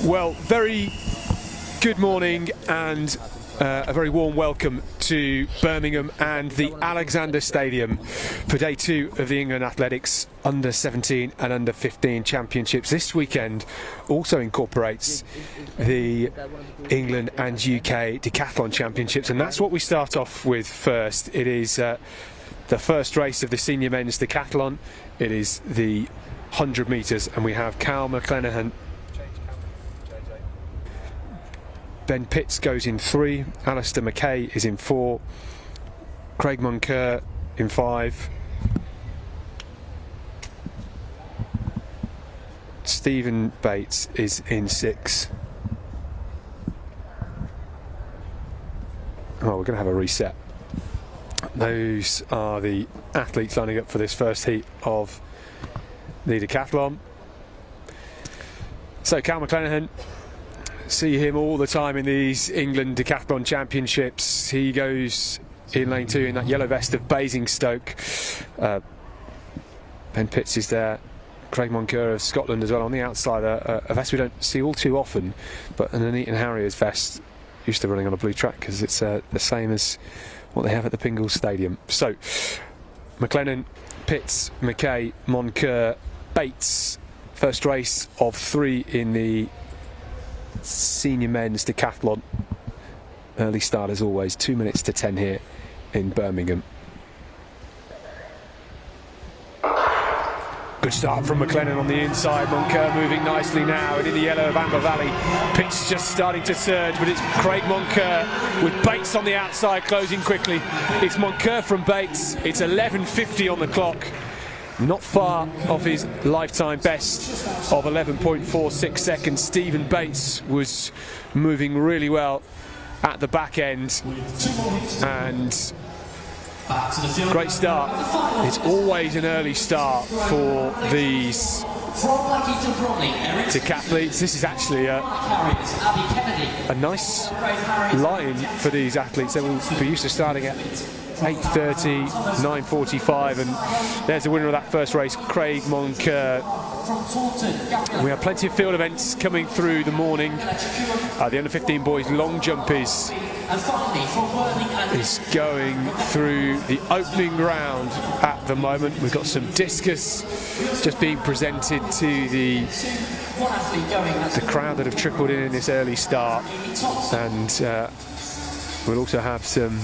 Well, very good morning and a very warm welcome to Birmingham and the Alexander Stadium for day 2 of the England Athletics Under 17 and Under 15 Championships. This weekend also incorporates the England and UK Decathlon Championships, and that's what we start off with first. It is the first race of the senior men's decathlon. It is the 100 metres, and we have Cal McLenaghan. Ben Pitts goes in 3, Alistair McKay is in 4, Craig Moncur in 5, Stephen Bates is in 6. Oh, we're going to have a reset. Those are the athletes lining up for this first heat of the decathlon. So Cal McLenaghan, see him all the time in these England Decathlon Championships. He goes in lane 2 in that yellow vest of Basingstoke. Ben Pitts is there. Craig Moncur of Scotland as well on the outside. A vest we don't see all too often, but an Anita Harrier's vest, used to running on a blue track because it's the same as what they have at the Pingles Stadium. So McLennan, Pitts, McKay, Moncur, Bates. First race of 3 in the senior men's decathlon. Early start as always, 2 minutes to 10 here in Birmingham. Good start from McLennan on the inside. Moncur moving nicely now, and in the yellow of Amber Valley. Pitts just starting to surge, but it's Craig Moncur with Bates on the outside closing quickly. It's Moncur from Bates. It's 11:50 on the clock. Not far off his lifetime best of 11.46 seconds. Stephen Bates was moving really well at the back end, and great start. It's always an early start for these decathletes. This is actually a nice line for these athletes. They will be used to starting at 8:30, 9:45, and there's the winner of that first race, Craig Moncur. We have plenty of field events coming through the morning. The under 15 boys long jump is going through the opening round at the moment. We've got some discus just being presented to the crowd that have trickled in this early start, and we'll also have some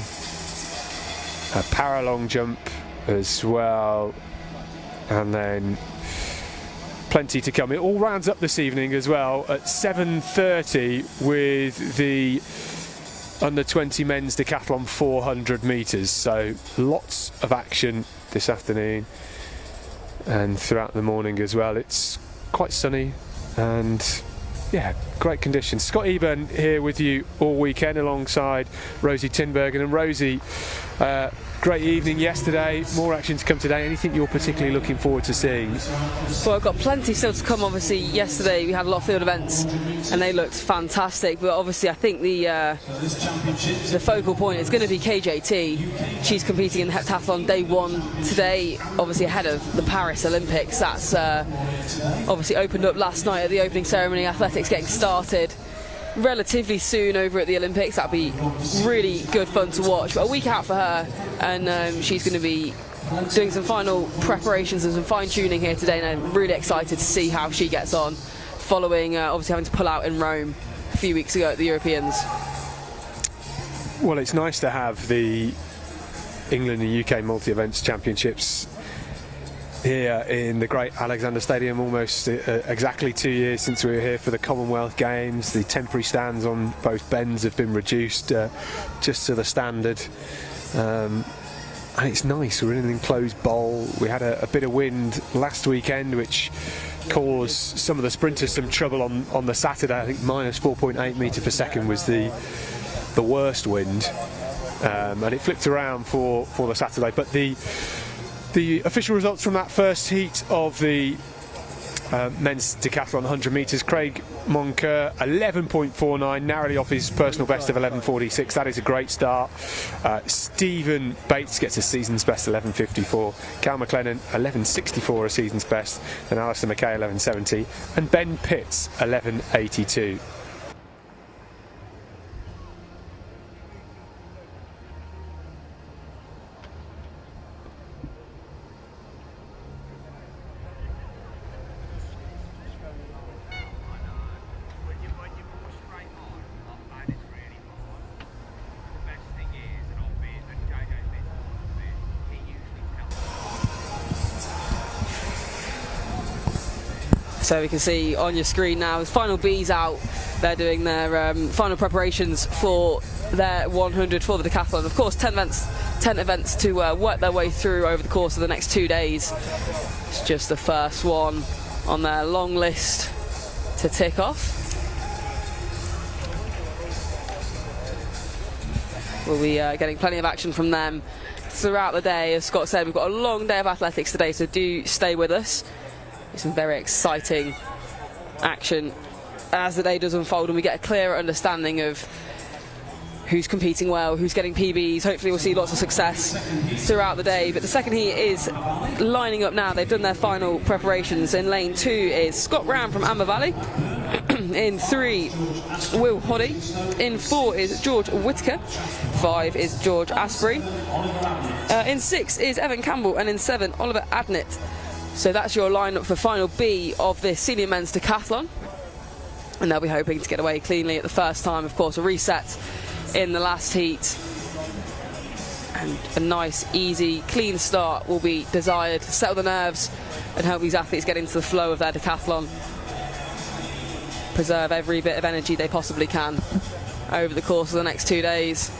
a paralong jump as well, and then plenty to come. It all rounds up this evening as well at 7:30 with the under 20 men's decathlon 400 metres. So lots of action this afternoon and throughout the morning as well. It's quite sunny and yeah, great conditions. Scott Eburn here with you all weekend alongside Rosie Tinbergen. And Rosie, great evening yesterday, more action to come today. Anything you're particularly looking forward to seeing? Well, I've got plenty still to come. Obviously yesterday we had a lot of field events and they looked fantastic, but obviously I think the focal point is going to be KJT. She's competing in the Heptathlon day 1 today, obviously ahead of the Paris Olympics. That's obviously opened up last night at the opening ceremony. Athletics getting started relatively soon over at the Olympics. That'll be really good fun to watch. But a week out for her, and she's going to be doing some final preparations and some fine-tuning here today, and I'm really excited to see how she gets on following obviously having to pull out in Rome a few weeks ago at the Europeans. Well, it's nice to have the England and UK multi-events championships here in the great Alexander Stadium. Almost exactly 2 years since we were here for the Commonwealth Games. The temporary stands on both bends have been reduced just to the standard, and it's nice. We're in an enclosed bowl. We had a bit of wind last weekend which caused some of the sprinters some trouble on the Saturday. I think minus 4.8 metre per second was the worst wind, and it flipped around for the Saturday. But the official results from that first heat of the men's decathlon 100 metres. Craig Moncur 11.49, narrowly off his personal best of 11.46. That is a great start. Stephen Bates gets a season's best 11.54. Cal McLennan 11.64, a season's best. Then Alistair McKay 11.70, and Ben Pitts 11.82. So we can see on your screen now, the final B's out. They're doing their final preparations for their 100 for the decathlon. Of course, 10 events to work their way through over the course of the next 2 days. It's just the first one on their long list to tick off. We'll be getting plenty of action from them throughout the day. As Scott said, we've got a long day of athletics today, so do stay with us. Some very exciting action as the day does unfold, and we get a clearer understanding of who's competing well, who's getting PBs. Hopefully we'll see lots of success throughout the day. But the second heat is lining up now. They've done their final preparations. In lane 2 is Scott Brown from Amber Valley. In 3, Will Hoddy. In 4 is George Whitaker. 5 is George Asprey. In 6 is Evan Campbell, and in 7, Oliver Adnett. So that's your lineup for final B of this senior men's decathlon, and they'll be hoping to get away cleanly at the first time. Of course, a reset in the last heat, and a nice, easy, clean start will be desired to settle the nerves and help these athletes get into the flow of their decathlon, preserve every bit of energy they possibly can over the course of the next 2 days.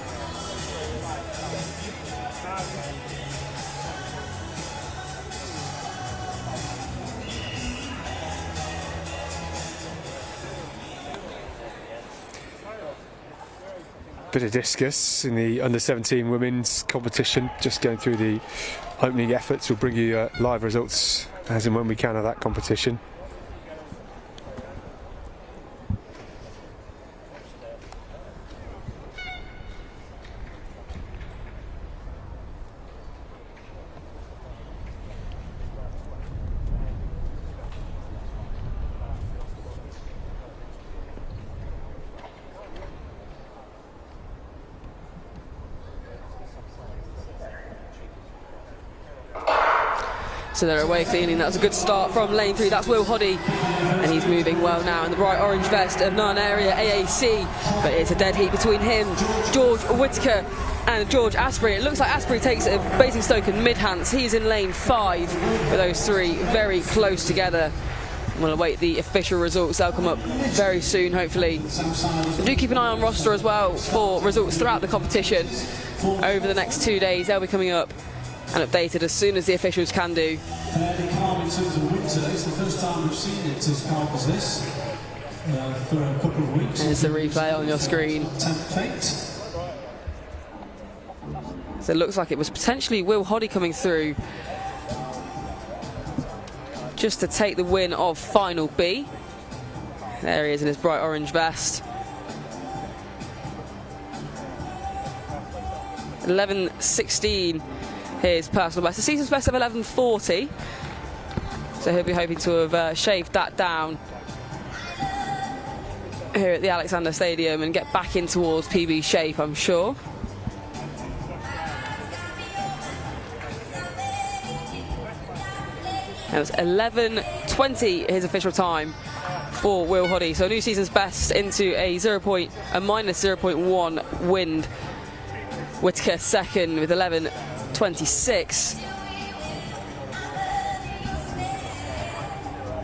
Bit of discus in the under-17 women's competition. Just going through the opening efforts. We'll bring you live results as and when we can of that competition. So they're away cleaning. That was a good start from lane 3. That's Will Hoddy, and he's moving well now in the bright orange vest of non-area AAC. But it's a dead heat between him, George Whitaker, and George Asprey. It looks like Asprey takes it of Basingstoke and Midhants. He's in lane 5 with those three very close together. We'll await the official results. They'll come up very soon, hopefully. And do keep an eye on roster as well for results throughout the competition over the next 2 days. They'll be coming up and updated as soon as the officials can do. Fairly calm in terms of winter. It's the first time we've seen it as calm as this for a couple of weeks. There's the replay on your screen. So it looks like it was potentially Will Hoddy coming through just to take the win of final B. There he is in his bright orange vest. 11.16 his personal best. The season's best of 11.40. So he'll be hoping to have shaved that down here at the Alexander Stadium and get back in towards PB shape, I'm sure. It was 11.20 his official time for Will Hoddy. So new season's best into a minus 0.1 wind. Whitaker second with 11.26.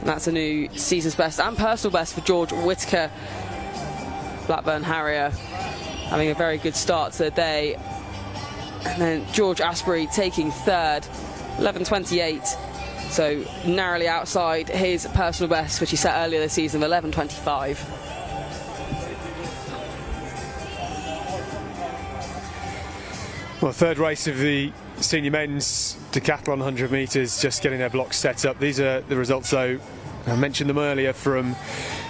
That's a new season's best and personal best for George Whitaker. Blackburn Harrier having a very good start to the day. And then George Asprey taking third, 11.28. So narrowly outside his personal best, which he set earlier this season, 11.25. Well, third race of the senior men's decathlon 100 metres, just getting their blocks set up. These are the results, though, I mentioned them earlier from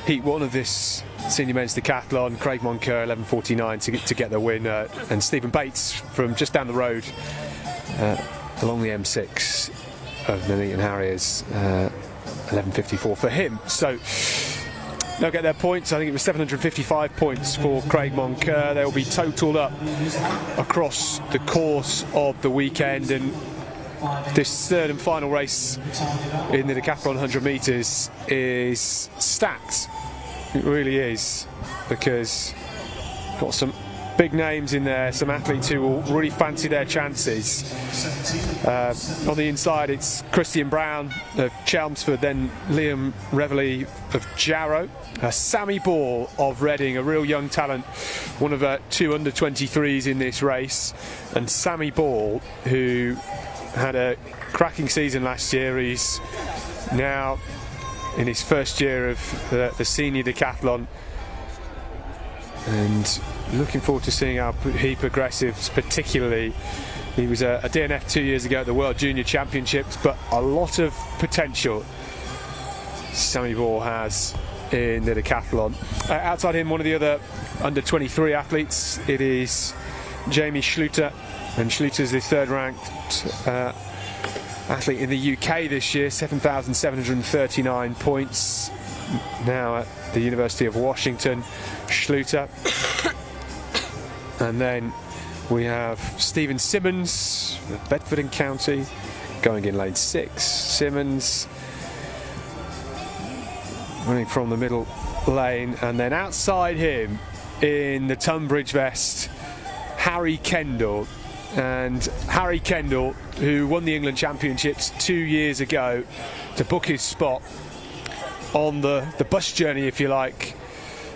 Heat 1 of this Senior Men's Decathlon. Craig Moncur 11:49 to get the win, and Stephen Bates from just down the road along the M6 of Nuneaton Harriers, 11:54 for him. So they'll get their points. I think it was 755 points for Craig Moncur. They'll be totalled up across the course of the weekend, and this third and final race in the Decathlon 100 metres is stacked. It really is, because got some big names in there, some athletes who will really fancy their chances. On the inside, it's Christian Brown of Chelmsford, then Liam Reveley of Jarrow, Sammy Ball of Reading, a real young talent, one of 2 under-23s in this race, and Sammy Ball, who had a cracking season last year. He's now in his first year of the senior decathlon, and looking forward to seeing how he progresses. Particularly, he was a D&F 2 years ago at the World Junior Championships, but a lot of potential Sammy Ball has in the decathlon. Outside him, one of the other under 23 athletes, it is Jamie Schluter, and Schluter's the third ranked athlete in the UK this year, 7,739 points, now at the University of Washington, Schluter. And then we have Stephen Simmons of Bedford and County going in lane 6. Simmons running from the middle lane, and then outside him in the Tunbridge vest, Harry Kendall. And Harry Kendall, who won the England Championships 2 years ago, to book his spot on the bus journey, if you like,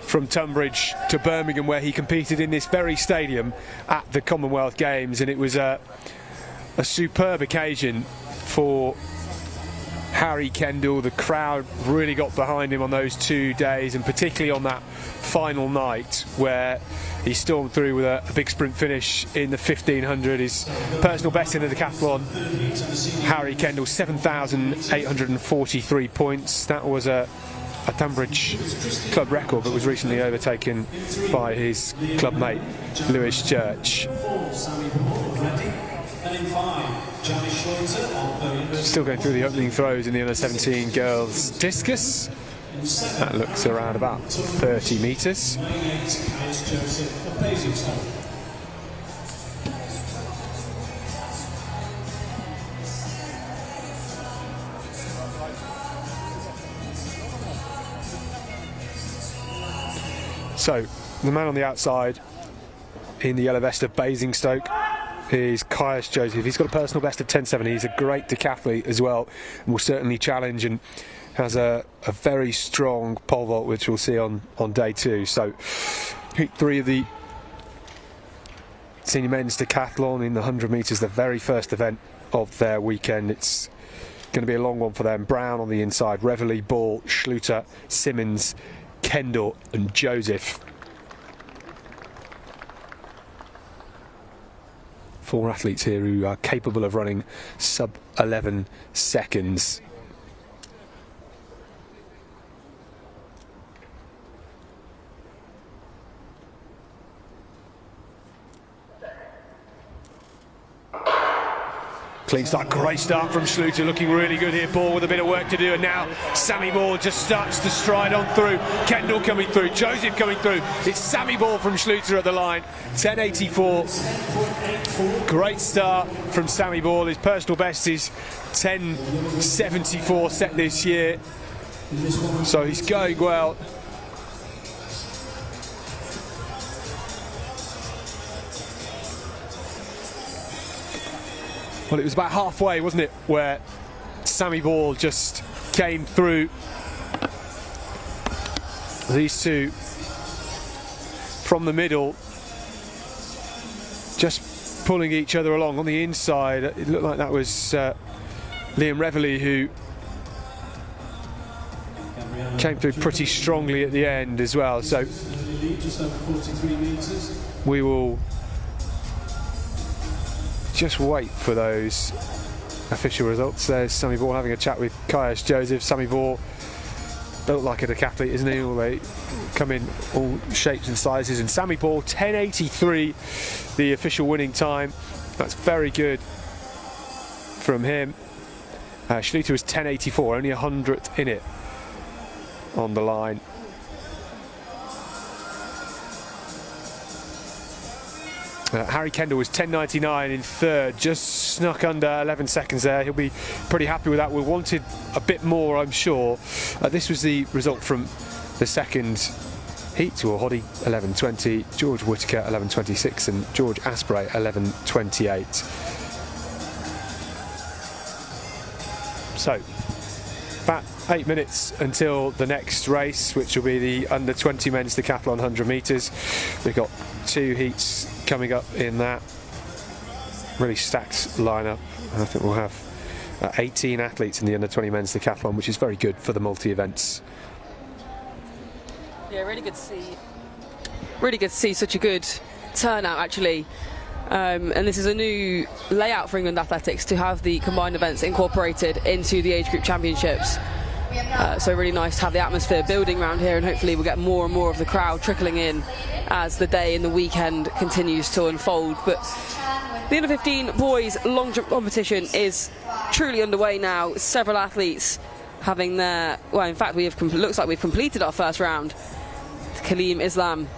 from Tunbridge to Birmingham, where he competed in this very stadium at the Commonwealth Games. And it was a superb occasion for Harry Kendall. The crowd really got behind him on those 2 days, and particularly on that final night where he stormed through with a big sprint finish in the 1500. His personal best in the decathlon, Harry Kendall, 7,843 points. That was a Tunbridge club record, but was recently overtaken by his club mate Lewis Church. Still going through the opening throws in the under 17 girls discus. That looks around about 30 metres. So the man on the outside in the yellow vest of Basingstoke is Caius Joseph. He's got a personal best of 10.7. He's a great decathlete as well, and will certainly challenge, and has a very strong pole vault, which we'll see on day 2. So heat 3 of the senior men's decathlon in the 100 metres, the very first event of their weekend. It's going to be a long one for them. Brown on the inside, Reveley, Ball, Schluter, Simmons, Kendall and Joseph. 4 athletes here who are capable of running sub 11 seconds. Clean start, great start from Schluter, looking really good here. Ball with a bit of work to do, and now Sammy Ball just starts to stride on through. Kendall coming through, Joseph coming through. It's Sammy Ball from Schluter at the line, 10.84. Great start from Sammy Ball. His personal best is 10.74 set this year, so he's going well. Well, it was about halfway, wasn't it, where Sammy Ball just came through. These two from the middle, just pulling each other along. On the inside, it looked like that was Liam Reveley, who came through pretty strongly at the end as well. So we will just wait for those official results. There's Sammy Ball having a chat with Caius Joseph. Sammy Ball built like a decathlete, isn't he? All they come in all shapes and sizes. And Sammy Ball, 10:83, the official winning time. That's very good from him. Schluter was 10:84, only 100th in it on the line. Harry Kendall was 10:99 in third, just snuck under 11 seconds there. He'll be pretty happy with that. We wanted a bit more, I'm sure. This was the result from the second heat. Hody 11:20, George Whitaker 11:26, and George Asprey 11:28. So, about 8 minutes until the next race, which will be the under 20 men's decathlon 100 metres. We've got 2 heats coming up in that. Really stacked lineup. I think we'll have 18 athletes in the under 20 men's decathlon, which is very good for the multi-events. Yeah, really good to see. Really good to see such a good turnout, actually. And this is a new layout for England Athletics to have the combined events incorporated into the age group championships. So really nice to have the atmosphere building around here, and hopefully we'll get more and more of the crowd trickling in as the day and the weekend continues to unfold. But the under 15 boys long jump competition is truly underway now. Several athletes having their, well, in fact, looks like we've completed our first round. Kaleem Islam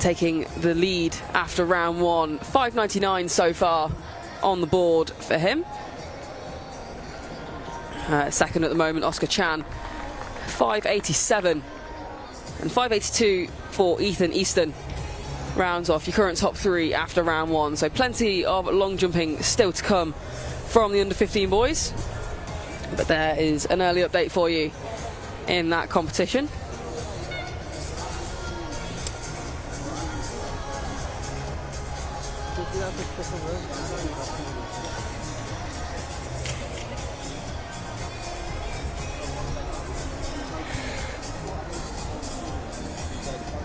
taking the lead after round 1. 5:99 so far on the board for him. Second at the moment, Oscar Chan, 5:87, and 5:82 for Ethan Easton. Rounds off your current top 3 after round 1. So plenty of long jumping still to come from the under 15 boys. But there is an early update for you in that competition.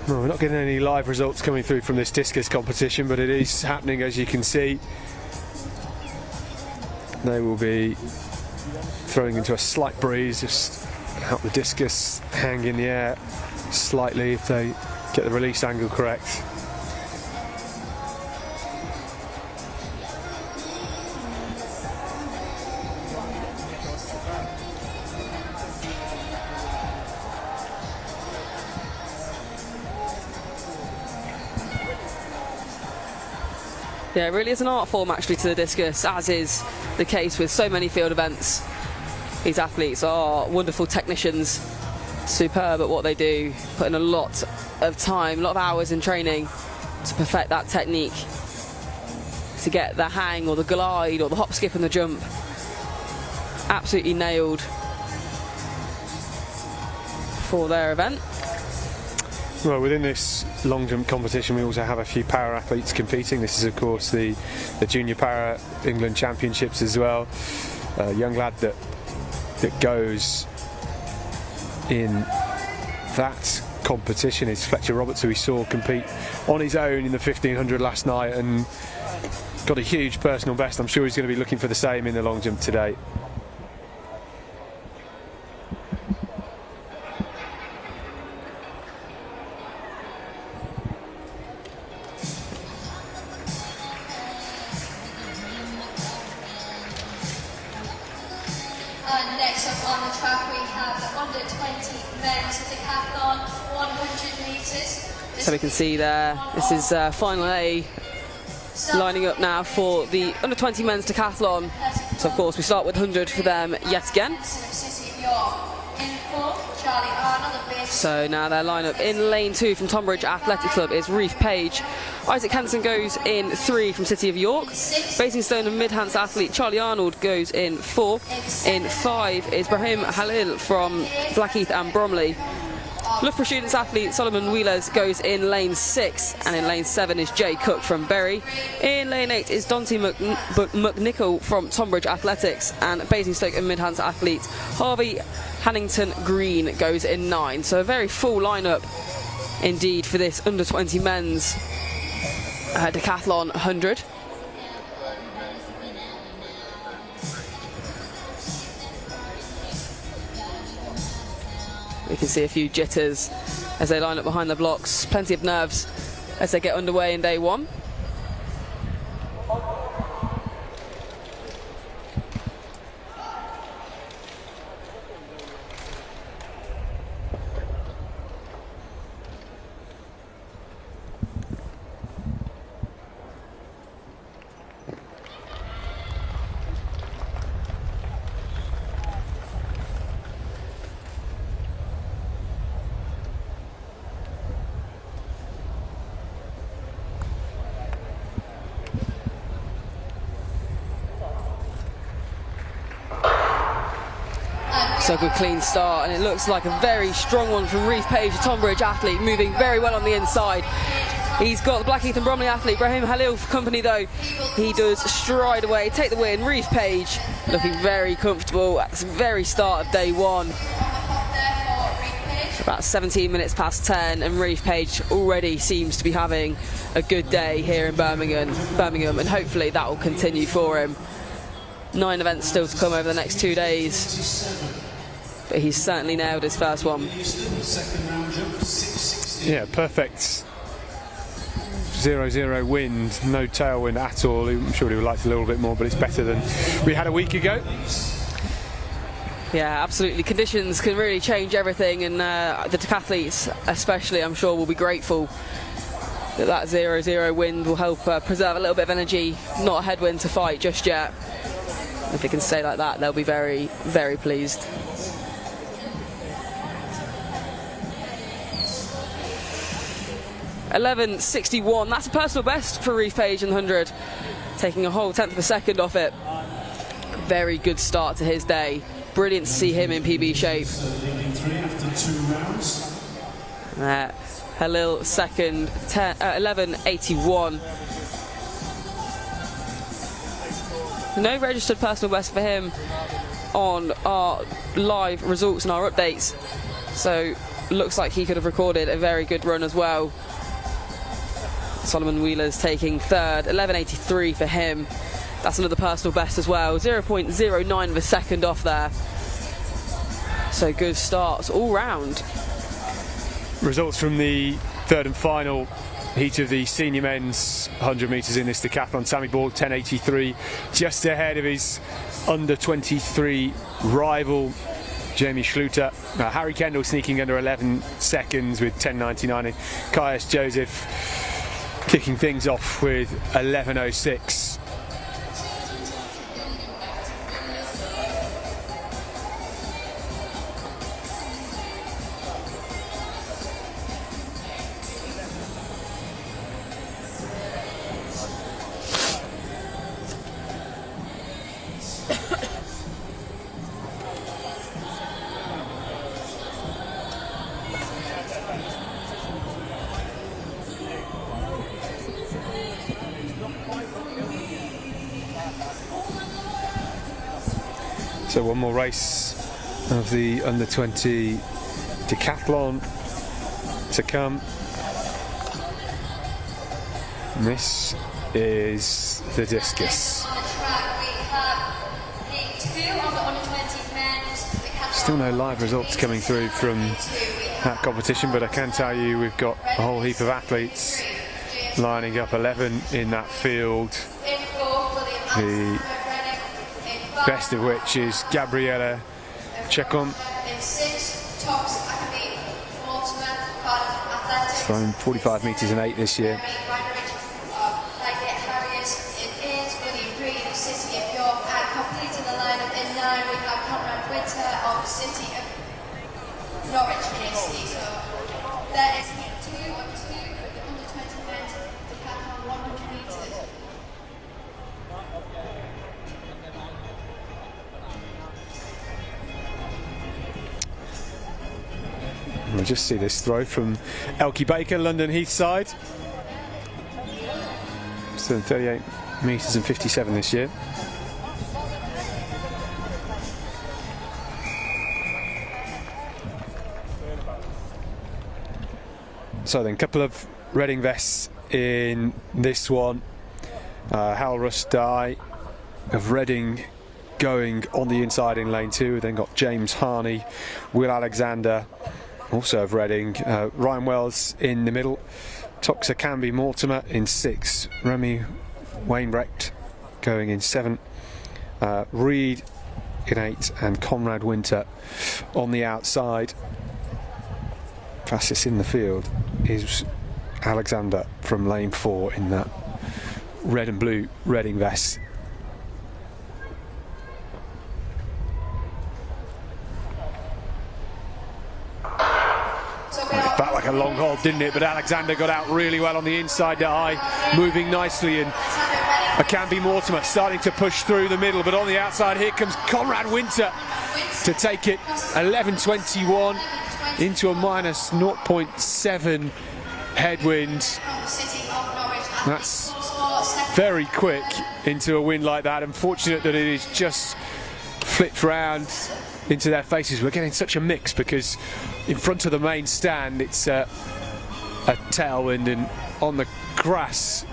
Well, we're not getting any live results coming through from this discus competition, but it is happening, as you can see. They will be throwing into a slight breeze, just help the discus hang in the air slightly if they get the release angle correct. Yeah, it really is an art form actually to the discus, as is the case with so many field events. These athletes are wonderful technicians, superb at what they do, put in a lot of time, a lot of hours in training to perfect that technique, to get the hang or the glide or the hop, skip and the jump absolutely nailed for their event. Well, within this long jump competition, we also have a few para athletes competing. This is, of course, the Junior Para England Championships as well. A young lad that goes in that competition is Fletcher Roberts, who we saw compete on his own in the 1500 last night and got a huge personal best. I'm sure he's going to be looking for the same in the long jump today. Next up on the track we have the under 20 men's decathlon 100 metres. So we can see there, this is final A lining up now for the under 20 men's decathlon. So of course we start with 100 for them yet again. So now their lineup in lane 2 from Tonbridge Athletic Club is Reef Page. Isaac Henderson goes in 3 from City of York. Basingstoke and Midhants athlete Charlie Arnold goes in 4. In 5 is Brahim Halil from Blackheath and Bromley. Loughborough Students athlete Solomon Wheelers goes in lane 6, and in lane 7 is Jay Cook from Bury. In lane 8 is Dante McNichol from Tonbridge Athletics, and Basingstoke and Midhants athlete Harvey Hannington Green goes in 9. So a very full lineup indeed for this under 20 men's decathlon 100. We can see a few jitters as they line up behind the blocks. Plenty of nerves as they get underway in day one. So good clean start, and it looks like a very strong one from Reef Page, a Tonbridge athlete, moving very well on the inside. He's got the Blackheath and Bromley athlete, Brahim Halil, for company though. He does stride away, take the win. Reef Page looking very comfortable at the very start of day one. About 17 minutes past 10, and Reef Page already seems to be having a good day here in Birmingham, and hopefully that will continue for him. 9 events still to come over the next 2 days. But he's certainly nailed his first one. Yeah, perfect 0-0 wind, no tailwind at all. I'm sure he would like a little bit more, but it's better than we had a week ago. Yeah, absolutely. Conditions can really change everything, and the decathletes especially, I'm sure, will be grateful that 0-0 wind will help preserve a little bit of energy, not a headwind to fight just yet. If it can stay like that, they'll be very, very pleased. .11.61, that's a personal best for Reef Page in the 100, taking a whole 1/10 of a second off it. Very good start to his day. Brilliant to see him in PB shape. Halil second, 11.81. No registered personal best for him on our live results and our updates, so looks like he could have recorded a very good run as well. Solomon Wheeler's taking third, 11.83 for him. That's another personal best as well, 0.09 of a second off there. So good starts all round. Results from the third and final heat of the senior men's 100 metres in this decathlon. Sammy Ball, 10.83, just ahead of his under 23 rival Jamie Schluter. Harry Kendall sneaking under 11 seconds with 10.99, and Caius Joseph kicking things off with 11.06. So one more race of the under 20 decathlon to come. And this is the discus. Still no live results coming through from that competition, but I can tell you we've got a whole heap of athletes lining up, 11 in that field. The best of which is Gabriella Chacon. She's thrown 45 metres and 8 this year. We'll just see this throw from Elkie Baker, London Heath side. Still 38 metres and 57 this year. So then, a couple of Reading vests in this one. Hal Rusty of Reading going on the inside in lane 2. We've then got James Harney, Will Alexander, also of Reading, Ryan Wells in the middle, Toxa Canby Mortimer in 6, Remy Wainbrecht going in 7, Reed in 8, and Conrad Winter on the outside. Fastest in the field is Alexander from lane 4 in that red and blue Reading vest. It felt like a long hold, didn't it? But Alexander got out really well on the inside eye, moving nicely, and Canby Mortimer starting to push through the middle, but on the outside here comes Conrad Winter to take it 11.21 into a minus 0.7 headwind. That's very quick into a wind like that. Unfortunate that it is just flipped round into their faces. We're getting such a mix because in front of the main stand it's a tailwind, and on the grass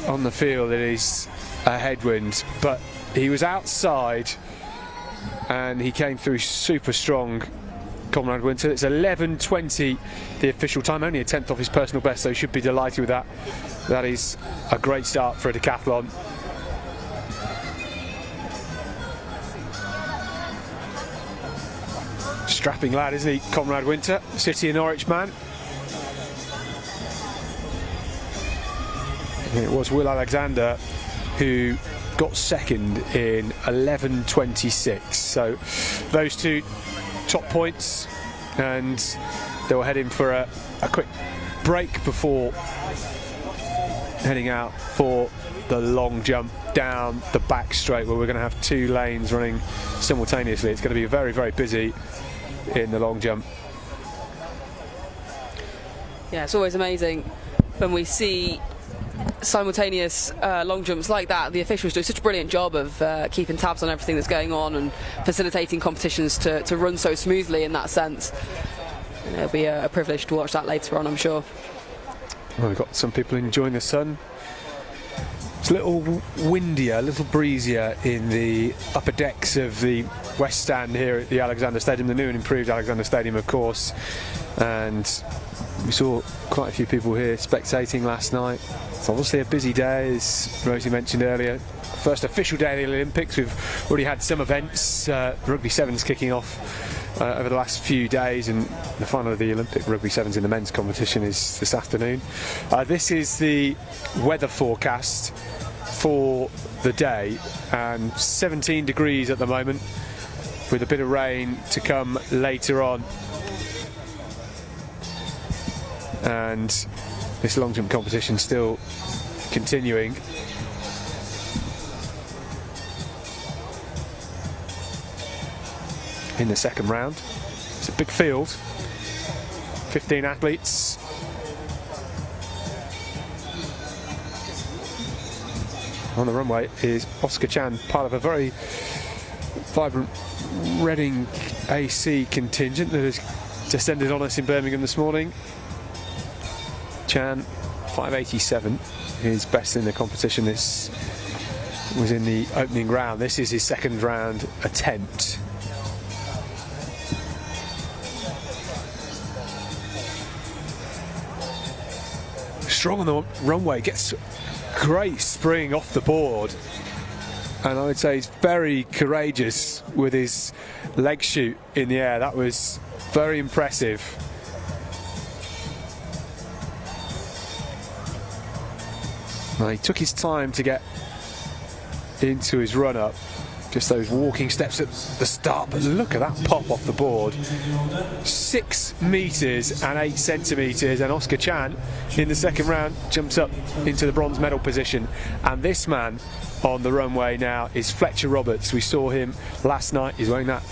on the field it is a headwind. But he was outside and he came through super strong, Conrad Winter. It's 11.20 the official time, only a 10th off his personal best, so he should be delighted with that. That is a great start for a decathlon. Strapping lad, isn't he, Conrad Winter, City and Norwich man. And it was Will Alexander who got second in 11.26. So those two top points, and they were heading for a quick break before heading out for the long jump down the back straight, where we're going to have 2 lanes running simultaneously. It's going to be very, very busy in the long jump. Yeah, it's always amazing when we see simultaneous long jumps like that. The officials do such a brilliant job of keeping tabs on everything that's going on and facilitating competitions to run so smoothly in that sense. It'll be a privilege to watch that later on, I'm sure. Well, we've got some people enjoying the sun. It's a little windier, a little breezier in the upper decks of the West Stand here at the Alexander Stadium, the new and improved Alexander Stadium, of course. And we saw quite a few people here spectating last night. It's obviously a busy day, as Rosie mentioned earlier. First official day of the Olympics. We've already had some events. Rugby Sevens kicking off over the last few days, and the final of the Olympic Rugby Sevens in the men's competition is this afternoon. This is the weather forecast for the day, and 17 degrees at the moment, with a bit of rain to come later on. And this long jump competition still continuing. In the second round. It's a big field, 15 athletes. On the runway is Oscar Chan, part of a very vibrant Reading AC contingent that has descended on us in Birmingham this morning. Chan, 5.87, his best in the competition. This was in the opening round. This is his second round attempt. Strong on the runway, gets great spring off the board, and I would say he's very courageous with his leg shoot in the air. That was very impressive. Now, he took his time to get into his run-up, just those walking steps at the start, but look at that pop off the board. 6 meters and 8 centimeters, and Oscar Chan in the second round jumps up into the bronze medal position. And this man on the runway now is Fletcher Roberts. We saw him last night. He's wearing that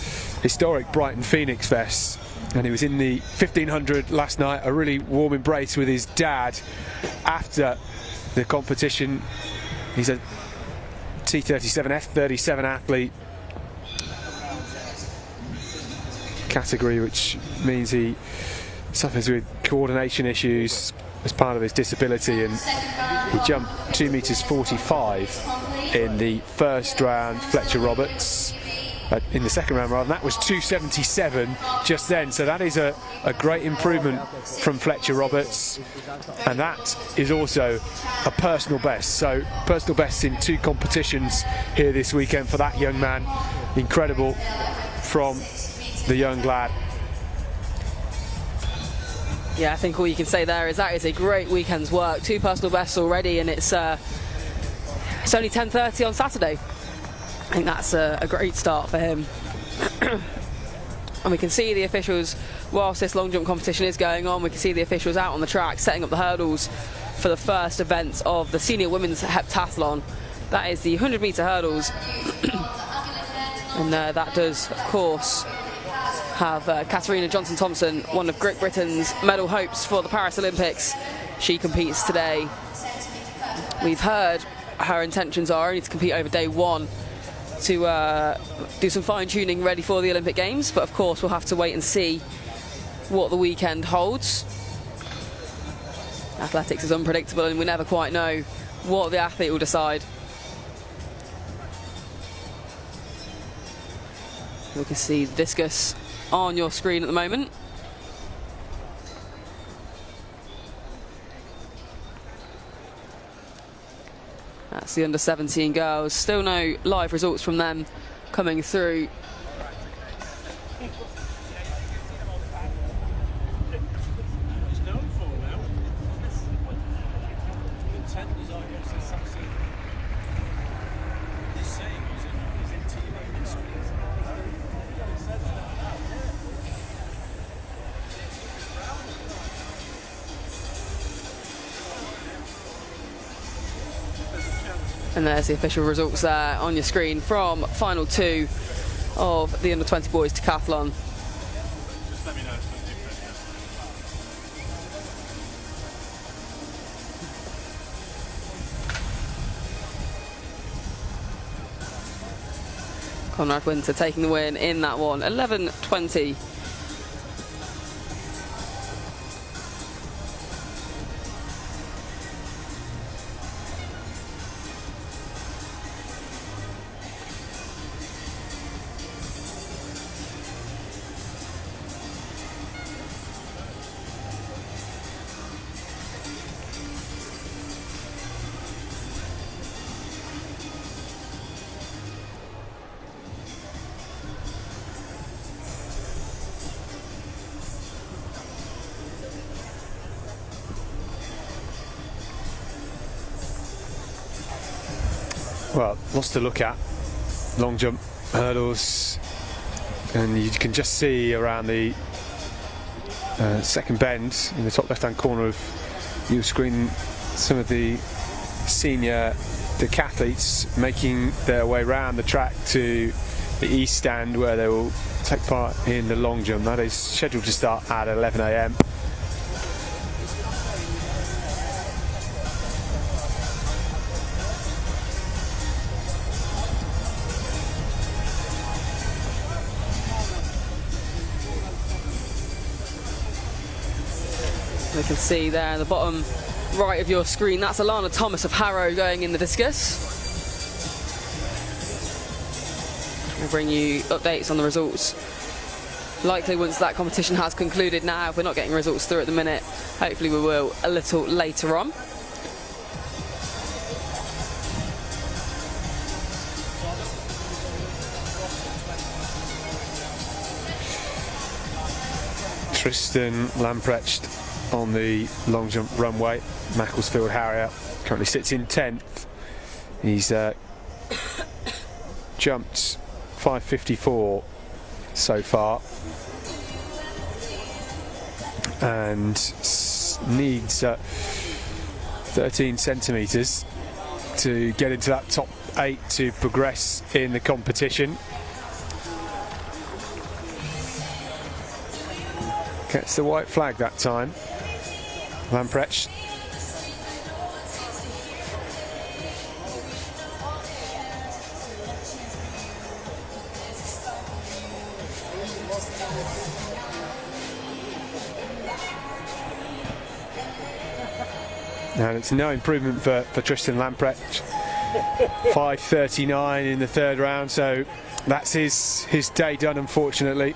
historic Brighton Phoenix vest, and he was in the 1500 last night. A really warm embrace with his dad after the competition. He's a T37 F37 athlete category, which means he suffers with coordination issues as part of his disability, and he jumped 2 meters 45 in the first round, Fletcher Roberts. In the second round, rather, and that was 277 just then. So that is a great improvement from Fletcher Roberts, and that is also a personal best. So personal best in 2 competitions here this weekend for that young man. Incredible from the young lad. Yeah, I think all you can say there is that is a great weekend's work. 2 personal bests already, and it's only 10:30 on Saturday. I think that's a great start for him. And we can see the officials, whilst this long jump competition is going on, we can see the officials out on the track setting up the hurdles for the first event of the senior women's heptathlon. That is the 100-metre hurdles. And that does, of course, have Katarina Johnson-Thompson, one of Great Britain's medal hopes for the Paralympics. She competes today. We've heard her intentions are only to compete over day 1 to do some fine-tuning ready for the Olympic Games, but of course we'll have to wait and see what the weekend holds. Athletics is unpredictable and we never quite know what the athlete will decide. We can see the discus on your screen at the moment. That's the under-17 girls. Still no live results from them coming through. And there's the official results there on your screen from final 2 of the under-20 boys decathlon. Just let me know. Conrad Winter taking the win in that one, 11:20. Well, lots to look at. Long jump, hurdles, and you can just see around the second bend in the top left-hand corner of your screen some of the senior decathletes making their way around the track to the east stand where they will take part in the long jump. That is scheduled to start at 11 AM. We can see there in the bottom right of your screen, that's Alana Thomas of Harrow going in the discus. We'll bring you updates on the results. Likely once that competition has concluded now. If we're not getting results through at the minute, hopefully we will a little later on. Tristan Lamprecht on the long jump runway. Macclesfield Harrier currently sits in 10th. He's jumped 5:54 so far and needs 13 centimetres to get into that top 8 to progress in the competition. Gets the white flag that time. Lamprecht. And it's no improvement for Tristan Lamprecht. 5:39 in the third round, so that's his day done, unfortunately.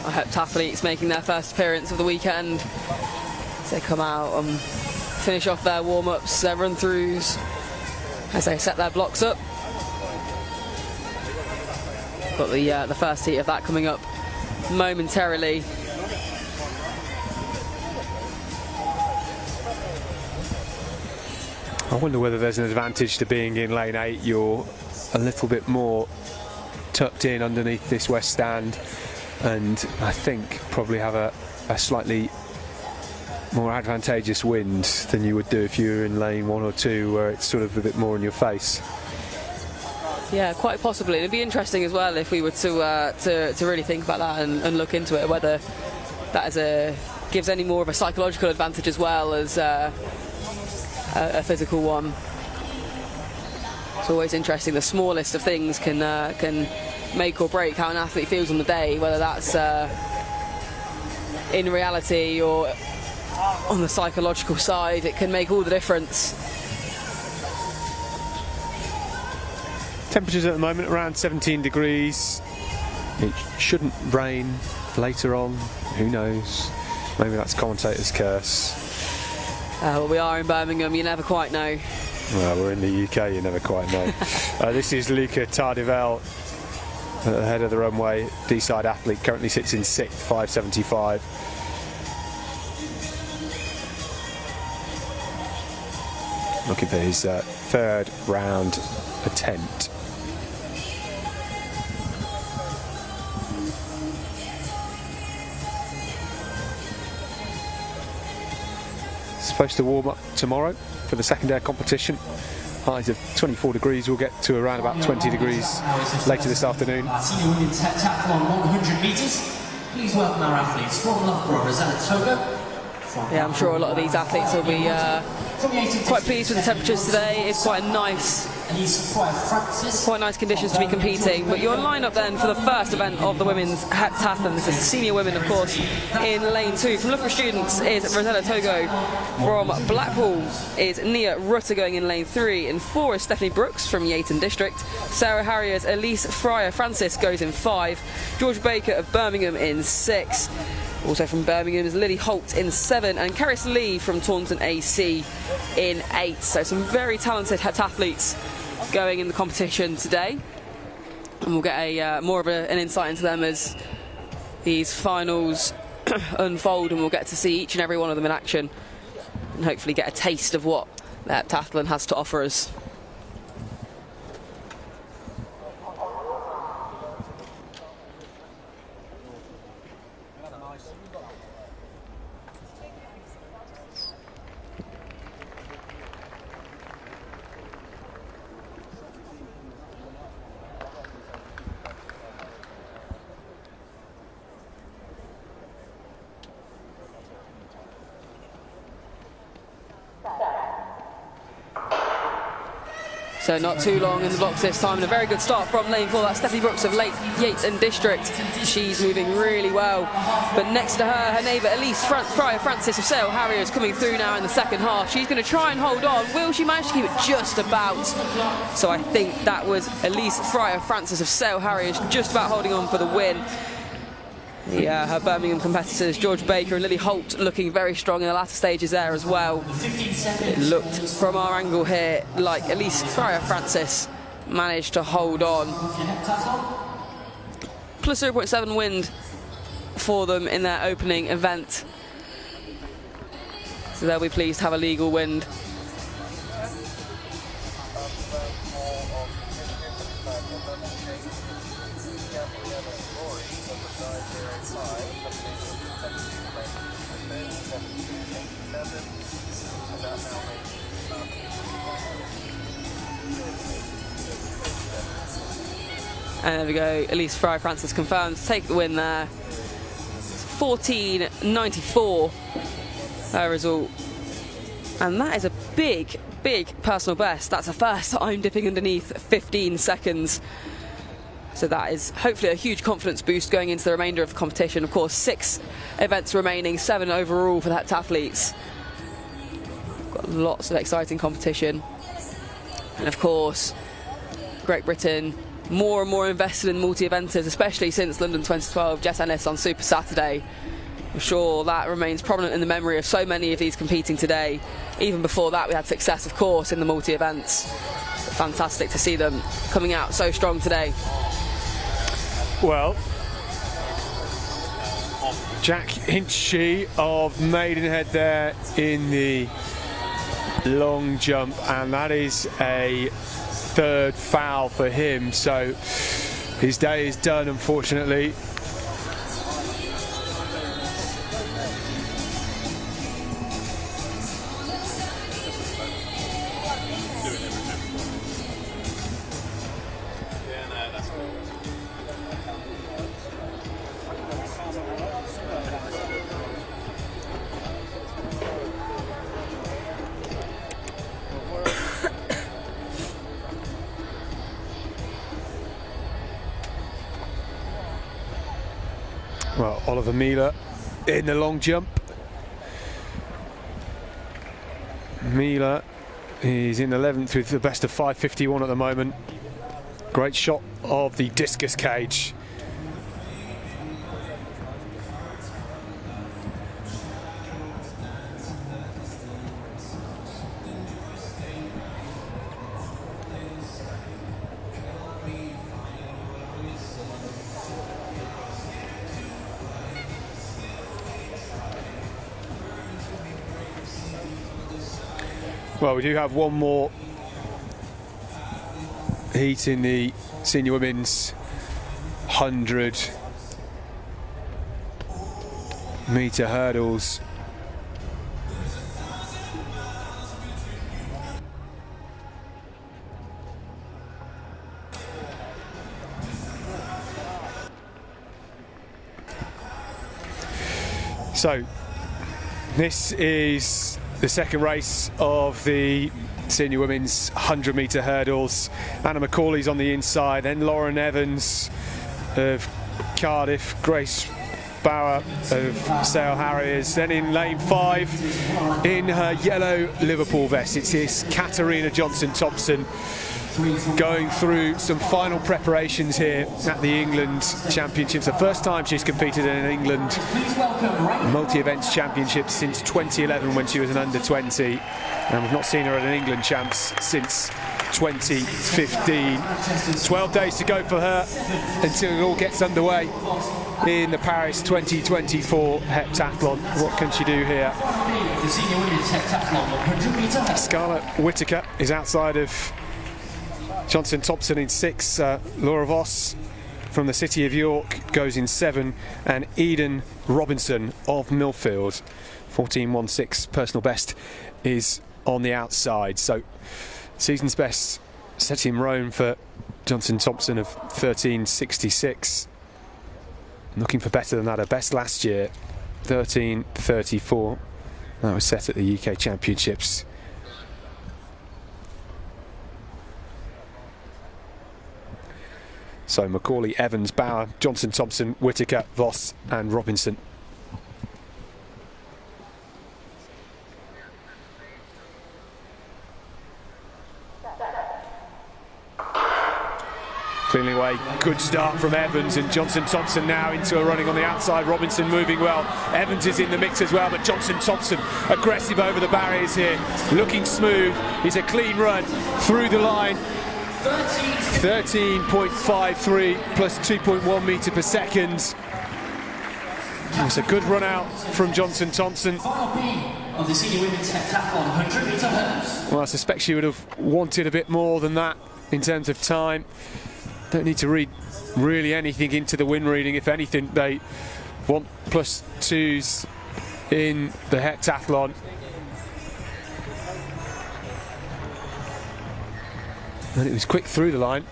Our heptathletes making their first appearance of the weekend. As they come out and finish off their warm-ups, their run-throughs, as they set their blocks up. Got the first heat of that coming up momentarily. I wonder whether there's an advantage to being in lane 8. You're a little bit more tucked in underneath this west stand, and I think probably have a slightly more advantageous wind than you would do if you were in lane 1 or 2, where it's sort of a bit more in your face. Yeah, quite possibly. It'd be interesting as well if we were to really think about that and look into it, whether that gives any more of a psychological advantage as well as a physical one. It's always interesting. The smallest of things can make or break how an athlete feels on the day, whether that's in reality or on the psychological side. It can make all the difference. Temperatures at the moment around 17 degrees. It shouldn't rain later on. Who knows? Maybe that's commentator's curse. Well, we are in Birmingham. You never quite know. Well, we're in the UK. You never quite know. This is Luca Tardivel at the head of the runway. D-side athlete, currently sits in 6th, 5:75. Looking for his third round attempt. Supposed to warm up tomorrow for the second air competition. Highs of 24 degrees. We'll get to around about 20 degrees later this afternoon. Senior women's heptathlon 100 metres. Please welcome our athletes from Loughborough, Rosella Togo. Yeah, I'm sure a lot of these athletes will be quite pleased with the temperatures today. It's quite nice conditions to be competing. But your lineup then for the first event of the women's heptathlon. This is the senior women, of course, in lane 2. From Loughborough students is Rosella Togo. From Blackpool is Nia Rutter going in lane 3. In 4 is Stephanie Brooks from Yeaton District. Sarah Harrier's Elise Fryer Francis goes in 5. George Baker of Birmingham in 6. Also from Birmingham is Lily Holt in 7, and Caris Lee from Taunton AC in 8. So some very talented heptathletes going in the competition today, and we'll get more of an insight into them as these finals unfold, and we'll get to see each and every one of them in action and hopefully get a taste of what the heptathlon has to offer us. So not too long in the blocks this time, and a very good start from lane 4. That's Stephanie Brooks of Yeaton District. She's moving really well. But next to her, her neighbour Elise Fryer Francis of Sale Harrier is coming through now in the second half. She's going to try and hold on. Will she manage to keep it just about? So I think that was Elise Fryer Francis of Sale Harrier just about holding on for the win. Yeah, her Birmingham competitors, George Baker and Lily Holt, looking very strong in the latter stages there as well. It looked from our angle here like Elise Fryer Francis managed to hold on. Plus 0.7 wind for them in their opening event. So they'll be pleased to have a legal wind. And there we go, Elise Fryer Francis confirmed to take the win there. 14.94 her result. And that is a big, big personal best. That's the first time dipping underneath 15 seconds. So that is hopefully a huge confidence boost going into the remainder of the competition. Of course, 6 events remaining, 7 overall for the heptathletes. Got lots of exciting competition. And of course, Great Britain more and more invested in multi-eventers, especially since London 2012 Jet Ennis on Super Saturday. I'm sure that remains prominent in the memory of so many of these competing today. Even before that, we had success, of course, in the multi-events. Fantastic to see them coming out so strong today. Well, Jack Hinchy of Maidenhead there in the long jump, and that is a 3rd foul for him, so his day is done, unfortunately. Well, Oliver Miller in the long jump. Miller is in 11th with the best of 5:51 at the moment. Great shot of the discus cage. Well, we do have one more heat in the senior women's 100-metre hurdles. So, this is the second race of the senior women's 100-metre hurdles. Anna McCauley's on the inside, then Lauren Evans of Cardiff, Grace Bauer of Sale Harriers. Then in lane 5, in her yellow Liverpool vest, it's this Katarina Johnson-Thompson going through some final preparations here at the England Championships. The first time she's competed in an England multi-events championship since 2011 when she was an under-20, and we've not seen her at an England champs since 2015. 12 days to go for her until it all gets underway in the Paris 2024 heptathlon. What can she do here? Scarlett Whittaker is outside of Johnson-Thompson in 6, Laura Voss from the City of York goes in 7, and Eden Robinson of Millfield, 14.16 personal best, is on the outside. So season's best set in Rome for Johnson-Thompson of 13.66. Looking for better than that. Her best last year, 13.34. That was set at the UK Championships. So McCauley, Evans, Bauer, Johnson-Thompson, Whittaker, Voss and Robinson. Cleanly away, good start from Evans, and Johnson-Thompson now into a running on the outside. Robinson moving well, Evans is in the mix as well, but Johnson-Thompson aggressive over the barriers here, looking smooth. It's a clean run through the line. 13.53 plus 2.1 metre per second. It's a good run out from Johnson-Thompson. Of the senior women's heptathlon 100-metre hurdles. Well, I suspect she would have wanted a bit more than that in terms of time. Don't need to read really anything into the win reading. If anything, they want plus 2s in the heptathlon. And it was quick through the line.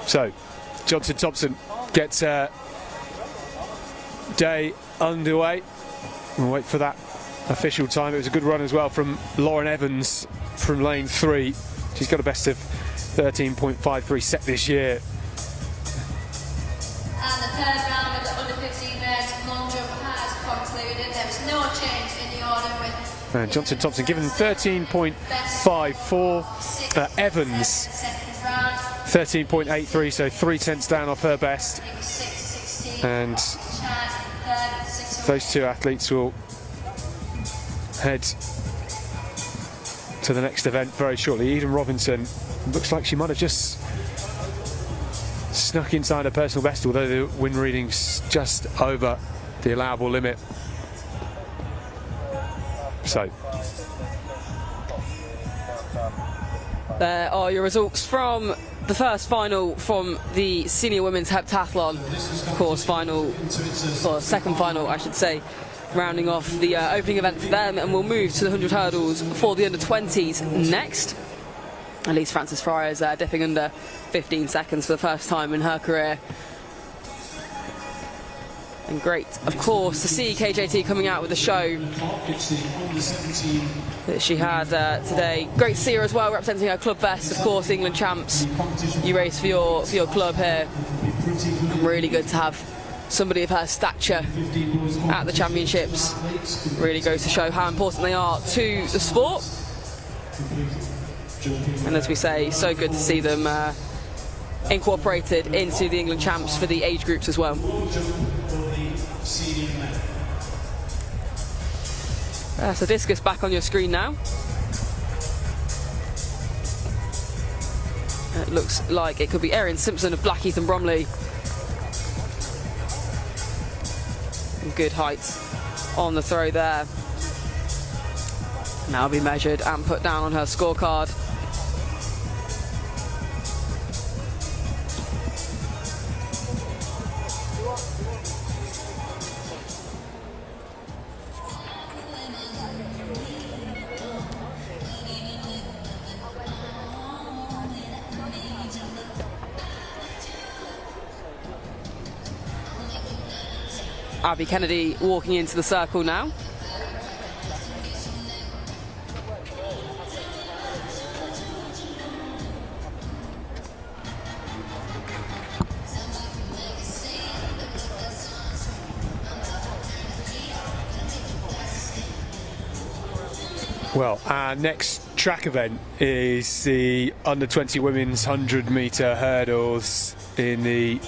So, Johnson-Thompson gets her day underway. We'll wait for that official time. It was a good run as well from Lauren Evans from lane 3. She's got a best of 13.53 set this year. And the third round of the under 15 men's long jump has concluded. There was no change in the order with And Johnson Thompson given 13.54. Evans 13.83, so 0.3 down off her best. And those two athletes will head to the next event very shortly. Eden Robinson looks like she might have just snuck inside her personal best, although the wind reading's just over the allowable limit. So there are your results from the first final from the senior women's heptathlon. Of course, second final, I should say, rounding off the opening event for them, and we'll move to the 100 hurdles for the under 20s next. Elise Francis Fryer is dipping under 15 seconds for the first time in her career. And great, of course, to see KJT coming out with a show that she had today. Great to see her as well, representing her club vest, of course, England champs. You race for your club here. And really good to have somebody of her stature at the championships. Really goes to show how important they are to the sport. And as we say, so good to see them incorporated into the England champs for the age groups as well. So discus back on your screen now. It looks like it could be Erin Simpson of Blackheath and Bromley. Good height on the throw there. Now be measured and put down on her scorecard. Abby Kennedy walking into the circle now. Well, our next track event is the under 20 women's 100 metre hurdles in the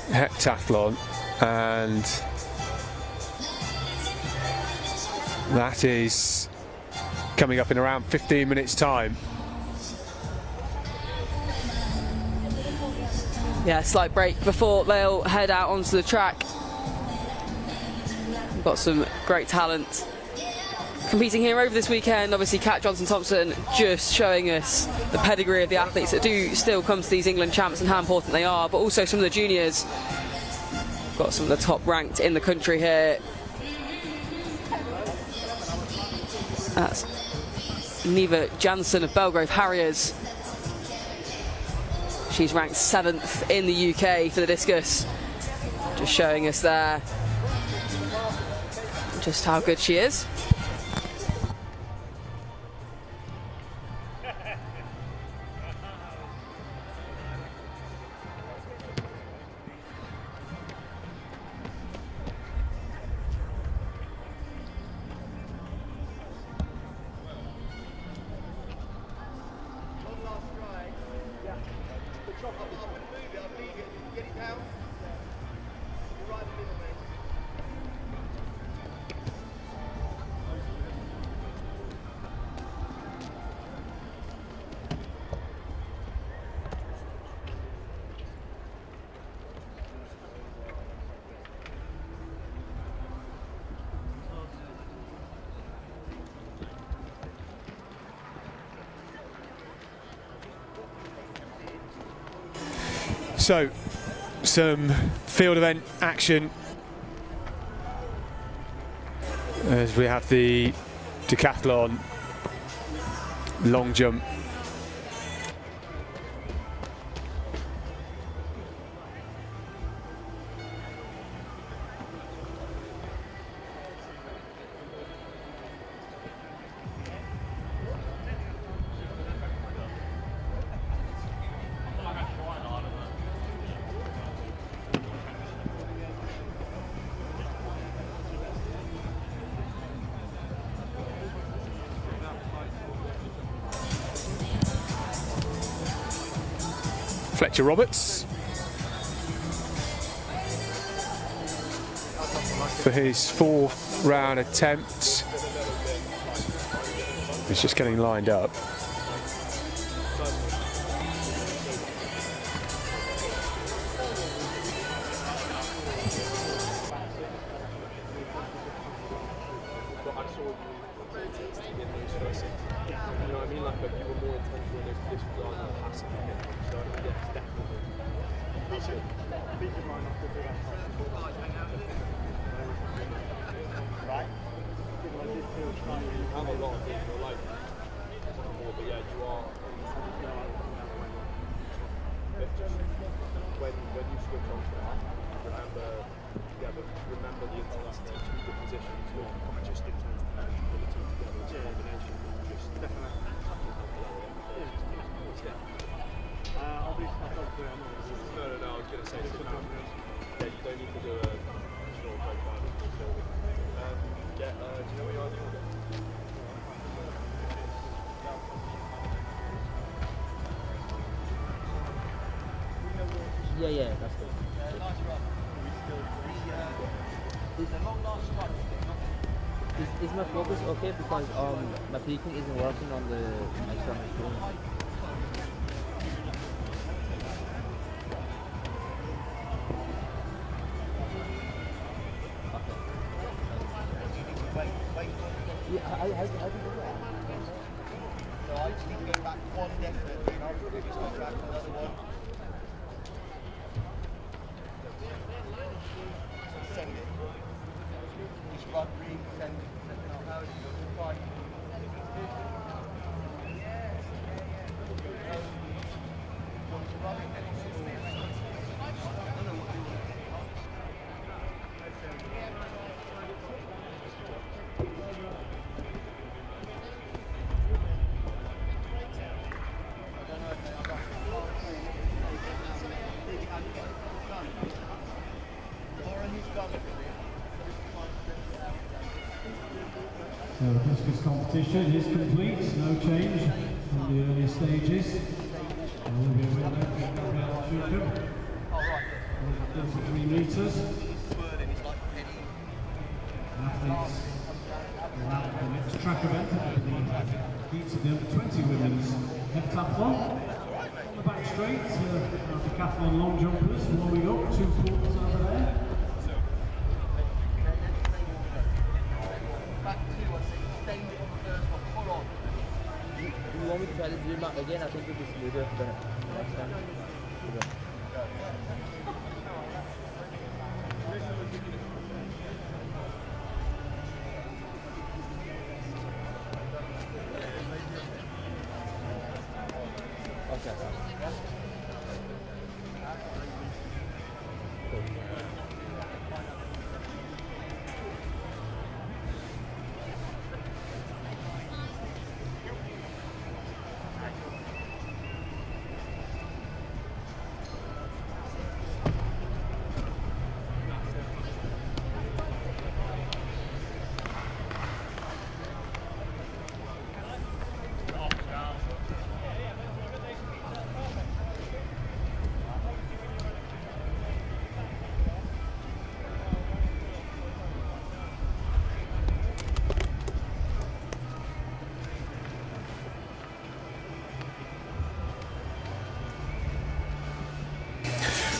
Heptathlon, and that is coming up in around 15 minutes time. Yeah, slight break before they'll head out onto the track. We've got some great talent competing here over this weekend. Obviously, Kat Johnson-Thompson just showing us the pedigree of the athletes that do still come to these England champs and how important they are, but also some of the juniors. Got some of the top ranked in the country here. That's Neva Jansen of Belgrave Harriers. She's ranked 7th in the UK for the discus. Just showing us there just how good she is. So, some field event action as we have the Decathlon long jump. Fletcher Roberts for his fourth round attempt. He's just getting lined up. Yeah, that's good. Is my focus okay because my peaking isn't working on the external screen? Yeah, how do you do that? So I just need to go back one definitely, and I'll probably just go back another one. Send it. Just run, read, send it. Fine. So this competition is complete, no change from the earlier stages. There will be a winner from Gabriel Schuker, 33 metres. Athletes will have the next track event, the heats of the under-20 women's heptathlon. On the back straight, our Decathlon long jumpers warming up, 2 quarters over there. You want me to try to do that again? I think it'll be smoother than next time.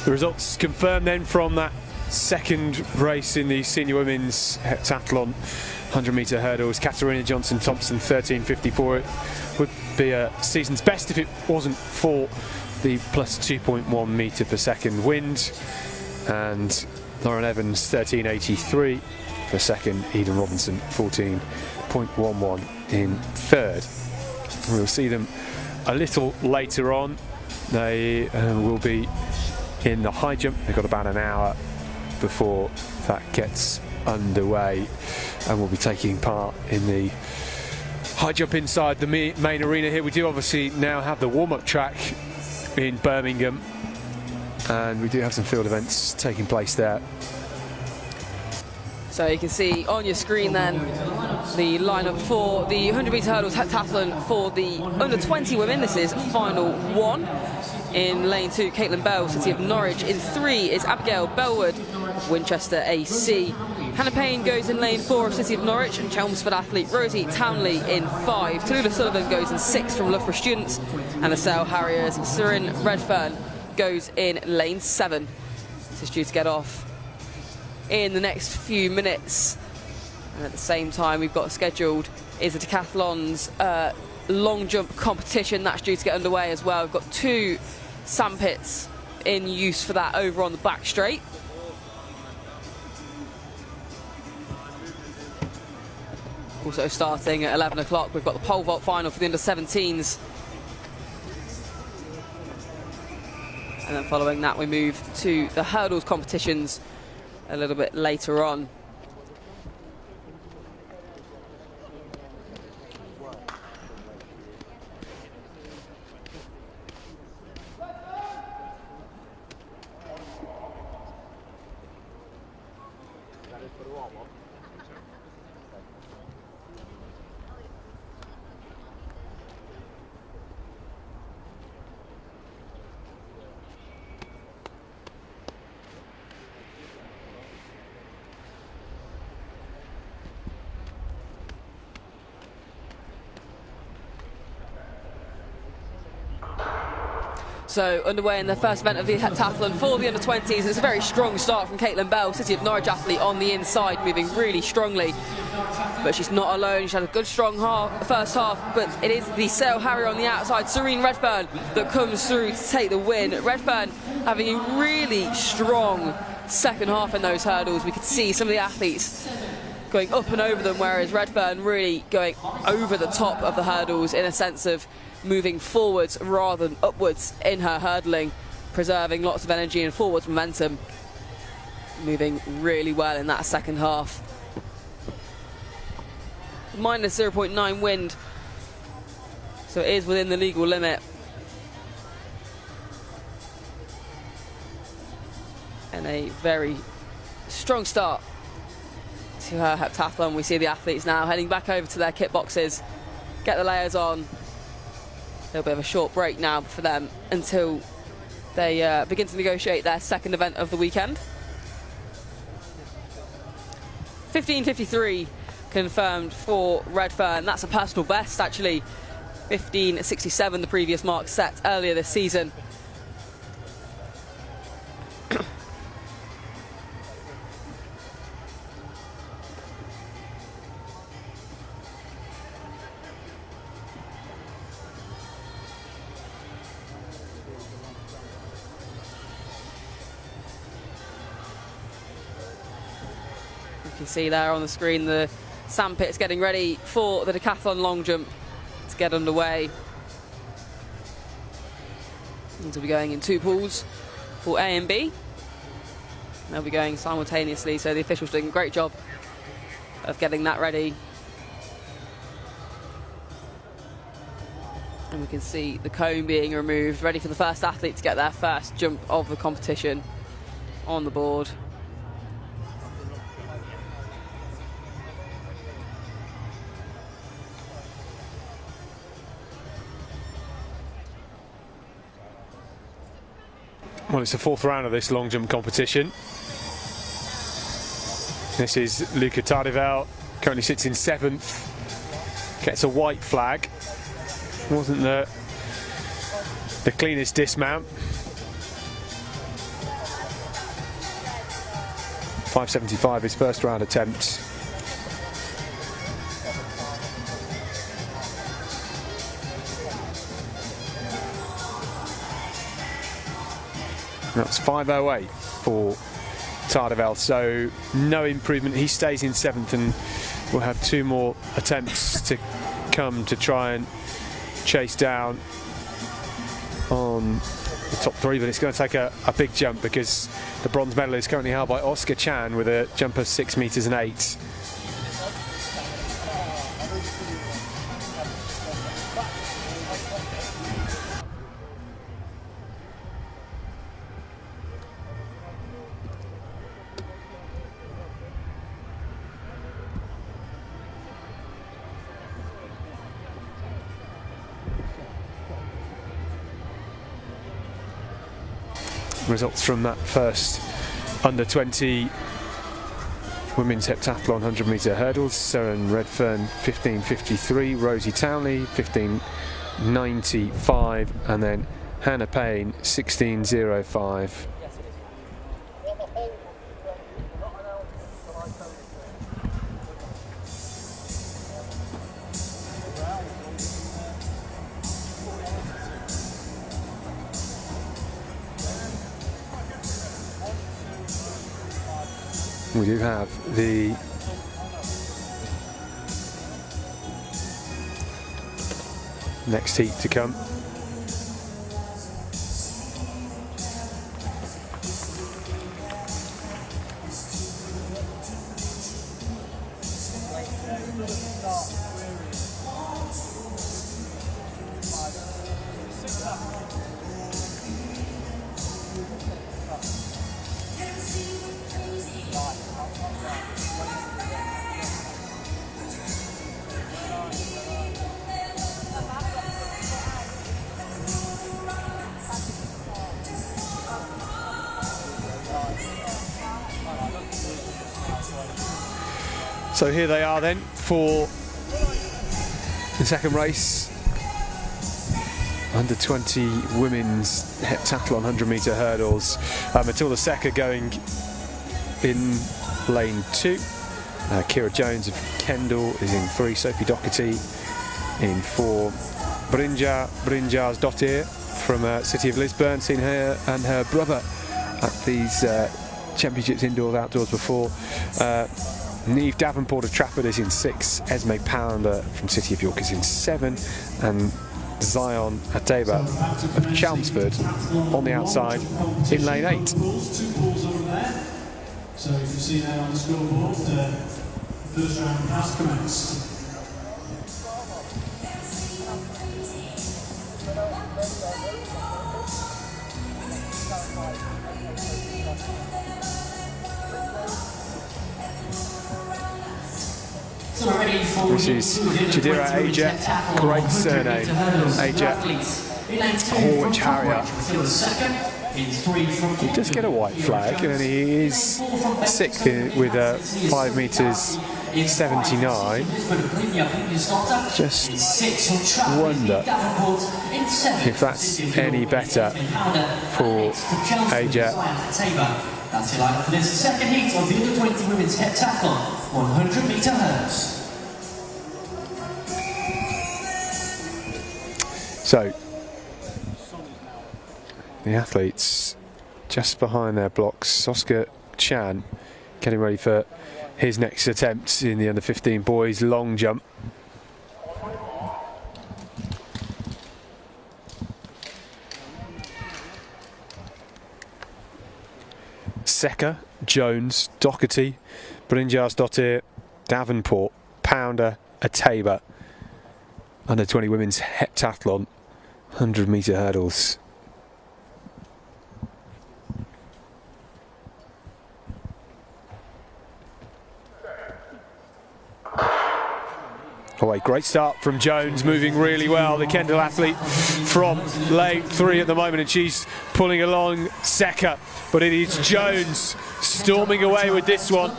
The results confirmed then from that second race in the senior women's heptathlon 100 metre hurdles. Katarina Johnson-Thompson 13.54. It would be a season's best if it wasn't for the plus 2.1 metre per second wind. And Lauren Evans 13.83 for second. Eden Robinson 14.11 in third. We'll see them a little later on. They will be in the high jump. They've got about an hour before that gets underway, and we'll be taking part in the high jump inside the main arena here. We do obviously now have the warm-up track in Birmingham, and we do have some field events taking place there. So you can see on your screen then the lineup for the 100-metre hurdles heptathlon for the under 20 women. This is final one. In lane 2, Caitlin Bell, City of Norwich. In 3 is Abigail Bellwood, Winchester AC. Hannah Payne goes in lane 4 of City of Norwich, and Chelmsford athlete Rosie Townley in 5. Tallulah Sullivan goes in 6 from Loughborough Students, and the Sale Harriers' Surin Redfern goes in lane 7. This is due to get off in the next few minutes. And at the same time, we've got scheduled is the Decathlon's long jump competition. That's due to get underway as well. We've got 2 sandpits in use for that over on the back straight. Also starting at 11 o'clock, we've got the pole vault final for the under-17s. And then following that, we move to the hurdles competitions a little bit later on. So underway in the first event of the heptathlon for the under-20s. It's a very strong start from Caitlin Bell, City of Norwich athlete, on the inside, moving really strongly. But she's not alone. She's had a good strong first half, but it is the Sale Harrier on the outside, Serene Redfern, that comes through to take the win. Redfern having a really strong second half in those hurdles. We could see some of the athletes going up and over them, whereas Redfern really going over the top of the hurdles in a sense of moving forwards rather than upwards in her hurdling, preserving lots of energy and forwards momentum, moving really well in that second half. Minus 0.9 wind, so it is within the legal limit. And a very strong start to her heptathlon. We see the athletes now heading back over to their kit boxes, get the layers on. A little bit of a short break now for them until they begin to negotiate their second event of the weekend. 15:53 confirmed for Redfern. That's a personal best, actually. 15:67, the previous mark set earlier this season. You can see there on the screen the sandpits getting ready for the Decathlon long jump to get underway. These will be going in 2 pools for A and B. They'll be going simultaneously, so the officials doing a great job of getting that ready. And we can see the cone being removed, ready for the first athlete to get their first jump of the competition on the board. Well, it's the 4th round of this long jump competition. This is Luca Tardivel, currently sits in 7th, gets a white flag. Wasn't the cleanest dismount. 5.75 his first round attempt. That's 5.08 for Tardivel, so no improvement. He stays in 7th and will have 2 more attempts to come to try and chase down on the top 3, but it's going to take a big jump because the bronze medal is currently held by Oscar Chan with a jump of 6 meters and 8. results from that first under 20 women's heptathlon 100 metre hurdles. Seren Redfern 15.53, Rosie Townley 15.95, and then Hannah Payne 16.05. We do have the next heat to come. So here they are then for the second race. Under 20 women's heptathlon 100 metre hurdles. Matilda Secker going in lane 2. Kira Jones of Kendal is in 3. Sophie Doherty in 4. Brynjar's Dottir from City of Lisburn. Seen her and her brother at these championships indoors, outdoors before. Neve Davenport of Trafford is in 6. Esme Pounder from City of York is in 7. And Zion Ateba of Chelmsford on the outside in lane 8. 2 pools over there. So you can see there on the scoreboard, first round has commenced. This is Jadira Ajet, great surname. Ajet, Horwich Harrier. He does get a white flag, and he is 6th with 5 metres 79. Just wonder if that's any better for Ajet. That's your lineup for this second heat of the under 20 women's heptathlon 100 metre hurdles. So the athletes just behind their blocks. Oscar Chan getting ready for his next attempt in the under 15 boys long jump. Secker, Jones, Doherty, Brynjar's Dottir, Davenport, Pounder, Ateba. Under 20 women's heptathlon 100 metre hurdles. Oh, a great start from Jones, moving really well. The Kendal athlete from lane 3 at the moment, and she's pulling along Secker. But it is Jones storming away with this one.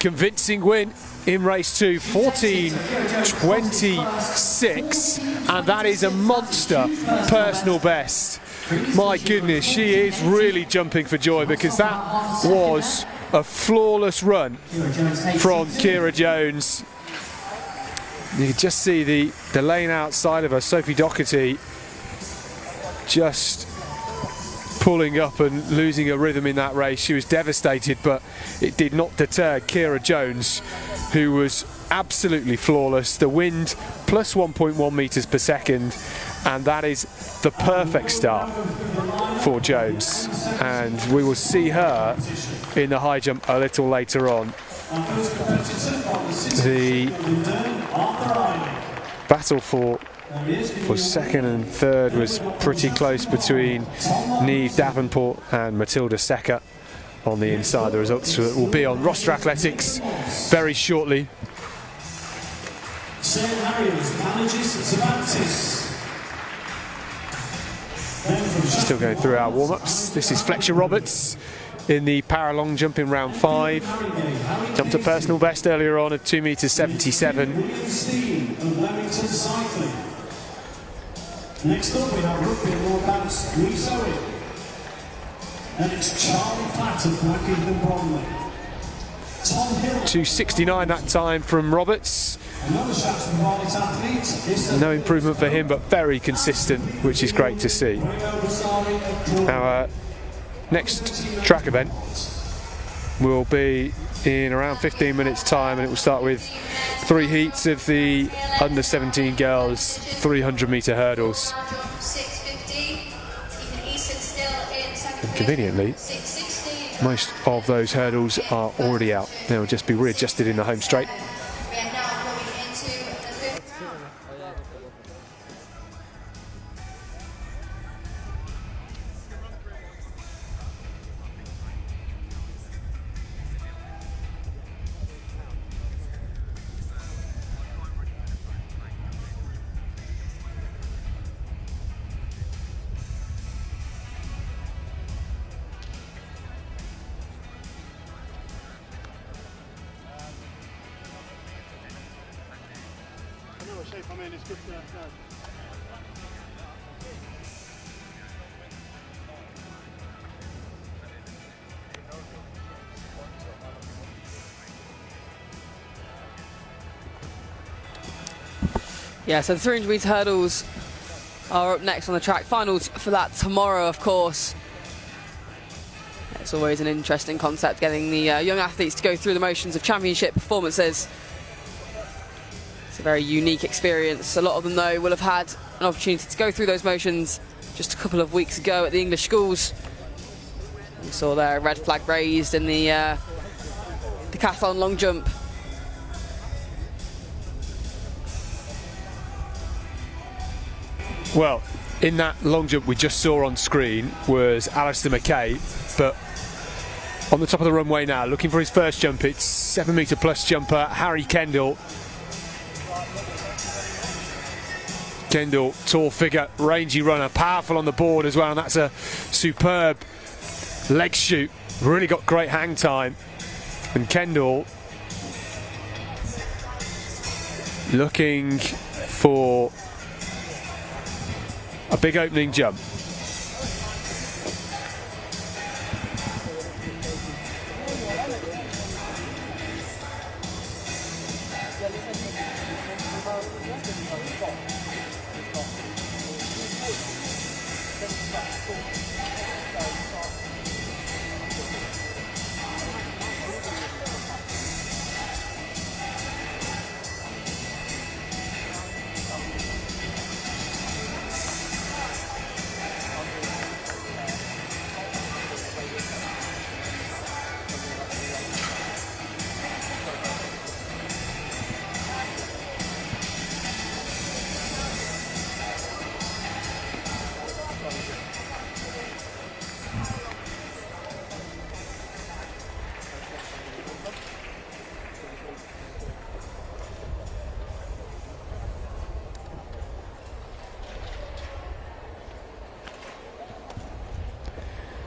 Convincing win in race 2, 14.26, and that is a monster personal best. My goodness, she is really jumping for joy, because that was a flawless run from Kira Jones. You can just see the lane outside of her, Sophie Doherty, just pulling up and losing her rhythm in that race. She was devastated, but it did not deter Kira Jones, who was absolutely flawless. The wind plus 1.1 metres per second, and that is the perfect start for Jones. And we will see her in the high jump a little later on. The battle for second and third was pretty close between Neve Davenport and Matilda Secker on the inside. The results will be on roster athletics very shortly. Sarah Harriers manages Cervantes. Then from Still going through our warm-ups. This is Fletcher Roberts in the para-long jump in round 5. Jumped a personal best earlier on of 2.77 meters. Next up, we have rugby and more advanced re-sewing. And it's Charlie Platt of Blackheath and Bromley. Tom Hill. 2.69 that time from Roberts. Another Shaston Barnet athlete. No improvement for him, but very consistent, which is great to see. Our next track event will be in around 15 minutes time, and it will start with 3 heats of the under 17 girls 300 metre hurdles. And conveniently, most of those hurdles are already out. They'll just be readjusted in the home straight. Yeah, so the 300 metre hurdles are up next on the track. Finals for that tomorrow, of course. It's always an interesting concept, getting the young athletes to go through the motions of championship performances. It's a very unique experience. A lot of them, though, will have had an opportunity to go through those motions just a couple of weeks ago at the English schools. We saw their red flag raised in the Decathlon long jump. Well, in that long jump we just saw on screen was Alistair McKay, but on the top of the runway now, looking for his first jump, it's 7 metre plus jumper Harry Kendall. Kendall, tall figure, rangy runner, powerful on the board as well, and that's a superb leg shoot. Really got great hang time. And Kendall looking for a big opening jump.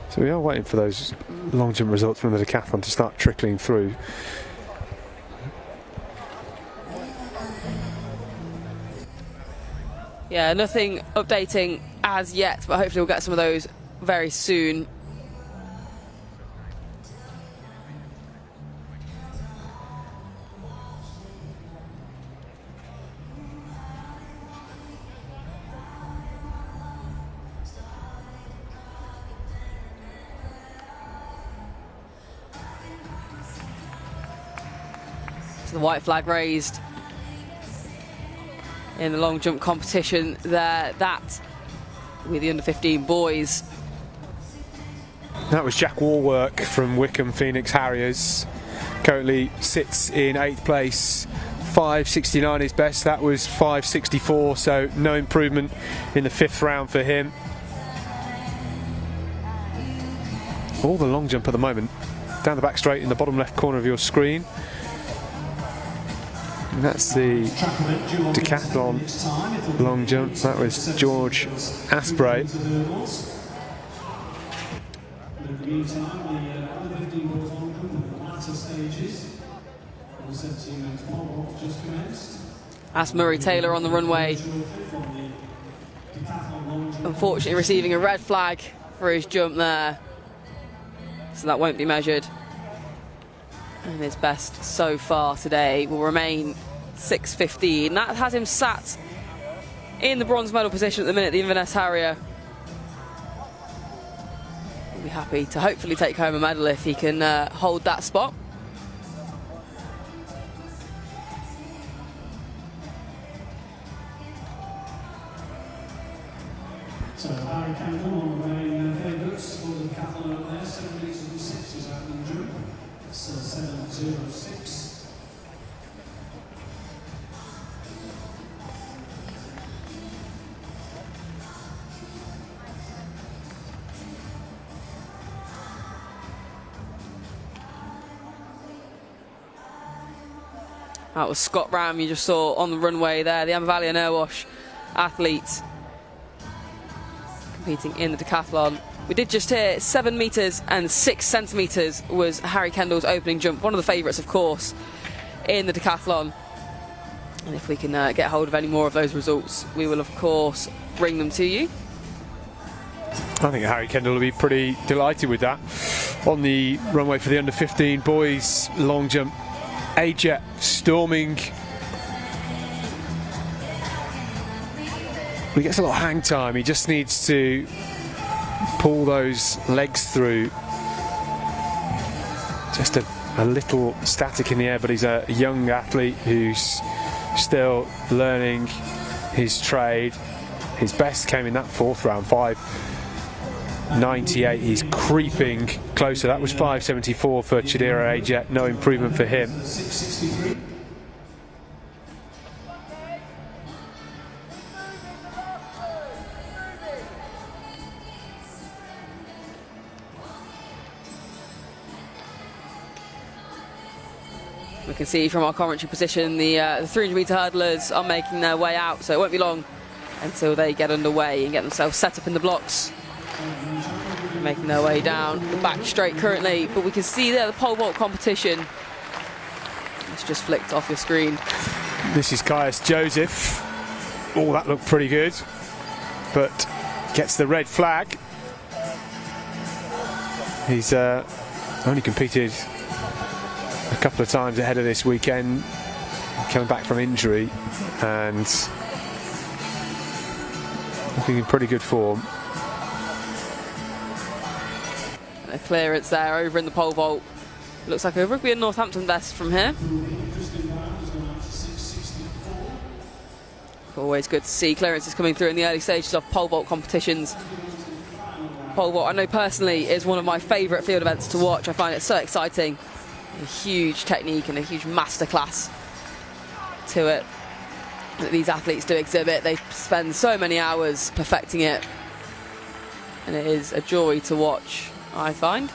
So we are waiting for those long jump results from the decathlon to start trickling through. Yeah, nothing updating as yet, but hopefully we'll get some of those very soon. The white flag raised in the long jump competition there, that with the under 15 boys. That was Jack Warwork from Wickham Phoenix Harriers. Currently sits in 8th place. 5.69 is best. That was 5.64, so no improvement in the 5th round for him. All the long jump at the moment. Down the back straight in the bottom left corner of your screen. And that's the Decathlon long jump. That was George Asprey. the meantime, the under 15 boys long jump in the latter stages. U17 men's pole vault just commenced. That's Murray Taylor on the runway. Unfortunately receiving a red flag for his jump there. So that won't be measured. And his best so far today will remain 6:15. That has him sat in the bronze medal position at the minute, the Inverness Harrier. He'll be happy to hopefully take home a medal if he can hold that spot. So Harry Kendall, one of the main favourites for the Decathlon out there, 7 metres and 6 is opening jump. It's 7:06. That was Scott Ram you just saw on the runway there, the Amavalian Airwash athlete competing in the decathlon. We did just hear 7 metres and 6 centimetres was Harry Kendall's opening jump, one of the favourites of course in the decathlon. And if we can get hold of any more of those results, we will of course bring them to you. I think Harry Kendall will be pretty delighted with that. On the runway for the under 15 boys long jump, A-Jet storming. He gets a lot of hang time. He just needs to pull those legs through. Just a little static in the air, but he's a young athlete who's still learning his trade. His best came in that 4th round, 5:98. He's creeping closer. That was 5:74 for Chidera A-Jet. No improvement for him. 6:63. We can see from our commentary position the 300-metre hurdlers are making their way out, so it won't be long until they get underway and get themselves set up in the blocks. Making their way down the back straight currently, but we can see there the pole vault competition. It's just flicked off your screen. This is Caius Joseph. Oh, that looked pretty good, but gets the red flag. He's only competed a couple of times ahead of this weekend, coming back from injury, and looking in pretty good form. And a clearance there over in the pole vault. Looks like a Rugby and Northampton best from here. Always good to see clearances coming through in the early stages of pole vault competitions. Pole vault, I know personally, is one of my favourite field events to watch. I find it so exciting. A huge technique and a huge masterclass to it that these athletes do exhibit. They spend so many hours perfecting it, and it is a joy to watch, I find.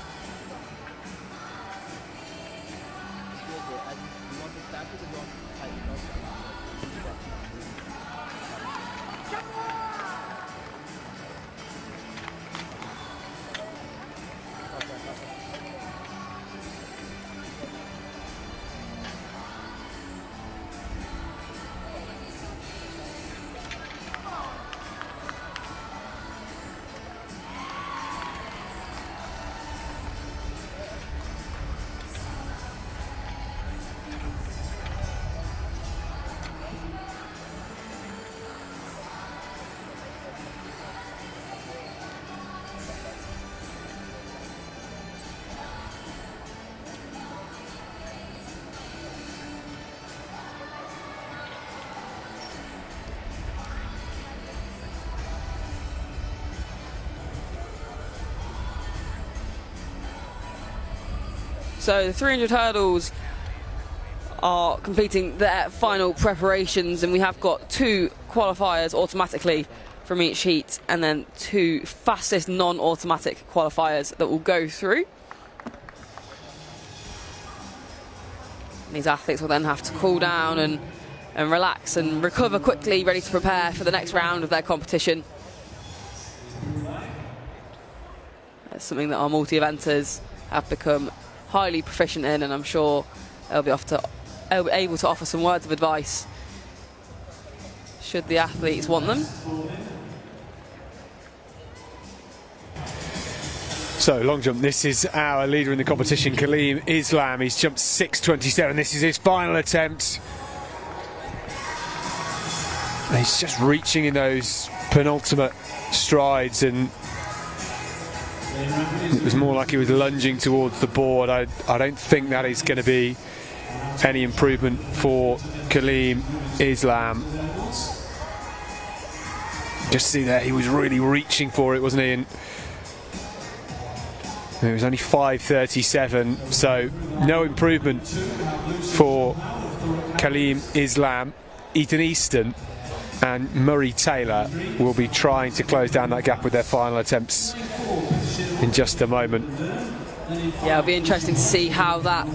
So the 300 hurdles are completing their final preparations, and we have got 2 qualifiers automatically from each heat, and then 2 fastest non-automatic qualifiers that will go through. These athletes will then have to cool down and relax and recover quickly, ready to prepare for the next round of their competition. something that our multi-eventers have become highly proficient in, and I'm sure they'll be able to offer some words of advice should the athletes want them. So, long jump, this is our leader in the competition, Kaleem Islam. He's jumped 6.27. This is his final attempt. And he's just reaching in those penultimate strides, and it was more like he was lunging towards the board. I don't think that is going to be any improvement for Kaleem Islam. Just see there, he was really reaching for it, wasn't he? And it was only 5.37, so no improvement for Kaleem Islam. Ethan Easton and Murray Taylor will be trying to close down that gap with their final attempts in just a moment. Yeah, it'll be interesting to see how that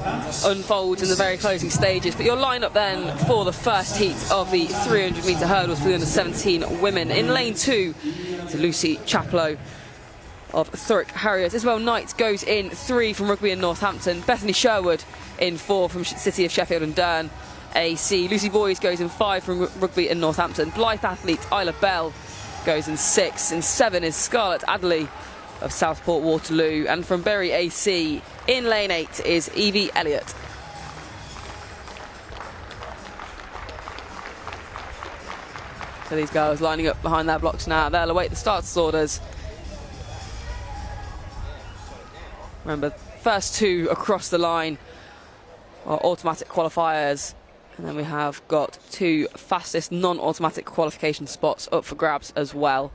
unfolds in the very closing stages. But your lineup then for the first heat of the 300-metre hurdles for the under-17 women. In lane 2 is Lucy Chaplow of Thurrock Harriers. Isabel Knight goes in 3 from Rugby and Northampton. Bethany Sherwood in 4 from City of Sheffield and Durn AC. Lucy Boys goes in 5 from Rugby and Northampton. Blythe athlete Isla Bell goes in 6. In 7 is Scarlett Adderley of Southport Waterloo. And from Bury AC in lane 8 is Evie Elliott. So these girls lining up behind their blocks now. They'll await the starters' orders. Remember, first 2 across the line are automatic qualifiers, and then we have got 2 fastest non-automatic qualification spots up for grabs as well.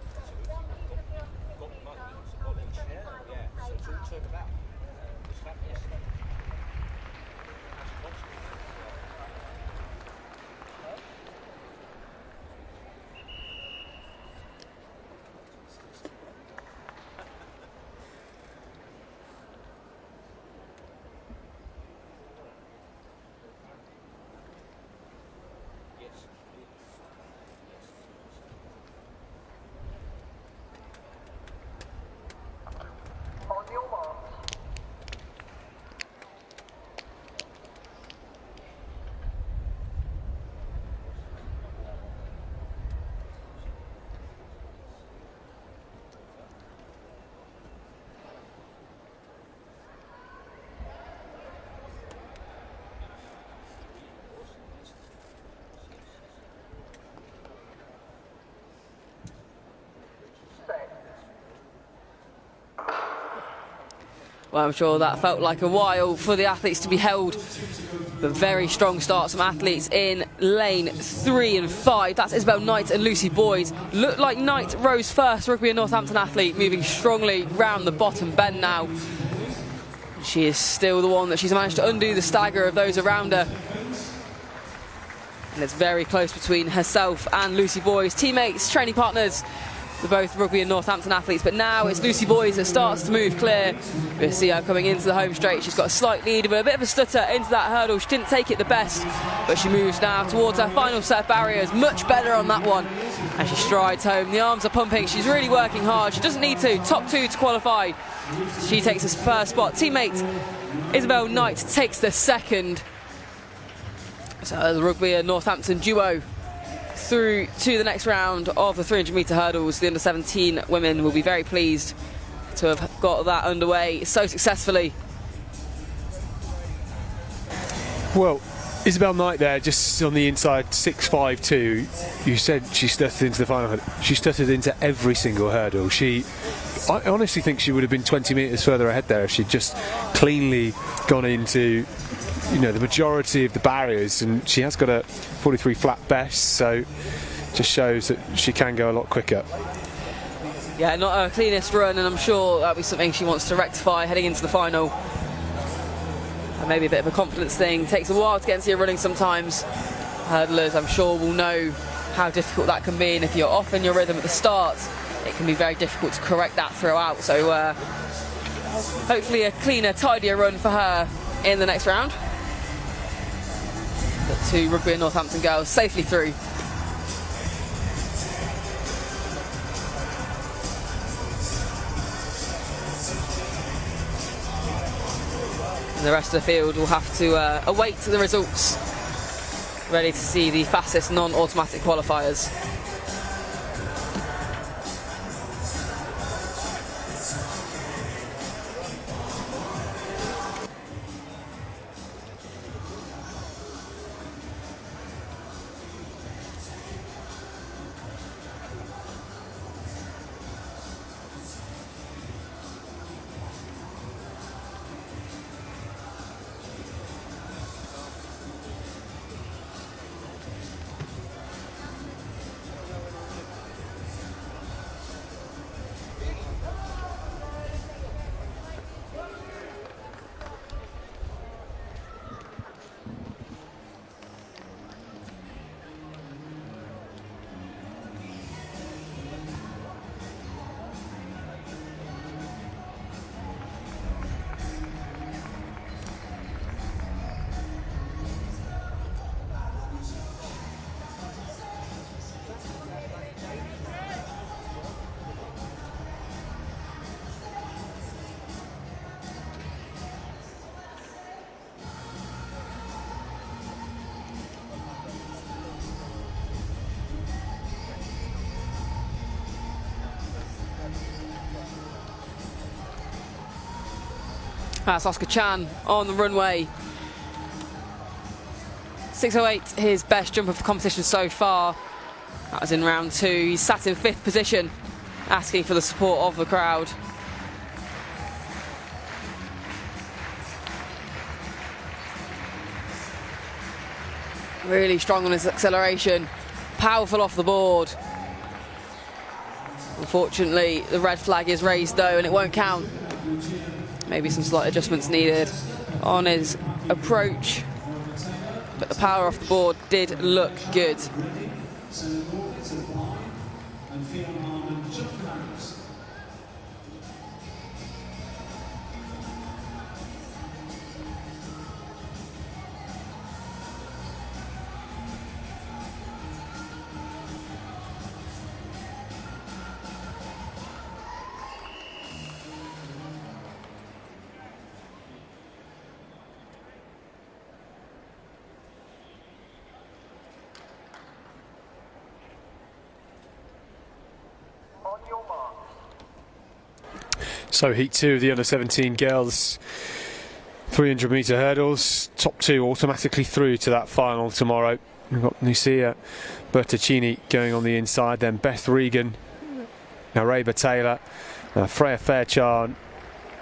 Well, I'm sure that felt like a while for the athletes to be held. But very strong starts from athletes in lane 3 and 5. That's Isabel Knight and Lucy Boyd. Looked like Knight rose first, Rugby and Northampton athlete, moving strongly round the bottom bend now. She is still the one that she's managed to undo the stagger of those around her. And it's very close between herself and Lucy Boyd. Teammates, training partners, they're both Rugby and Northampton athletes, but now it's Lucy Boys that starts to move clear. We'll see her coming into the home straight. She's got a slight lead, but a bit of a stutter into that hurdle. She didn't take it the best, but she moves now towards her final set of barriers. Much better on that one. And she strides home. The arms are pumping. She's really working hard. She doesn't need to. Top 2 to qualify. She takes this first spot. Teammate Isabel Knight takes the second. So the Rugby and Northampton duo through to the next round of the 300-metre hurdles. The under-17 women will be very pleased to have got that underway so successfully. Well, Isabel Knight there, just on the inside, 6.52. You said she stuttered into the final hurdle. She stuttered into every single hurdle. I honestly think she would have been 20 metres further ahead there if she'd just cleanly gone into, you know, the majority of the barriers, and she has got a 43 flat best, so just shows that she can go a lot quicker. Yeah, not her cleanest run, and I'm sure that'll be something she wants to rectify heading into the final. And maybe a bit of a confidence thing. Takes a while to get into your running sometimes. Hurdlers, I'm sure, will know how difficult that can be, and if you're off in your rhythm at the start, it can be very difficult to correct that throughout. So hopefully a cleaner, tidier run for her in the next round. The 2 Rugby and Northampton girls safely through. And the rest of the field will have to await the results, ready to see the fastest non-automatic qualifiers. That's Oscar Chan on the runway. 6:08, his best jump of the competition so far. That was in round 2. He's sat in 5th position, asking for the support of the crowd. Really strong on his acceleration, powerful off the board. Unfortunately, the red flag is raised though, and it won't count. Maybe some slight adjustments needed on his approach, but the power off the board did look good. So heat 2 of the under-17 girls 300 metre hurdles. Top 2 automatically through to that final tomorrow. We've got Lucia Bertaccini going on the inside, then Beth Regan, Araba Taylor, Freya Fairchan,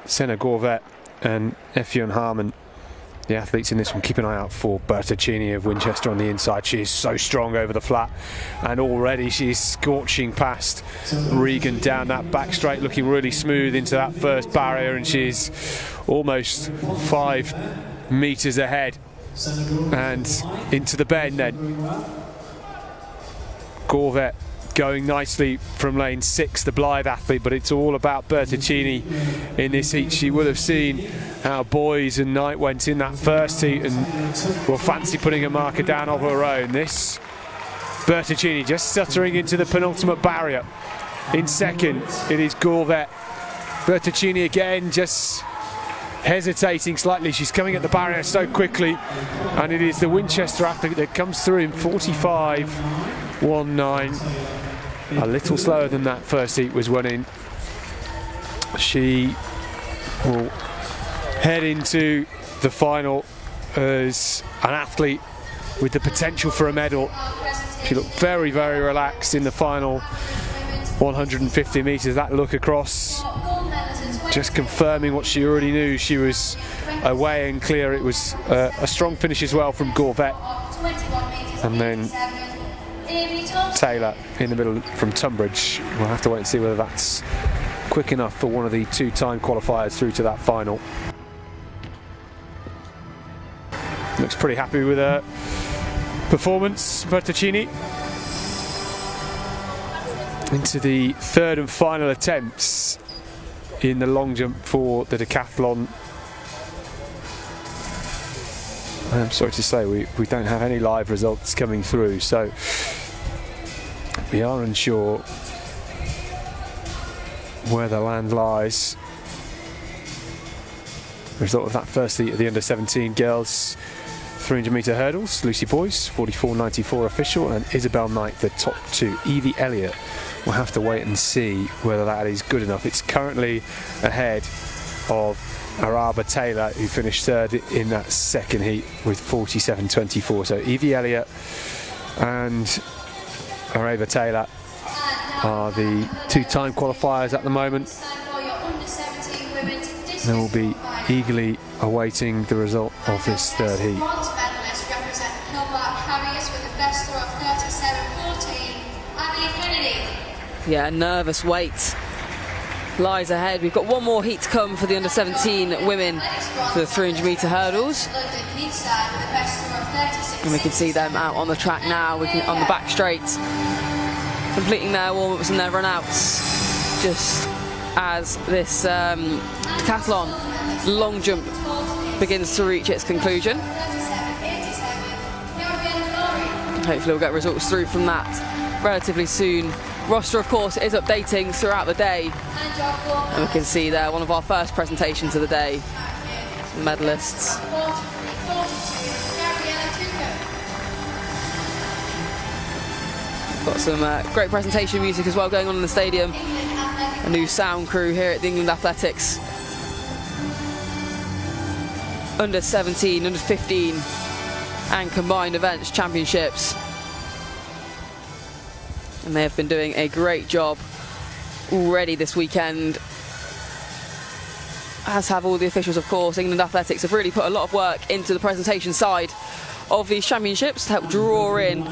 Senna Gorvet and Effion Harmon. The athletes in this one, keep an eye out for Bertaccini of Winchester on the inside. She is so strong over the flat, and already she's scorching past Regan down that back straight, looking really smooth into that first barrier, and she's almost 5 metres ahead and into the bend then. Gorvet going nicely from lane 6, the Blythe athlete, but it's all about Bertaccini in this heat. She will have seen how Boys and Knight went in that first heat and will fancy putting a marker down of her own. This Bertaccini just stuttering into the penultimate barrier. In second, it is Gorvet. Bertaccini again just hesitating slightly. She's coming at the barrier so quickly, and it is the Winchester athlete that comes through in 45.19. A little slower than that first heat was running. She will head into the final as an athlete with the potential for a medal. She looked very, very relaxed in the final 150 metres. That look across, just confirming what she already knew. She was away and clear. It was a strong finish as well from Gorvet. And then Taylor in the middle from Tunbridge. We'll have to wait and see whether that's quick enough for one of the 2-time qualifiers through to that final. Looks pretty happy with her performance, Bertaccini. Into the 3rd and final attempts in the long jump for the decathlon. I'm sorry to say we don't have any live results coming through, so we are unsure where the land lies. Result of that first heat of the under-17 girls 300-metre hurdles. Lucy Boyce, 44.94 official, and Isabel Knight, the top two. Evie Elliott, we'll have to wait and see whether that is good enough. It's currently ahead of Araba Taylor, who finished third in that second heat with 47.24. So Evie Elliott and Araba Taylor are the two-time qualifiers at the moment. They will be eagerly awaiting the result of this third heat. Yeah, nervous wait lies ahead. We've got one more heat to come for the under-17 women for the 300-metre hurdles. And we can see them out on the track now, on the back straight, completing their warm-ups and their run-outs, just as this decathlon long jump begins to reach its conclusion. Hopefully we'll get results through from that relatively soon. Roster, of course, is updating throughout the day, and we can see there one of our first presentations of the day, some medalists. We've got some great presentation music as well going on in the stadium. A new sound crew here at the England Athletics. Under 17, under 15 and combined events championships. And they have been doing a great job already this weekend, as have all the officials, of course. England Athletics have really put a lot of work into the presentation side of these championships to help draw in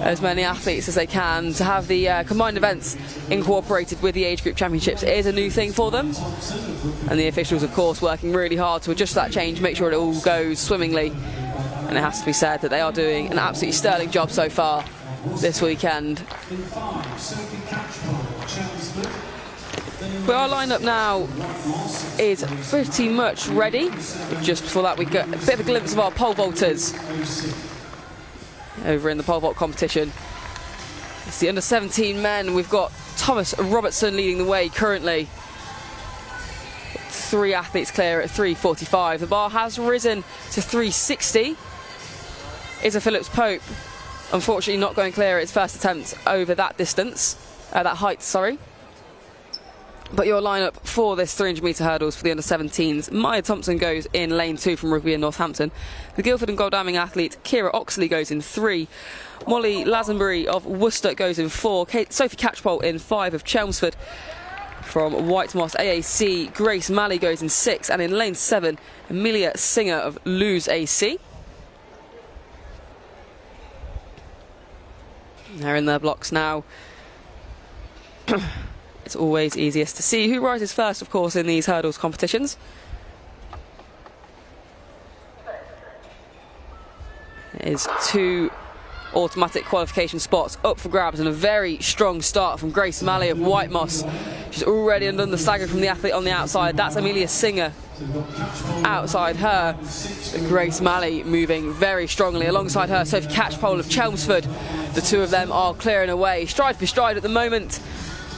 as many athletes as they can. To have the combined events incorporated with the age group championships is a new thing for them, and the officials, of course, working really hard to adjust that change, make sure it all goes swimmingly. And it has to be said that they are doing an absolutely sterling job so far this weekend. But our lineup now is pretty much ready. Just before that, we get a bit of a glimpse of our pole vaulters over in the pole vault competition. It's the under-17 men. We've got Thomas Robertson leading the way currently. 3 athletes clear at 3:45. The bar has risen to 3:60. Isa Phillips-Pope, unfortunately not going clear at its first attempt over that distance, that height, sorry. But your lineup for this 300-metre hurdles for the under-17s: Maya Thompson goes in lane 2 from Rugby and Northampton. The Guildford and Godalming athlete Kira Oxley goes in 3. Molly Lazenbury of Worcester goes in 4. Sophie Catchpole in 5 of Chelmsford. From Whitemoss AAC, Grace Malley goes in 6. And in lane 7, Amelia Singer of Lewes AC. They're in their blocks now. It's always easiest to see who rises first, of course, in these hurdles competitions. It is 2 automatic qualification spots up for grabs, and a very strong start from Grace Malley of Whitemoss. She's already undone the stagger from the athlete on the outside. That's Amelia Singer outside her. Grace Malley moving very strongly alongside her. Sophie Catchpole of Chelmsford. The two of them are clearing away stride for stride at the moment,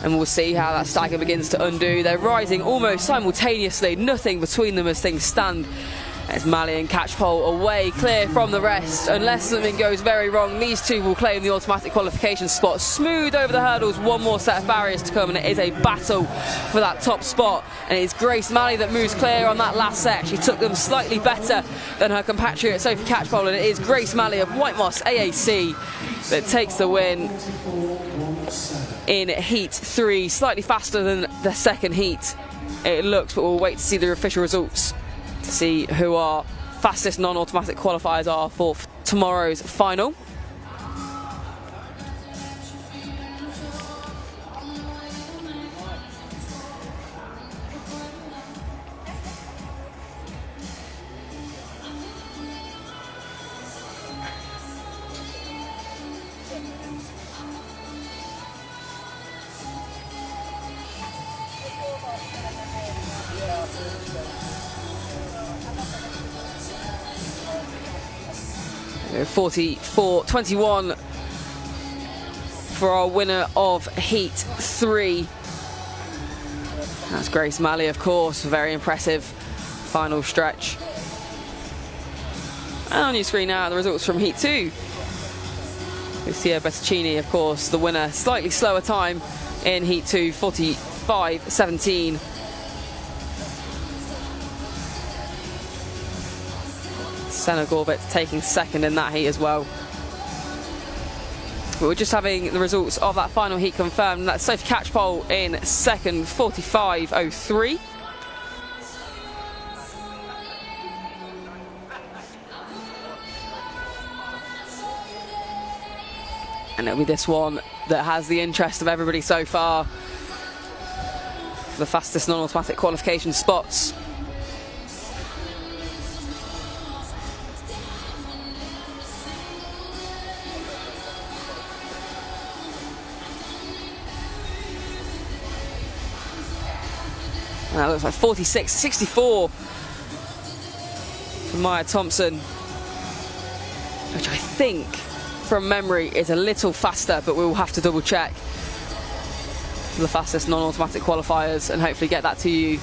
and we'll see how that stagger begins to undo. They're rising almost simultaneously, nothing between them as things stand. As Malley and Catchpole away, clear from the rest. Unless something goes very wrong, these two will claim the automatic qualification spot. Smooth over the hurdles, one more set of barriers to come, and it is a battle for that top spot. And it's Grace Malley that moves clear on that last set. She took them slightly better than her compatriot Sophie Catchpole, and it is Grace Malley of Whitemoss AAC that takes the win in heat 3. Slightly faster than the second heat, it looks, but we'll wait to see the official results to see who our fastest non-automatic qualifiers are for tomorrow's final. Yeah. 44.21 for our winner of heat 3. That's Grace Malley, of course. Very impressive final stretch. And on your screen now, the results from Heat 2. Lucia Bertaccini, of course, the winner. Slightly slower time in Heat 2, 45.17. Senna Gorbet taking second in that heat as well. But we're just having the results of that final heat confirmed. That's Sophie Catchpole in second, 45.03. And it'll be this one that has the interest of everybody so far. The fastest non-automatic qualification spots. And that looks like 46.64 for Maya Thompson, which I think, from memory, is a little faster, but we will have to double check the fastest non-automatic qualifiers and hopefully get that to you.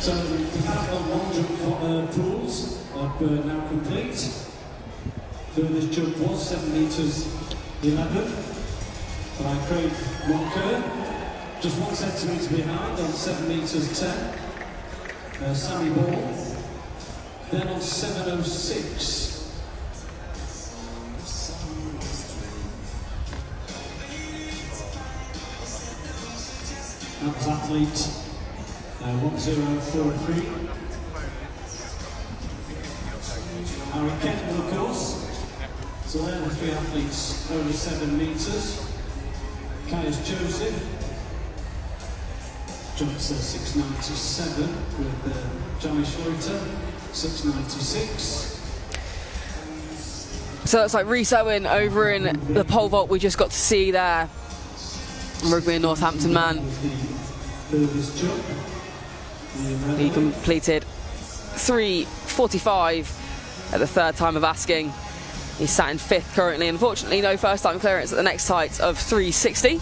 So the Decathlon long jump pools are now complete. Furthest jump was 7 metres 11 by Craig Monker. Just 1 centimetre behind on 7 metres 10. Sammy Ball. Then on 7.06. That was athlete 1043. Harry Kendall, of course. So there are the 3 athletes over 7 metres. Caius Joseph jumps 6.97 with Johnny Schleuter, 6.96. So that's like Rhys Owen over in the pole vault we just got to see there. Rugby and Northampton man. He completed 3.45 at the third time of asking. He's sat in 5th currently. Unfortunately, no first time clearance at the next height of 3.60.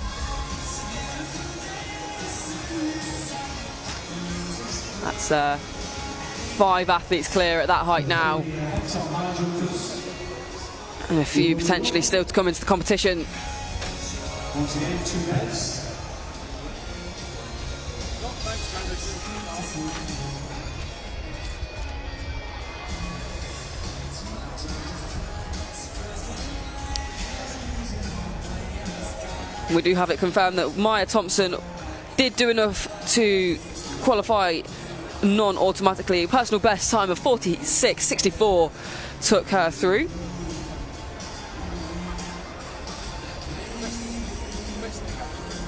That's 5 athletes clear at that height now. And a few potentially still to come into the competition. Once again, 2 beds. We do have it confirmed that Maya Thompson did do enough to qualify non-automatically. Personal best time of 46.64 took her through.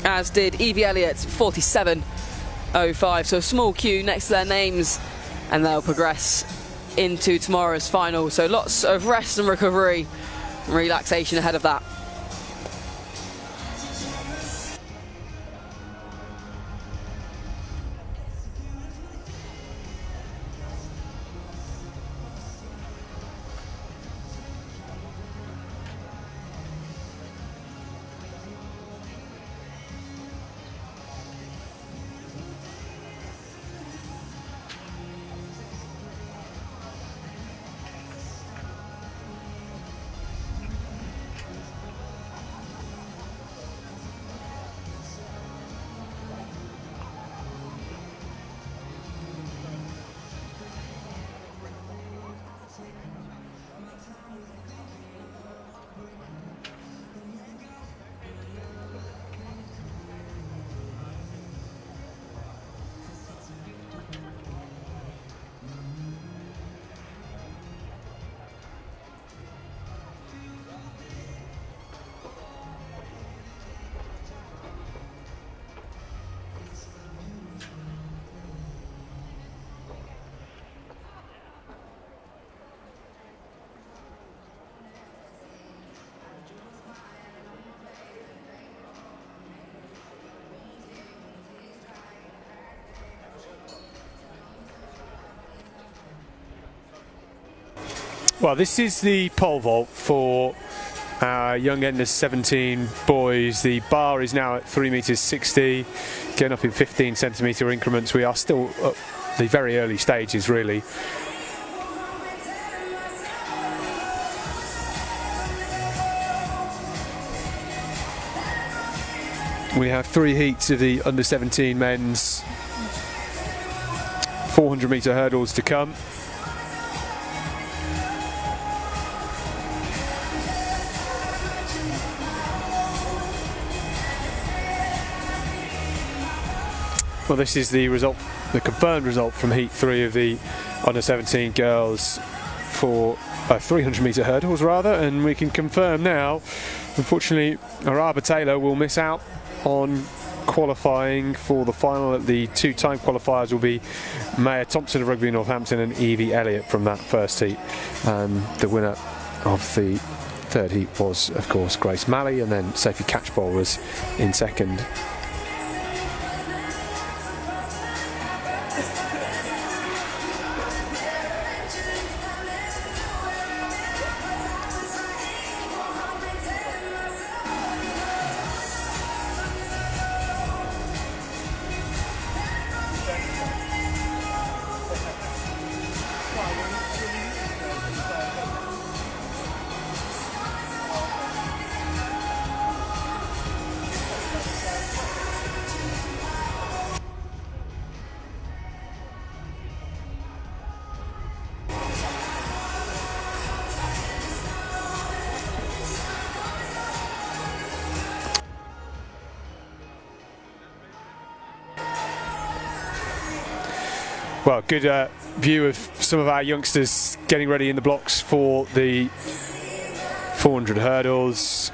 As did Evie Elliott, 47.05. So a small queue next to their names, and they'll progress into tomorrow's final. So lots of rest and recovery and relaxation ahead of that. Well, this is the pole vault for our young under 17 boys. The bar is now at 3 meters 60, getting up in 15 centimeter increments. We are still at the very early stages, really. We have 3 heats of the under 17 men's 400 meter hurdles to come. Well, this is the result, the confirmed result from heat 3 of the under 17 girls for 300 meter hurdles rather, and we can confirm now, unfortunately, Araba Taylor will miss out on qualifying for the final. The 2 time qualifiers will be Maya Thompson of Rugby Northampton and Evie Elliott from that first heat. The winner of the 3rd heat was, of course, Grace Malley, and then Sophie Catchpole was in 2nd. Well, good view of some of our youngsters getting ready in the blocks for the 400 hurdles.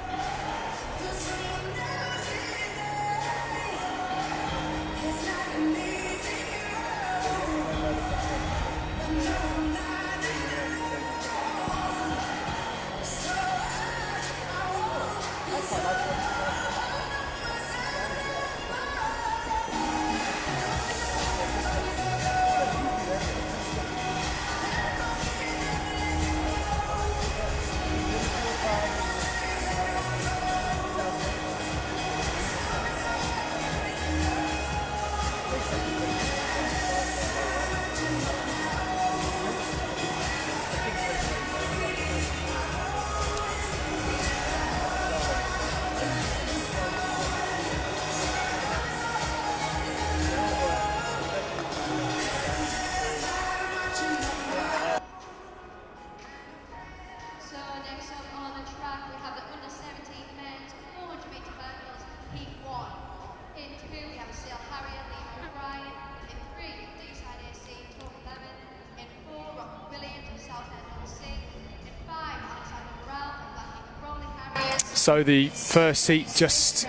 So the first heat just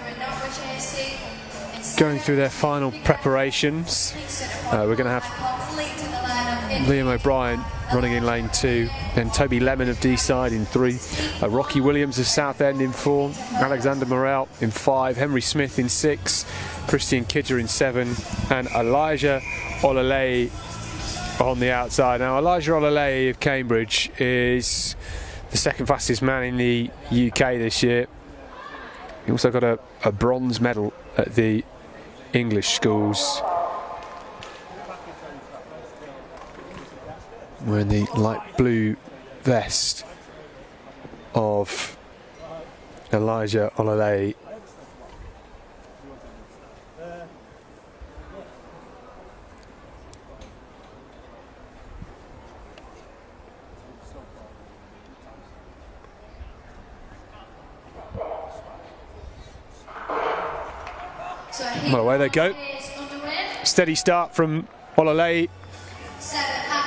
going through their final preparations. We're going to have Liam O'Brien running in lane 2, then Toby Lemon of D-side in 3, Rocky Williams of Southend in 4, Alexander Morel in 5, Henry Smith in 6, Christian Kidger in 7, and Elijah Olalei on the outside. Now Elijah Olalei of Cambridge is the 2nd fastest man in the UK this year. He also got a bronze medal at the English schools. Wearing the light blue vest of Elijah Olalei. Well, away they go. Steady start from Olalei.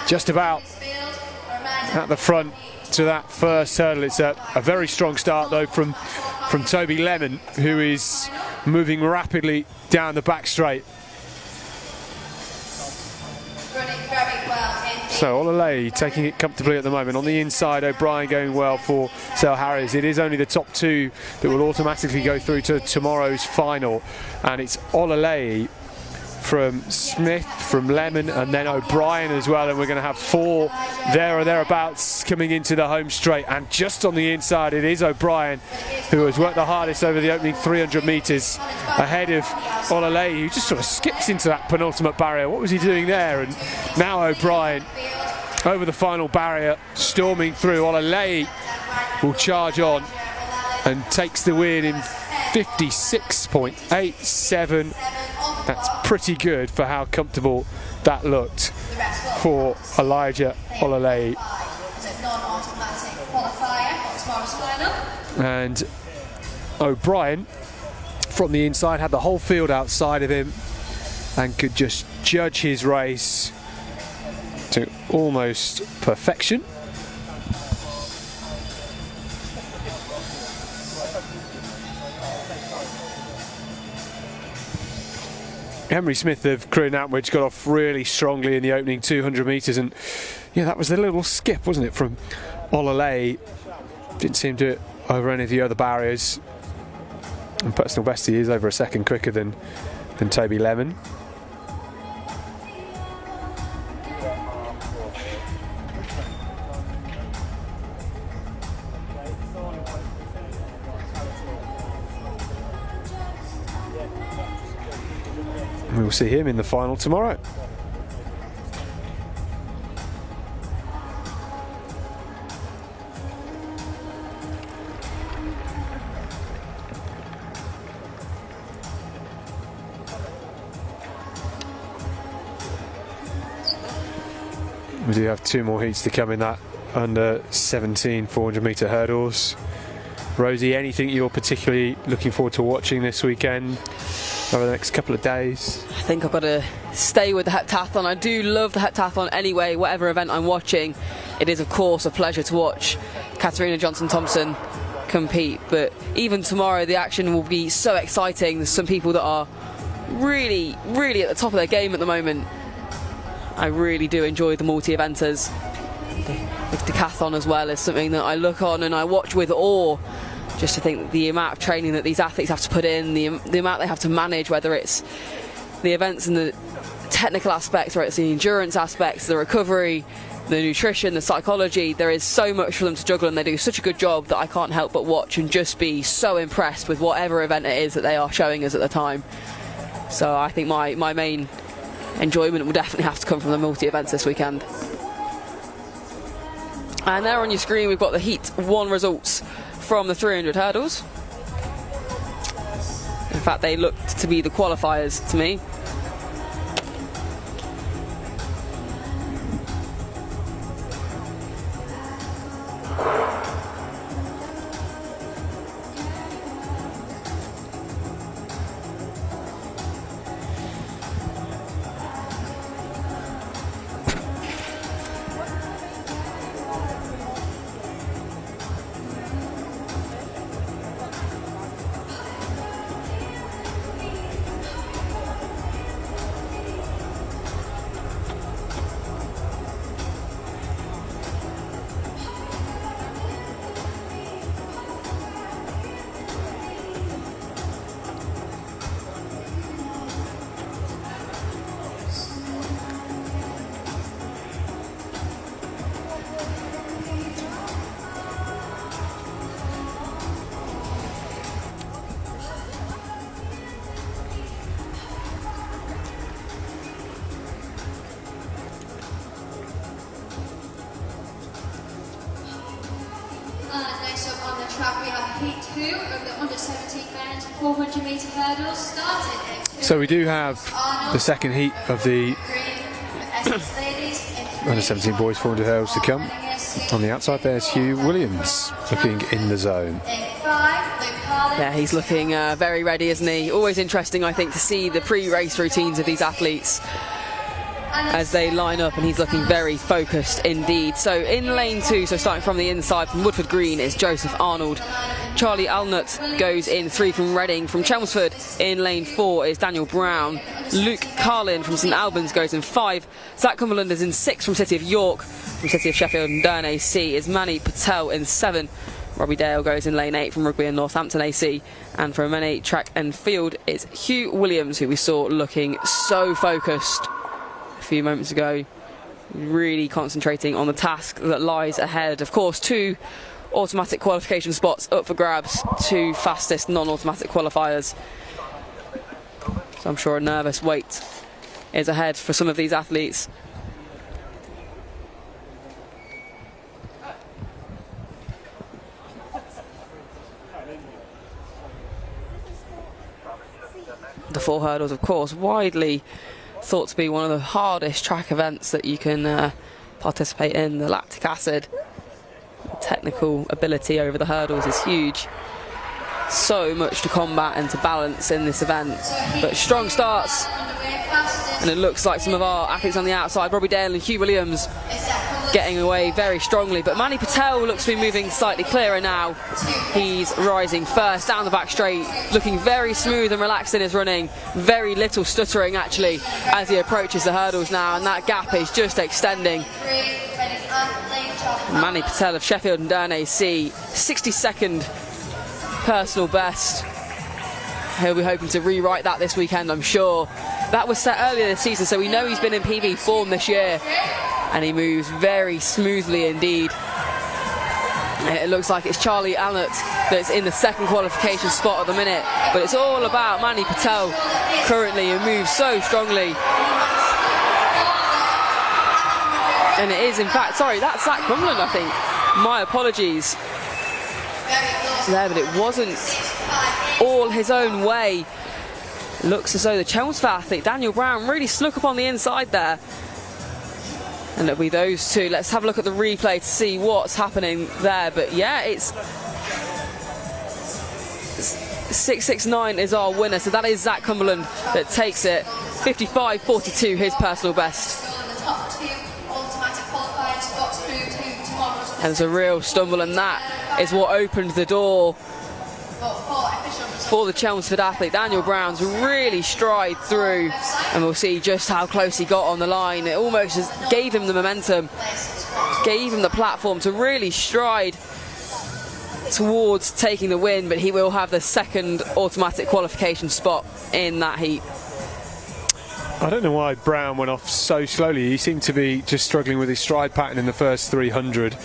Just about at the front to that first hurdle. It's a very strong start though from Toby Lemon, who is moving rapidly down the back straight. So Olalei taking it comfortably at the moment. On the inside, O'Brien going well for Sale Harris. It is only the top 2 that will automatically go through to tomorrow's final, and it's Olalei from Smith, from Lemon, and then O'Brien as well, and we're going to have 4 there or thereabouts coming into the home straight. And just on the inside it is O'Brien, who has worked the hardest over the opening 300 metres, ahead of Olalei, who just sort of skips into that penultimate barrier. What was he doing there? And now O'Brien over the final barrier, storming through. Olalei will charge on and takes the win in 56.87. That's pretty good for how comfortable that looked for Elijah Olalei. And O'Brien from the inside had the whole field outside of him and could just judge his race to almost perfection. Henry Smith of Crewe and Outwich got off really strongly in the opening 200 metres, and yeah, that was a little skip, wasn't it, from Olalei. Didn't seem to over any of the other barriers, and personal best he is over a second quicker than Toby Lemon. We'll see him in the final tomorrow. We do have 2 more heats to come in that under 17 400 metre hurdles. Rosie, anything you're particularly looking forward to watching this weekend over the next couple of days? I think I've got to stay with the heptathlon. I do love the heptathlon anyway, whatever event I'm watching. It is of course a pleasure to watch Katarina Johnson-Thompson compete, but even tomorrow the action will be so exciting. There's some people that are really at the top of their game at the moment. I really do enjoy the multi-eventers. The Decathlon as well is something that I look on and I watch with awe, just to think that the amount of training that these athletes have to put in, the amount they have to manage, whether it's the events and the technical aspects, or it's the endurance aspects, the recovery, the nutrition, the psychology. There is so much for them to juggle, and they do such a good job that I can't help but watch and just be so impressed with whatever event it is that they are showing us at the time. So I think my main enjoyment will definitely have to come from the multi-events this weekend. And there on your screen we've got the Heat 1 results from the 300 hurdles. In fact, they looked to be the qualifiers to me. Next up on the track we have Heat 2 of the under 17 men's 400 metre hurdles, started at 2. So we do have the second heat of the under 17 boys 400 hurdles to come. On the outside there's Hugh Williams looking in the zone. Yeah, he's looking very ready, isn't he? Always interesting, I think, to see the pre-race routines of these athletes as they line up, and he's looking very focused indeed. So in lane 2, so starting from the inside from Woodford Green, is Joseph Arnold. Charlie Alnut goes in 3 from Reading. From Chelmsford in lane 4 is Daniel Brown. Luke Carlin from St Albans goes in 5. Zach Cumberland is in 6 from City of York. From City of Sheffield and Durn AC is Manny Patel in 7. Robbie Dale goes in lane 8 from Rugby and Northampton AC, and from Men track and field it's Hugh Williams, who we saw looking so focused a few moments ago, really concentrating on the task that lies ahead. Of course, 2 automatic qualification spots up for grabs, 2 fastest non-automatic qualifiers, so I'm sure a nervous wait is ahead for some of these athletes. The 4 hurdles, of course, widely thought to be one of the hardest track events that you can participate in. The lactic acid, the technical ability over the hurdles is huge. So much to combat and to balance in this event. But strong starts, and it looks like some of our athletes on the outside, Robbie Dale and Hugh Williams, getting away very strongly, but Mani Patel looks to be moving slightly clearer now. He's rising first down the back straight, looking very smooth and relaxed in his running, very little stuttering actually as he approaches the hurdles now, and that gap is just extending. Mani Patel of Sheffield and Durham AC, 62nd personal best. He'll be hoping to rewrite that this weekend, I'm sure. That was set earlier this season, so we know he's been in PB form this year, and he moves very smoothly indeed. It looks like it's Charlie Annett that's in the 2nd qualification spot at the minute, but it's all about Mani Patel currently, who moves so strongly. And it is, in fact, sorry, that's Zach Cumberland, I think. My apologies there, but it wasn't all his own way. Looks as though the Chelmsford athlete Daniel Brown really snuck up on the inside there, and it'll be those 2. Let's have a look at the replay to see what's happening there. But yeah, it's 669 is our winner, so that is Zach Cumberland that takes it. 55.42 his personal best, and it's a real stumble, and that is what opened the door for the Chelmsford athlete. Daniel Brown's really stride through, and we'll see just how close he got on the line. It almost just gave him the momentum, gave him the platform to really stride towards taking the win, but he will have the 2nd automatic qualification spot in that heat. I don't know why Brown went off so slowly. He seemed to be just struggling with his stride pattern in the first 300,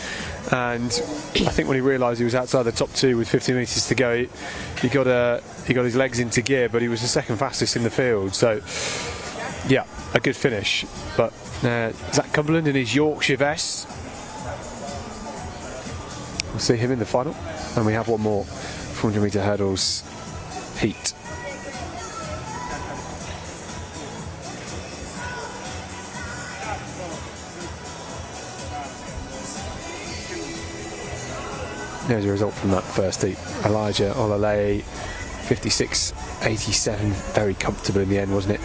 and I think when he realised he was outside the top 2 with 50 metres to go, he got his legs into gear, but he was the 2nd fastest in the field. So yeah, a good finish. But Zach Cumberland in his Yorkshire vest, we'll see him in the final, and we have one more 400 metre hurdles heat. There's a result from that first heat. Elijah Olaleye, 56.87, very comfortable in the end, wasn't it?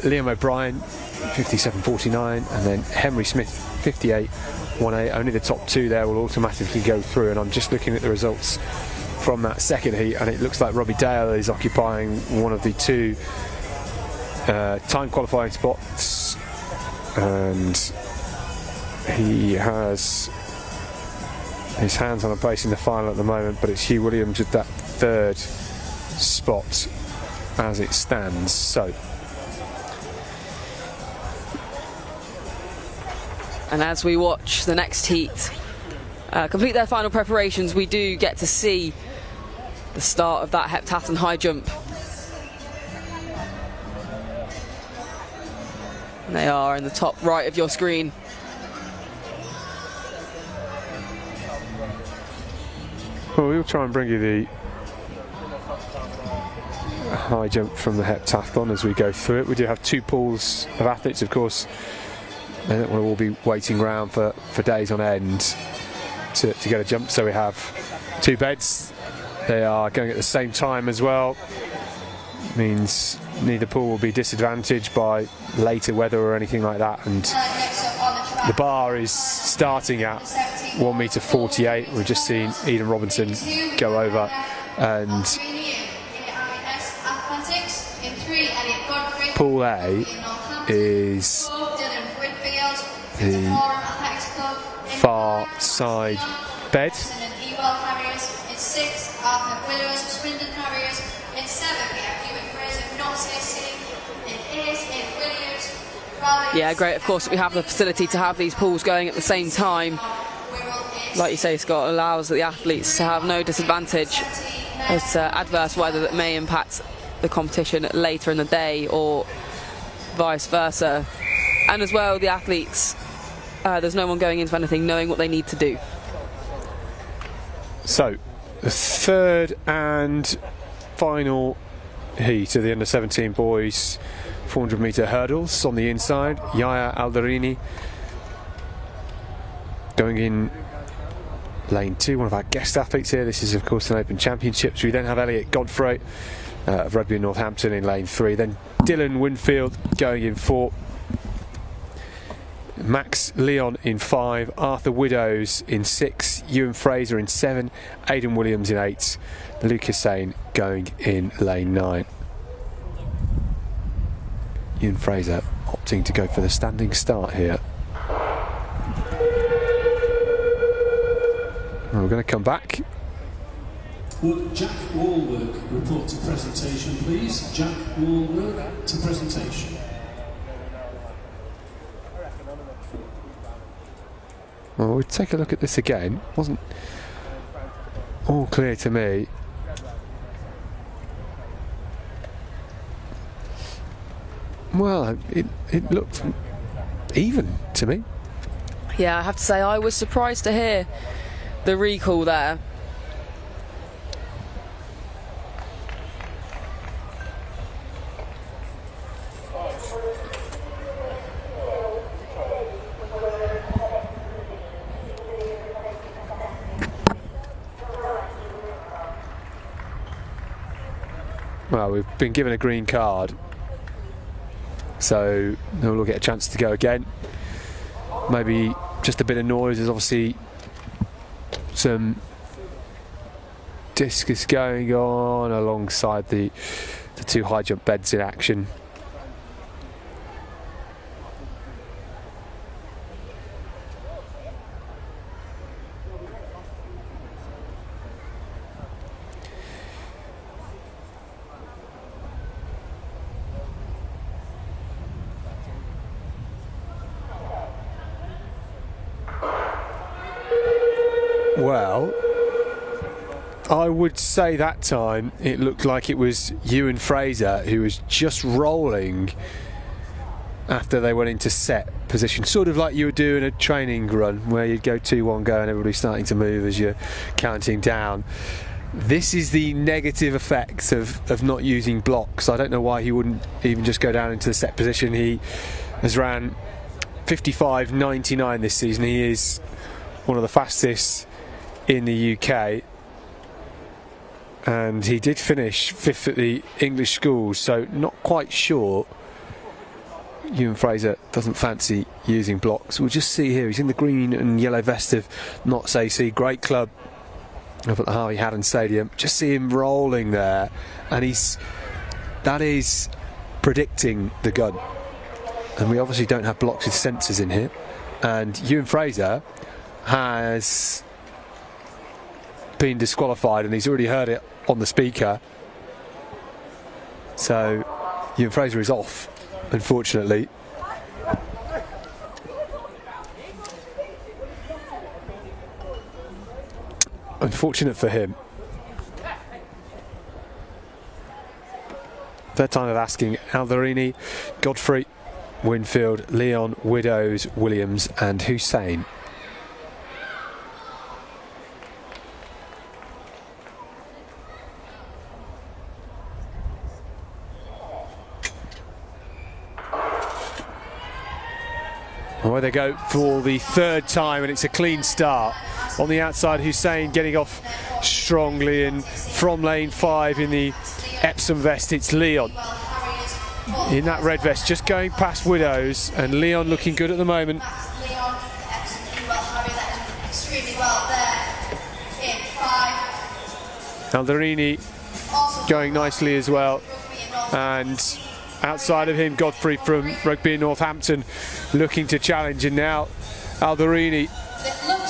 Liam O'Brien, 57.49, and then Henry Smith, 58.18. Only the top 2 there will automatically go through, and I'm just looking at the results from that 2nd heat, and it looks like Robbie Dale is occupying one of the 2 time qualifying spots, and he has his hands on a place in the final at the moment, but it's Hugh Williams with that 3rd spot as it stands. So, and as we watch the next heat complete their final preparations, we do get to see the start of that heptathlon high jump. And they are in the top right of your screen. Well, we'll try and bring you the high jump from the heptathlon as we go through it. We do have 2 pools of athletes, of course. They don't want to all be waiting around for days on end to get a jump, so we have 2 beds. They are going at the same time as well. Means neither pool will be disadvantaged by later weather or anything like that, and the bar is starting at 1.48 m. We've just seen Eden Robinson go over, and Pool A is the far side bed, Harriers. In 6, Arthur Willows, Swindon Harriers. In 7, we have Ewan Fraser, not CC. In 8, in Williams. Yeah, great. Of course, we have the facility to have these pools going at the same time. Like you say, Scott, allows the athletes to have no disadvantage as adverse weather that may impact the competition later in the day or vice versa. And as well, the athletes, there's no one going into anything knowing what they need to do. So, the third and final heat of the under-17 boys 400-metre hurdles on the inside. Yaya Alderini going in lane 2, one of our guest athletes here. This is of course an Open Championships. We then have Elliot Godfrey of Rugby in Northampton in lane 3. Then Dylan Winfield going in 4. Max Leon in 5. Arthur Widows in 6. Ewan Fraser in 7. Aidan Williams in 8. Luke Hussain going in lane 9. Ewan Fraser opting to go for the standing start here. We're going to come back. Would Jack Wahlberg report to presentation, please? Jack Wahlberg to presentation. Well, we'll take a look at this again. Wasn't all clear to me. Well, it looked even to me. Yeah, I have to say I was surprised to hear the recall there. Well, we've been given a green card, so we'll get a chance to go again. Maybe just a bit of noise. There's obviously some discus going on alongside the two high jump beds in action. Well, I would say that time it looked like it was Ewan Fraser who was just rolling after they went into set position, sort of like you would do in a training run where you'd go 2-1 go and everybody's starting to move as you're counting down. This is the negative effects of not using blocks. I don't know why he wouldn't even just go down into the set position. He has ran 55.99 this season. He is one of the fastest in the UK, and he did finish 5th at the English schools, so not quite sure Ewan Fraser doesn't fancy using blocks. We'll just see here, he's in the green and yellow vest of Notts AC, great club up at the Harvey Haddon Stadium. Just see him rolling there, and that is predicting the gun, and we obviously don't have blocks with sensors in here. And Ewan Fraser has been disqualified, and he's already heard it on the speaker, so Ewan Fraser is off, unfortunately. Unfortunate for him. Third time of asking. Alderini, Godfrey, Winfield, Leon, Widows, Williams and Hussain. Away they go for the third time, and it's a clean start. On the outside, Hussain getting off strongly, and from lane 5 in the Epsom vest, it's Leon in that red vest, just going past Widows, and Leon looking good at the moment. Alderini going nicely as well, and outside of him, Godfrey from Rugby in Northampton looking to challenge, and now Alderini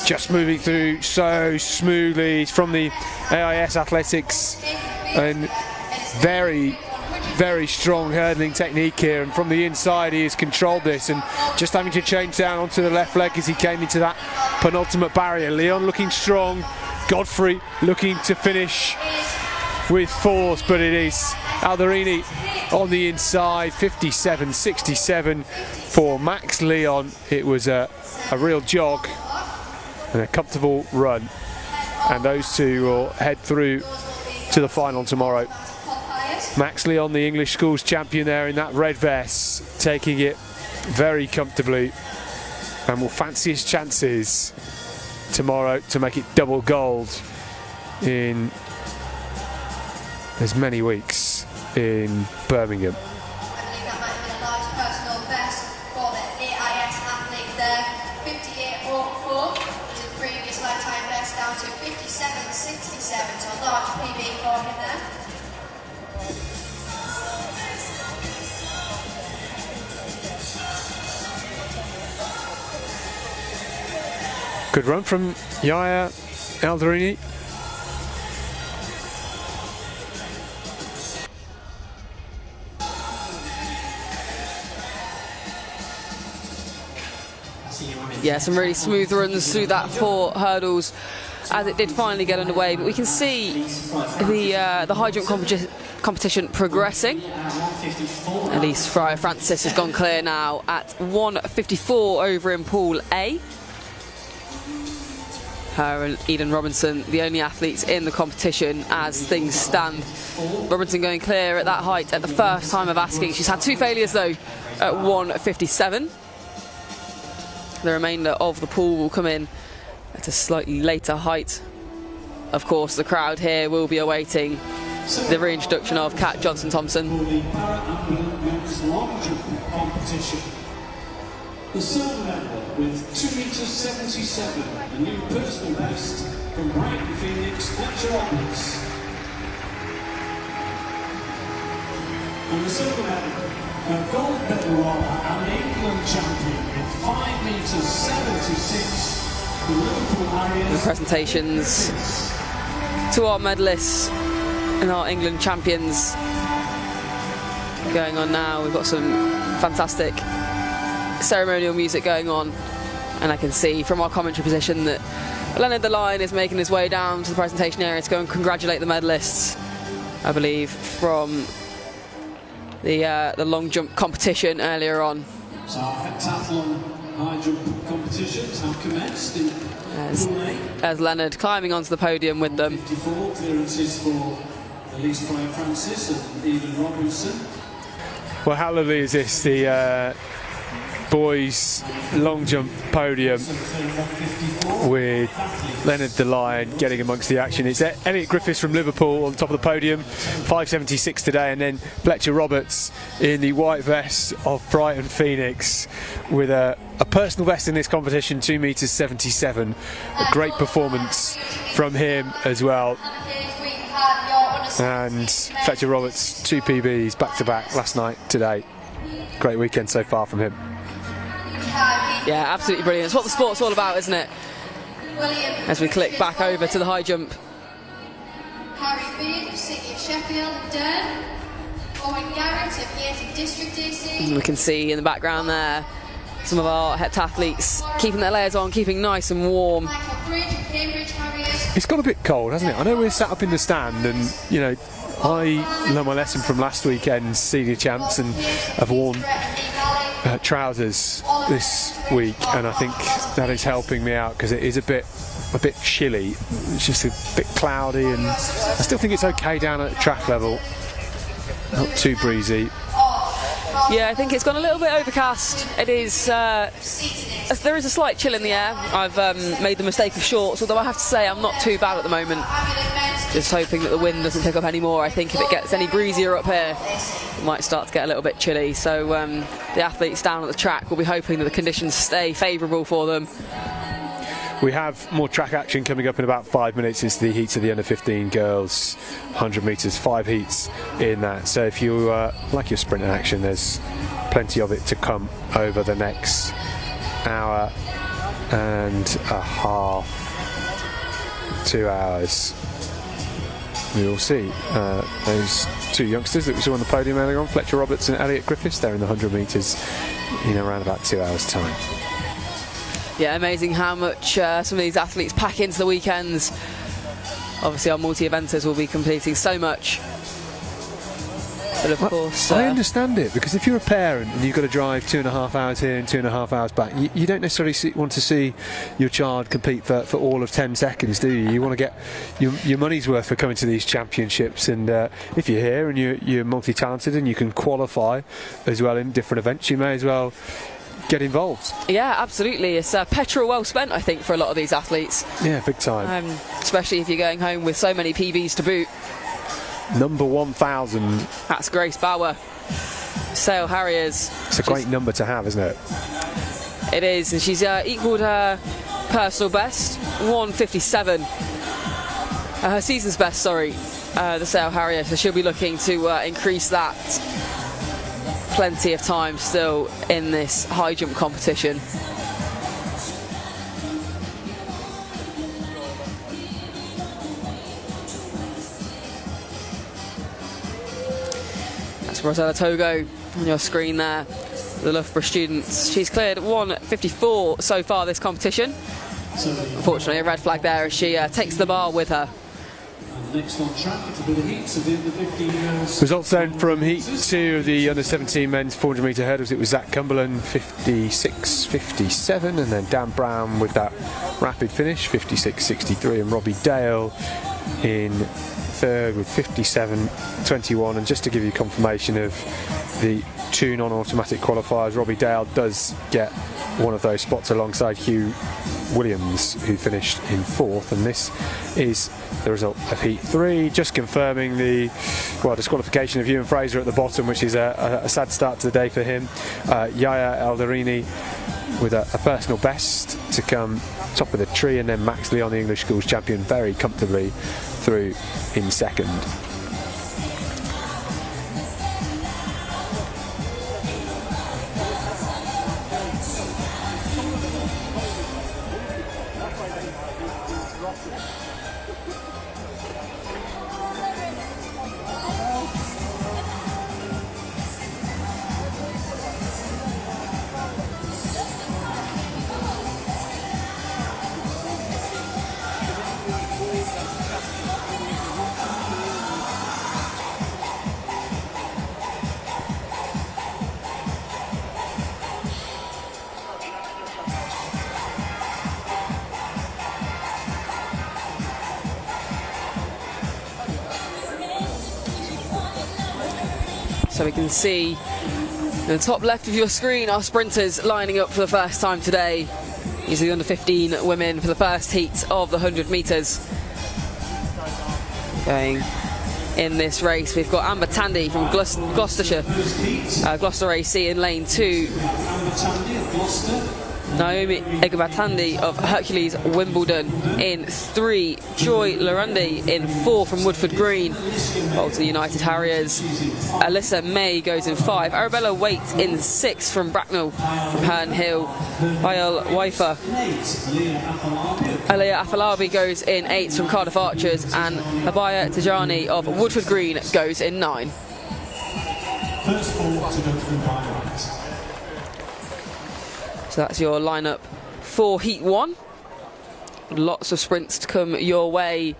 just moving through so smoothly from the AIS Athletics, and very, very strong hurdling technique here, and from the inside he has controlled this, and just having to change down onto the left leg as he came into that penultimate barrier. Leon looking strong, Godfrey looking to finish with force, but it is Alderini on the inside. 57.67 for Max Leon. It was a real jog and a comfortable run, and those two will head through to the final tomorrow. Max Leon, the English schools champion there in that red vest, taking it very comfortably, and will fancy his chances tomorrow to make it double gold in as many weeks in Birmingham. I believe that might have been a large personal best for the AIS athlete there. 58.04 was his previous lifetime best, down to 57.67, so a large PB for him there. Good run from Yaya Alderini. Yeah, some really smooth runs through that 4 hurdles as it did finally get underway. But we can see the high jump competition progressing. At least Friar Francis has gone clear now at 1:54 over in Pool A. Her and Eden Robinson, the only athletes in the competition as things stand. Robinson going clear at that height at the first time of asking. She's had 2 failures though at 1:57. The remainder of the pool will come in at a slightly later height. Of course, the crowd here will be awaiting the reintroduction of Kat Johnson-Thompson. For the parahambulant men's long jump competition. The silver medal with 2.77 meters, the new personal best from Brighton Phoenix, Fletcher Roberts. And the silver medal, a gold medal roller and England champion with 5.76 meters, the Liverpool Harriers. The presentations to our medalists and our England champions going on now. We've got some fantastic ceremonial music going on, and I can see from our commentary position that Leonard the Lion is making his way down to the presentation area to go and congratulate the medalists, I believe, from the long jump competition earlier on. So our Heptathlon high jump competitions have commenced in as Leonard climbing onto the podium with them. 54 clearances for at least Friar Francis and Eden Robinson. Well, how lovely is this? The boys long jump podium with Leonard the Lion getting amongst the action. It's Elliot Griffiths from Liverpool on top of the podium, 5.76 today, and then Fletcher Roberts in the white vest of Brighton Phoenix with a personal best in this competition, 2.77 meters. A great performance from him as well. And Fletcher Roberts, 2 PBs back to back last night, today. Great weekend so far from him. Yeah, absolutely brilliant. It's what the sport's all about, isn't it? As we click back over to the high jump. Harry Beard of City of Sheffield and Durham. Owen Garrett of Yeating District DC. We can see in the background there some of our heptathletes keeping their layers on, keeping nice and warm. Michael Bridge of Cambridge Harriers. It's got a bit cold, hasn't it? I know we're sat up in the stand, and you know, I learned my lesson from last weekend's senior champs and have worn trousers this week, and I think that is helping me out because it is a bit chilly. It's just a bit cloudy, and I still think it's okay down at track level. Not too breezy. Yeah, I think it's gone a little bit overcast. It is. There is a slight chill in the air. I've made the mistake of shorts, although I have to say I'm not too bad at the moment. Just hoping that the wind doesn't pick up anymore. I think if it gets any breezier up here, it might start to get a little bit chilly. So the athletes down at the track will be hoping that the conditions stay favourable for them. We have more track action coming up in about 5 minutes. It's the heats of the under 15 girls 100 metres, 5 heats in that. So if you like your sprint action, there's plenty of it to come over the next hour and a half, 2 hours. We will see those two youngsters that we saw on the podium earlier on, Fletcher Roberts and Elliot Griffiths. They're in the 100 metres in around about 2 hours' time. Yeah, amazing how much some of these athletes pack into the weekends. Obviously, our multi-eventers will be completing so much. But of course, I understand it, because if you're a parent and you've got to drive 2.5 hours here and 2.5 hours back, you don't necessarily want to see your child compete for all of 10 seconds, do you? You want to get your money's worth for coming to these championships, and if you're here and you're multi-talented and you can qualify as well in different events, you may as well get involved. Yeah, absolutely. It's petrol well spent, I think, for a lot of these athletes. Yeah, big time. Especially if you're going home with so many PBs to boot. Number 1,000. That's Grace Bauer, Sale Harriers. It's a great number to have, isn't it? It is, and she's equalled her personal best, 1:57. Her season's best, sorry, the Sale Harrier. So she'll be looking to increase that. Plenty of time still in this high jump competition. Rosella Togo on your screen there, the Loughborough students. She's cleared 1:54 so far this competition. Unfortunately, a red flag there as she takes the bar with her. Next on track, it's a bit of heat, so the 15 Results then from Heat 2 of the under-17 men's 400 metre hurdles. It was Zach Cumberland 56.57, and then Dan Brown with that rapid finish 56.63, and Robbie Dale in third with 57.21. And just to give you confirmation of the two non-automatic qualifiers, Robbie Dale does get one of those spots alongside Hugh Williams, who finished in fourth. And this is the result of Heat 3, just confirming the disqualification of Ewan Fraser at the bottom, which is a sad start to the day for him. Yaya Eldarini with a personal best to come top of the tree, and then Max Leon, the English schools champion, very comfortably through in second. So we can see in the top left of your screen our sprinters lining up for the first time today. These are the under-15 women for the first heat of the 100 metres. Going in this race, we've got Amber Tandy from Gloucestershire, Gloucester AC in lane 2. Naomi Egbatandi of Hercules Wimbledon in 3. Joy Larundi in 4 from Woodford Green, Bolton United Harriers. Alyssa May goes in 5. Arabella Waite in 6 from Bracknell, from Herne Hill. Bayal Waifa. Aliyah Afalabi goes in 8 from Cardiff Archers, and Abaya Tajani of Woodford Green goes in 9. First four to go through by right. So that's your lineup for Heat 1. Lots of sprints to come your way.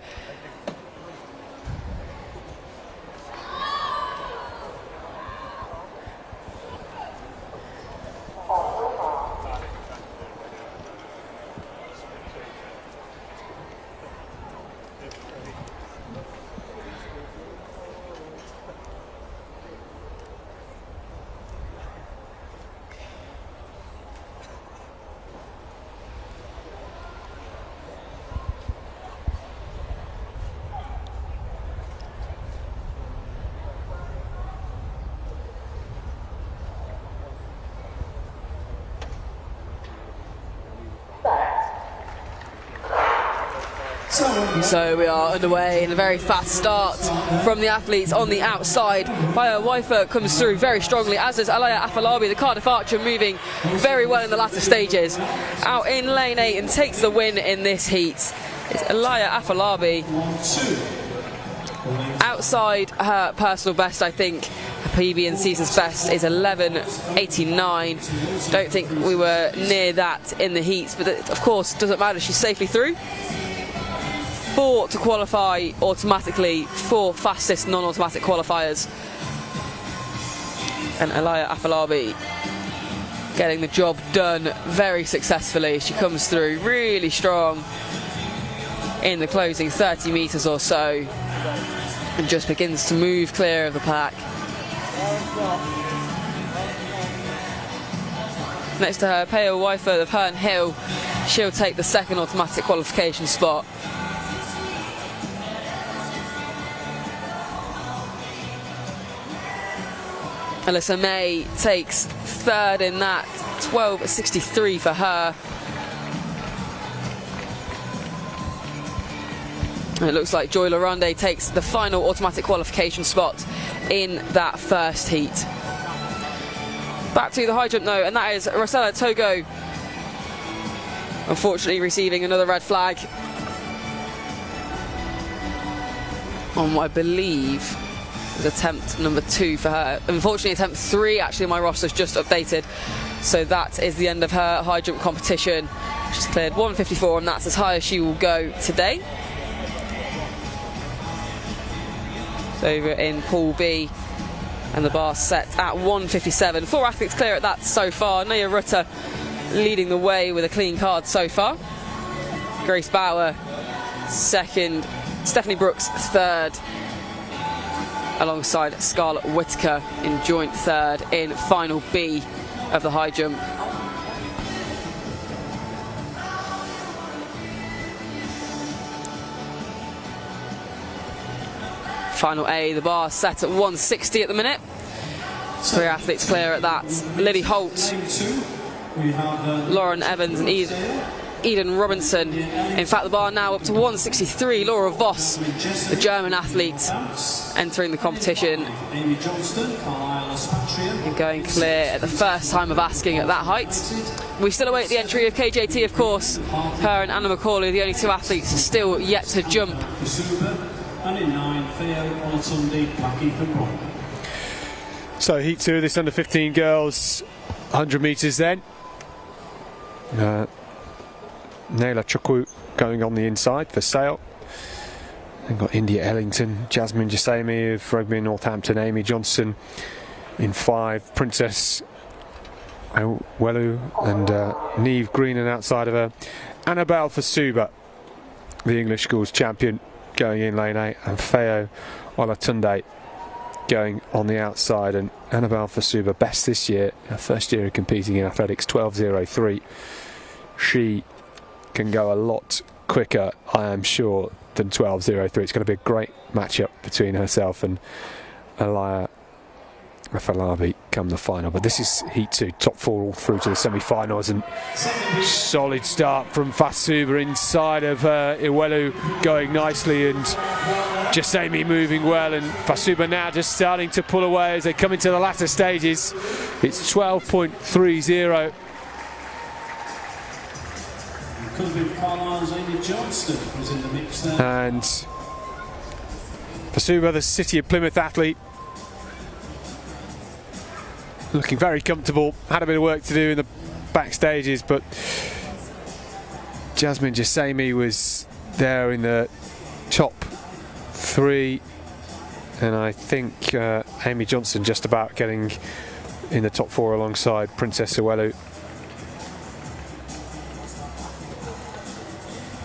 So we are underway in a very fast start from the athletes on the outside. Baya Waifa comes through very strongly, as does Alaya Afolabi, the Cardiff Archer, moving very well in the latter stages. Out in lane 8 and takes the win in this heat. It's Alaya Afolabi. Outside her personal best, I think. Her PB and season's best is 11:89. Don't think we were near that in the heats, but it, of course, doesn't matter. She's safely through. 4 to qualify automatically, 4 fastest non-automatic qualifiers. And Alaya Afolabi getting the job done very successfully. She comes through really strong in the closing 30 metres or so and just begins to move clear of the pack. Next to her, Peo Waifa of Herne Hill. She'll take the second automatic qualification spot. Alyssa May takes third in that, 12:63 for her. And it looks like Joy Laronde takes the final automatic qualification spot in that first heat. Back to the high jump though, and that is Rosella Togo, unfortunately receiving another red flag on what I believe was attempt number 2 for her. Unfortunately, attempt 3, actually my roster's just updated. So that is the end of her high jump competition. She's cleared 154, and that's as high as she will go today. So over in Pool B, and the bar set at 157. 4 athletes clear at that so far. Naya Rutter leading the way with a clean card so far. Grace Bauer second, Stephanie Brooks third, alongside Scarlett Whitaker in joint third in final B of the high jump. Final A, the bar set at 160 at the minute. 3 athletes clear at that. Lily Holt, Lauren Evans and Eden Robinson. In fact, the bar now up to 163. Laura Voss, the German athlete, entering the competition and going clear at the first time of asking at that height. We still await the entry of KJT, of course. Her and Anna McCauley, the only 2 athletes still yet to jump. And in 9, Theo Olatunde, Blackie from Rock. So heat 2 of this under 15 girls 100 metres then. Naila Chukwu going on the inside for Sale. Then got India Ellington, Jasmine Jasemi of Rugby Northampton, Amy Johnson in 5, Princess Welu and Neve Greenan outside of her. Annabelle Fasuba, the English schools champion, going in lane 8, and Feo Olatunde going on the outside. And Annabelle Fasuba, best this year, her first year of competing in athletics, 12:03. She can go a lot quicker, I am sure, than 12:03. It's going to be a great matchup between herself and Alaya Afolabi come the final. But this is heat 2, top 4 all through to the semi-finals, and solid start from Fasuba inside of Iwelu, going nicely, and Jasemi moving well, and Fasuba now just starting to pull away as they come into the latter stages. It's 12.30. Could have been Carlisle's Amy Johnston was in the mix there. And Fasuba, the City of Plymouth athlete, looking very comfortable. Had a bit of work to do in the back stages, but Jasmine Jasemi was there in the top 3, and I think Amy Johnson just about getting in the top 4 alongside Princess Uwelu.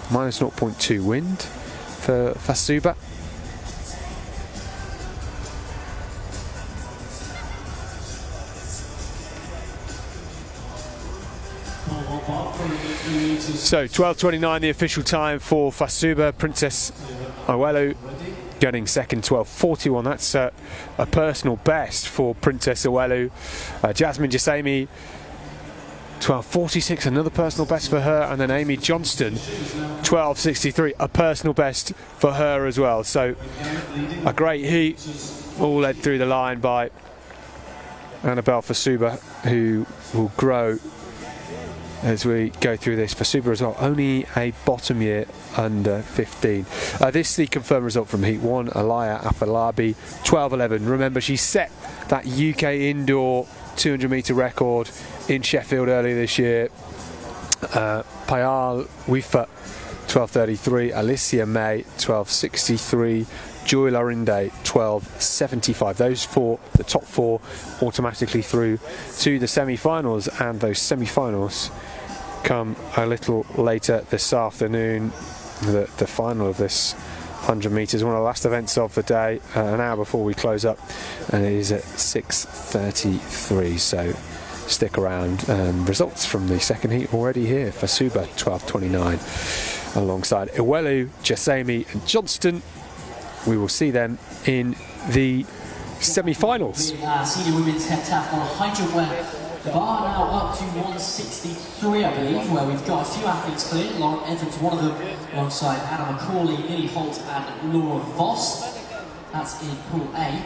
Minus 0.2 wind for Fasuba. So 12:29 the official time for Fasuba. Princess Uwelu getting second, 12:41. That's a personal best for Princess Uwelu. Jasmine Jasemi 12:46, another personal best for her, and then Amy Johnston, 12:63, a personal best for her as well. So a great heat, all led through the line by Annabelle Fasuba, who will grow as we go through this. Fasuba as well, only a bottom year under 15. This is the confirmed result from Heat 1. Alaya Afolabi, 12:11. Remember, she set that UK indoor 200 metre record in Sheffield earlier this year. Payal Wifa, 12:33. Alicia May, 12:63. Joy Larinde, 12:75. Those four, the top four, automatically through to the semi-finals, and those semi-finals come a little later this afternoon. The final of this 100 metres, one of the last events of the day, an hour before we close up, and it is at 6:33. So stick around. Results from the second heat already here. Fasuba, 12:29, alongside Iwelu, Jasemi and Johnston. We will see them in the semi-finals. Senior women's heptathlon high jump, where the bar now up to 163, I believe, where we've got a few athletes clear. Lauren Evans, one of them, alongside Anna McCauley, Lily Holt and Laura Voss. That's in Pool A.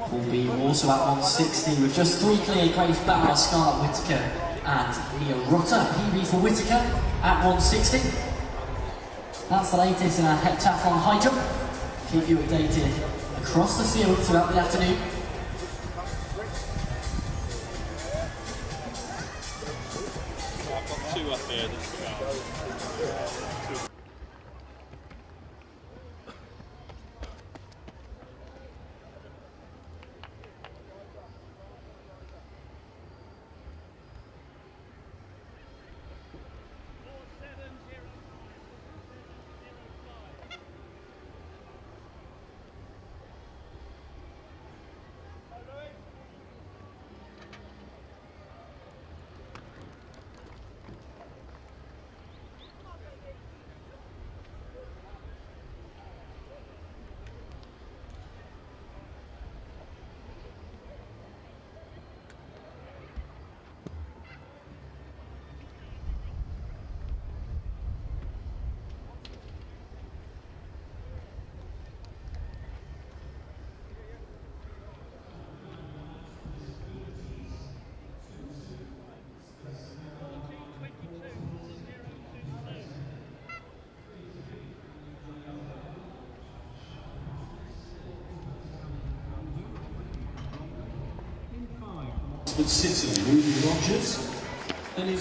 Pool B also at 160 with just 3 clear: Grace Bauer, Scarlett Whittaker and Mia Rutter. PB for Whittaker at 160. That's the latest in our heptathlon high jump. Keep you updated across the field throughout the afternoon. I've got 2 up here.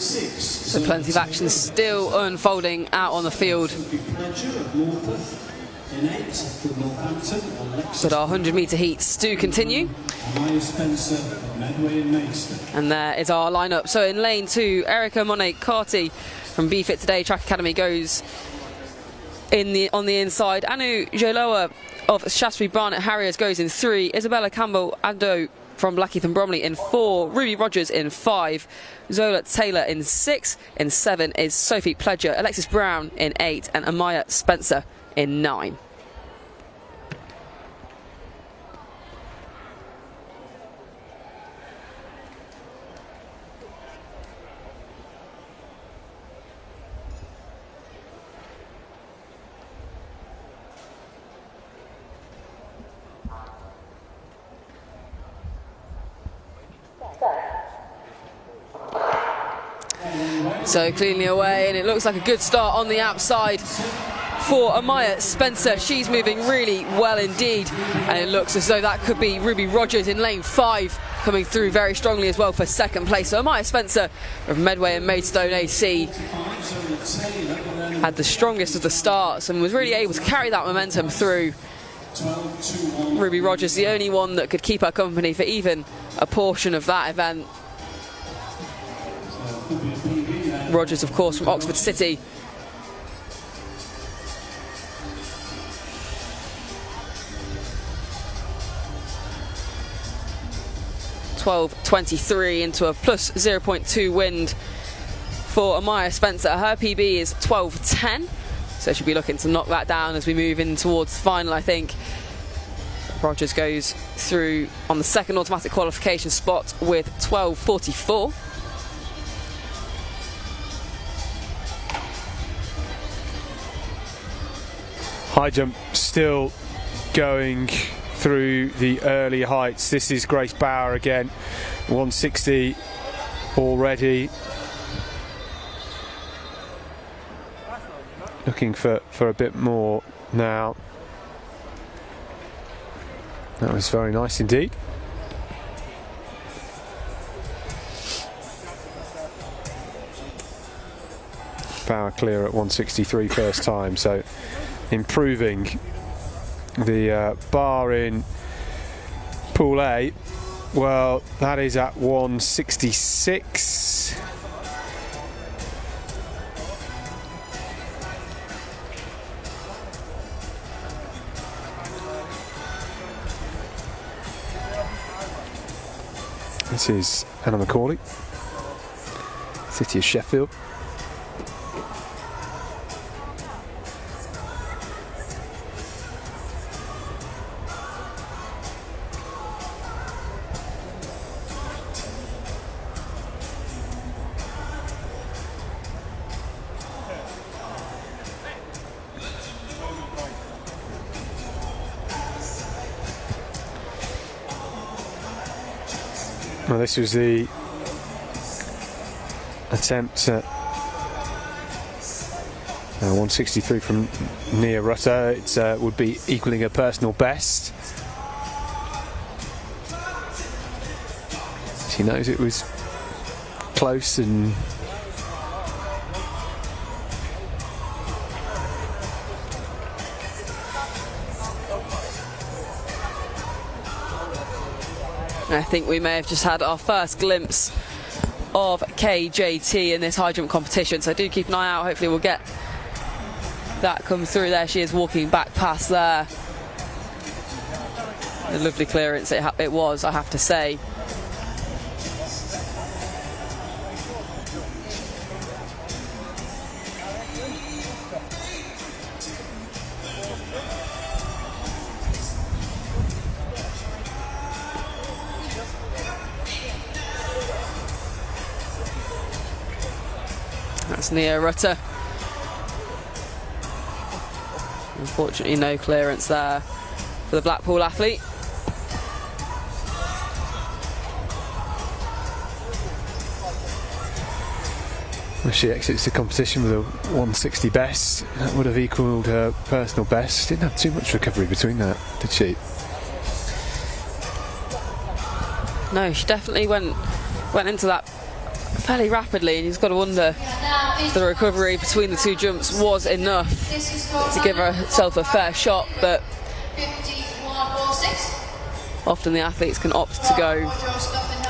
So plenty of action still unfolding out on the field. But our 100 metre heats do continue. And there is our lineup. So in lane 2, Erica Monet-Carty from BFit Today Track Academy goes on the inside. Anu Joloa of Shaftesbury Barnet Harriers goes in 3. Isabella Campbell-Ado from Blackheath and Bromley in 4, Ruby Rogers in 5, Zola Taylor in 6, in 7 is Sophie Pledger, Alexis Brown in 8 and Amaya Spencer in 9. So cleanly away, and it looks like a good start on the outside for Amaya Spencer. She's moving really well indeed, and it looks as though that could be Ruby Rogers in lane 5 coming through very strongly as well for second place. So Amaya Spencer of Medway and Maidstone AC had the strongest of the starts and was really able to carry that momentum through. Ruby Rogers the only one that could keep her company for even a portion of that event. Rogers, of course, from Oxford City. .23 into a plus 0.2 wind for Amaya Spencer. Her PB is 12:10, So she'll be looking to knock that down as we move in towards the final, I think. Rogers goes through on the second automatic qualification spot with 12:44. High jump still going through the early heights. This is Grace Bauer again, 160 already. Looking for a bit more now. That was very nice indeed. Bauer clear at 163 first time, so improving the bar in Pool A. Well, that is at 166. This is Anna Macaulay, City of Sheffield. Well, this was the attempt at 163 from Nia Rutter. It would be equaling her personal best. She knows it was close and I think we may have just had our first glimpse of KJT in this high jump competition, so do keep an eye out. Hopefully we'll get that come through. There she is walking back past there. A lovely clearance it was, I have to say. That's Nia Rutter. Unfortunately, no clearance there for the Blackpool athlete. Well, she exits the competition with a 160 best. That would have equalled her personal best. Didn't have too much recovery between that, did she? No, she definitely went into that fairly rapidly, and you've got to wonder if the recovery between the two jumps was enough to give herself a fair shot, but often the athletes can opt to go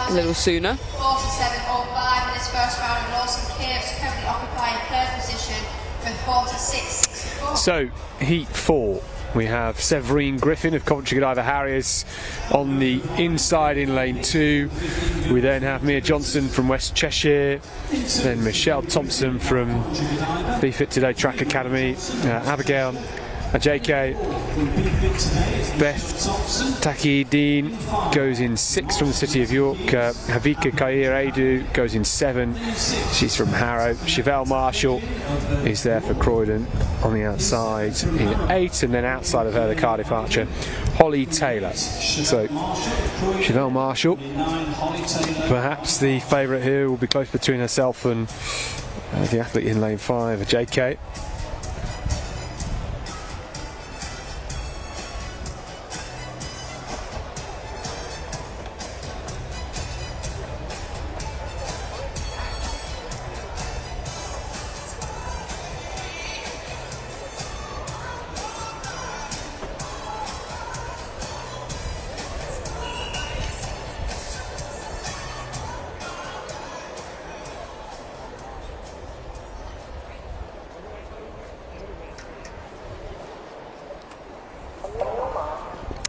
a little sooner. 47.05 in his first round, and Lawson Caves currently occupying third position with 46.64. So, Heat 4. We have Severine Griffin of Coventry Godiva Harriers on the inside in lane 2. We then have Mia Johnson from West Cheshire, then Michelle Thompson from Be Fit Today Track Academy, Abigail Ajake, Beth Taki-Dean goes in 6 from the City of York, Havika Kair-Edu goes in 7, she's from Harrow, Chevelle Marshall is there for Croydon on the outside in 8, and then outside of her the Cardiff archer Holly Taylor. So Chevelle Marshall, perhaps the favourite here, will be close between herself and the athlete in lane 5, Ajake.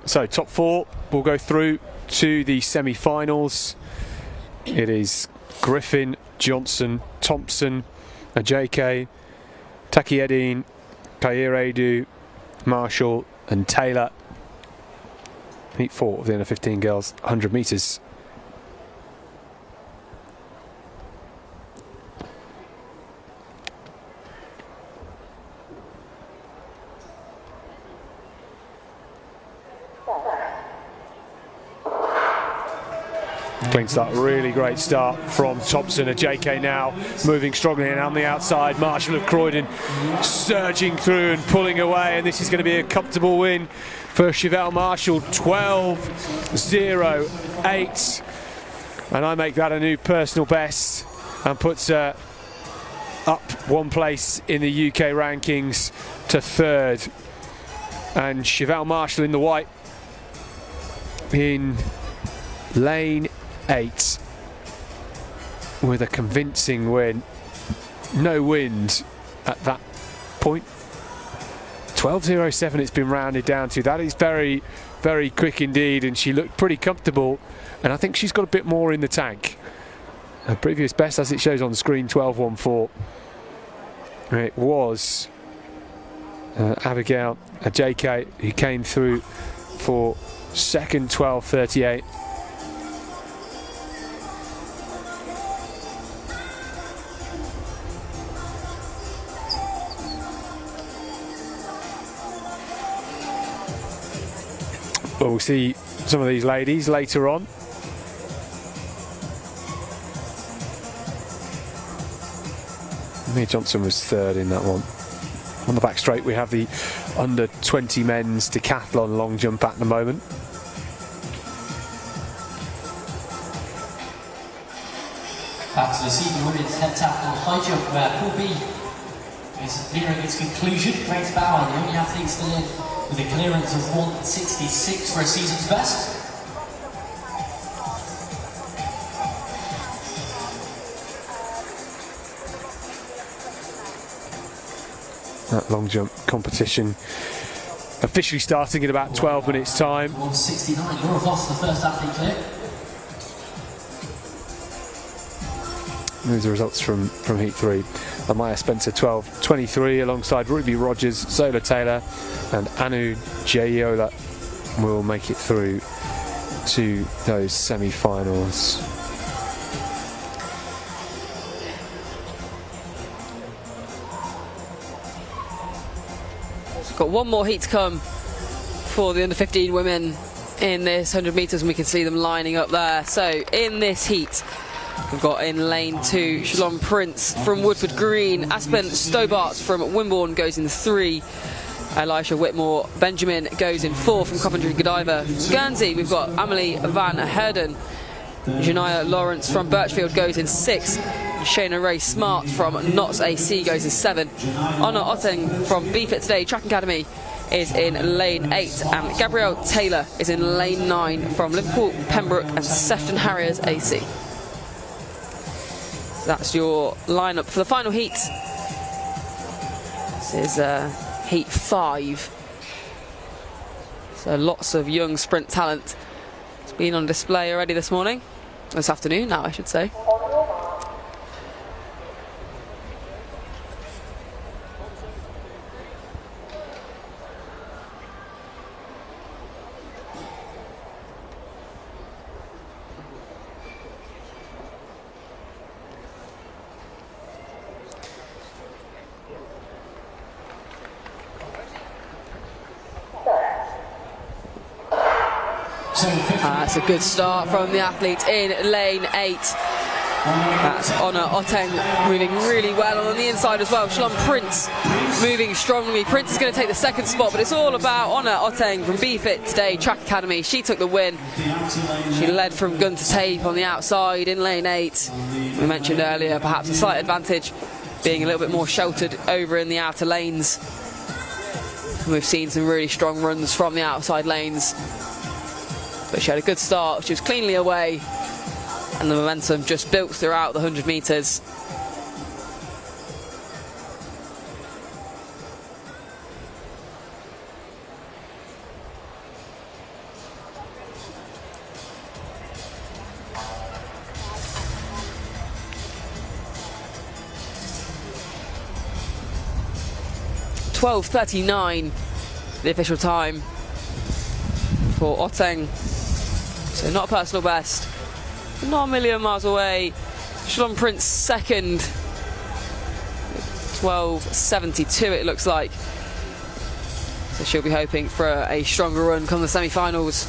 So top 4 will go through to the semi-finals. It is Griffin, Johnson, Thompson, Ajake, Taki-Edine, Kairedu, Marshall and Taylor. Heat 4 of the under 15 girls 100 metres. Clean start, really great start from Thompson. A JK now moving strongly and on the outside. Marshall of Croydon surging through and pulling away, and this is going to be a comfortable win for Chevelle Marshall. 12.08, and I make that a new personal best and puts her up one place in the UK rankings to third. And Chevelle Marshall in the white in lane 8 with a convincing win. No wind at that point. 12.07 it's been rounded down to. That is very, very quick indeed, and she looked pretty comfortable, and I think she's got a bit more in the tank. Her previous best, as it shows on the screen, 12.14. It was Abigail, a JK, who came through for second, 12.38. We'll see some of these ladies later on. Mia Johnson was third in that one. On the back straight we have the under 20 men's decathlon long jump at the moment. Back to the senior women's heptathlon high jump, where Pool B is nearing its conclusion. Grace Bauer, the only athlete still in, with a clearance of 1:66 for a season's best. That long jump competition officially starting in about 12 minutes time. 1:69, Laura Voss, the first athlete clear. Those are results from Heat 3. Amaya Spencer 12.23 alongside Ruby Rogers, Zola Taylor and Anu Jayola will make it through to those semi-finals. Got one more heat to come for the under 15 women in this 100 metres, and we can see them lining up there. So in this heat we've got in lane 2 Shalom Prince from Woodford Green, Aspen Stobart from Wimborne goes in 3, Elisha Whitmore Benjamin goes in 4 from Coventry Godiva. Guernsey we've got Amelie Van Herden, Janaya Lawrence from Birchfield goes in 6, Shayna Ray Smart from Notts AC goes in 7, Anna Otteng from BFit Today Track Academy is in lane 8, and Gabrielle Taylor is in lane 9 from Liverpool, Pembroke and Sefton Harriers AC. That's your lineup for the final heat. This is heat 5. So lots of young sprint talent. It's been on display already this morning. This afternoon now, I should say. That's a good start from the athlete in lane 8. That's Honor Otteng moving really well on the inside as well. Shalom Prince moving strongly. Prince is going to take the second spot, but it's all about Honor Otteng from BFit Today Track Academy. She took the win. She led from gun to tape on the outside in lane 8. We mentioned earlier perhaps a slight advantage being a little bit more sheltered over in the outer lanes. And we've seen some really strong runs from the outside lanes. But she had a good start, she was cleanly away, and the momentum just built throughout the 100 metres. 12:39, the official time for Oteng. So not a personal best, not a million miles away. Shalom Prince second, 12:72 it looks like. So she'll be hoping for a stronger run come the semi-finals.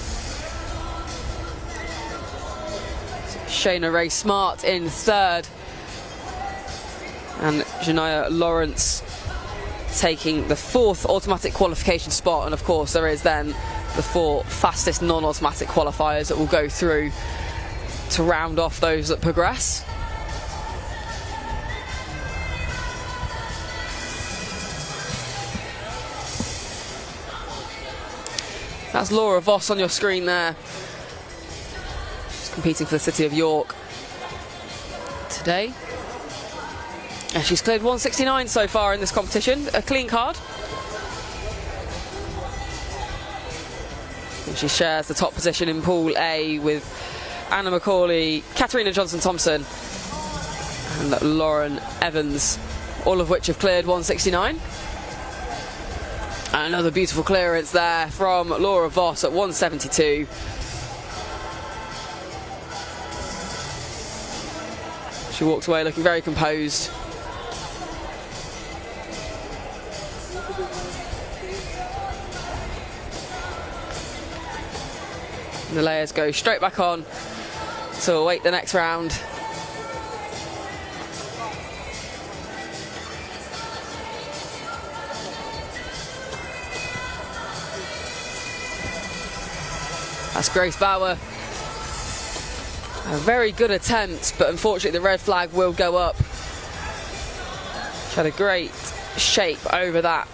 Shayna Ray Smart in third, and Janaya Lawrence taking the fourth automatic qualification spot. And of course there is then the 4 fastest non-automatic qualifiers that will go through to round off those that progress. That's Laura Voss on your screen there. She's competing for the City of York today. And she's cleared 169 so far in this competition, a clean card. And she shares the top position in Pool A with Anna McCauley, Katarina Johnson-Thompson and Lauren Evans, all of which have cleared 169. And another beautiful clearance there from Laura Voss at 172. She walks away looking very composed. And the layers go straight back on to await the next round. That's Grace Bauer. A very good attempt, but unfortunately the red flag will go up. She had a great shape over that,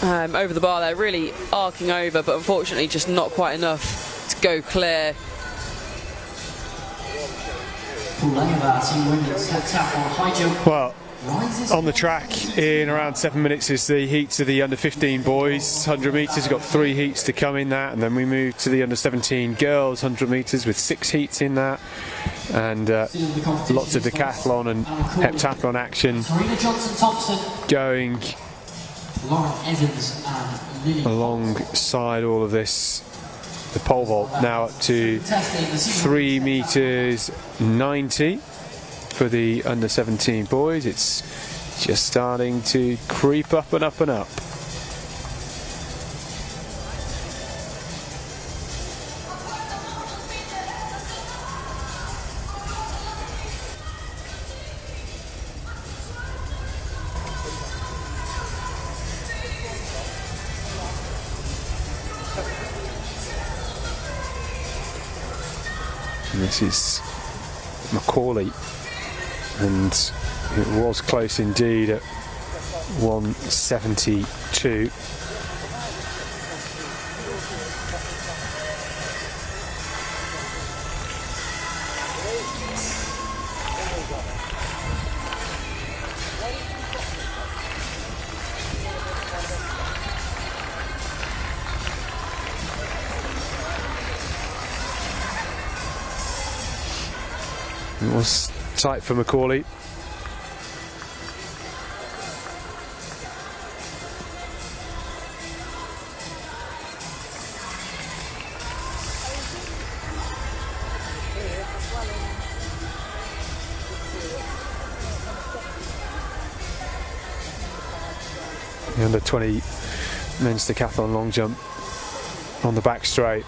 over the bar there, really arcing over, but unfortunately just not quite enough to go clear. Well, on the track in around 7 minutes is the heats of the under 15 boys 100 metres. We've got 3 heats to come in that, and then we move to the under 17 girls 100 metres with 6 heats in that, and lots of decathlon and heptathlon action going alongside all of this. The pole vault now up to 3 metres 90 for the under 17 boys. It's just starting to creep up and up and up. And this is Macaulay, and it was close indeed at 172. It was tight for Macaulay. The under 20 men's decathlon long jump on the back straight.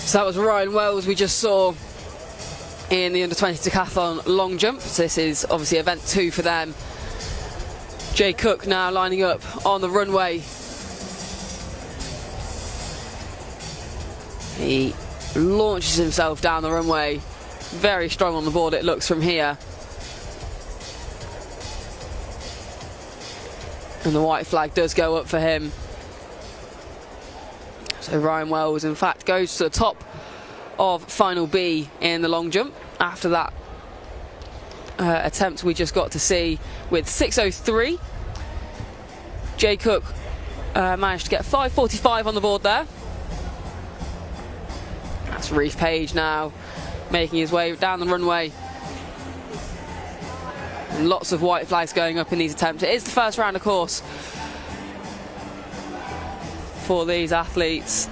So that was Ryan Wells we just saw in the under-20 decathlon long jump. So this is obviously event 2 for them. Jay Cook now lining up on the runway. He launches himself down the runway. Very strong on the board, it looks from here. And the white flag does go up for him. So Ryan Wells, in fact, goes to the top of final B in the long jump after that attempt we just got to see with 6:03. Jay Cook managed to get 5:45 on the board there. That's Reece Page now making his way down the runway. And lots of white flags going up in these attempts. It is the first round, of course, for these athletes.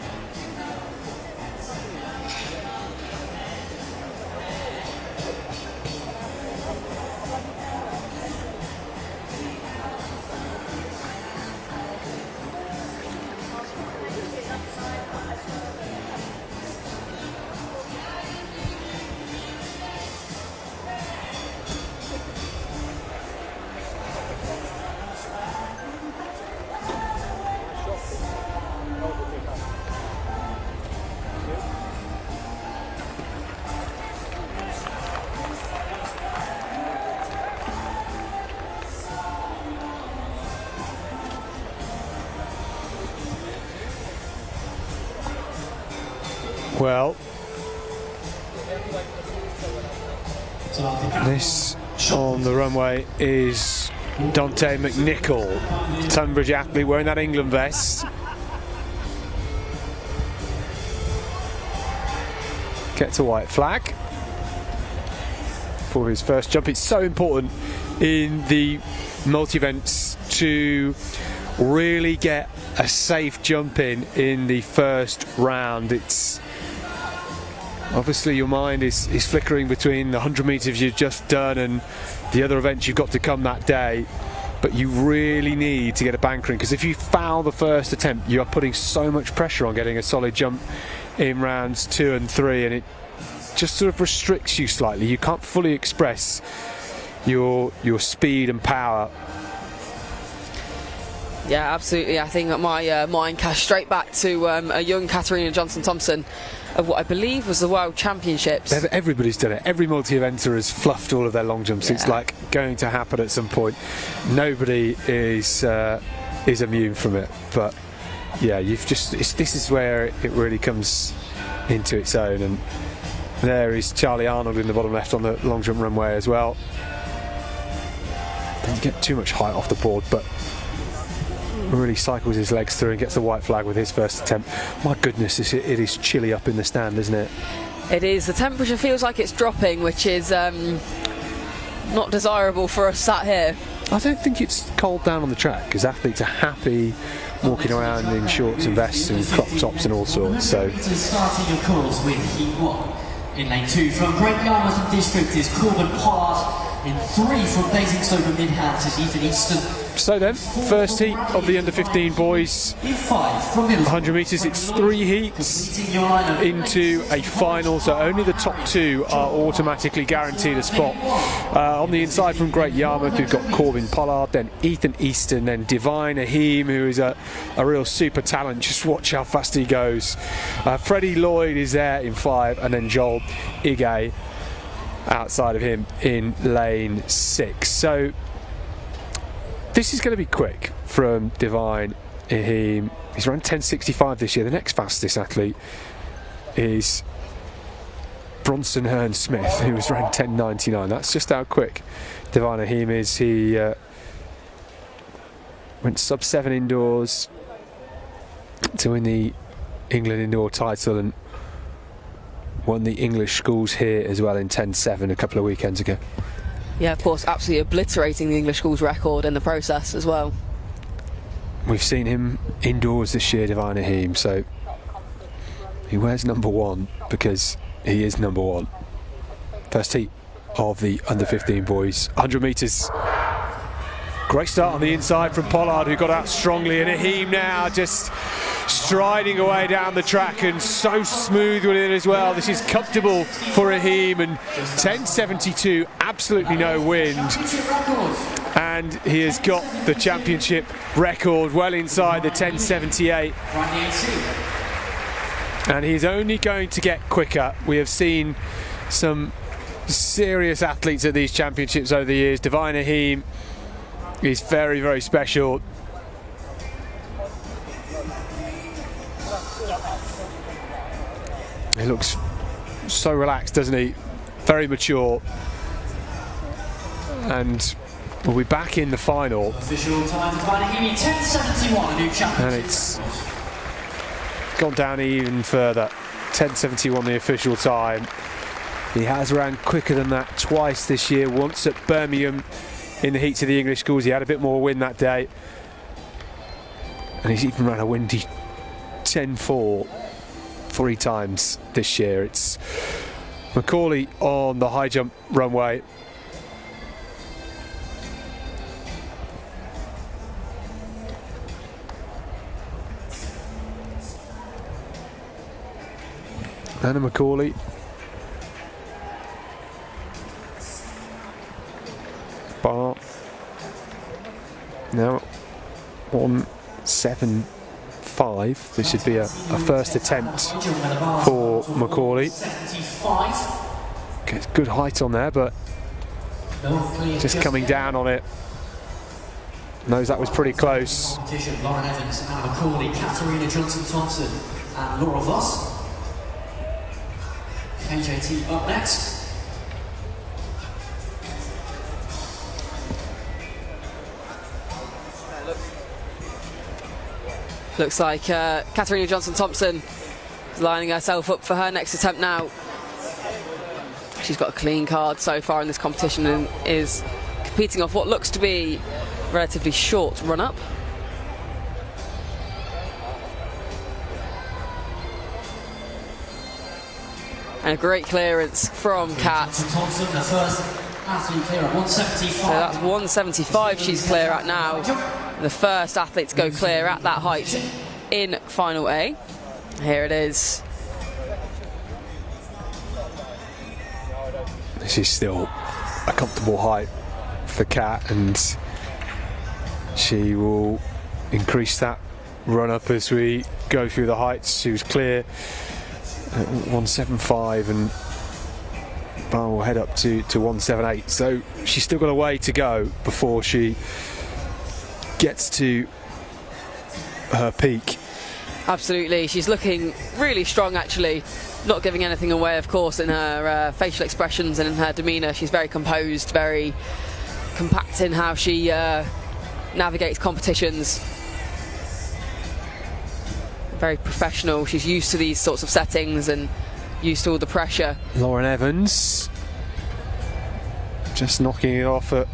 Well, this on the runway is Dante McNichol, Tunbridge athlete wearing that England vest. Gets a white flag for his first jump. It's so important in the multi-events to really get a safe jump in the first round. It's obviously your mind is flickering between the 100 metres you've just done and the other events you've got to come that day, but you really need to get a bankering, because if you foul the first attempt, you are putting so much pressure on getting a solid jump in rounds 2 and 3, and it just sort of restricts you slightly. You can't fully express your speed and power. Yeah, absolutely. I think my mind cast straight back to a young Katarina Johnson-Thompson of what I believe was the World Championships. Everybody's done it. Every multi-eventer has fluffed all of their long jumps. Yeah. It's like going to happen at some point. Nobody is immune from it. But yeah, this is where it really comes into its own. And there is Charlie Arnold in the bottom left on the long jump runway as well. Doesn't get too much height off the board, but really cycles his legs through and gets the white flag with his first attempt. My goodness, it is chilly up in the stand, isn't it? It is. The temperature feels like it's dropping, which is not desirable for us sat here. I don't think it's cold down on the track, because athletes are happy walking around in shorts and vests and crop tops and all sorts. So starting your course with Heat 1 in lane 2 from Great Yarmouth District is Corbin Pollard. In 3 from Basingstoke and Midhants is Ethan Easton. So then, first heat of the under-15 boys. In 5 from 100 metres, it's 3 heats into a final, so only the top 2 are automatically guaranteed a spot. On the inside from Great Yarmouth, we've got Corbin Pollard, then Ethan Easton, then Divine Ahim, who is a real super talent. Just watch how fast he goes. Freddie Lloyd is there in 5, and then Joel Ige outside of him in lane 6. So this is going to be quick from Divine Ahim. He's run 10.65 this year. The next fastest athlete is Bronson Hearn Smith, who was ranked 10.99. That's just how quick Divine Ahim is. He went sub 7 indoors to win the England indoor title and won the English schools here as well in 10.7 a couple of weekends ago. Yeah, of course, absolutely obliterating the English schools record in the process as well. We've seen him indoors this year, Divine Ahim, so he wears number 1 because he is number 1. First heat of the under-15 boys. 100 metres. Great start on the inside from Pollard, who got out strongly, and Ahim now just striding away down the track and so smooth with it as well. This is comfortable for Ahim, and 10.72, absolutely no wind. And he has got the championship record well inside the 10.78. And he's only going to get quicker. We have seen some serious athletes at these championships over the years. Divine Ahim is very, very special. He looks so relaxed, doesn't he? Very mature. And we'll be back in the final. Official time for Ahim, 10.71, new champion. And it's gone down even further. 10.71 the official time. He has ran quicker than that twice this year, once at Birmingham in the heats of the English schools. He had a bit more wind that day. And he's even ran a windy 10.4 3 times this year. It's Macaulay on the high jump runway. Anna Macaulay. Bar. Now 1.75. This should be a first attempt for Macaulay. Gets good height on there, but just coming down on it. Knows that was pretty close. Lauren Evans, Anna Macaulay, Katarina Johnson-Thompson, and Laura Voss. KJT up next. Looks like Katarina Johnson-Thompson is lining herself up for her next attempt now. She's got a clean card so far in this competition and is competing off what looks to be a relatively short run-up. And a great clearance from Kat. Thompson, the first athlete clear at 175. So that's 175 she's clear at now. The first athlete to go clear at that height in Final A. Here it is. This is still a comfortable height for Kat, and she will increase that run up as we go through the heights. She was clear at 175 and Bar will head up to 178, so she's still got a way to go before she gets to her peak. Absolutely, she's looking really strong actually, not giving anything away of course in her facial expressions and in her demeanour. She's very composed, very compact in how she navigates competitions. Very professional. She's used to these sorts of settings and used to all the pressure. Lauren Evans just knocking it off at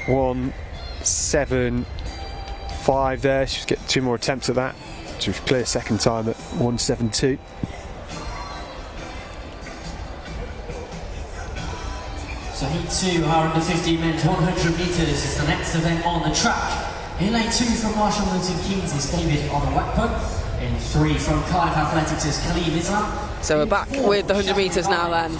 1.75 there. She's getting 2 more attempts at that. She was clear second time at 1.72. So heat 2, our under 15 men's 100 metres is the next event on the track. In lane 2 from Marshall Milton Keynes is David Onawakpo. In 3 from Cardiff Athletics is Khalid Islam. So we're back with the 100 metres now then.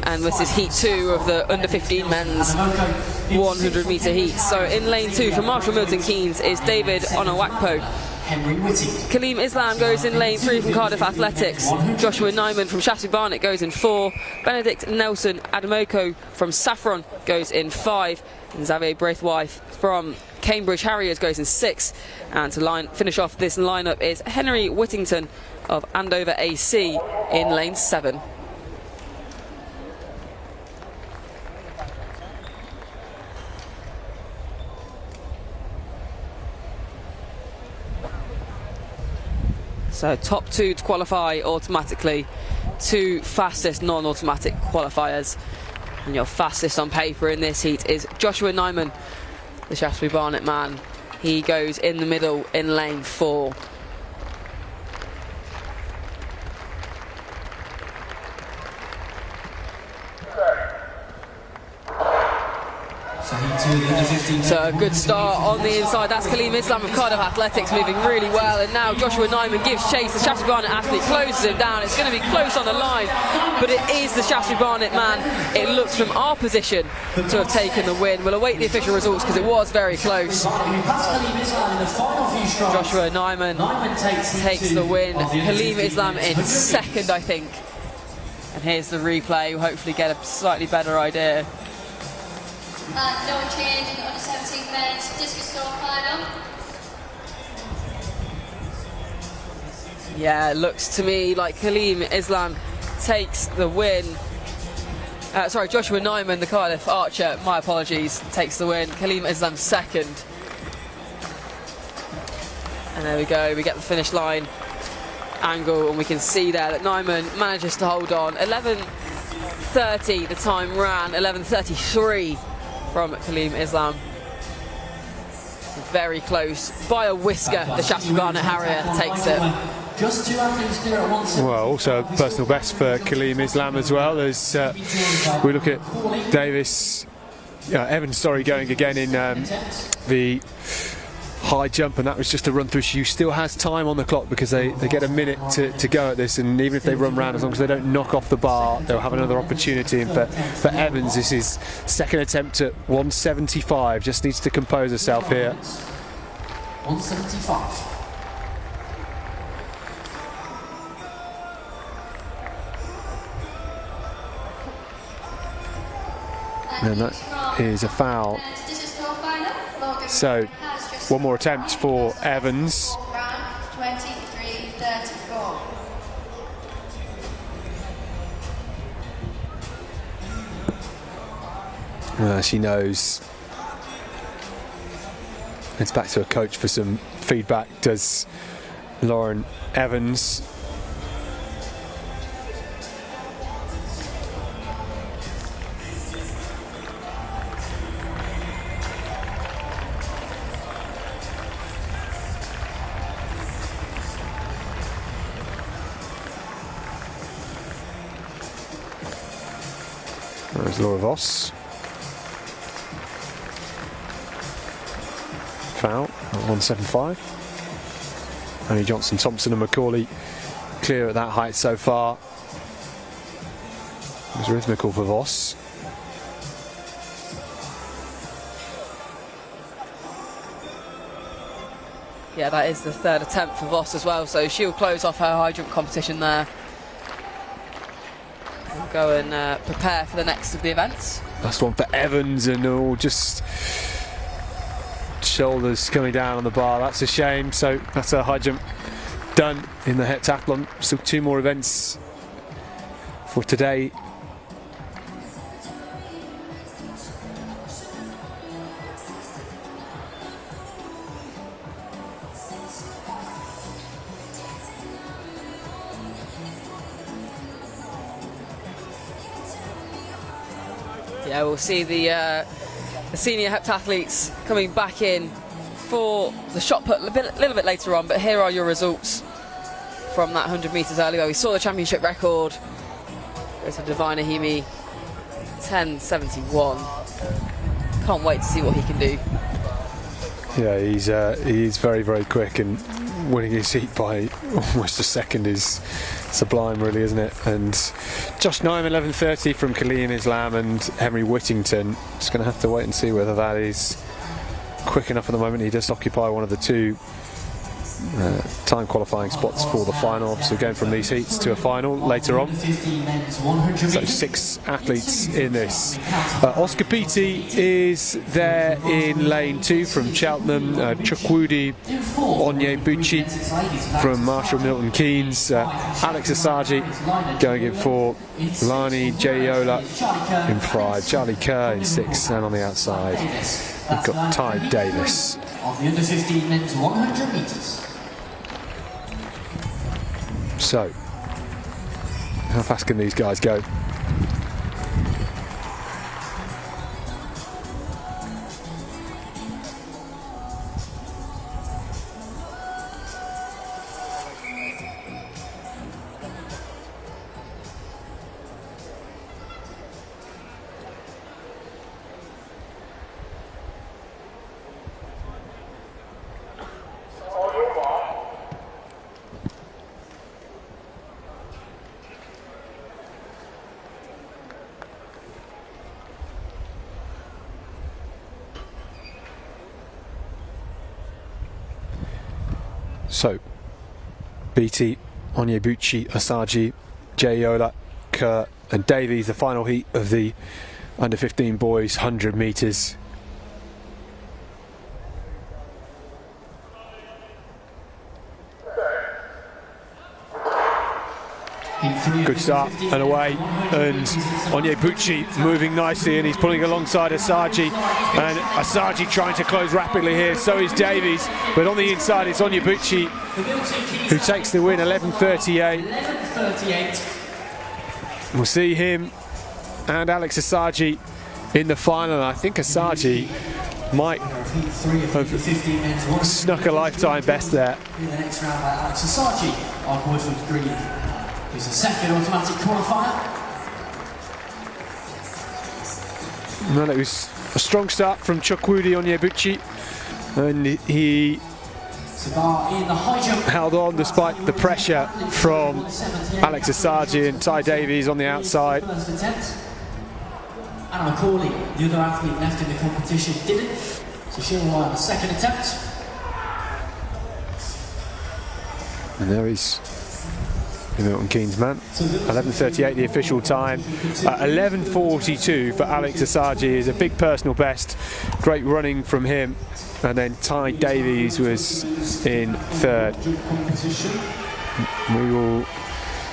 And this is heat 2 of the under 15 men's 100 metre heat. So in lane 2 from Marshall Milton Keynes is David Onawakpo. Kaleem Islam goes in lane 3 from Cardiff Athletics. Joshua Nyman from Shaftesbury Barnet goes in 4. Benedict Nelson Adamoko from Saffron goes in 5. And Xavier Braithwaite from Cambridge Harriers goes in 6. And to finish off this lineup is Henry Whittington of Andover AC in lane 7. So top 2 to qualify automatically, 2 fastest non-automatic qualifiers. And your fastest on paper in this heat is Joshua Nyman, the Shaftesbury Barnet man. He goes in the middle in lane 4. So heat So a good start on the inside. That's Kaleem Islam of Cardiff Athletics moving really well. And now Joshua Nyman gives chase. The Shaftesbury Barnet athlete closes him down. It's going to be close on the line, but it is the Shaftesbury Barnet man. It looks from our position to have taken the win. We'll await the official results because it was very close. Joshua Nyman takes the win. Kaleem Islam in second, I think. And here's the replay. We'll hopefully get a slightly better idea. And no change in the under 17 men's discus throw final. Yeah, it looks to me like Kaleem Islam takes the win. Sorry, Joshua Nyman, the Cardiff archer, my apologies, takes the win. Kaleem Islam second. And there we go, we get the finish line angle, and we can see there that Nyman manages to hold on. 11:30 the time ran, 11:33 from Kaleem Islam. Very close, by a whisker, the Shaftesbury Barnet Harrier takes it. Just 2 athletes clear at 1. Well, also personal best for Kaleem Islam as well. As we look at Evans, going again in the high jump, and that was just a run through. She still has time on the clock because they get a minute to go at this, and even if they run round, as long as they don't knock off the bar, they'll have another opportunity. And for Evans, this is second attempt at 175. Just needs to compose herself here. 175. And that is a foul. So one more attempt for Evans. 23-34. She knows. It's back to a coach for some feedback. Does Lauren Evans. There's Laura Voss. Foul at 175. Only Johnson, Thompson and Macaulay clear at that height so far. It was rhythmical for Voss. Yeah, that is the third attempt for Voss as well, so she'll close off her high jump competition there. We'll go and prepare for the next of the events. Last one for Evans, and all just shoulders coming down on the bar. That's a shame. So that's a high jump done in the Heptathlon. Still 2 more events for today. Yeah, we'll see the senior heptathletes coming back in for the shot put a little bit later on, but here are your results from that 100 metres earlier. We saw the championship record. Goes to Divine Ahimi, 10:71. Can't wait to see what he can do. Yeah, he's very, very quick, and winning his heat by almost a second is sublime, really, isn't it? And Josh Nyman, 11:30 from Kaleem Islam and Henry Whittington. Just going to have to wait and see whether that is quick enough at the moment. He does occupy one of the 2 time qualifying spots for the final, so going from these heats to a final later on. So 6 athletes in this. Oscar Peaty is there in lane 2 from Cheltenham. Chukwudi Onyebuchi from Marshall Milton Keynes. Alex Asaji going in 4. Lani Jayola in 5. Charlie Kerr in 6, and on the outside we've got Ty Davis. Of the under 15 men's 100 metres. So, how fast can these guys go? So, Beattie, Onyebuchi, Asaji, Jayola, Kerr and Davies, the final heat of the under 15 boys 100 metres. Good start and away, and Onyebuchi moving nicely, and he's pulling alongside Asaji, and Asaji trying to close rapidly here, so is Davies, but on the inside it's Onyebuchi who takes the win, 11:38. We'll see him and Alex Asaji in the final. I think Asaji might have snuck a lifetime best there. In the next round by Alex Asaji on Woodward Green. He's the second automatic qualifier. Well, it was a strong start from Chukwudi Onyebuchi, and he in the high jump. held on despite the pressure from Alex Asaji and Ty Davies on the outside. First attempt. Anna McCauley, the other athlete left in the competition, didn't, so she'll on the second attempt. And there he's Milton Keynes man. 11:38 the official time. 11:42 for Alex Asaji is a big personal best. Great running from him. And then Ty Davies was in third. We will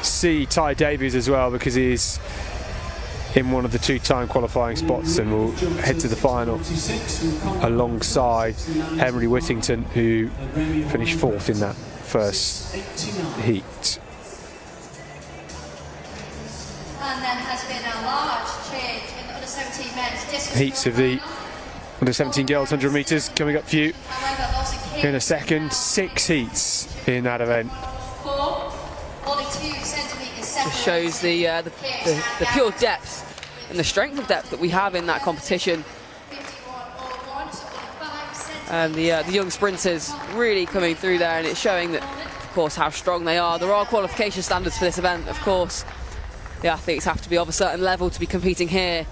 see Ty Davies as well, because he's in one of the two-time qualifying spots, and will head to the final alongside Henry Whittington, who finished fourth in that first heat. And then has been a large change in the under-17 men's discus. Heats of the under-17 girls 100 metres coming up for you in a second. 6 heats in that event. Just shows the pure depth and the strength of depth that we have in that competition. And the young sprinters really coming through there, and it's showing that, of course, how strong they are. There are qualification standards for this event, of course. The athletes have to be of a certain level to be competing here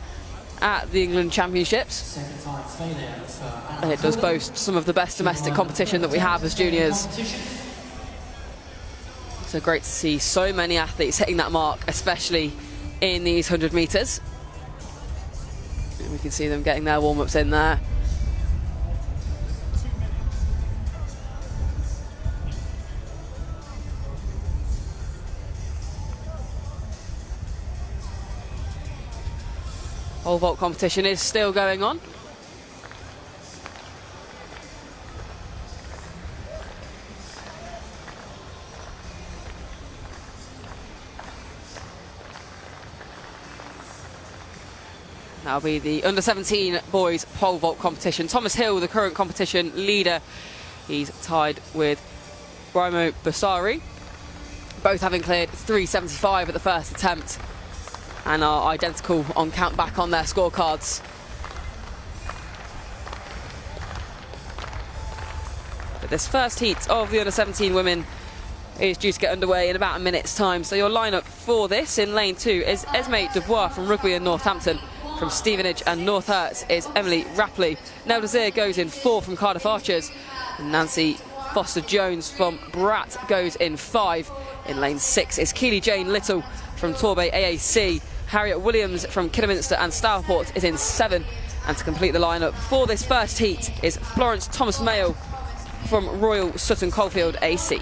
at the England Championships. And it does boast some of the best domestic competition that we have as juniors. So great to see so many athletes hitting that mark, especially in these 100 metres. And we can see them getting their warm-ups in there. Pole vault competition is still going on. That'll be the under-17 boys pole vault competition. Thomas Hill, the current competition leader, he's tied with Brimo Basari, both having cleared 375 at the first attempt, and are identical on count back on their scorecards. But this first heat of the under-17 women is due to get underway in about a minute's time. So your lineup for this: in lane 2 is Esme Dubois from Rugby and Northampton. From Stevenage and North Herts is Emily Rapley. Nell Desir goes in 4 from Cardiff Archers. And Nancy Foster-Jones from Bratt goes in 5. In lane 6 is Keely Jane Little from Torbay AAC. Harriet Williams from Kidderminster and Stourport is in 7. And to complete the lineup for this first heat is Florence Thomas Mayo from Royal Sutton Coldfield AC.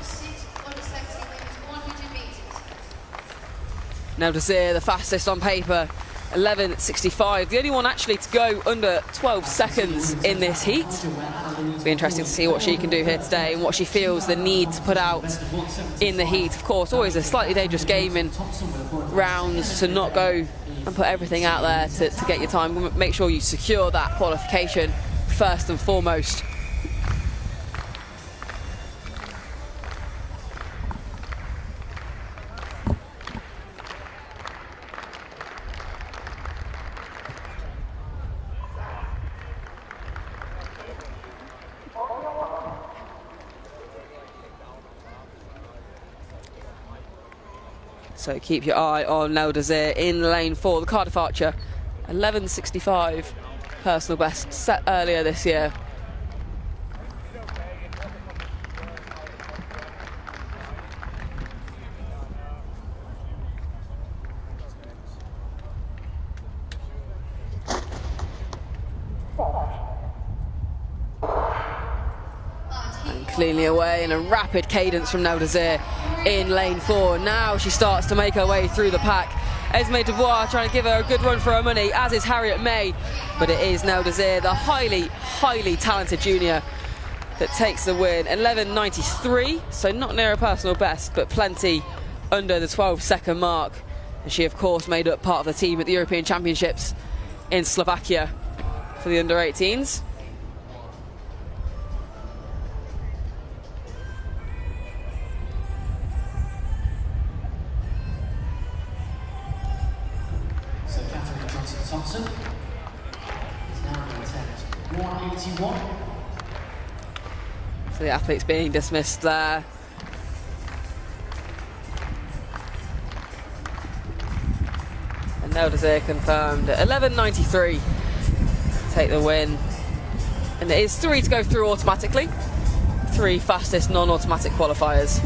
Nell Desir, the fastest on paper, 11:65, the only one actually to go under 12 seconds in this heat. It'll be interesting to see what she can do here today and what she feels the need to put out in the heat. Of course, always a slightly dangerous game in rounds to not go and put everything out there to get your time. Make sure you secure that qualification first and foremost. So keep your eye on Nell Desir in lane 4, the Cardiff Archer. 11:65 personal best set earlier this year. cleanly away, and a rapid cadence from Nel Desir in lane 4. Now she starts to make her way through the pack. Esme Dubois trying to give her a good run for her money, as is Harriet May, but it is Nel Desir, the highly talented junior, that takes the win. 11.93, so not near a personal best, but plenty under the 12-second mark. And she, of course, made up part of the team at the European Championships in Slovakia for the under-18s. So Catherine Johnson-Thompson is now going to attempt 181. So the athletes being dismissed there. And Nel Desir confirmed at 11.93 take the win. And it is 3 to go through automatically. 3 fastest non-automatic qualifiers.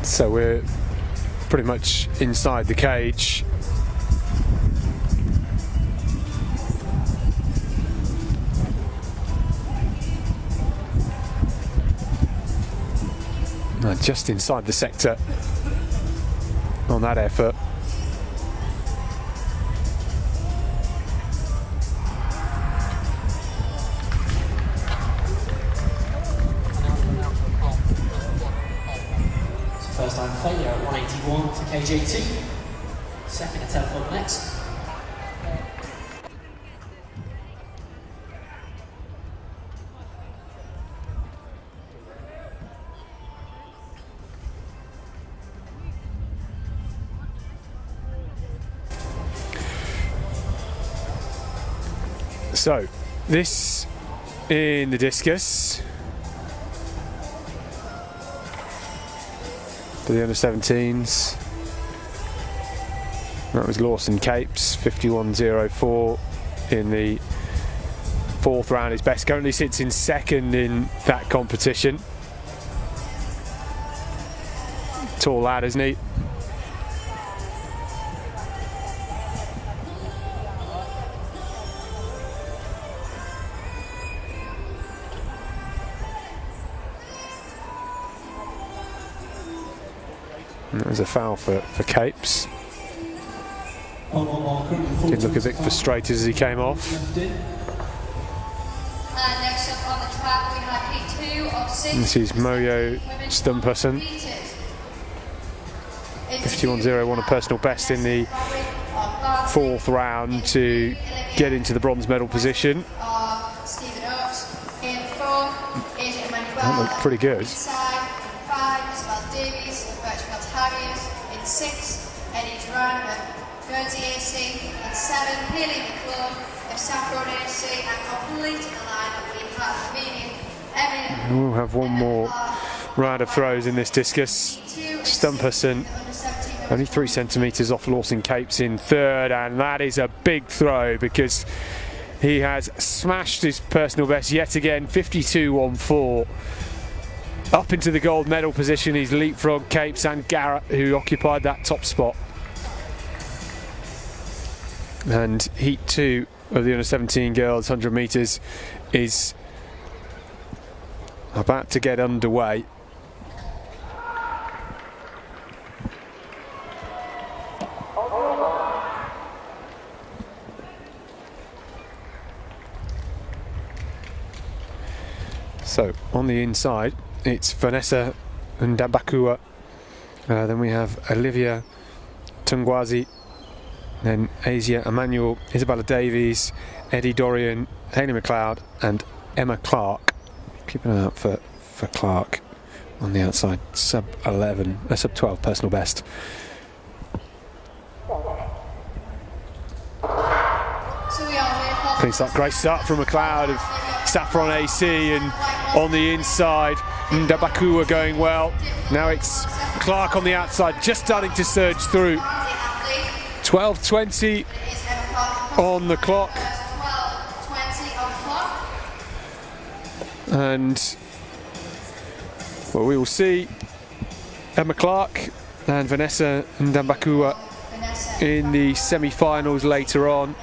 So we're pretty much inside the cage. Just inside the sector on that effort. First time failure at 181 to KJT. Second attempt up next. So, this in the discus for the under-17s. That was Lawson Capes, 51.04 in the 4th round. His best currently sits in 2nd in that competition. Tall lad, isn't he? And that was a foul for Capes. Did look a bit frustrated as he came off. And next up on the track we have heat 2 of 6. This is Moyo Stumpherson. 51.01, won a personal best in the 4th round to get into the bronze medal position. That looked pretty good. 6, Eddie Duran of Guernsey AC, and 7, Haley McClure of Saffron AC, and completing the line we have medium Emily. We'll have one more round of throws in this discus. Stumpherson only 3 centimetres off Lawson Capes in 3rd, and that is a big throw because he has smashed his personal best yet again, 52.14. Up into the gold medal position, he's leapfrogged Capes and Garrett, who occupied that top spot. And heat 2 of the under-17 girls 100 metres is about to get underway. So on the inside, it's Vanessa Ndabakua, then we have Olivia Tungwazi, then Asia Emmanuel, Isabella Davies, Eddie Dorian, Hayley McLeod and Emma Clark. Keep an eye out for Clark on the outside, sub 12 personal best. Thanks, that great start from McLeod of Saffron AC, and on the inside Ndabakua going well. Now it's Clark on the outside, just starting to surge through. 12.20 on the clock. And well, we will see Emma Clark and Vanessa Ndabakua in the semi-finals later on.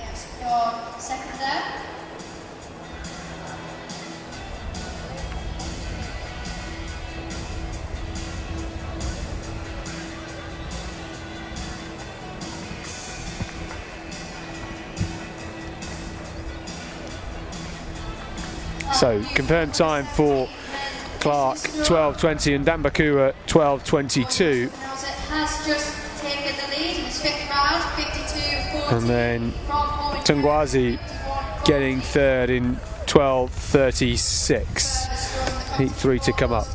So confirmed time for Clark 12:20 and Dambakua 12:22. Has just taken the lead in his fifth round, 52-40. And then Tungwazi getting third in 12:36. Heat 3 to come up.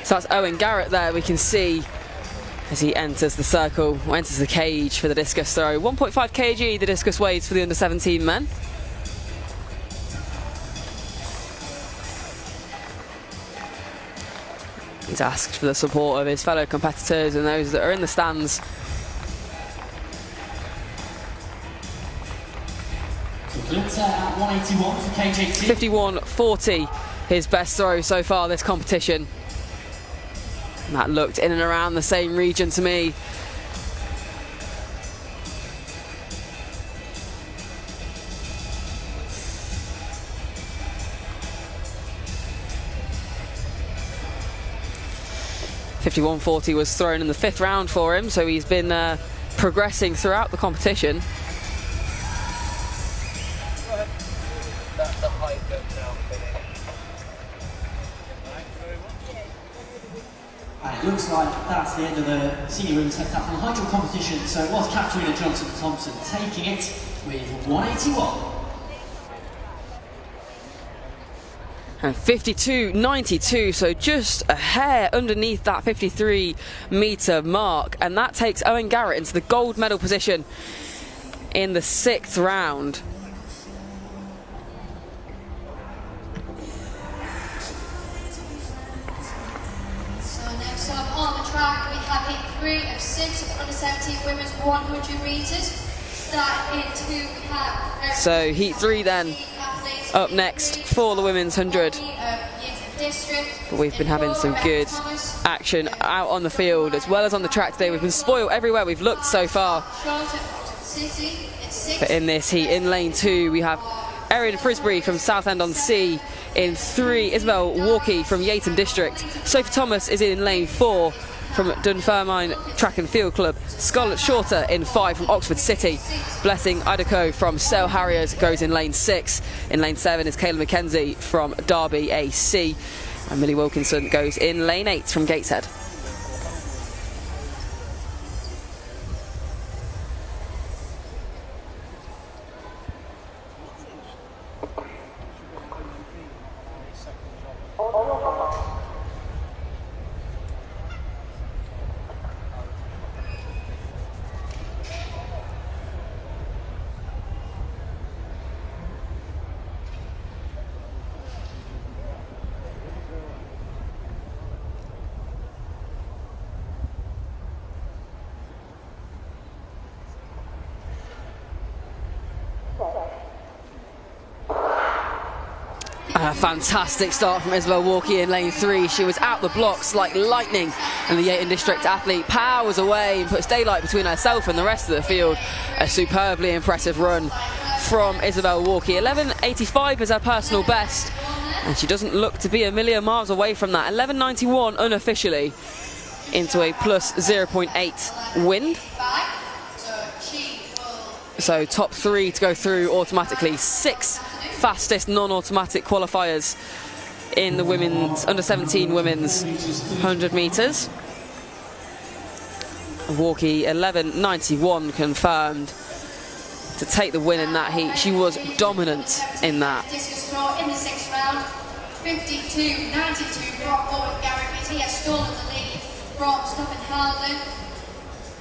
So that's Owen Garrett there, we can see as he enters the circle, enters the cage for the discus throw. 1.5 kg the discus weighs for the under 17 men. He's asked for the support of his fellow competitors and those that are in the stands. At 181 for KJT. 51.40 his best throw so far this competition. And that looked in and around the same region to me. .51.40 was thrown in the fifth round for him, so he's been progressing throughout the competition. And it looks like that's the end of the senior women's heptathlon hydro competition. So it was Katarina Johnson-Thompson taking it with 181. And 52.92, so just a hair underneath that 53-metre mark. And that takes Owen Garrett into the gold medal position in the sixth round. So next up on the track, we have heat 3 of 6 of the under 17 women's 100 metres. Starting in 2, we have... So heat 3 then, up next for the women's 100. But we've been having some good action out on the field as well as on the track today. We've been spoiled everywhere we've looked so far. But in this heat, in lane 2, we have Erin Frisbury from Southend-on-Sea. In 3, Isabel Walkie from Yeaton District. Sophie Thomas is in lane 4 from Dunfermline Track and Field Club. Scarlett Shorter in 5 from Oxford City. Blessing Idako from Sale Harriers goes in lane 6. In lane 7 is Kayla McKenzie from Derby AC. And Millie Wilkinson goes in lane 8 from Gateshead. A fantastic start from Isabel Walkie in lane 3. She was out the blocks like lightning, and the Yeaton District athlete powers away and puts daylight between herself and the rest of the field. A superbly impressive run from Isabel Walkie. 11.85 is her personal best, and she doesn't look to be a million miles away from that. 11.91 unofficially into a plus 0.8 wind. So top 3 to go through automatically. 6 fastest non-automatic qualifiers in the women's under 17 women's 100 metres. Walkie 11.91 confirmed to take the win in that heat. She was dominant in that. Discus throw in the 6th round, 52.92 from Owen Garrett. He has stolen the lead from Stephen Harlan.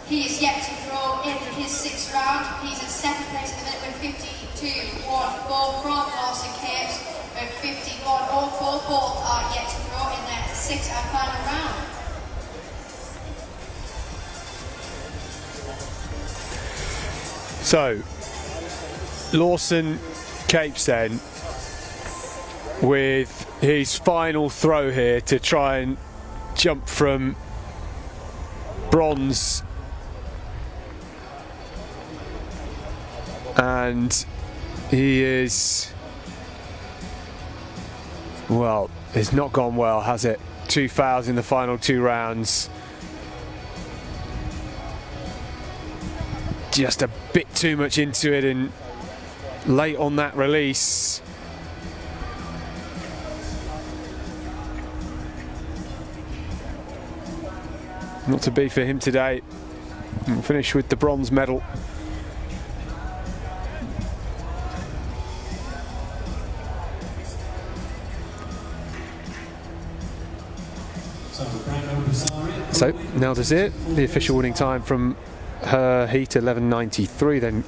He is yet to throw in his 6th round. He's in 2nd place at the minute with 52.14 from Lawson Capes with 51.04. Both are yet to throw in their 6th and final round. So, Lawson Capes then with his final throw here to try and jump from bronze, and he is, well, it's not gone well, has it? 2 fouls in the final 2 rounds. Just a bit too much into it and late on that release. Not to be for him today. We'll finish with the bronze medal. So now to see it, the official winning time from her heat 11.93, then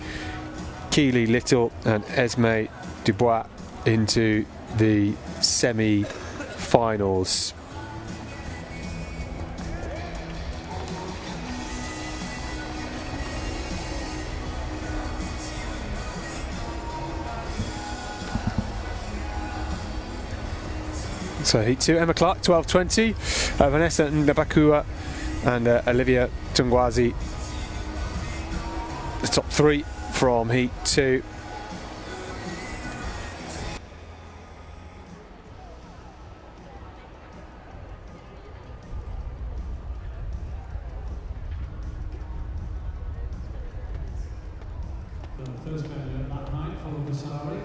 Keely Little and Esme Dubois into the semi-finals. So heat 2, Emma Clark 12.20, Vanessa Ndabakua and Olivia Tungwazi, the top 3 from heat 2. First medal at that night for Vasari.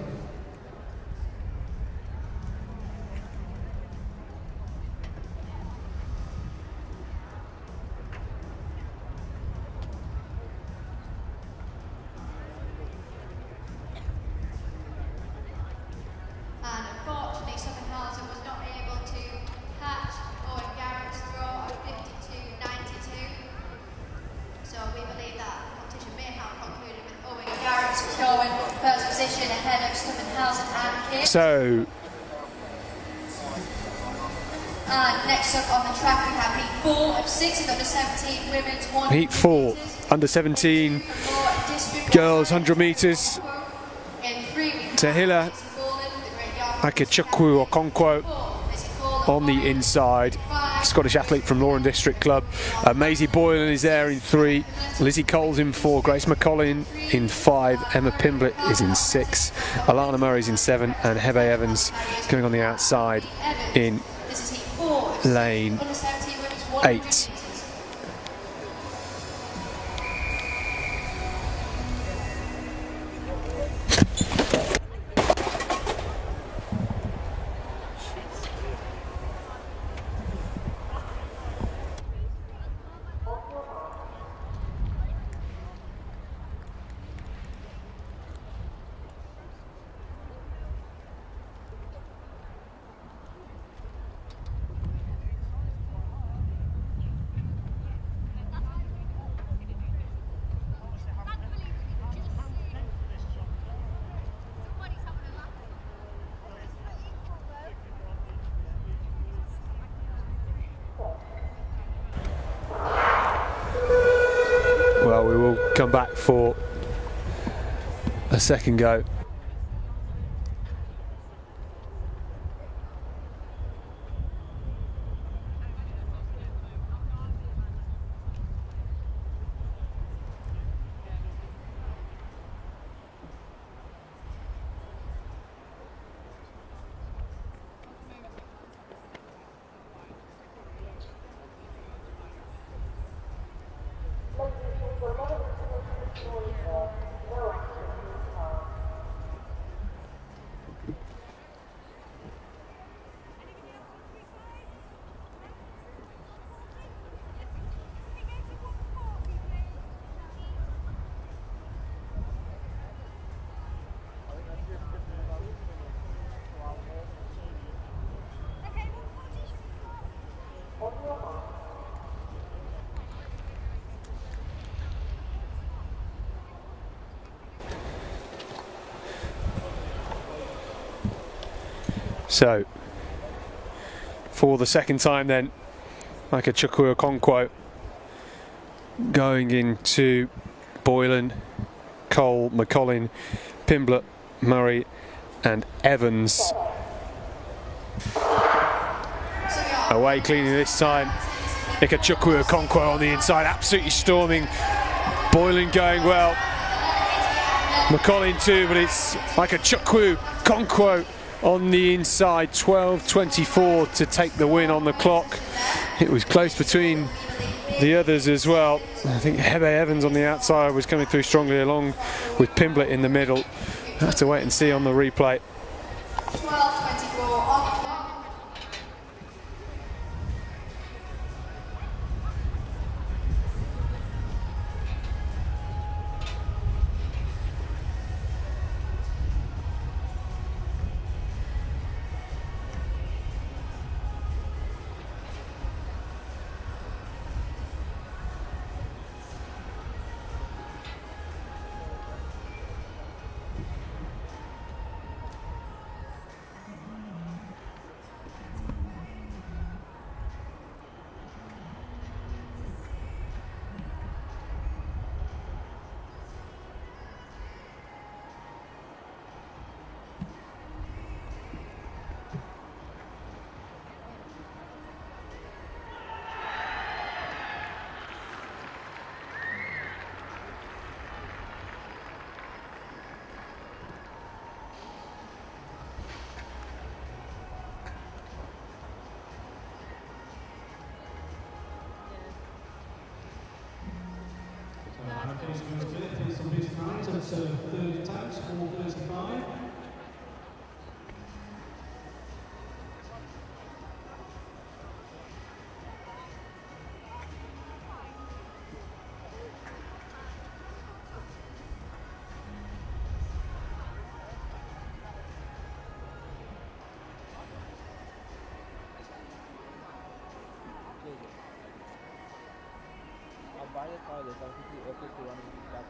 And unfortunately, Summerhausen was not able to catch Owen Garrett's throw of 52.92. So we believe that the competition may have concluded with Owen Garrett securing first position ahead of Summerhausen and Kate. So, and next up on the track we have heat 4 of 6 of under-17 women's 100 heat 4, under 17 girls 100 metres. Tahila Akechukwu Okonkwo on the inside, Scottish athlete from Lauren District Club. Maisie Boylan is there in 3, Lizzie Cole's in 4, Grace McCollin in 5, Emma Pimblett is in 6, Alana Murray's in 7, and Hebe Evans going on the outside in lane 8. Well, we will come back for a second go. So, for the second time then, Akechukwu Okonkwo going into Boylan Cole, McCollin, Pimblett, Murray and Evans. Away cleaning this time. Ikechukwu Okonkwo on the inside, absolutely storming. Boylan going well. McCollin too, but it's Ikechukwu Okonkwo on the inside. 12:24 to take the win on the clock. It was close between the others as well. I think Hebe Evans on the outside was coming through strongly, along with Pimblett in the middle. We'll have to wait and see on the replay. 12:24 That's third attacks, 4:35. I'll buy a car that's completely okay to run with that.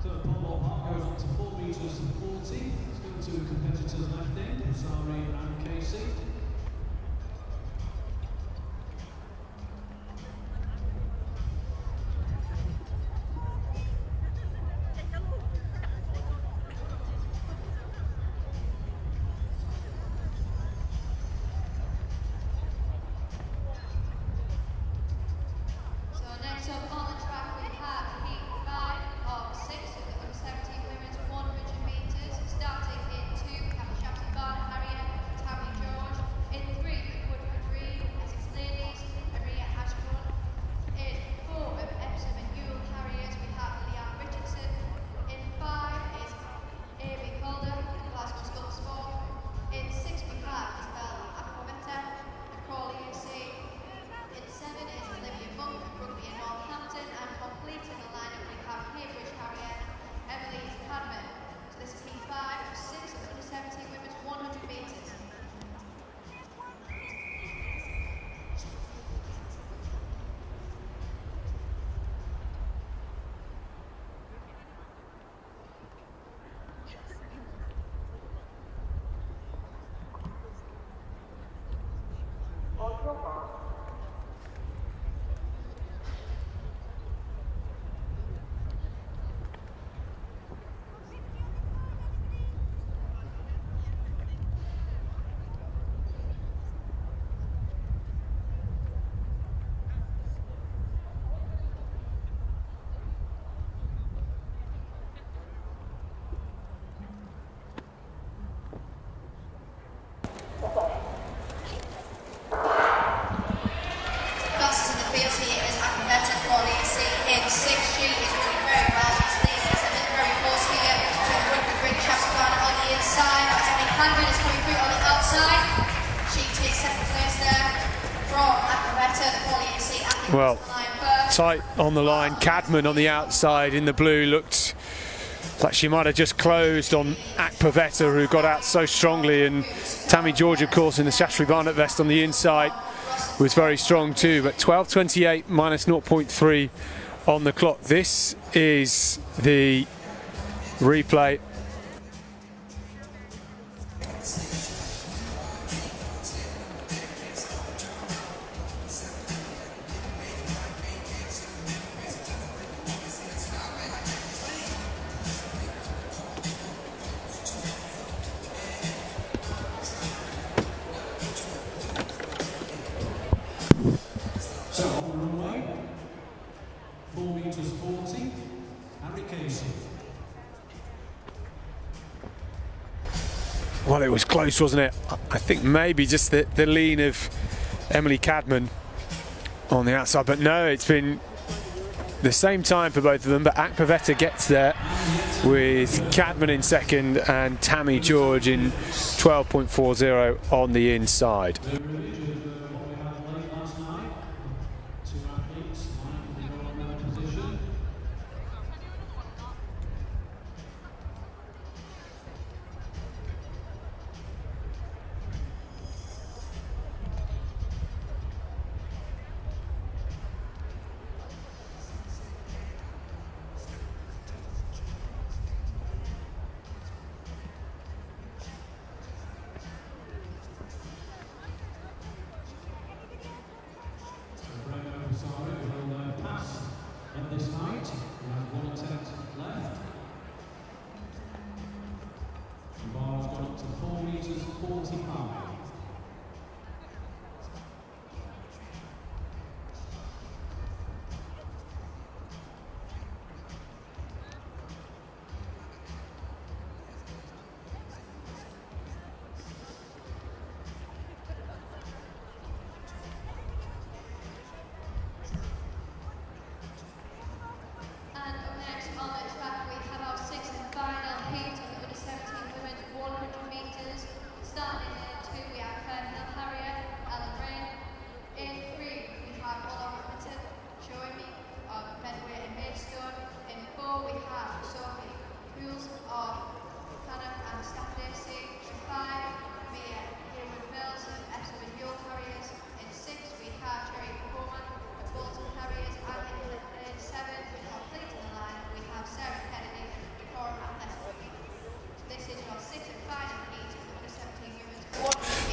So pole vault goes on to 4 meters and 40. Let's go to competitors left end, Zari and Casey. So next up on the track we have heat 5 of 6 of the under-17 women's 100 metres. Starting in 2 we have Heptathlon, Harriet, Tammy George. In 3 Woodford Reed, Essex Ladies, Maria Ashburn. In 4 of Epsom and Ewell Harriers we have Leanne Richardson. In 5 is Amy Calder, Glasgow Skull Sport. In 6 we have Isabel Aquavetta, Crawley UC. In 7 is Olivia Monk, Rugby in Northampton, and completing the lineup we have Cambridge Harrier, Emily Cadman. So this is heat 5 of 6 of the under-17 women's 100 metres. Fastest in the field here is Aquavetta, Crawley UC. In 6 she is doing very well. She's leading 7 very close here to Rugby Bridge Heptathlon on the inside. That's Emily Cadman is coming through on the outside. She takes second place there from Aquavetta, the Crawley UC. Well, tight on the line. Cadman on the outside in the blue looked like she might have just closed on Akpavetta, who got out so strongly, and Tammy George, of course, in the Shaftesbury Barnet vest on the inside was very strong too. But 12:28 minus 0.3 on the clock. This is the replay. Well, it was close, wasn't it? I think maybe just the lean of Emily Cadman on the outside, but no, it's been the same time for both of them, but Akpavetta gets there with Cadman in second and Tammy George in 12.40 on the inside.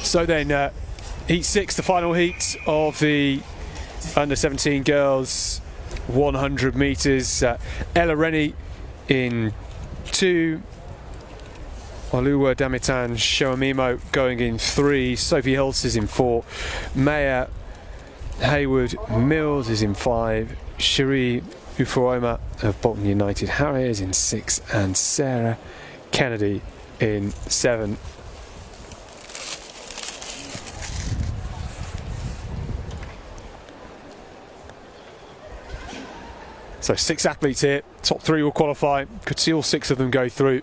So then, heat 6, the final heat of the under-17 girls 100 metres. Ella Rennie in 2, Oluwa Damitan Shoamimo going in 3, Sophie Hulse is in 4, Maya Hayward Mills is in 5, Cherie Ufuoma of Bolton United Harriers in 6, and Sarah Kennedy in 7. So 6 athletes here, top 3 will qualify. Could see all 6 of them go through.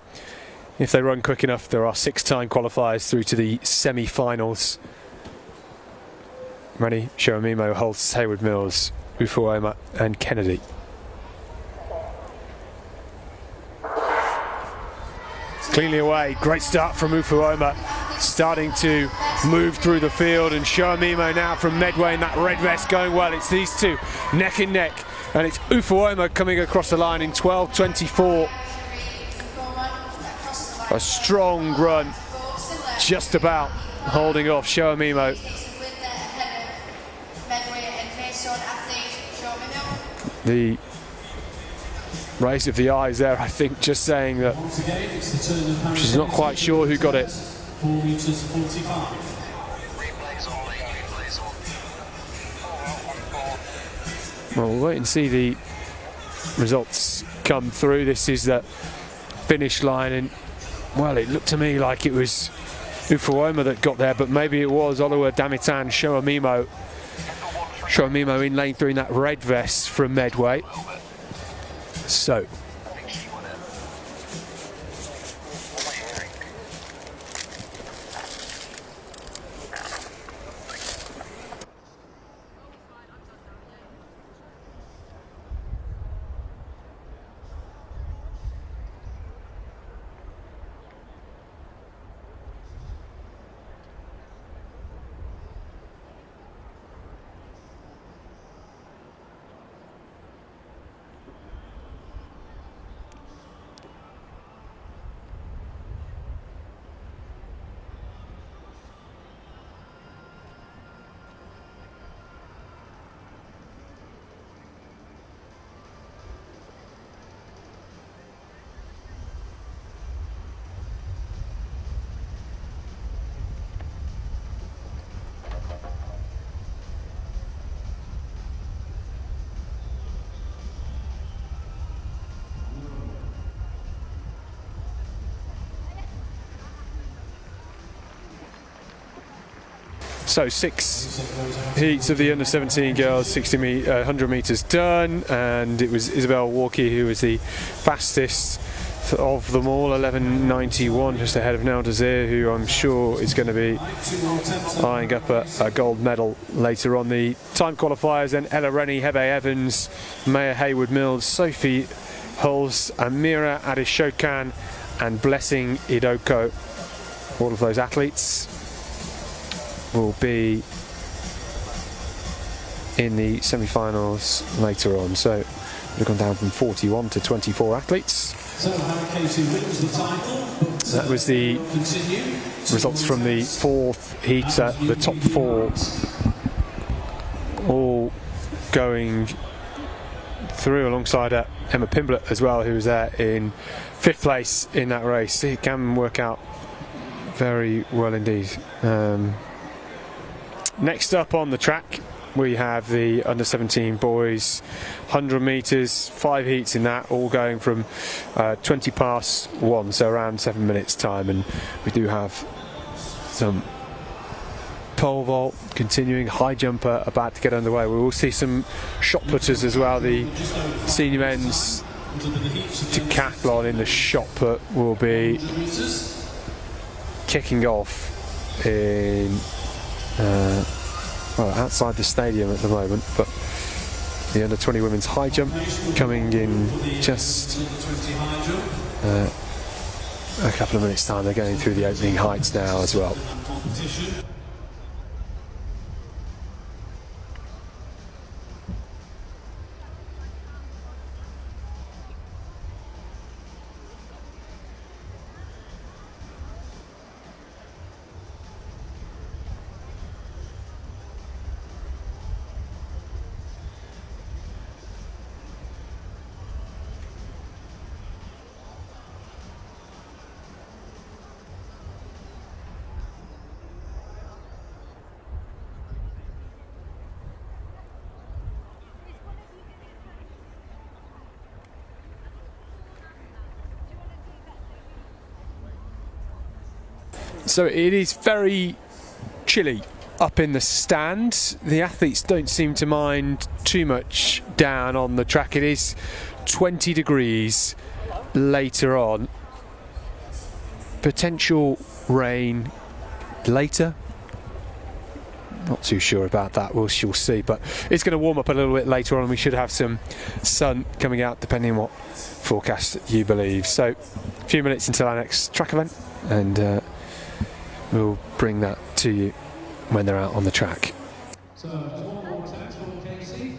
If they run quick enough, there are 6-time qualifiers through to the semi-finals. Rennie, Shoamimo, Holtz, Hayward Mills, Ufuoma and Kennedy. Cleanly away, great start from Ufuoma, starting to move through the field, and Shoamimo now from Medway in that red vest going well. It's these two neck and neck, and it's Ufuoma coming across the line in 12.24. A strong run, just about holding off Shoamimo. The race of the eyes there, I think, just saying that she's not quite sure who got it. 4 metres 45. Well, we'll wait and see the results come through. This is the finish line, and well, it looked to me like it was Ufuoma that got there, but maybe it was Oluwa Damitan Shoamimo. Shoamimo in lane 3 in that red vest from Medway. So So 6 heats of the under-17 girls, 100 metres done, and it was Isabel Walkie who was the fastest of them all, 11:91, just ahead of Nel Desir, who I'm sure is going to be eyeing up a gold medal later on. The time qualifiers then: Ella Rennie, Hebe Evans, Maya Haywood-Mills, Sophie Hulse, Amira Adishokan and Blessing Idoko. All of those athletes will be in the semi-finals later on. So we've gone down from 41 to 24 athletes. So Harry Casey wins the title. That was the results from the 4th heat. The top 4 all going through alongside Emma Pimblett as well, who was there in 5th place in that race. It can work out very well indeed. Next up on the track, we have the under-17 boys 100 metres, 5 heats in that, all going from 20 past 1, so around 7 minutes time, and we do have some pole vault continuing, high jumper about to get underway. We will see some shot putters as well. The senior men's decathlon in the shot put will be kicking off in well, outside the stadium at the moment, but the under-20 women's high jump coming in just a couple of minutes time. They're going through the opening heights now as well. So it is very chilly up in the stand. The athletes don't seem to mind too much down on the track. It is 20 degrees later on. Potential rain later. Not too sure about that. We'll see, but it's going to warm up a little bit later on. We should have some sun coming out depending on what forecast you believe. So a few minutes until our next track event, and we'll bring that to you when they're out on the track. So, 12 more attempts from Casey.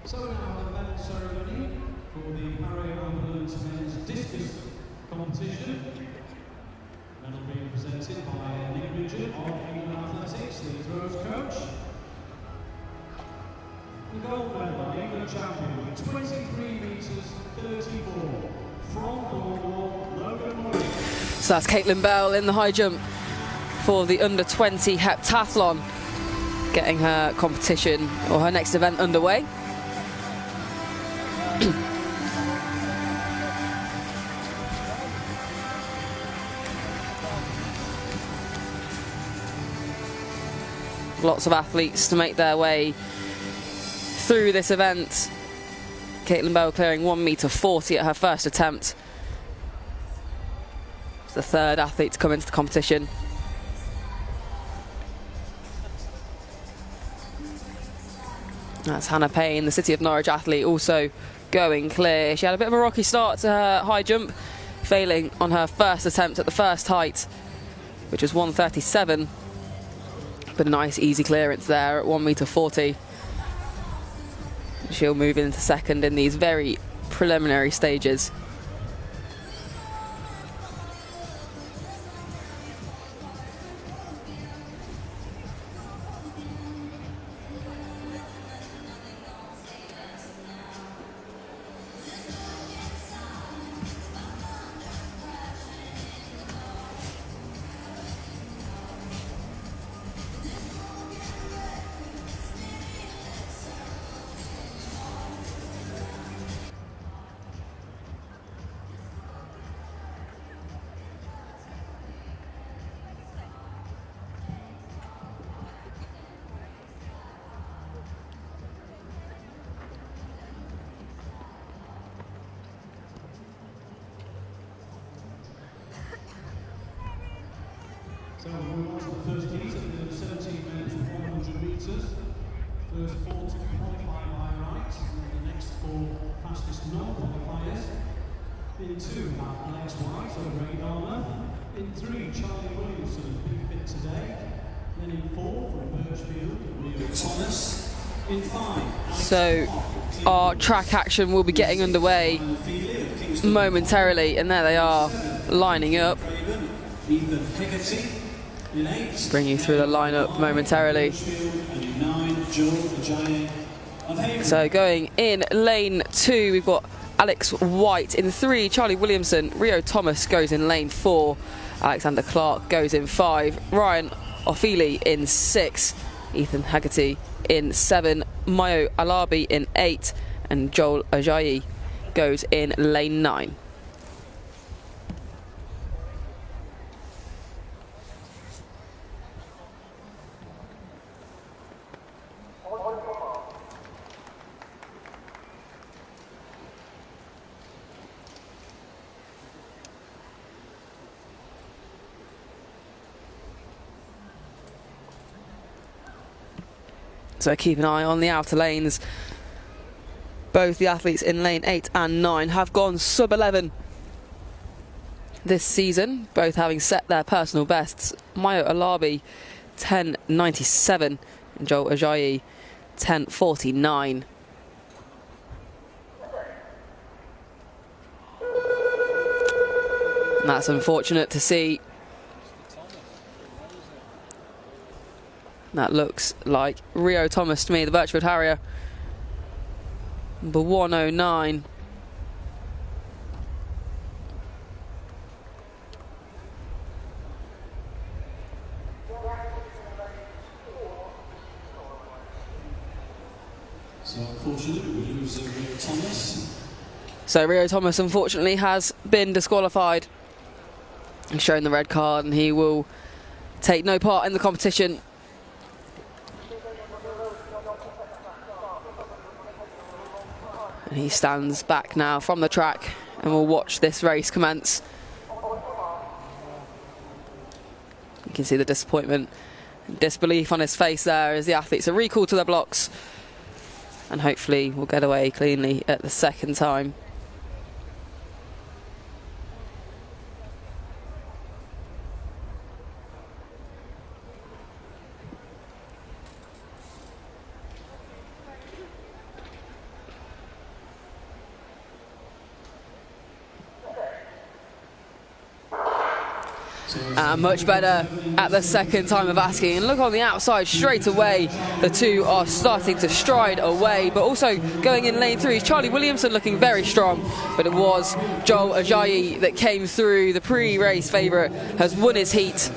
So we now have a medal ceremony for the parahambulant men's discus competition. Medal being presented by Nick Nugent of England Athletics, the throws coach. The gold medal, the England champion with 23 metres 34 from Cornwall, Logan Murray. So that's Caitlin Bell in the high jump for the under-20 heptathlon, getting her competition or her next event underway. Lots of athletes to make their way through this event. Caitlin Bell clearing 1m40 at her first attempt. It's the third athlete to come into the competition. That's Hannah Payne, the City of Norwich athlete, also going clear. She had a bit of a rocky start to her high jump, failing on her first attempt at the first height, which was 1:37. But a nice easy clearance there at 1m40. She'll move into second in these very preliminary stages. So we move on to the first heat at the 17 men's 100 metres. First four to qualify by right, and the next four fastest non-qualifiers. In two, Alex White of Ray Garner. In three, Charlie Williamson, big fit today. Then in four, from Birchfield, Rio Thomas. In five, So our track action will be getting underway momentarily, and there they are lining up. Ethan Heckerty. In eight, Bring you through the lineup momentarily. and in nine, Joel Ajayi of Haven. So going in lane 2, we've got Alex White. In 3, Charlie Williamson. Rio Thomas goes in lane 4. Alexander Clark goes in 5. Ryan Ofili in 6. Ethan Haggerty in 7. Mayo Alabi in 8. And Joel Ajayi goes in lane 9. So keep an eye on the outer lanes. Both the athletes in lane 8 and 9 have gone sub-11 this season, both having set their personal bests. Mayo Alabi 10.97 and Joel Ajayi 10.49. And that's unfortunate to see. That looks like Rio Thomas to me, the Birchwood Harrier. Number 109. So unfortunately, we lose Rio Thomas. So Rio Thomas unfortunately has been disqualified. He's shown the red card and he will take no part in the competition. And he stands back now from the track and will watch this race commence. You can see the disappointment and disbelief on his face there as the athletes are recalled to their blocks. And hopefully we'll get away cleanly at the second time. much better at the second time of asking. And look on the outside straight away, the two are starting to stride away, but also going in lane 3 is Charlie Williamson looking very strong, but it was Joel Ajayi that came through. The pre-race favourite has won his heat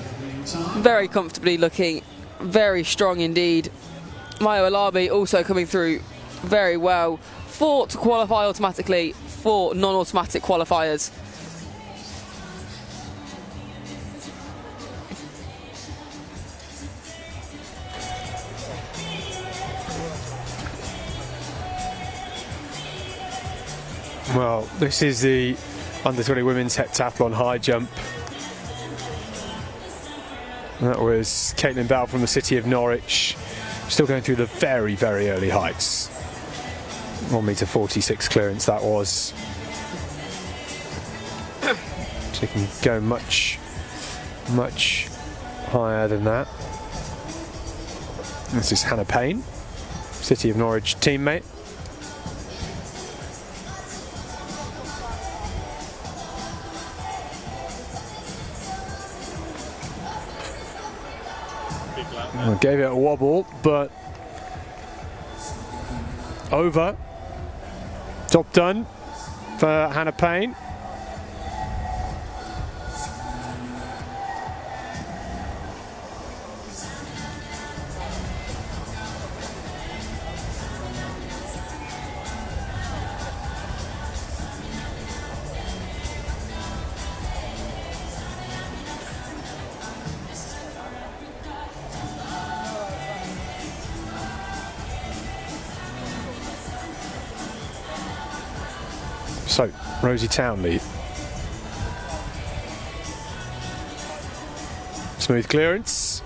very comfortably, looking very strong indeed. Mayo Alabi also coming through very well. 4 to qualify automatically, 4 non-automatic qualifiers. Well, this is the under-20 women's heptathlon high jump. That was Caitlin Bell from the city of Norwich, still going through the very, very early heights. 1m46 clearance that was. She can go much, much higher than that. This is Hannah Payne, city of Norwich teammate. I gave it a wobble, but over. Job done for Hannah Payne. So, Rosie Townley. Smooth clearance.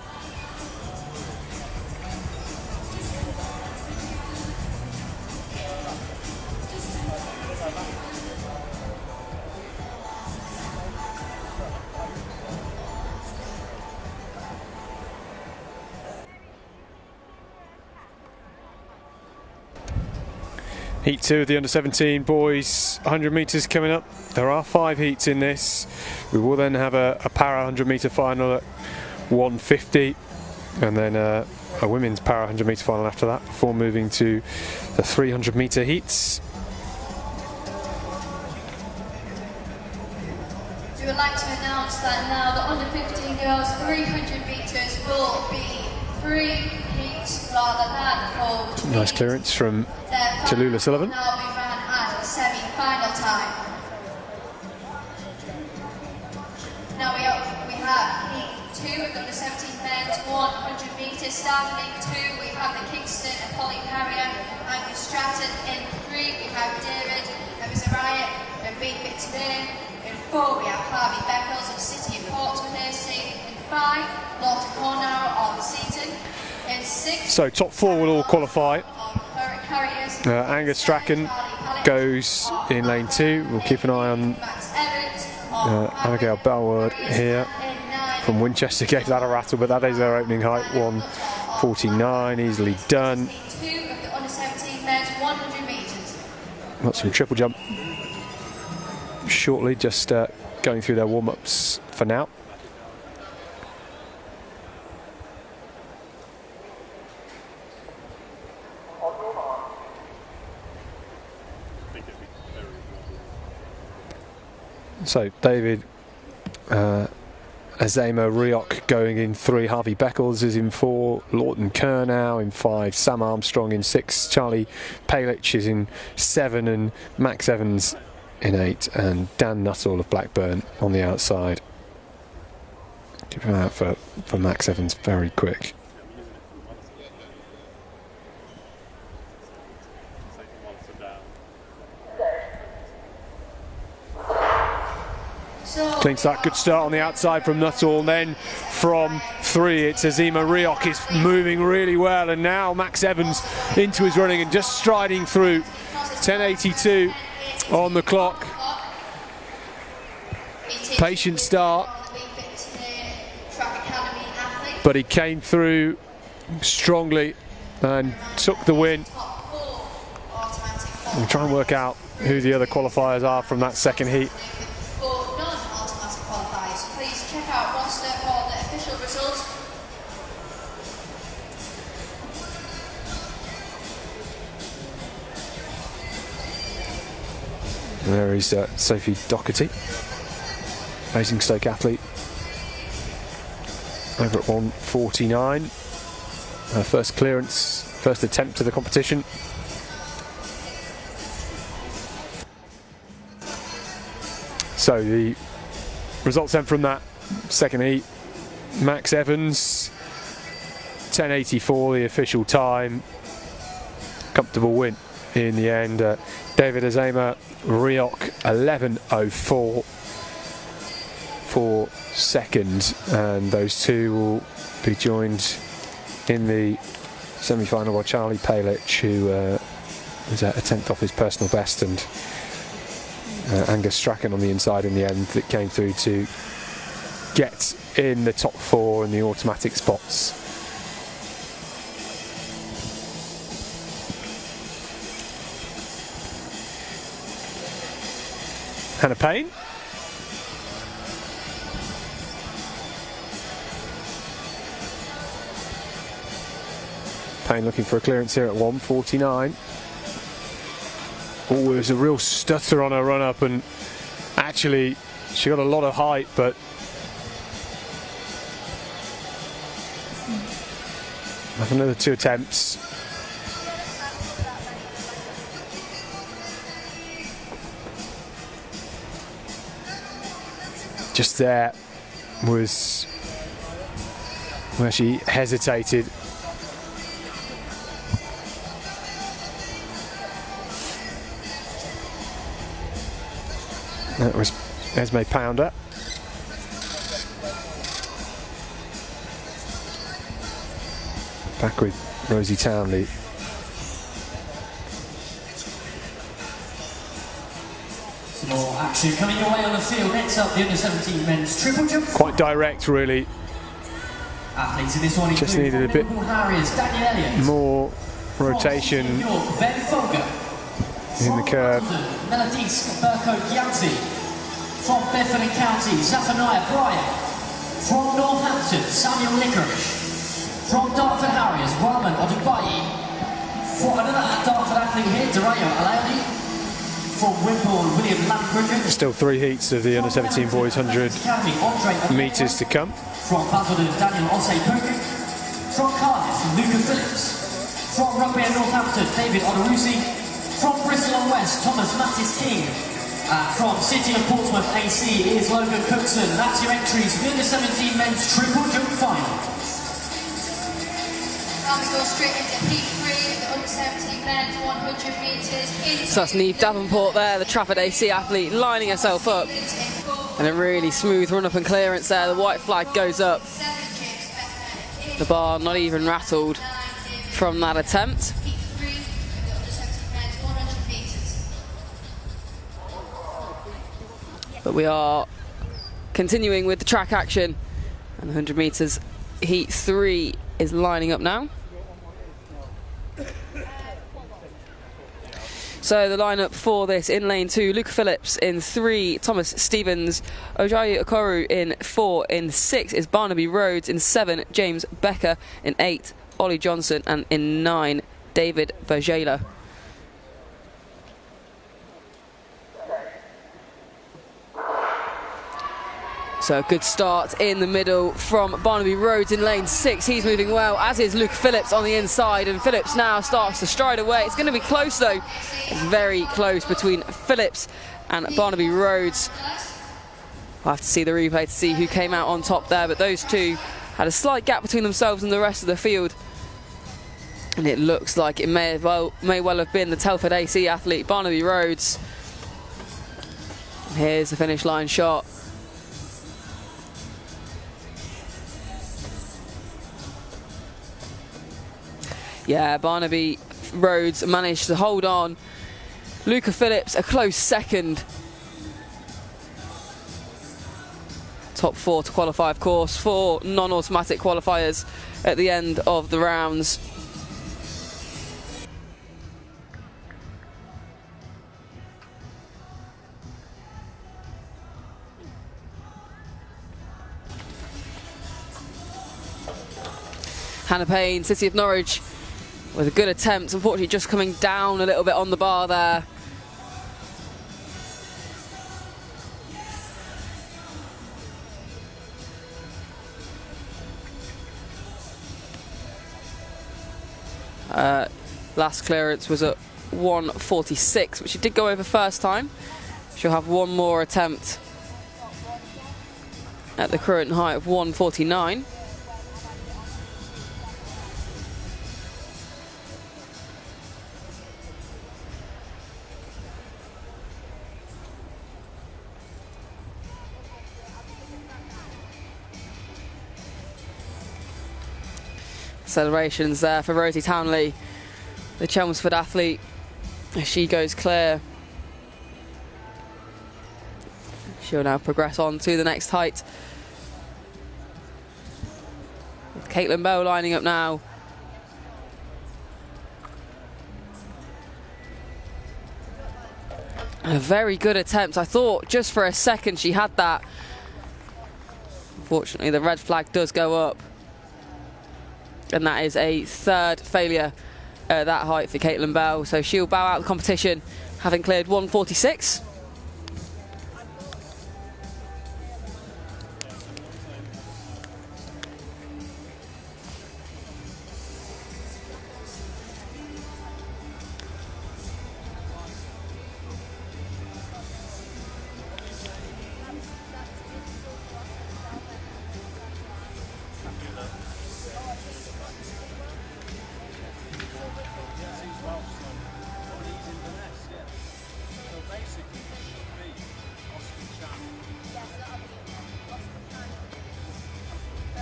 Heat 2 of the under-17 boys 100 metres coming up. There are 5 heats in this. We will then have a para 100 metre final at 150, and then a women's para 100 metre final after that, before moving to the 300 metre heats. We would like to announce that now the under-15 girls 300 metres will be 3 heats rather than 4. Nice clearance from Tallulah Sullivan. Now we ran at semi-final time. Now we have heat 2 of the under-17 men's 100 metres. Starting in 2, we have the Kingston and Polly Harrier, Angus Stratton. In 3, we have David and Mizariah and Beat Victor. In 4, we have Harvey Beckles of City of Portsmouth AC. In 5, Lotte Cornell of Seaton. In 6, so top 4 will all qualify. Angus Strachan goes in lane 2. We'll keep an eye on Abigail Bellward here from Winchester. Gave that a rattle, but that is their opening height, 1:49, easily done. Got some triple jump shortly, just going through their warm-ups for now. So David Azema Riok going in 3, Harvey Beckles is in 4, Lawton Kernow in 5, Sam Armstrong in 6, Charlie Palich is in 7, and Max Evans in 8, and Dan Nuttall of Blackburn on the outside. Keep an eye out for Max Evans, very quick. Clean start, good start on the outside from Nuttall, and then from 3 it's Azema Riok is moving really well, and now Max Evans into his running and just striding through. 10:82 on the clock. Patient start, but he came through strongly and took the win. We'll try and work out who the other qualifiers are from that second heat. check out Monster for the official results. And there is Sophie Doherty, Basingstoke athlete, over at 1:49. Her first clearance, first attempt to the competition. So the results then from that second heat: Max Evans, 10:84 the official time, comfortable win in the end. David Azema Riok 11:04 for second, and those two will be joined in the semi-final by Charlie Palic, who was a 10th off his personal best, and Angus Strachan on the inside in the end that came through to get in the top 4 in the automatic spots. Hannah Payne. Payne looking for a clearance here at 1:49. Oh, it was a real stutter on her run up, and actually she got a lot of height, but have another 2 attempts. Just there was where she hesitated. That was Esme Pounder. Back with Rosie Townley. Some more action coming your way on the field. Next up, the under-17 men's triple jump. Quite direct, really. Athletes in this one Just include needed a bit Harriers, Daniel Elliott, more rotation from New York, Ben Folger, in the curve. Melodice Burko-Gianzi, from Bedford and County, Zephaniah Bryan, from Northampton, Samuel Licorice, from Dartford Harriers, Rahman Odubayi, for another Dartford athlete here, Darayo Alaili, from Wimborne, William Lampridge. Still 3 heats of the under-17 boys 100 metres to come. From Basildon, Daniel Osei-Puku, from Cardiff, Luca Phillips, from Rugby and Northampton, David Odarusi, from Bristol and West, Thomas Mattis King. From City of Portsmouth AC is Logan Cookson. That's your entries for the under-17 men's triple jump final. Now we go straight into heat 3 of the under-17 men's 100 metres. So that's Neve Davenport there, the Trafford AC athlete, lining herself up. And a really smooth run up and clearance there. The white flag goes up. The bar not even rattled from that attempt. But we are continuing with the track action, and the 100 metres heat 3 is lining up now. So the lineup for this: in lane 2, Luca Phillips; in 3, Thomas Stevens; Ojayi Okoro in 4; in 6 is Barnaby Rhodes; in 7, James Becker; in 8, Ollie Johnson; and in 9, David Bergela. So a good start in the middle from Barnaby Rhodes in lane 6. He's moving well, as is Luke Phillips on the inside, and Phillips now starts to stride away. It's going to be close though. It's very close between Phillips and Barnaby Rhodes. I'll have to see the replay to see who came out on top there, but those two had a slight gap between themselves and the rest of the field. And it looks like it may well have been the Telford AC athlete, Barnaby Rhodes. Here's the finish line shot. Yeah, Barnaby Rhodes managed to hold on. Luca Phillips a close second. Top 4 to qualify, of course, 4 non-automatic qualifiers at the end of the rounds. Hannah Payne, City of Norwich, with a good attempt. Unfortunately, just coming down a little bit on the bar there. Last clearance was at 1:46, which she did go over first time. She'll have one more attempt at the current height of 1:49. Celebrations there for Rosie Townley, the Chelmsford athlete, as she goes clear. She'll now progress on to the next height. With Caitlin Bell lining up now. A very good attempt. I thought just for a second she had that. Unfortunately, the red flag does go up. And that is a third failure at that height for Caitlin Bell. So she'll bow out the competition, having cleared 1:46.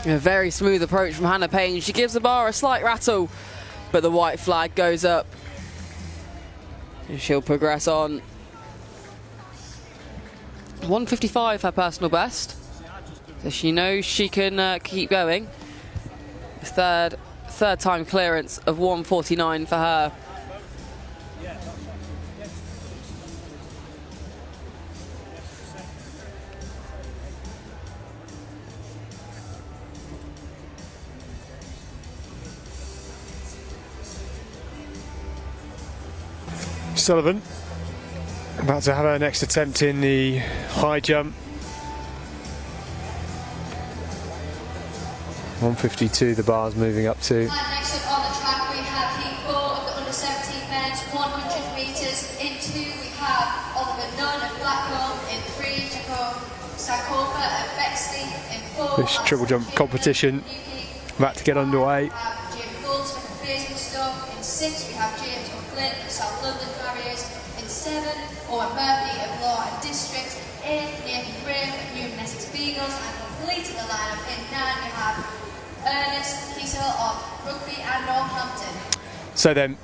A very smooth approach from Hannah Payne. She gives the bar a slight rattle, but the white flag goes up. And she'll progress on. 1:55 her personal best. So she knows she can keep going. Third time clearance of 1:49 for her. Sullivan about to have her next attempt in the high jump. 1:52 the bar's moving up to. Next up on the track we have heat 4 of the under-17 men's 100 metres. In 2 we have Oliver Nunn of Blackpool. In 3 Jacob Sakopa of Bexley. In 4 This triple jump competition about to get underway. we have Jim Goldsmith of Basingstoke. In 6 we have James O'Flynn of South London Barriers. In 7 Owen Murphy of Law and District. 8 Nathan Graham of Newton Essex Beagles. And completing the lineup in 9 we have Ernest Kiesel of Rugby and Northampton. So then,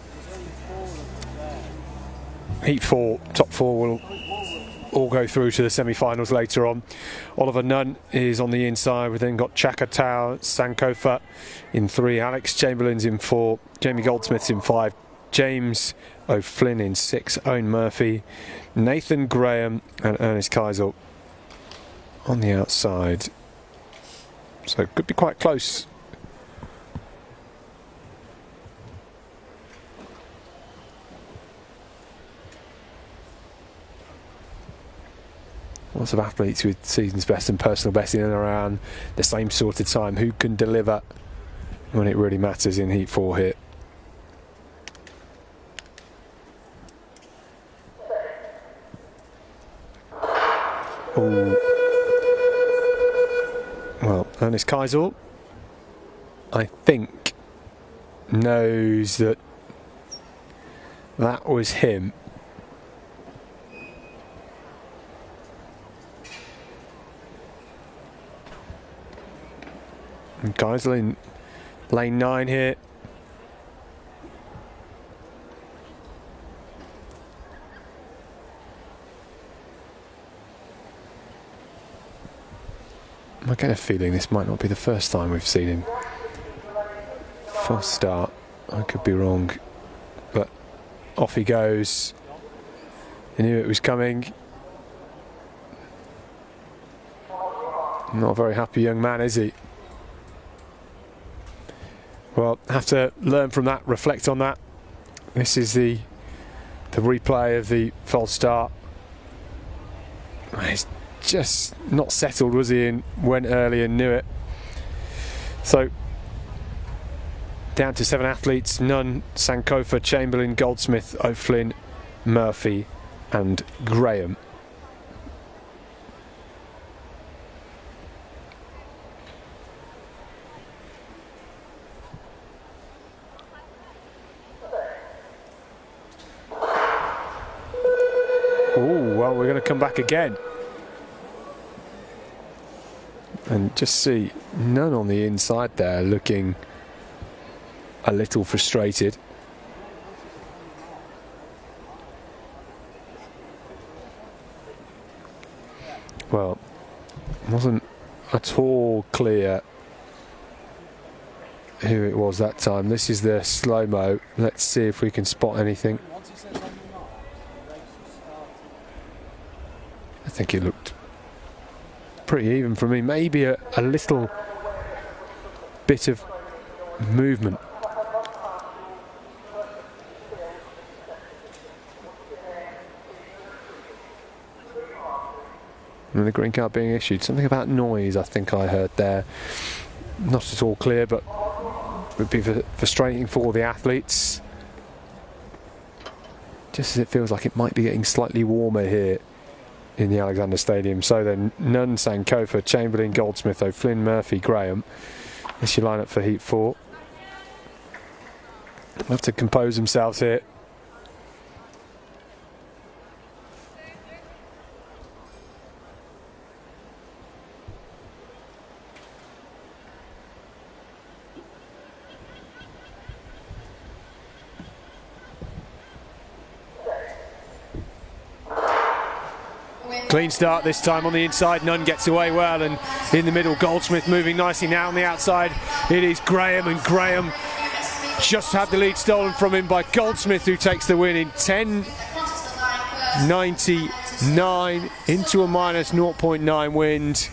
heat 4, top 4 will all go through to the semi-finals later on. Oliver Nunn is on the inside. We've then got Chakatau Sankofa in 3, Alex Chamberlain's in 4, Jamie Goldsmith's in 5, James O'Flynn in 6, Owen Murphy, Nathan Graham and Ernest Kiesel on the outside. So it could be quite close. Lots of athletes with season's best and personal best in and around the same sort of time. Who can deliver when it really matters in heat 4 here? Ooh. Well, Ernest Kiesel, I think, knows that that was him. And Kiesel in lane 9 here. I get a feeling this might not be the first time we've seen him. False start, I could be wrong, but off he goes. He knew it was coming. Not a very happy young man, is he? Well, have to learn from that, reflect on that. This is the replay of the false start. He's just not settled, was he, and went early and knew it. So down to 7 athletes: Nunn, Sankofa, Chamberlain, Goldsmith, O'Flynn, Murphy and Graham. Oh, well, we're going to come back again. And just see Nunn on the inside there, looking a little frustrated. Well, wasn't at all clear who it was that time. This is the slow-mo. Let's see if we can spot anything. I think it looked pretty even for me. Maybe a little bit of movement. And the green card being issued. Something about noise, I think I heard there. Not at all clear, but would be frustrating for the athletes. Just as it feels like it might be getting slightly warmer here in the Alexander Stadium. So then Nunn, Sankofa, Chamberlain, Goldsmith, O'Flynn, Murphy, Graham. That's your lineup for Heat 4. They'll have to compose themselves here. Clean start this time on the inside. Nunn gets away well, and in the middle Goldsmith moving nicely now on the outside. It is Graham, and Graham just had the lead stolen from him by Goldsmith, who takes the win in 10.99 into a minus 0.9 wind.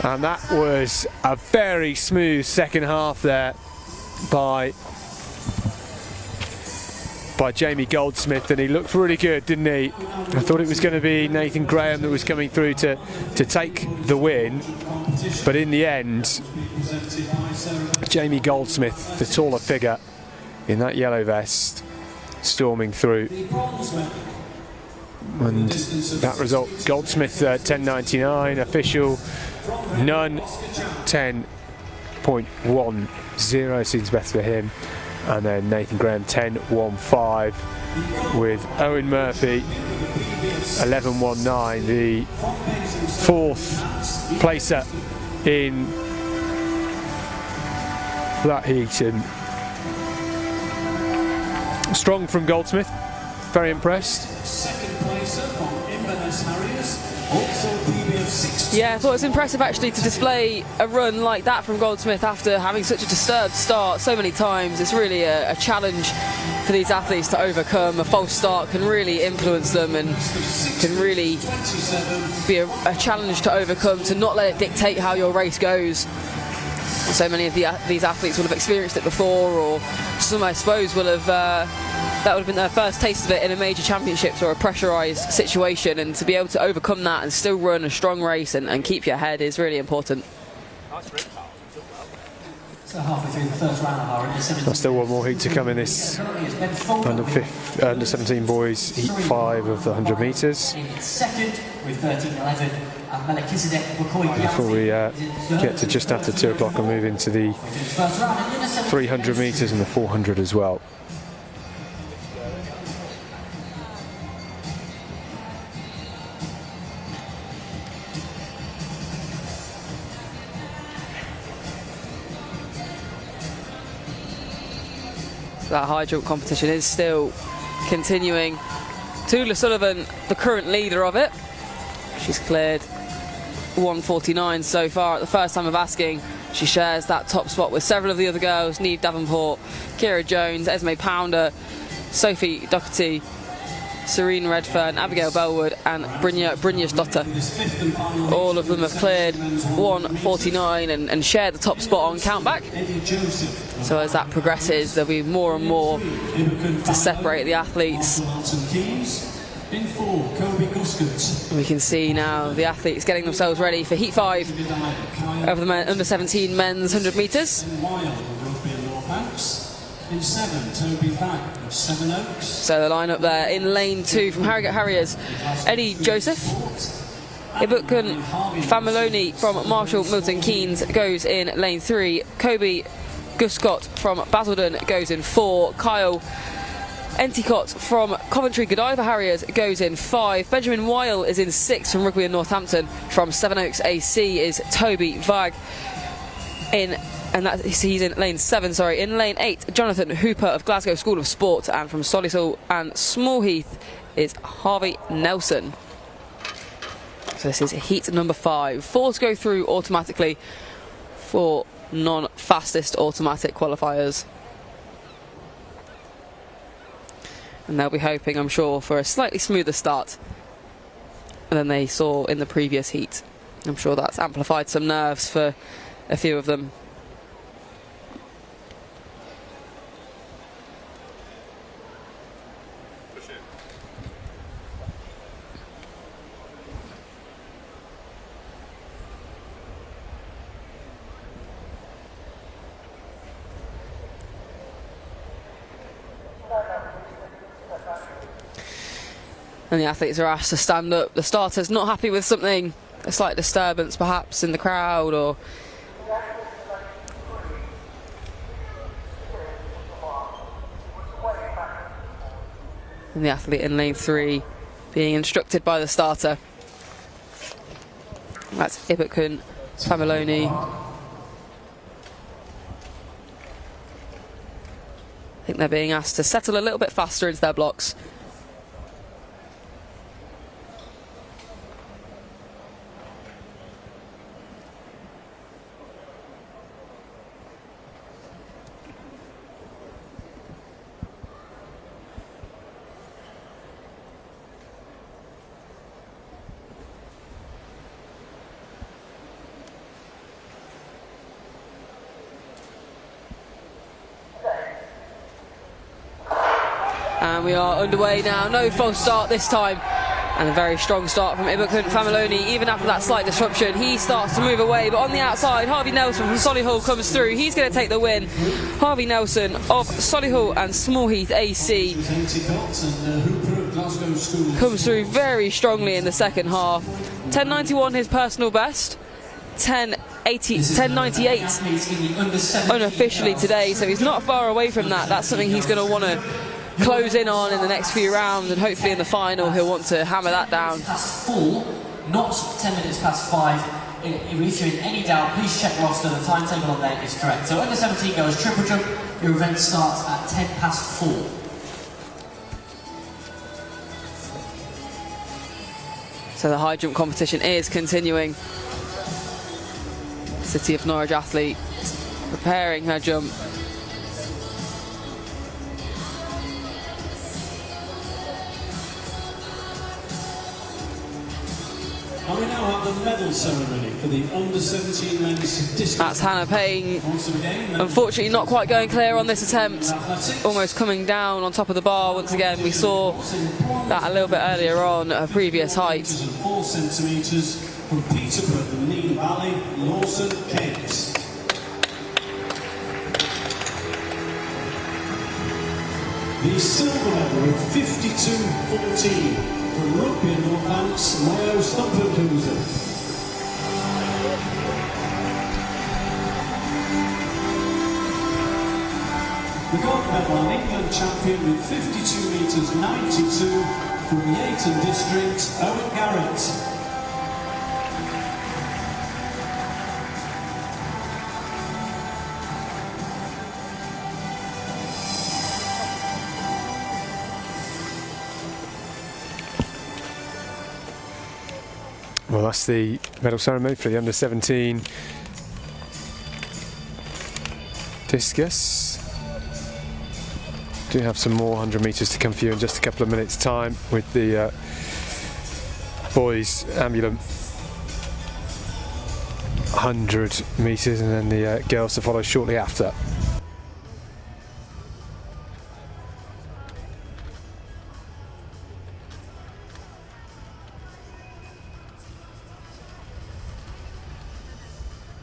And that was a very smooth second half there by Jamie Goldsmith, and he looked really good, didn't he? I thought it was going to be Nathan Graham that was coming through to take the win, but in the end, Jamie Goldsmith, the taller figure in that yellow vest, storming through. And that result, Goldsmith 10.99 official, Nunn 10.10 seems better for him. And then Nathan Graham 10.15 with Owen Murphy 11.19, the fourth placer in that heat. And strong from Goldsmith, very impressed. Second placer from Inverness Harriers, also PB of 60. Yeah, I thought it was impressive actually to display a run like that from Goldsmith after having such a disturbed start so many times. It's really a challenge for these athletes to overcome. A false start can really influence them and can really be a challenge to overcome, to not let it dictate how your race goes. So many of these athletes will have experienced it before, or some I suppose will have that would have been their first taste of it in a major championships or a pressurised situation, and to be able to overcome that and still run a strong race and keep your head is really important. So halfway through the first round of our There's still one more heat to come in this under 17 boys heat 5 of the 100 metres. Second with 13.11 and Melchizedek Before we get to just after 2 o'clock and move into the 300 metres and the 400 as well. That high jump competition is still continuing. Tula Sullivan, the current leader of it. She's cleared 1:49 so far at the first time of asking. She shares that top spot with several of the other girls: Neve Davenport, Kira Jones, Esme Pounder, Sophie Doherty, Serene Redfern, Abigail Bellwood and Brynja's daughter. All of them have cleared 1:49 and shared the top spot on countback. So as that progresses, there'll be more and more to separate the athletes. We can see now the athletes getting themselves ready for Heat 5 of the under 17 men's 100 metres. So the line up there in lane 2 from Harrogate Harriers, Eddie Joseph. Ibukun Familoni from Marshall Milton Keynes goes in lane 3. Kobe Guscott from Basildon goes in 4. Kyle Enticott from Coventry Godiva Harriers goes in 5. Benjamin Weil is in 6 from Rugby and Northampton. From Sevenoaks AC is Toby Vag he's in lane 7, sorry. In lane 8, Jonathan Hooper of Glasgow School of Sport, and from Solihull and Smallheath is Harvey Nelson. So this is heat number 5. 4 to go through automatically for non-fastest automatic qualifiers. And they'll be hoping, I'm sure, for a slightly smoother start than they saw in the previous heat. I'm sure that's amplified some nerves for a few of them. And the athletes are asked to stand up. The starter's not happy with something, a slight disturbance perhaps in the crowd, or and the athlete in lane 3 being instructed by the starter. That's Ibukun Familoni. I think they're being asked to settle a little bit faster into their blocks. And we are underway now. No false start this time. And a very strong start from Ibukun Familoni. Even after that slight disruption, he starts to move away. But on the outside, Harvey Nelson from Solihull comes through. He's going to take the win. Harvey Nelson of Solihull and Smallheath AC comes through very strongly in the second half. 10.91 his personal best. 10.98 unofficially today. So he's not far away from that. That's something he's going to want to close in on in the next few rounds, and hopefully in the final he'll want to hammer that down. Past 4, not 10 minutes past 5. If you're in any doubt, please check roster. The timetable on there is correct. So under 17 goes triple jump. Your event starts at 10 past 4. So the high jump competition is continuing. City of Norwich athlete preparing her jump. And we now have the medal ceremony for the under-17 men's discus. That's Hannah Payne. Unfortunately not quite going clear on this attempt. Almost coming down on top of the bar once again. We saw that a little bit earlier on at a previous height. 4 centimetres from Peterborough, the Nene Valley, Lawson, Kent. The silver medal of 52.14. From Rugby and Northampton, Mayo Stumperkusen. The gold medal, an England champion with 52 metres 92 from the Ayton district, Owen Garrett. Well, that's the medal ceremony for the under-17 discus. do have some more 100 metres to come for you in just a couple of minutes' time with the boys ambulant 100 metres, and then the girls to follow shortly after.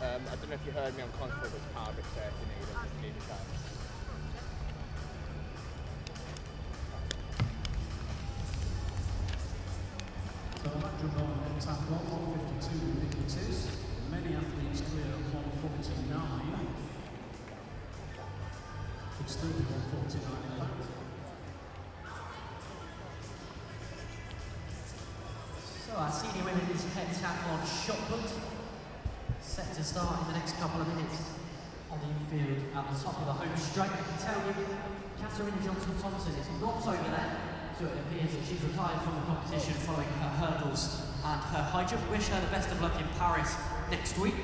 I don't know if you heard me, I'm constantly with Paralympic 30 need time. So 100 on Heptathlon, 152 I think it is. Many athletes clear 149. Could still be 149 in fact. So our senior women's heptathlon shot put set to start in the next couple of minutes on the infield at the top of the home straight. I can tell you, Katarina Johnson-Thompson is not over there, so it appears that she's retired from the competition following her hurdles and her high jump. Wish her the best of luck in Paris next week.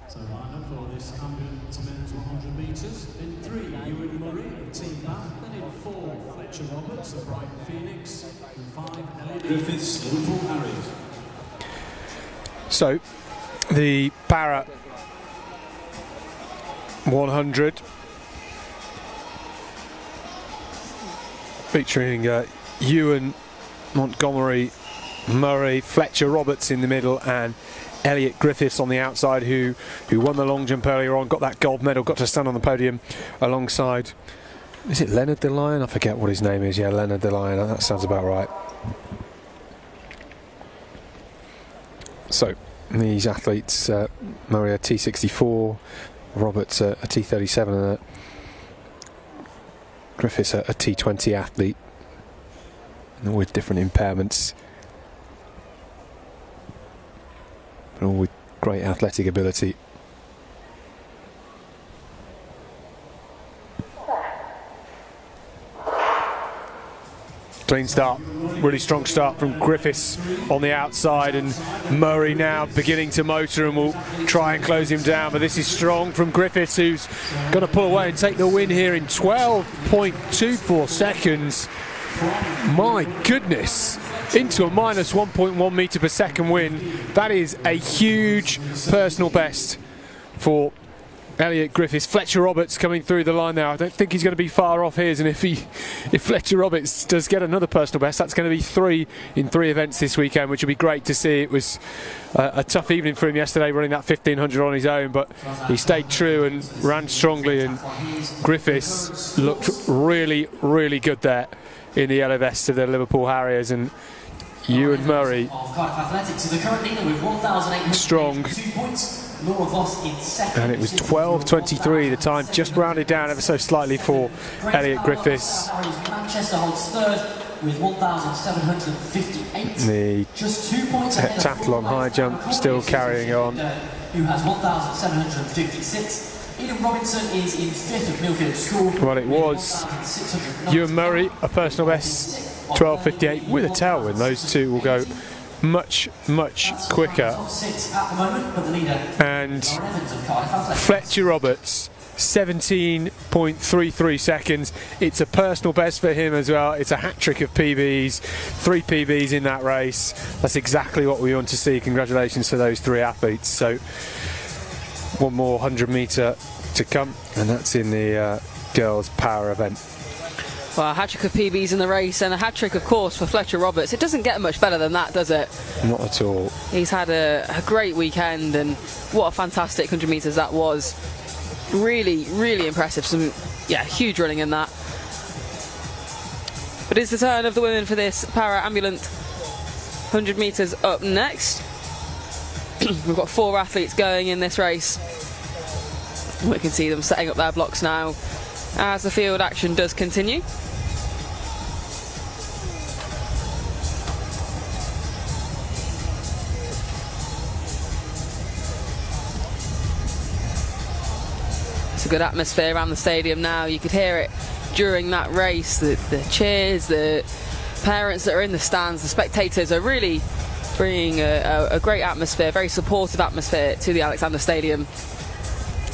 So line up for this ambulant men's 100 metres. In 3, Ewan Murray of Team Bath. Then in 4, Fletcher Roberts of Brighton Phoenix. In 5, Elliot Griffiths, Liverpool Harriers. So the para 100 featuring Ewan, Montgomery, Murray, Fletcher Roberts in the middle, and Elliot Griffiths on the outside, who won the long jump earlier on, got that gold medal, got to stand on the podium alongside, is it Leonard de Lion? I forget what his name is. Yeah, Leonard de Lion, that sounds about right. So these athletes, Murray a T64, Roberts a T37, and Griffiths a T20 athlete, and all with different impairments, but all with great athletic ability. Clean start, really strong start from Griffiths on the outside, and Murray now beginning to motor and will try and close him down, but this is strong from Griffiths, who's going to pull away and take the win here in 12.24 seconds. My goodness, into a minus 1.1 metre per second win. That is a huge personal best for Elliot Griffiths. Fletcher Roberts coming through the line now. I don't think he's going to be far off his, and if Fletcher Roberts does get another personal best, that's going to be 3 in 3 events this weekend, which will be great to see. It was a tough evening for him yesterday running that 1500 on his own, but he stayed true and ran strongly, and Griffiths looked really, really good there in the yellow vest of the Liverpool Harriers. And Ewan Murray strong, and it was 12.23, the time just rounded down ever so slightly for Elliot Griffiths. Manchester holds third with 1,758. The heptathlon high jump still carrying on. Who has 1,756. Ian Robinson is in 5th at Millfield School. Well, it was Ewan Murray, a personal best 12:58 with a tailwind. Those two will go much quicker. Top 6 at the moment, but the leader, And Lauren Evans of Cardiff, has left. Fletcher Roberts, 17.33 seconds. It's a personal best for him as well. It's a hat-trick of PBs, 3 PBs in that race. That's exactly what we want to see. Congratulations to those 3 athletes. So one more 100 metre to come, and that's in the girls power event. Well, a hat-trick of PBs in the race, and a hat-trick, of course, for Fletcher Roberts. It doesn't get much better than that, does it? Not at all. He's had a great weekend, and what a fantastic 100 metres that was. Really impressive. Some, huge running in that. But it's the turn of the women for this parahambulant 100 metres up next. We've got 4 athletes going in this race. We can see them setting up their blocks now as the field action does continue. It's a good atmosphere around the stadium now. You could hear it during that race, the cheers, the parents that are in the stands, the spectators are really bringing a great atmosphere, very supportive atmosphere to the Alexander Stadium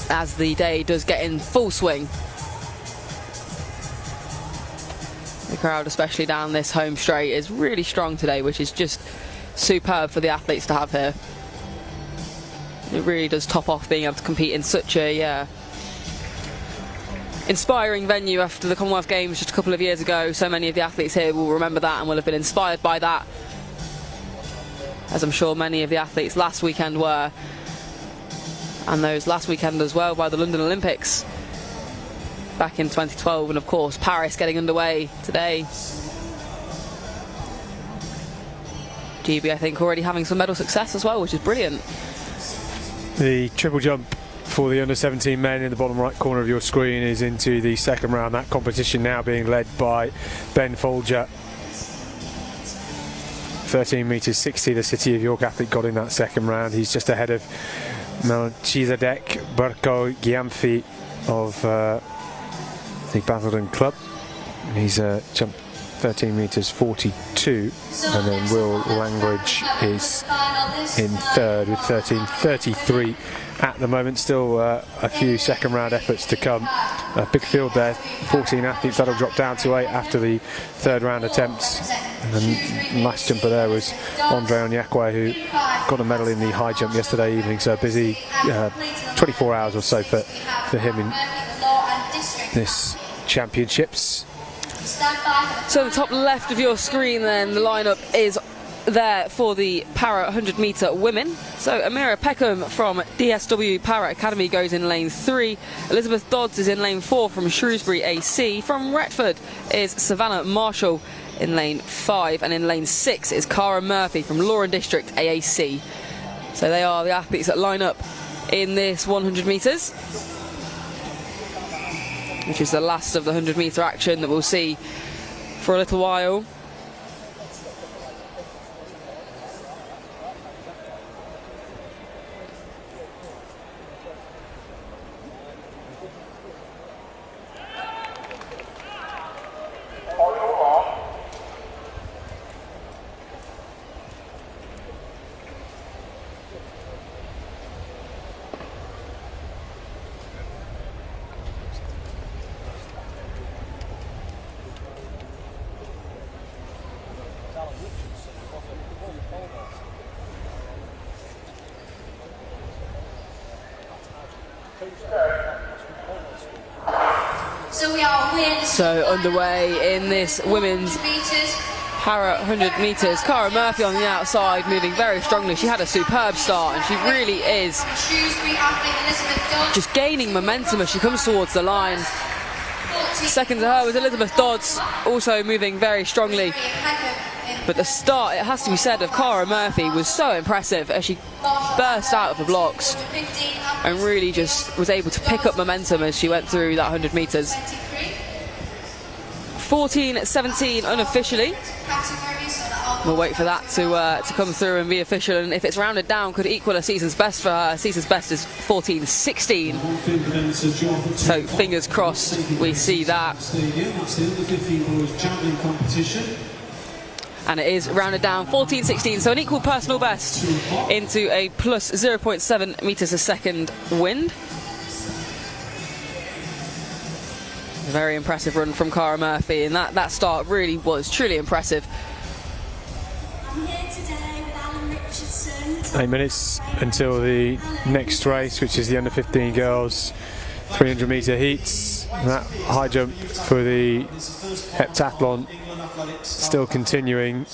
as the day does get in full swing. The crowd, especially down this home straight, is really strong today, which is just superb for the athletes to have here. It really does top off being able to compete in such a inspiring venue after the Commonwealth Games just a couple of years ago. So many of the athletes here will remember that and will have been inspired by that, as I'm sure many of the athletes last weekend were, and those last weekend as well by the London Olympics back in 2012, and of course Paris getting underway today. GB, I think, already having some medal success as well, which is brilliant. The triple jump for the under-17 men in the bottom right corner of your screen is into the second round. That competition now being led by Ben Folger. 13 metres 60, the City of York athlete got in that second round. He's just ahead of Melchizedek Barko Giamfi of the Basildon Club. He's jumped 13 metres 42, and then Will Langridge is in third with 13.33 at the moment. Still a few second round efforts to come. A big field there, 14 athletes. That'll drop down to 8 after the third round attempts. And the last jumper there was Andre Onyekwe, who got a medal in the high jump yesterday evening. So busy 24 hours or so for him in this championships. So the top left of your screen then, the lineup is there for the para 100 metre women. So Amira Peckham from DSW Para Academy goes in lane 3. Elizabeth Dodds is in lane 4 from Shrewsbury AC. From Retford is Savannah Marshall in lane 5, and in lane 6 is Cara Murphy from Lauren District AAC. So they are the athletes that line up in this 100 metres, which is the last of the 100 metre action that we'll see for a little while. So underway in this women's para 100 metres. Cara Murphy on the outside, moving very strongly. She had a superb start, and she really is just gaining momentum as she comes towards the line. Second to her was Elizabeth Dodds, also moving very strongly. But the start, it has to be said, of Cara Murphy was so impressive as she burst out of the blocks and really just was able to pick up momentum as she went through that 100 metres. 14.17 unofficially. We'll wait for that to come through and be official, and if it's rounded down, could equal a season's best for her. Season's best is 14.16. So fingers crossed we see that. That's the under-15 boys javelin competition. and it is rounded down 14.16, so an equal personal best into a plus 0.7 meters a second wind. Very impressive run from Cara Murphy, and that start really was truly impressive. I'm here today with Alan Richardson. 8 minutes until the next race, which is the under 15 girls 300 metre heats. That high jump for the heptathlon still continuing,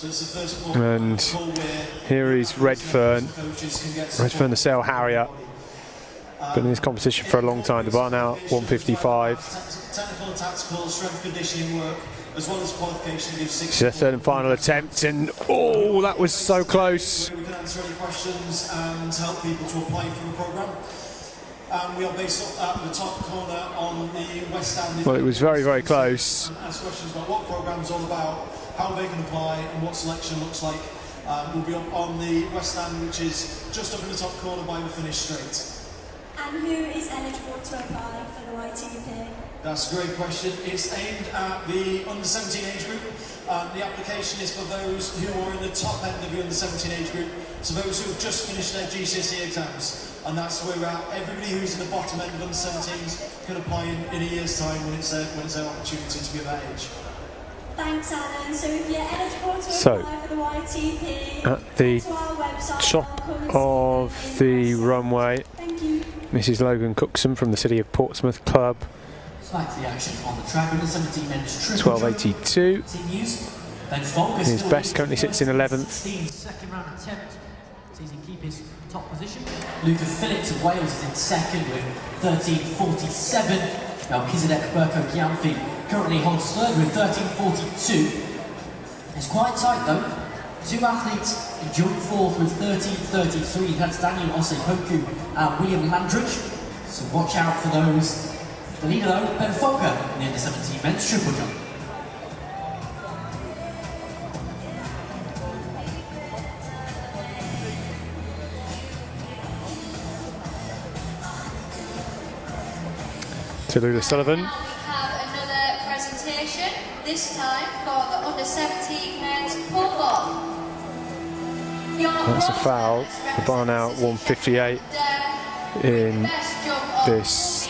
and here is Redfern the sail harrier. Been in this competition for a long time. The bar now 155. Technical and tactical strength conditioning work, as well as qualification, gives 6. It's their third and final attempt, and oh, that was so close. We can answer any questions and help people to apply for the programme. We are based at the top corner on the West Stand. Well, it was very, very close. Ask questions about what the programme's all about, how they can apply, and what selection looks like. We'll be up on the West Stand, which is just up in the top corner by the finish straight. And who is eligible to apply for the YTP? That's a great question. It's aimed at the under 17 age group. The application is for those who are in the top end of the under 17 age group, so those who have just finished their GCSE exams. And that's where we're at. Everybody who's in the bottom end of under 17s can apply in a year's time when it's their opportunity to be that age. Thanks, Alan. So if you're eligible to apply for the YTP, at the to our website, top of the runway, thank you. Mrs. Logan Cookson from the City of Portsmouth Club. Back to the action on the track with the 17 men's triple 12.82. His best currently sits in 11th. Second round attempt. Sees him keep his top position. Luca Phillips of Wales is in second with 13.47. Melchizedek Burko Kiamfi currently holds third with 13.42. It's quite tight though. Two athletes joint fourth with 13.33. That's Daniel Osehoku and William Landridge. So watch out for those. The leader though, Ben Folker in the under 17 men's triple jump. Tallulah Sullivan. We have another presentation, this time for the under 17 men's pole vault. That's a foul. The bar now 158 in this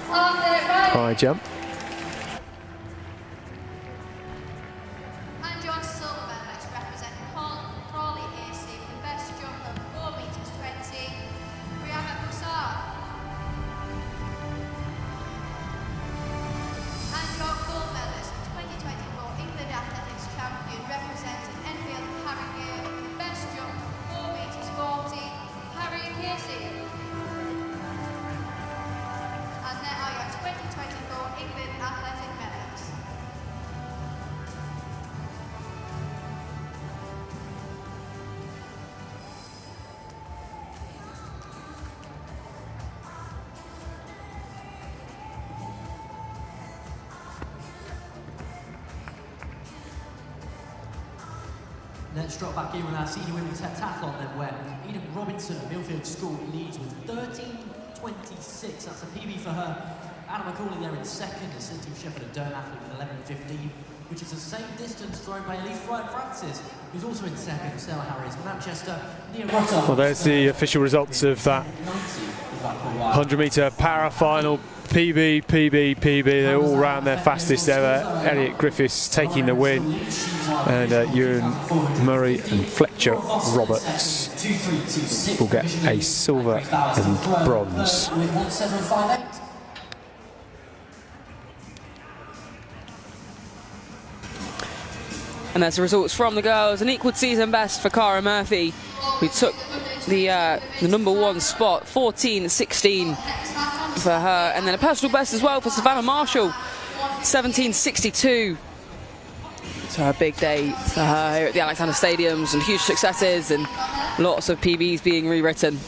high jump. And John Sullivan is representing Crawley AC with the best jump of 4 meters 20. Brianna Broussard. And your gold medalist, 2024 England Athletics champion, representing Enfield Harrogate with the best jump of 4 meters 40. Harry Casey. And there are your 2024 England Athletic medals. Let's drop back in with our senior women's heptathlon then, where Eden Robinson of Millfield School leads with 13.26. That's a PB for her. Anna McCauley there in second, a City of Sheffield and Durham athlete with 11.15, which is the same distance thrown by Elise Wright Francis, who's also in second. Sarah Harris, Manchester, Nia Rutter. Well, there's the official results of that 100 metre para final. PB, PB, PB, they all ran their fastest ever. Elliot Griffiths taking the win, and Ewan Murray and Fletcher Roberts will get a silver and bronze. And there's the results from the girls. An equal season best for Cara Murphy, who took the #1 spot, 14.16 for her, and then a personal best as well for Savannah Marshall, 17.62. So a big day for her here at the Alexander Stadiums, and huge successes and lots of PBs being rewritten.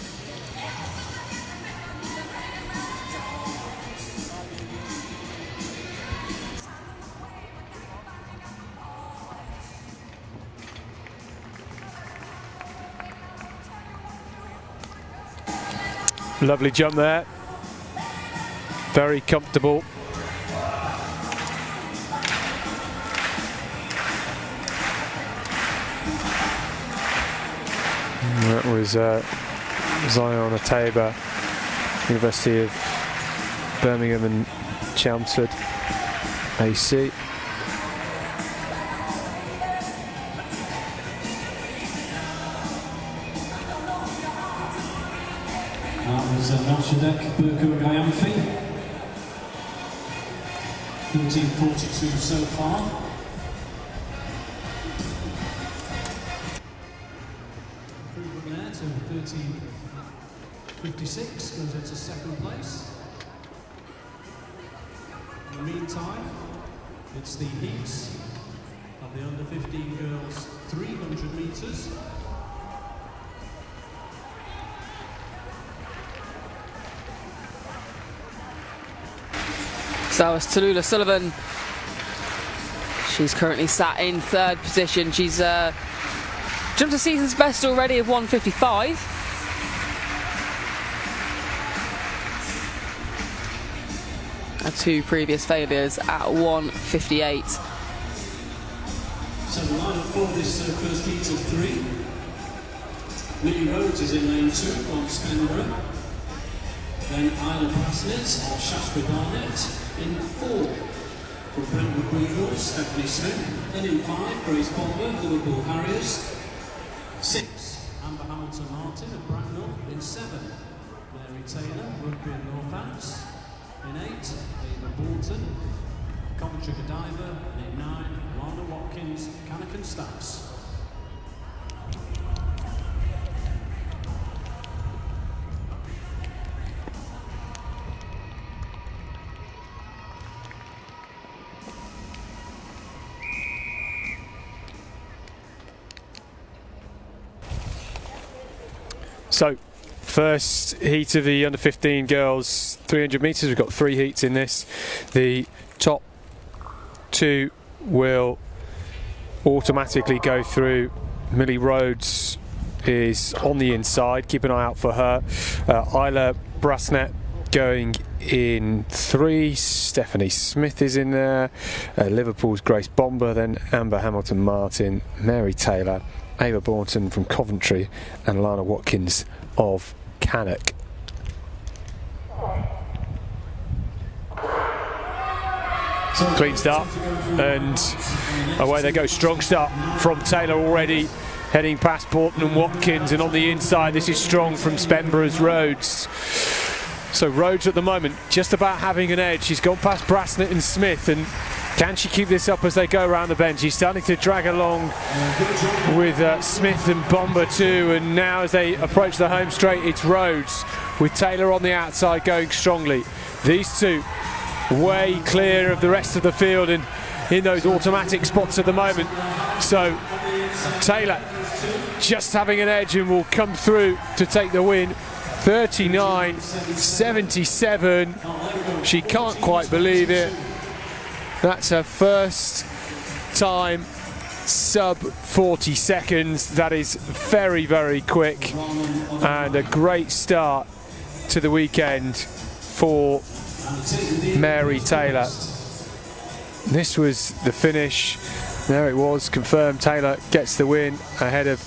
Lovely jump there. Very comfortable. That was Zion Ateba, University of Birmingham and Chelmsford, AC. That was Melchizedek Burko-Gayamfi. 13:42 so far. Improvement there to 13:56, goes into second place. In the meantime, it's the heats of the under 15 girls 300 metres. So it's Tallulah Sullivan. She's currently sat in third position. She's jumped a season's best already of 1:55. Her two previous failures at 1:58. So the lineup for this first heat of three. Millie Rhodes is in lane 2 from Spenborough. Then Isla Brasnett or Shasta Barnett in 4. From Brentwood Beagles, Stephanie Smith. Then in 5, Grace Bomber, Liverpool Harriers. 6, Amber Hamilton Martin of Bracknell. In 7, Mary Taylor, Rugby and Northants. In 8, Ava Bolton, Coventry Godiva. And in 9, Lana Watkins, Canakin Staffs. So, first heat of the under 15 girls 300 metres. We've got 3 heats in this. The top 2 will automatically go through. Millie Rhodes is on the inside. Keep an eye out for her. Isla Brasnett going in 3. Stephanie Smith is in there. Liverpool's Grace Bomber. Then Amber Hamilton Martin, Mary Taylor, Ava Bourton from Coventry, and Lana Watkins of Cannock. Clean start, and away they go. Strong start from Taylor already, heading past Bourton and Watkins, and on the inside this is strong from Spenborough's Rhodes. So Rhodes at the moment just about having an edge. She's gone past Brasnett and Smith, and can she keep this up as they go around the bend? She's starting to drag along with Smith and Bomber too, and now as they approach the home straight, it's Rhodes with Taylor on the outside going strongly. These two way clear of the rest of the field and in those automatic spots at the moment. So Taylor just having an edge and will come through to take the win. 39.77. She can't quite believe it. That's her first time sub 40 seconds. That is very, very quick, and a great start to the weekend for Mary Taylor. This was the finish. There it was, confirmed. Taylor gets the win ahead of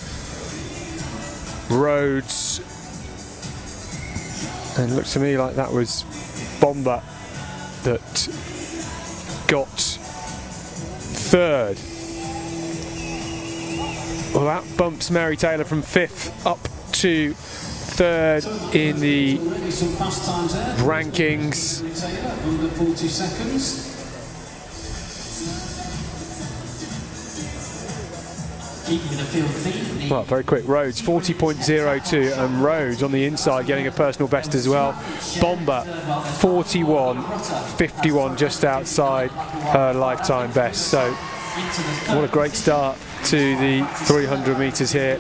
Rhodes. And it looks to me like that was Bomber that got third. Well, that bumps Mary Taylor from 5th up to 3rd in the rankings. Under 40 seconds. Well, very quick. Rhodes 40.02, and Rhodes on the inside getting a personal best as well. Bomber 41.51, just outside her lifetime best. So what a great start to the 300 metres here.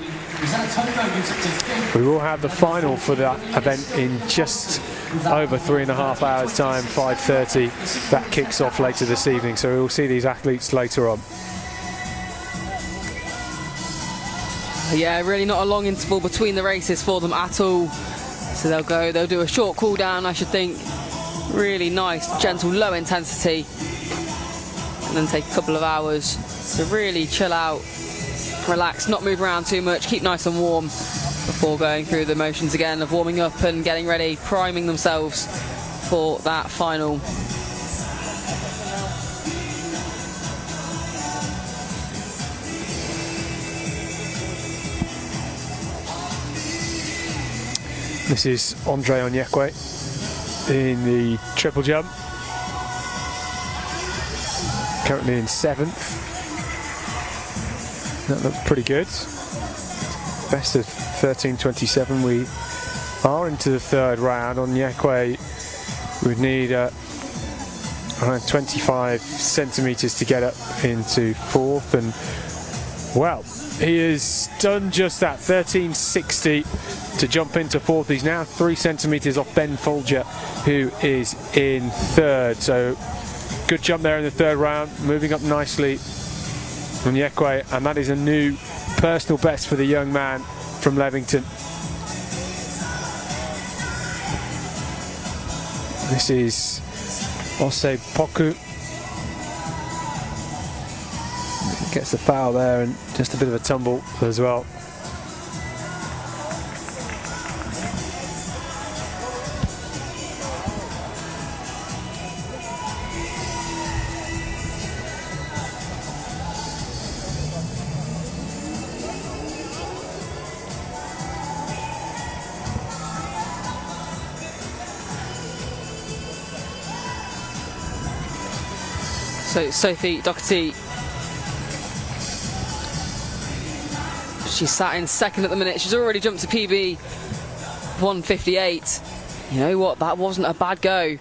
We will have the final for that event in just over 3.5 hours time, 5:30. That kicks off later this evening, so we will see these athletes later on. Yeah, really not a long interval between the races for them at all. So they'll do a short cool down, I should think. Really nice, gentle, low intensity. And then take a couple of hours to really chill out, relax, not move around too much, keep nice and warm. before going through the motions again of warming up and getting ready, priming themselves for that final. This is Andre Onyekwe in the triple jump. Currently in 7th. That looks pretty good. Best of 13.27. We are into the 3rd round. Onyekwe would need around 25 centimetres to get up into 4th, and well, he has done just that. 13.60 to jump into 4th. He's now 3 centimetres off Ben Folger, who is in 3rd. So good jump there in the 3rd round, moving up nicely from Onyekwe, and that is a new personal best for the young man from Levington. This is Ose Poku. Gets the foul there and just a bit of a tumble as well. So Sophie Doherty, she's sat in 2nd at the minute. She's already jumped to PB 158. You know what, that wasn't a bad go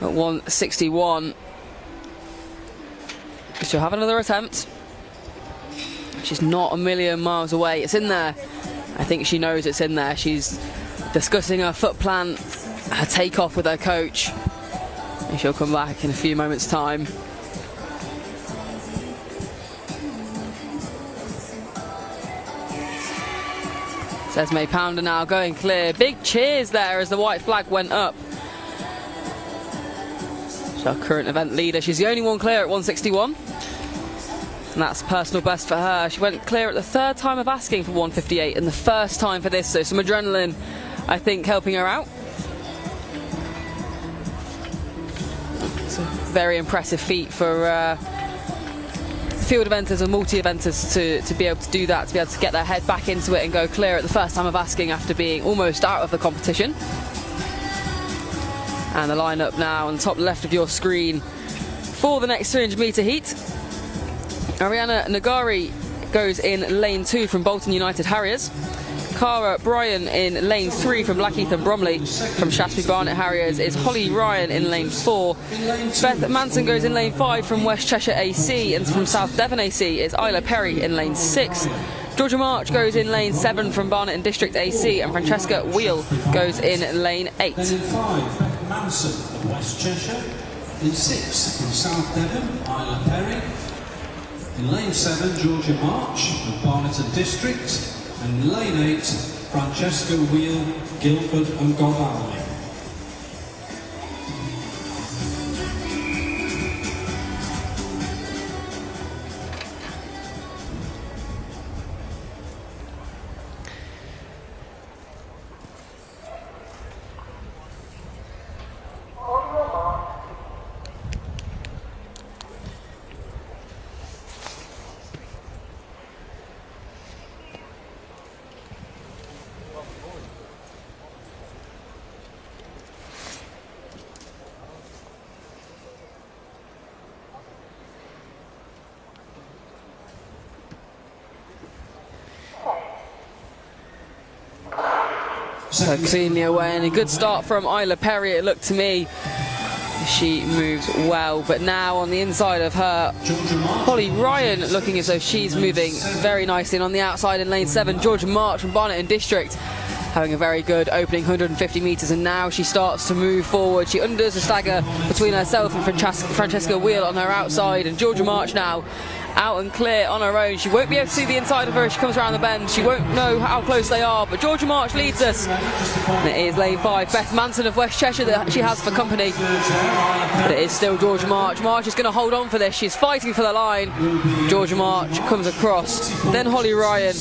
at 161. She'll have another attempt. She's not a million miles away. It's in there. I think she knows it's in there. She's discussing her foot plan, her takeoff with her coach. And she'll come back in a few moments' time. Esme Pounder now going clear. Big cheers there as the white flag went up. She's our current event leader. She's the only one clear at 161. And that's personal best for her. She went clear at the 3rd time of asking for 158 and the 1st time for this. So some adrenaline, I think, helping her out. It's a very impressive feat for field eventers and multi-eventers to be able to do that, to be able to get their head back into it and go clear at the 1st time of asking after being almost out of the competition. And the lineup now on the top left of your screen for the next 300 metre heat. Ariana Nagari goes in lane 2 from Bolton United Harriers. Cara Bryan in lane 3 from Blackheath and Bromley. From Shaftesbury Barnet Harriers is Holly Ryan in lane 4. Beth Manson goes in lane 5 from West Cheshire AC, and from South Devon AC is Isla Perry in lane 6. Georgia March goes in lane 7 from Barnet and District AC, and Francesca Wheel goes in lane 8. Then in 5, Beth Manson of West Cheshire. In 6, from South Devon, Isla Perry. In lane 7, Georgia March of Barnet and District. And in lane 8, Francesca Wheel, Guildford and Godalming. So cleanly away, and a good start from Isla Perry, it looked to me. She moves well, but now on the inside of her, Holly Ryan looking as though she's moving very nicely. And on the outside in lane 7, Georgia March from Barnet and District having a very good opening 150 metres, and now she starts to move forward. She undoes a stagger between herself and Francesca Wheel on her outside, and Georgia March now out and clear on her own. She won't be able to see the inside of her as she comes around the bend. She won't know how close they are, but Georgia March leads us. And it is lane 5, Beth Manson of West Cheshire that she has for company. But it is still Georgia March. March is going to hold on for this. She's fighting for the line. Georgia March comes across. Then Holly Ryan.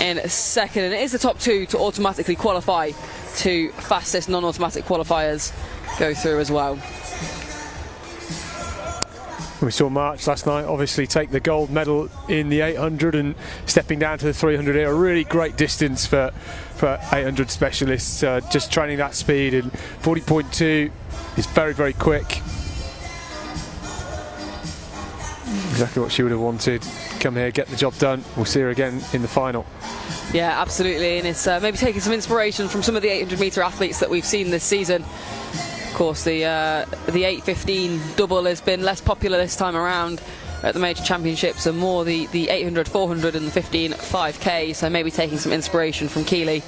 in second, and it is the top 2 to automatically qualify. 2 fastest non-automatic qualifiers go through as well. We saw March last night obviously take the gold medal in the 800 and stepping down to the 300 here. A really great distance for 800 specialists, just training that speed, and 40.2 is very, very quick. Exactly what she would have wanted. Come here, get the job done. We'll see her again in the final. Yeah, absolutely, and it's maybe taking some inspiration from some of the 800 metre athletes that we've seen this season. Of course, the 815 double has been less popular this time around at the major championships, and more the 800, 400 and the 15 5k, so maybe taking some inspiration from Keeley,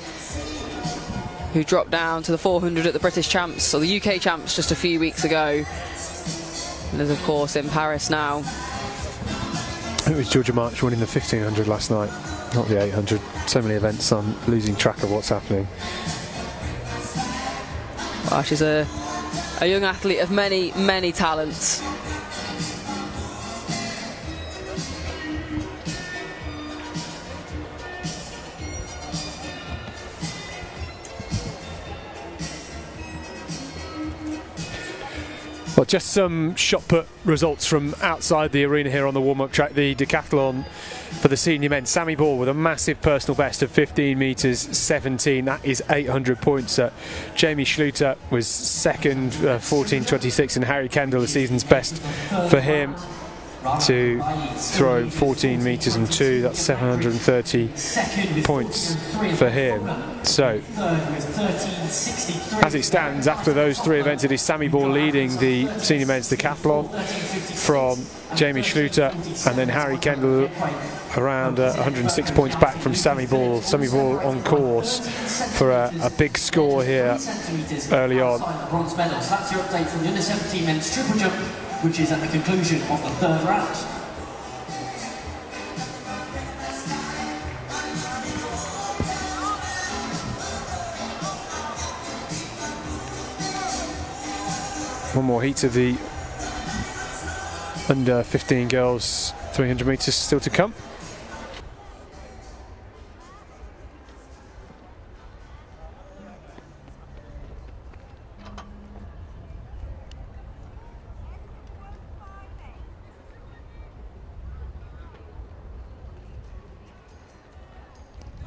who dropped down to the 400 at the British champs, or the UK champs, just a few weeks ago, and is of course in Paris now. It was Georgia March winning the 1500 last night, not the 800. So many events, I'm losing track of what's happening. Well, she's a young athlete of many, many talents. Well, just some shot put results from outside the arena here on the warm-up track. The decathlon for the senior men. Sammy Ball with a massive personal best of 15 metres 17. That is 800 points. Jamie Schluter was second, 14.26, and Harry Kendall, the season's best for him, to throw 14 metres and 2. That's 730 points for him. So, as it stands, after those 3 events, it is Sammy Ball leading the senior men's decathlon from Jamie Schluter, and then Harry Kendall around 106 points back from Sammy Ball. Sammy Ball on course for a big score here early on. Bronze medals. That's your update from the U17 men's triple jump, which is at the conclusion of the 3rd round. One more heat of the under 15 girls 300 metres still to come.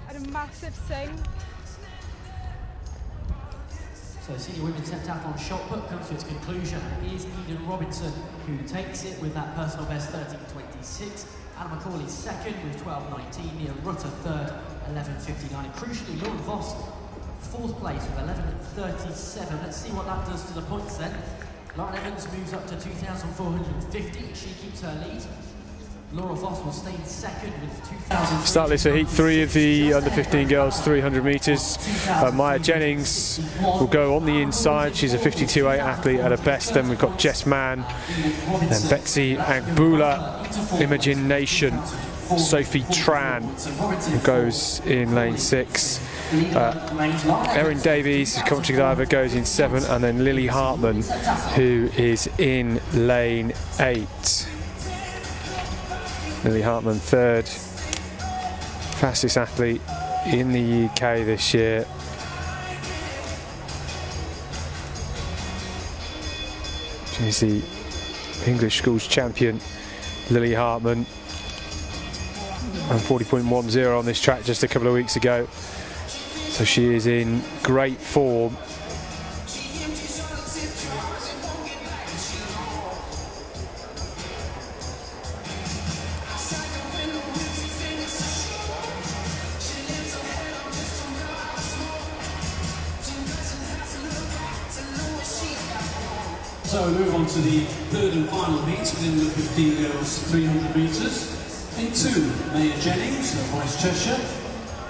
And a massive sing. So senior women's heptathlon shot put comes to its conclusion. It is Eden Robinson who takes it with that personal best 13.26. Anna McCauley second with 12.19. Mia Rutter third, 11.59. And crucially, Lauren Voss fourth place with 11.37. Let's see what that does to the points then. Lauren Evans moves up to 2,450. She keeps her lead. Laura Voss will stay in second with 2,000. Start this for heat 3 of the under 15 girls 300 metres. Maya Jennings will go on the inside. She's a 52.8 athlete at her best. Then we've got Jess Mann, then Betsy Agbula, Imogen Nation, Sophie Tran, who goes in lane 6. Erin Davies, Coventry diver, goes in 7, and then Lily Hartman, who is in lane 8. Lily Hartman third, fastest athlete in the UK this year. She's the English schools champion, Lily Hartman, and 40.10 on this track just a couple of weeks ago. So she is in great form. So we move on to the 3rd and final heat within the 15 girls 300 metres. In 2, Maya Jennings of West Cheshire.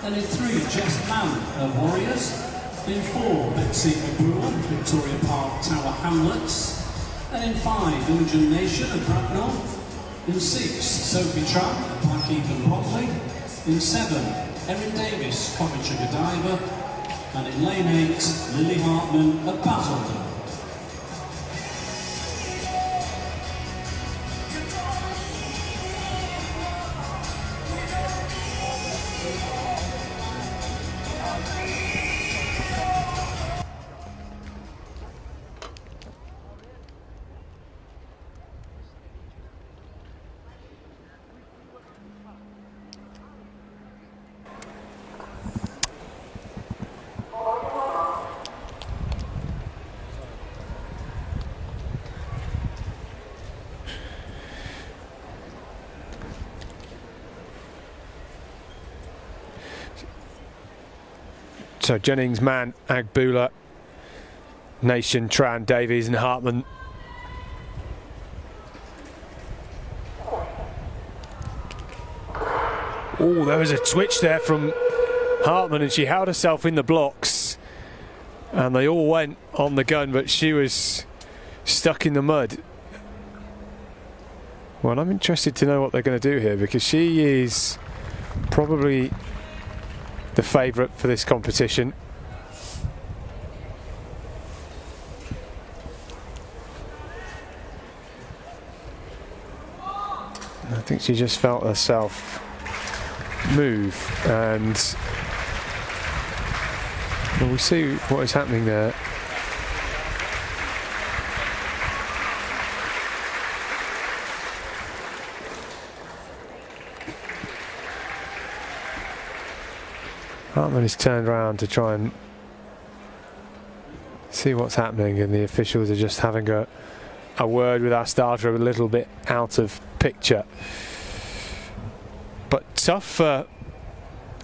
Then in 3, Jess Mann of Warriors. In 4, Betsy Agbula, Victoria Park Tower Hamlets. And in 5, Imogen Nation of Bracknell. In 6, Sophie Tran of Blackheath and Botley. In 7, Erin Davis, Coventry Godiva. And in lane 8, Lily Hartman of Basildon. So Jennings, Mann, Agbula, Nation, Tran, Davies and Hartman. Oh, there was a twitch there from Hartman and she held herself in the blocks and they all went on the gun, but she was stuck in the mud. Well, I'm interested to know what they're going to do here, because she is probably the favourite for this competition. I think she just felt herself move, and well, we'll see what is happening there. Hartman is turned around to try and see what's happening, and the officials are just having a word with our starter, a little bit out of picture. But tough for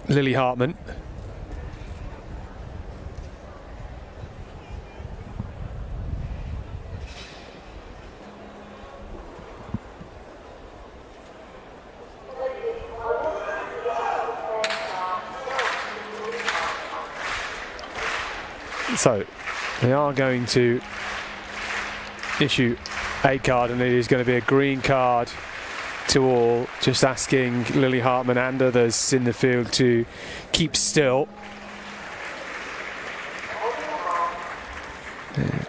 Lily Hartman. So they are going to issue a card, and it is going to be a green card to all, just asking Lily Hartman and others in the field to keep still.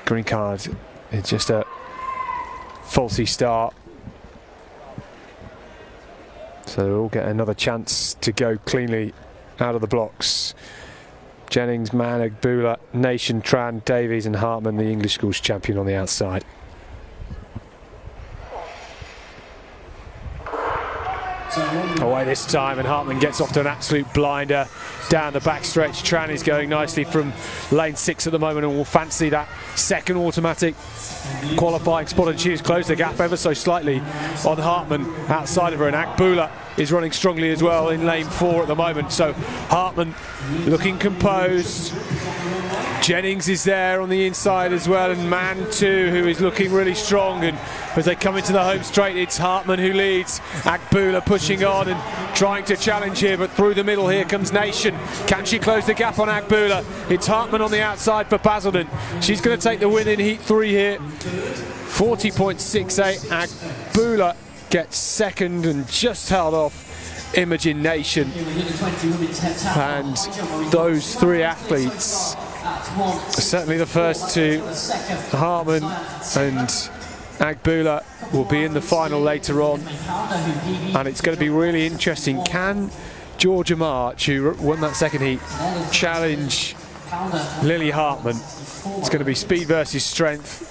Green card is just a falsy start, so they'll get another chance to go cleanly out of the blocks. Jennings, Mann, Agbula, Nation, Tran, Davies and Hartman, the English schools champion on the outside. Away this time, and Hartman gets off to an absolute blinder down the backstretch. Tran is going nicely from lane 6 at the moment and will fancy that second automatic qualifying spot, and she has closed the gap ever so slightly on Hartman outside of her, and Agbula is running strongly as well in lane 4 at the moment. So Hartman looking composed. Jennings is there on the inside as well, and Mann too, who is looking really strong. And as they come into the home straight, it's Hartman who leads. Agbula pushing on and trying to challenge here, but through the middle here comes Nation. Can she close the gap on Agbula? It's Hartman on the outside for Basildon. She's going to take the win in heat 3 here. 40.68. Agbula gets second and just held off Imogen Nation. And those 3 athletes, certainly the first 2, Hartman and Agbula, will be in the final later on, and it's going to be really interesting. Can Georgia March, who won that second heat, challenge Lily Hartman? It's going to be speed versus strength.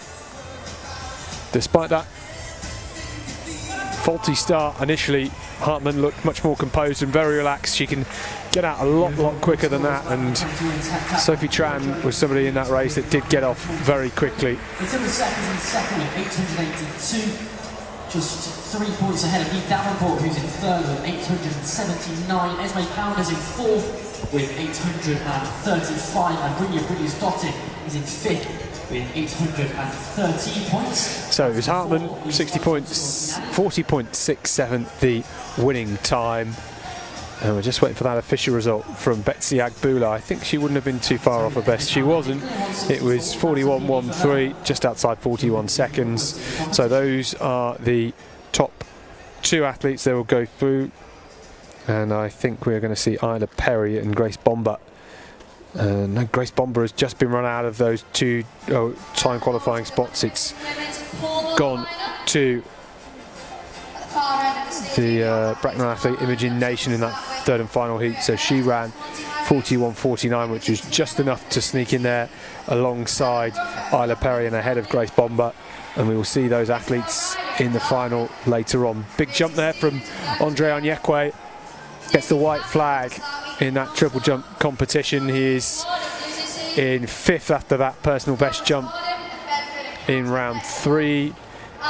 Despite that faulty start initially, Hartman looked much more composed and very relaxed. She can get out a lot quicker than that, and Sophie Tran was somebody in that race that did get off very quickly. It's in the second with 882, just 3 points ahead of Eve Davenport, who's in third with 879. Esme Pounders in fourth with 835, and Brynja Brillius-Dottir is in fifth with 813 points. So it was Hartman, 60 points, 40.67 the winning time. And we're just waiting for that official result from Betsy Agbula. I think she wouldn't have been too far off her best. She wasn't. It was 41.13, just outside 41 seconds. So those are the top 2 athletes that will go through. And I think we're going to see Isla Perry and Grace Bomber. No, Grace Bomber has just been run out of those 2 time qualifying spots. It's gone to the Bracknell athlete Imogen Nation in that 3rd and final heat. So she ran 41.49, which was just enough to sneak in there alongside Isla Perry and ahead of Grace Bomber. And we will see those athletes in the final later on. Big jump there from Andre Onyekwe. Gets the white flag in that triple jump competition. He is in 5th after that personal best jump in round 3.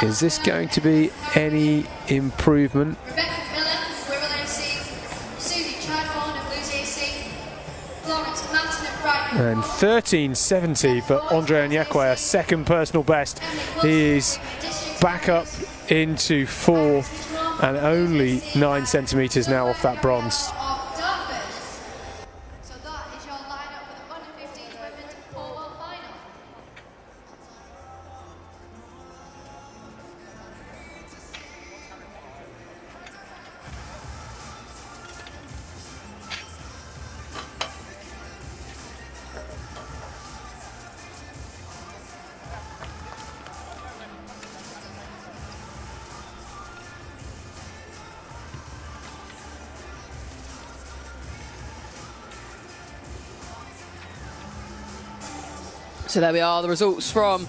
Is this going to be any improvement? And 13.70 for Andre Onyekwe, a second personal best. He is back up into fourth and only 9 centimetres now off that bronze. So there we are, the results from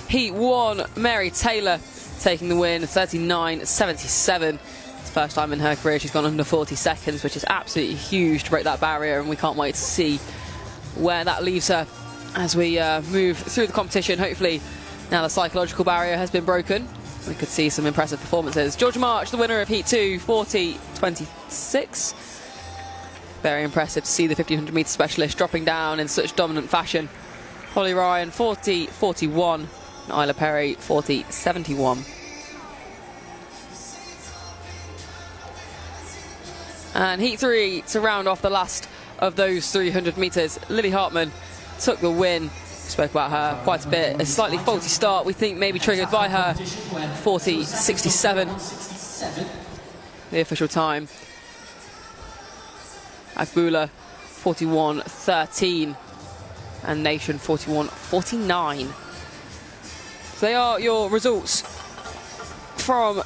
Heat 1. Mary Taylor taking the win, 39.77. It's the first time in her career she's gone under 40 seconds, which is absolutely huge to break that barrier, and we can't wait to see where that leaves her as we move through the competition. Hopefully, now the psychological barrier has been broken, we could see some impressive performances. Georgia March, the winner of Heat 2, 40.26. Very impressive to see the 1500 metre specialist dropping down in such dominant fashion. Holly Ryan, 40.41, and Isla Perry, 40.71. And Heat 3, to round off the last of those 300 metres, Lily Hartman took the win. We spoke about her quite a bit. A slightly faulty start, we think, maybe triggered by her 40.67, the official time. Agbula, 41.13. And Nation 41.49. So they are your results from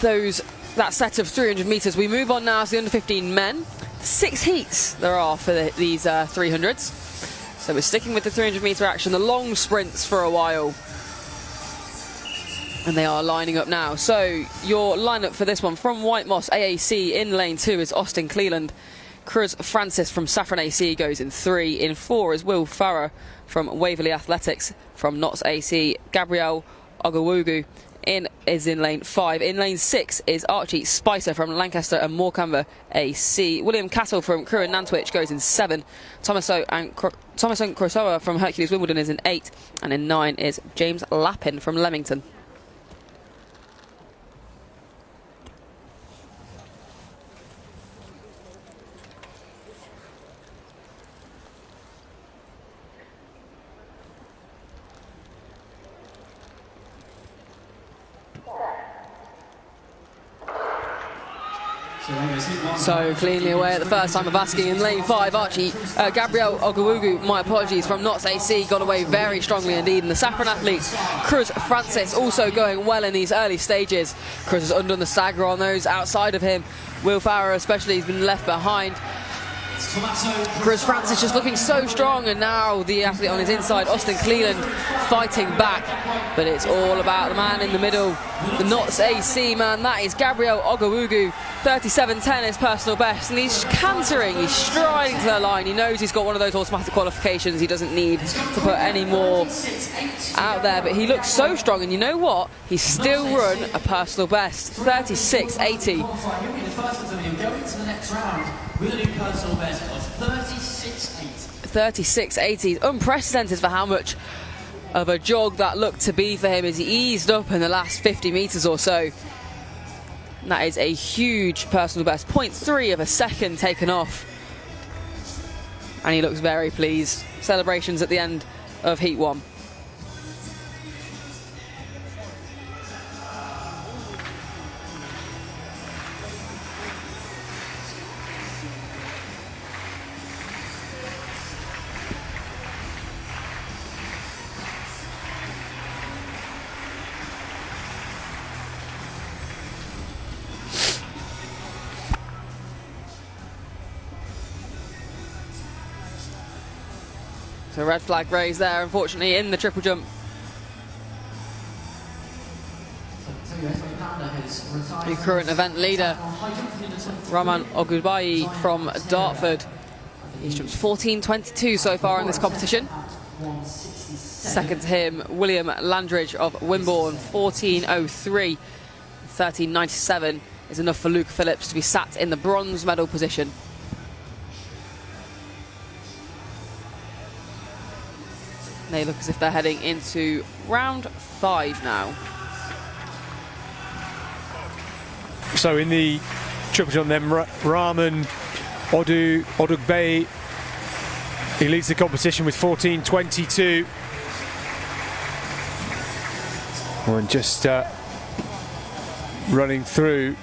that set of 300 metres. We move on now to the under 15 men. 6 heats there are for these 300s. So we're sticking with the 300 metre action, the long sprints for a while. And they are lining up now. So your lineup for this one from White Moss AAC in lane 2 is Austin Cleland. Cruz Francis from Saffron AC goes in 3. In 4 is Will Farrer from Waverley Athletics. From Notts AC, Gabrielle Ogawogu is in lane 5. In lane 6 is Archie Spicer from Lancaster and Morecambe AC. William Castle from Crewe and Nantwich goes in 7. Thomason Crosoa from Hercules Wimbledon is in 8. And in 9 is James Lappin from Leamington. So cleanly away at the first time of asking in lane 5. Gabrielle Ogawogu, my apologies, from Notts AC got away very strongly indeed. And the Saffron athletes, Cruz Francis, also going well in these early stages. Cruz has undone the stagger on those outside of him. Will Farrer especially has been left behind. Cruz Francis just looking so strong, and now the athlete on his inside, Austin Cleland, fighting back. But it's all about the man in the middle, the Notts AC man. That is Gabrielle Ogawogu, 37.10 his personal best, and he's cantering, he's striding to the line. He knows he's got one of those automatic qualifications, he doesn't need to put any more out there, but he looks so strong, and you know what? He's still run a personal best, 36.80. With a new personal best of 36.80, unprecedented for how much of a jog that looked to be for him as he eased up in the last 50 metres or so. And that is a huge personal best, 0.3 of a second taken off. And he looks very pleased. Celebrations at the end of Heat 1. So red flag raised there, unfortunately, in the triple jump. The current event leader, Rahman Ogubayi from Dartford. He's jumped 14.22 so far in this competition. Second to him, William Landridge of Wimborne, 14.03. 13.97 is enough for Luke Phillips to be sat in the bronze medal position. And they look as if they're heading into round 5 now. So in the triple jump then, Rahman Odugbey, he leads the competition with 14.22. And just running through.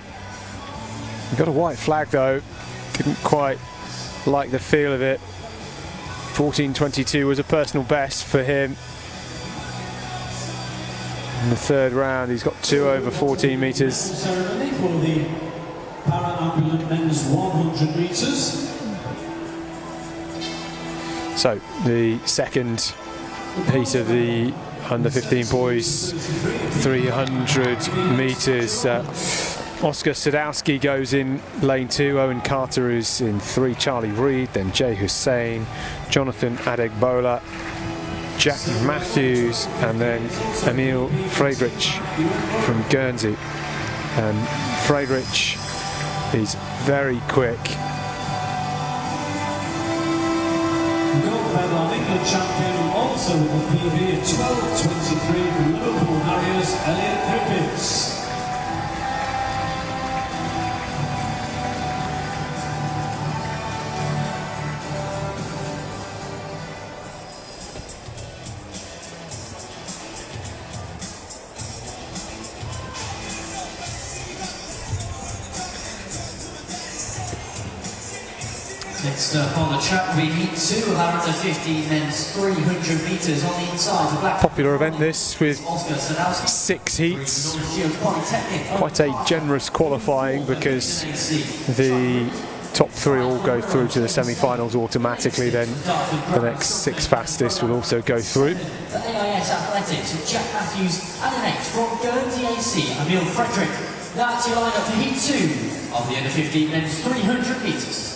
We've got a white flag though, didn't quite like the feel of it. 14.22 was a personal best for him. In the third round, he's got 2 over 14 metres. Ceremony for the parahambulant men's 100 metres. So the second heat of the under 15 boys 300 metres. Oscar Sadowski goes in lane 2, Owen Carter is in 3, Charlie Reed, then Jay Hussein, Jonathan Adegbola, Jack Matthews, and then Emil Friedrich from Guernsey. And Friedrich is very quick. Gold medal on England champion, also with a PB of 12.23 from Liverpool Harriers, Elliot Griffiths. Next up on the track, we need 2 of our under 15 men's 300 metres on the inside. The black Popular event this, with 6 heats. Quite a generous qualifying because the top 3 all go through to the semi-finals automatically. Then the next 6 fastest will also go through. The AIS Athletics with Jack Matthews and the next from Guernsey AC, Emil Frederick. That's your lineup for Heat 2 of the under 15 men's 300 metres.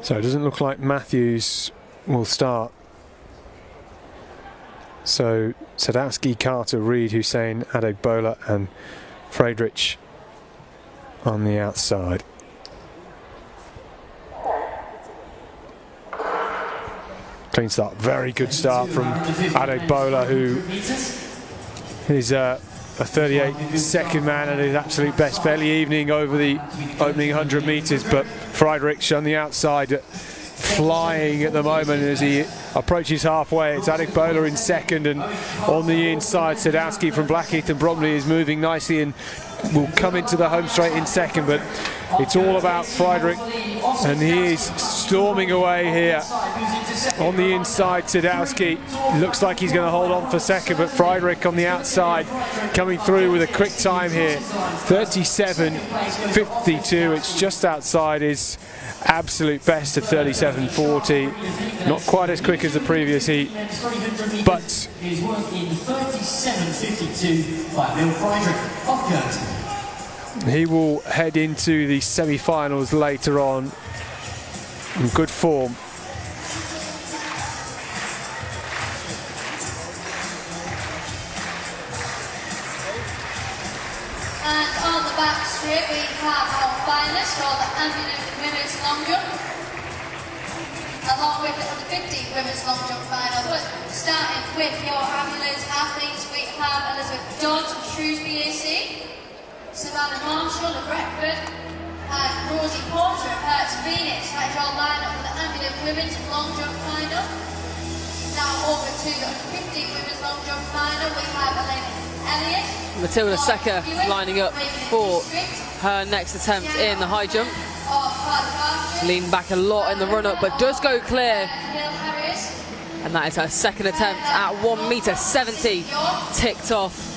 So it doesn't look like Matthews will start. So Sadowski, Carter, Reed, Hussein, Adegbola and Friedrich on the outside. Clean start, very good start from Adegbola, who is a 38-second man at his absolute best. Fairly evening over the opening 100 metres, but Friedrich on the outside flying at the moment as he approaches halfway. It's Adegbola in second, and on the inside Sadowski from Blackheath and Bromley is moving nicely and will come into the home straight in second, but it's all about Friedrich, and he is storming away here. On the inside, Sadowski looks like he's going to hold on for second, but Friedrich on the outside coming through with a quick time here, 37.52. It's just outside his absolute best of 37.40. Not quite as quick as the previous heat, but He's worked in 37.52 by Emil Friedrich of Guernsey. he will head into the semi-finals later on in good form. And on the back straight we have our finalists for the ambulant women's long jump, along with the 50 women's long jump final. But starting with your ambulance athletes, we have Elizabeth Dodds from Shrewsbury AC, Savannah Marshall of Retford, and Rosie Porter of Herts Phoenix. That is your lineup for the ambulant women's long jump final. Now over to the 50 women's long jump final, we have Elena Elliott, Matilda Secker lining up for her next attempt in the high jump. Leaned back a lot in the run-up, but does go clear. And that is her second attempt at 1.70 m, ticked off.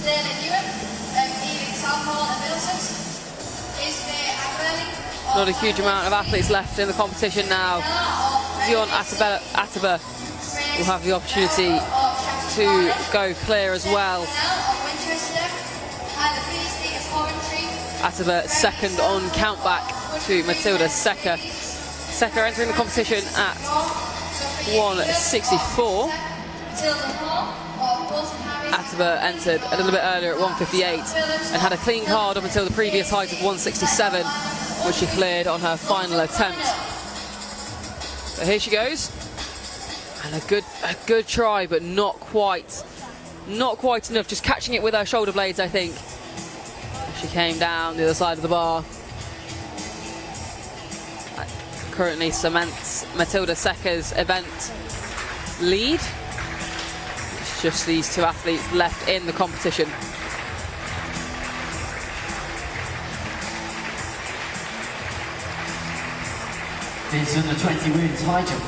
Not a huge amount of athletes left in the competition now. Zion Ataba will have the opportunity to go clear as well. Ataba second on countback to Matilda Secker. Secker entering the competition at 164. Ataba entered a little bit earlier at 158 and had a clean card up until the previous height of 167, which she cleared on her final attempt. So here she goes, and a good try, but not quite enough. Just catching it with her shoulder blades, I think. She came down the other side of the bar. That currently cements Matilda Secker's event lead. It's just these two athletes left in the competition. This under-20 women's high jump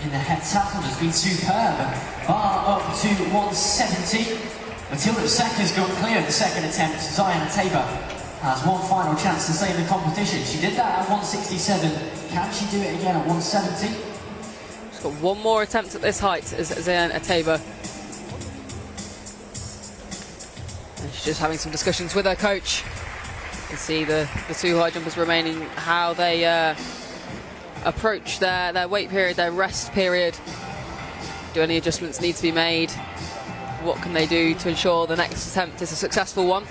in the heptathlon has been superb. Bar up to 170. Matilda Secker's gone clear in the second attempt. Zion Tabor has one final chance to stay in the competition. She did that at 167. Can she do it again at 170? She's got one more attempt at this height as Zion Tabor. And she's just having some discussions with her coach. You can see the two high jumpers remaining, how they approach their weight period, their rest period. Do any adjustments need to be made? What can they do to ensure the next attempt is a successful one?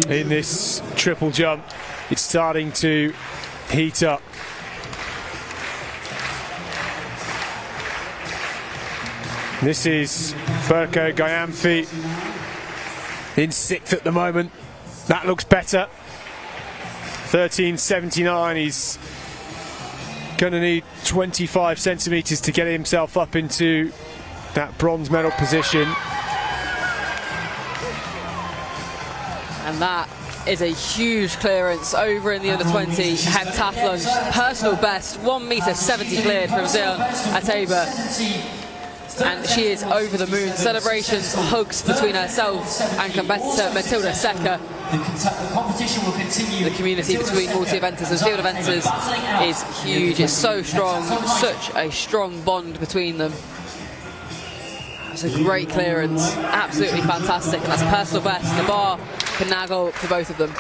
In this triple jump, it's starting to heat up. This is Berko Gayamfi in 6th at the moment. That looks better. 13.79. He's going to need 25 centimetres to get himself up into that bronze medal position. And that is a huge clearance over in the under-20 heptathlon. Personal best, 1m70 cleared from Zion Tabor. And she is over the moon. Celebrations, hugs between herself and competitor Matilda Secker. The competition will continue. The community between multi-eventers and field eventers is huge. It's so strong, such a strong bond between them. It's a great clearance, absolutely fantastic, and that's personal best. The bar can now go up for both of them.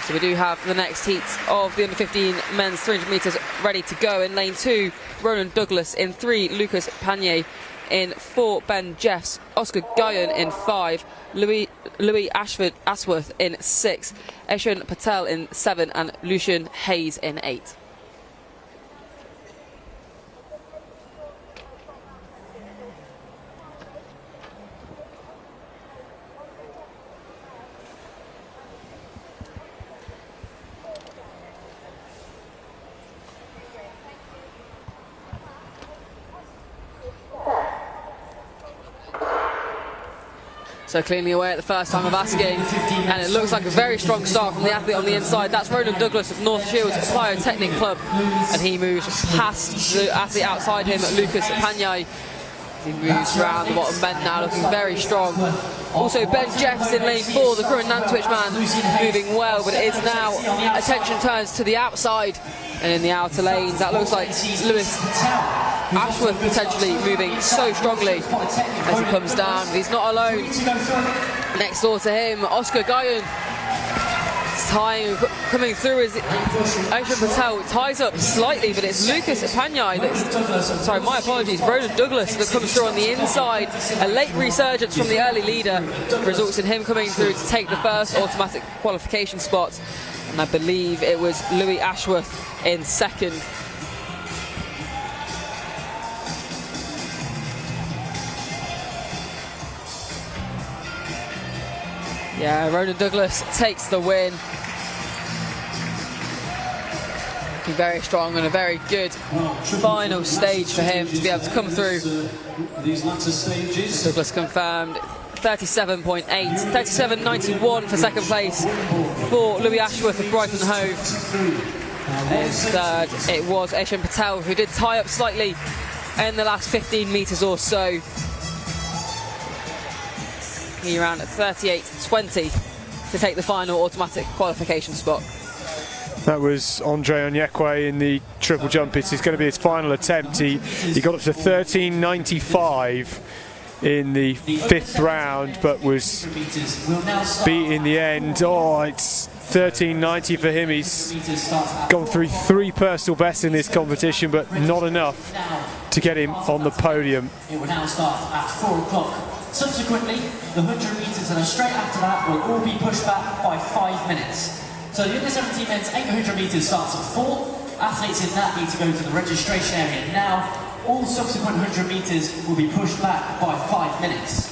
So we do have the next heat of the under-15 men's 300 metres ready to go. In lane 2, Ronan Douglas. In 3, Lucas Panier. In 4, Ben Jeffs. Oscar Guyon in 5. Louis Ashworth in 6. Eshan Patel in 7. And Lucian Hayes in 8. So cleanly away at the first time of asking, and it looks like a very strong start from the athlete on the inside. That's Ronan Douglas of North Shields Pyrotechnic Club, and he moves past the athlete outside him, Lucas Panier. He moves around the bottom bend now, looking very strong. Also Ben Jeffs in lane 4, the current Nantwich man, moving well, but it is now attention turns to the outside and in the outer lanes. That looks like Lewis Ashworth potentially moving so strongly as he comes down. He's not alone. Next door to him, Oscar Guyon. Tying, coming through as Aisha Patel ties up slightly, but it's Lucas Panier that's, sorry, my apologies, Ronan Douglas that comes through on the inside. A late resurgence from the early leader results in him coming through to take the first automatic qualification spot. And I believe it was Louis Ashworth in second. Yeah, Ronan Douglas takes the win. Looking very strong and a very good final stage for him to be able to come through. These latter stages. Douglas confirmed 37.8, 37.91 for second place for Louis Ashworth of Brighton Hove. And third, it was Eshan Patel, who did tie up slightly in the last 15 metres or so. knocking around at 38.20 to take the final automatic qualification spot. That was Andre Onyekwe in the triple jump. It's going to be his final attempt. He got up to 13.95 in the 5th round, but was beat in the end. Oh, it's 13.90 for him. He's gone through 3 personal bests in this competition, but not enough to get him on the podium. It will now start at 4 o'clock. Subsequently, the 100 metres and straight after that will all be pushed back by 5 minutes. So the under-17 men's 800 metres starts at 4. Athletes in that need to go to the registration area now. All subsequent 100 metres will be pushed back by 5 minutes.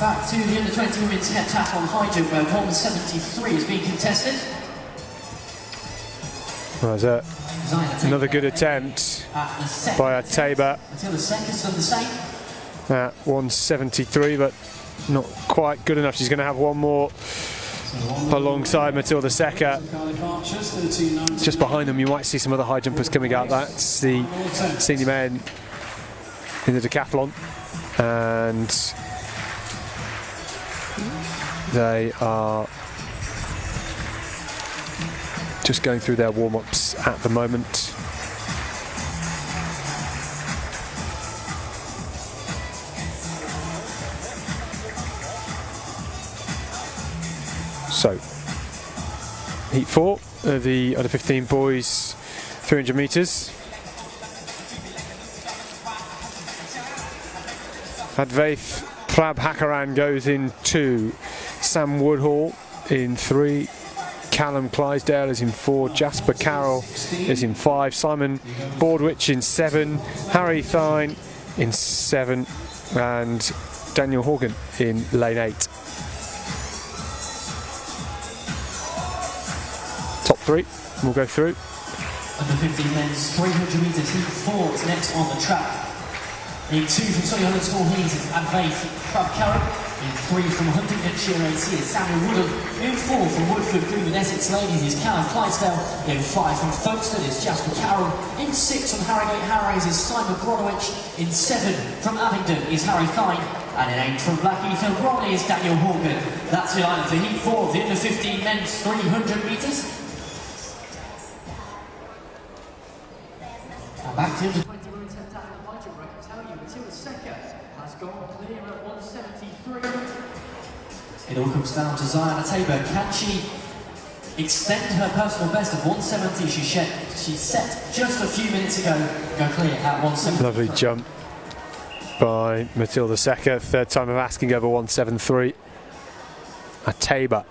Back to the under-20 women's heptathlon high jump where 173 is being contested. Well, another good attempt by Ateba at 173, but not quite good enough. She's going to have one more alongside Matilda Secker. Just behind them, you might see some other high jumpers coming out. That's the senior men in the decathlon, and they are just going through their warm-ups at the moment. So, heat 4 of the under-15 boys 300 metres. Advaith Prabhakaran goes in 2. Sam Woodhall in 3. Callum Clydesdale is in 4, Jasper Carroll is in 5, Simon Bordwich in 7, Harry Thine in 7, and Daniel Horgan in lane 8. Top 3, we'll go through. Under 15 men's 300 metres heat 4 is next on the track. In 2 from Solihull School Heath is Advaith Prabhakaran. In 3 from Huntingdonshire AC is Samuel Woodham. In 4 from Woodford Green with Essex Ladies is Callum Clydesdale. In 5 from Folkestone is Jasper Carroll. In 6 from Harrogate Harrows is Simon Brodowich. In 7 from Abingdon is Harry Thine. And in 8 from Blackheath and Bromley is Daniel Horgan. That's the lineup for heat 4 of the under 15 men's 300 metres. And back to the 20 women's heptathlon high jump. I can tell you Matilda Secker has gone clear at 173. It all comes down to Zion Ateba. Can she extend her personal best of 170 she set just a few minutes ago, go clear at 170. Lovely jump by Matilda Secker, 3rd time of asking over 173. Ateba,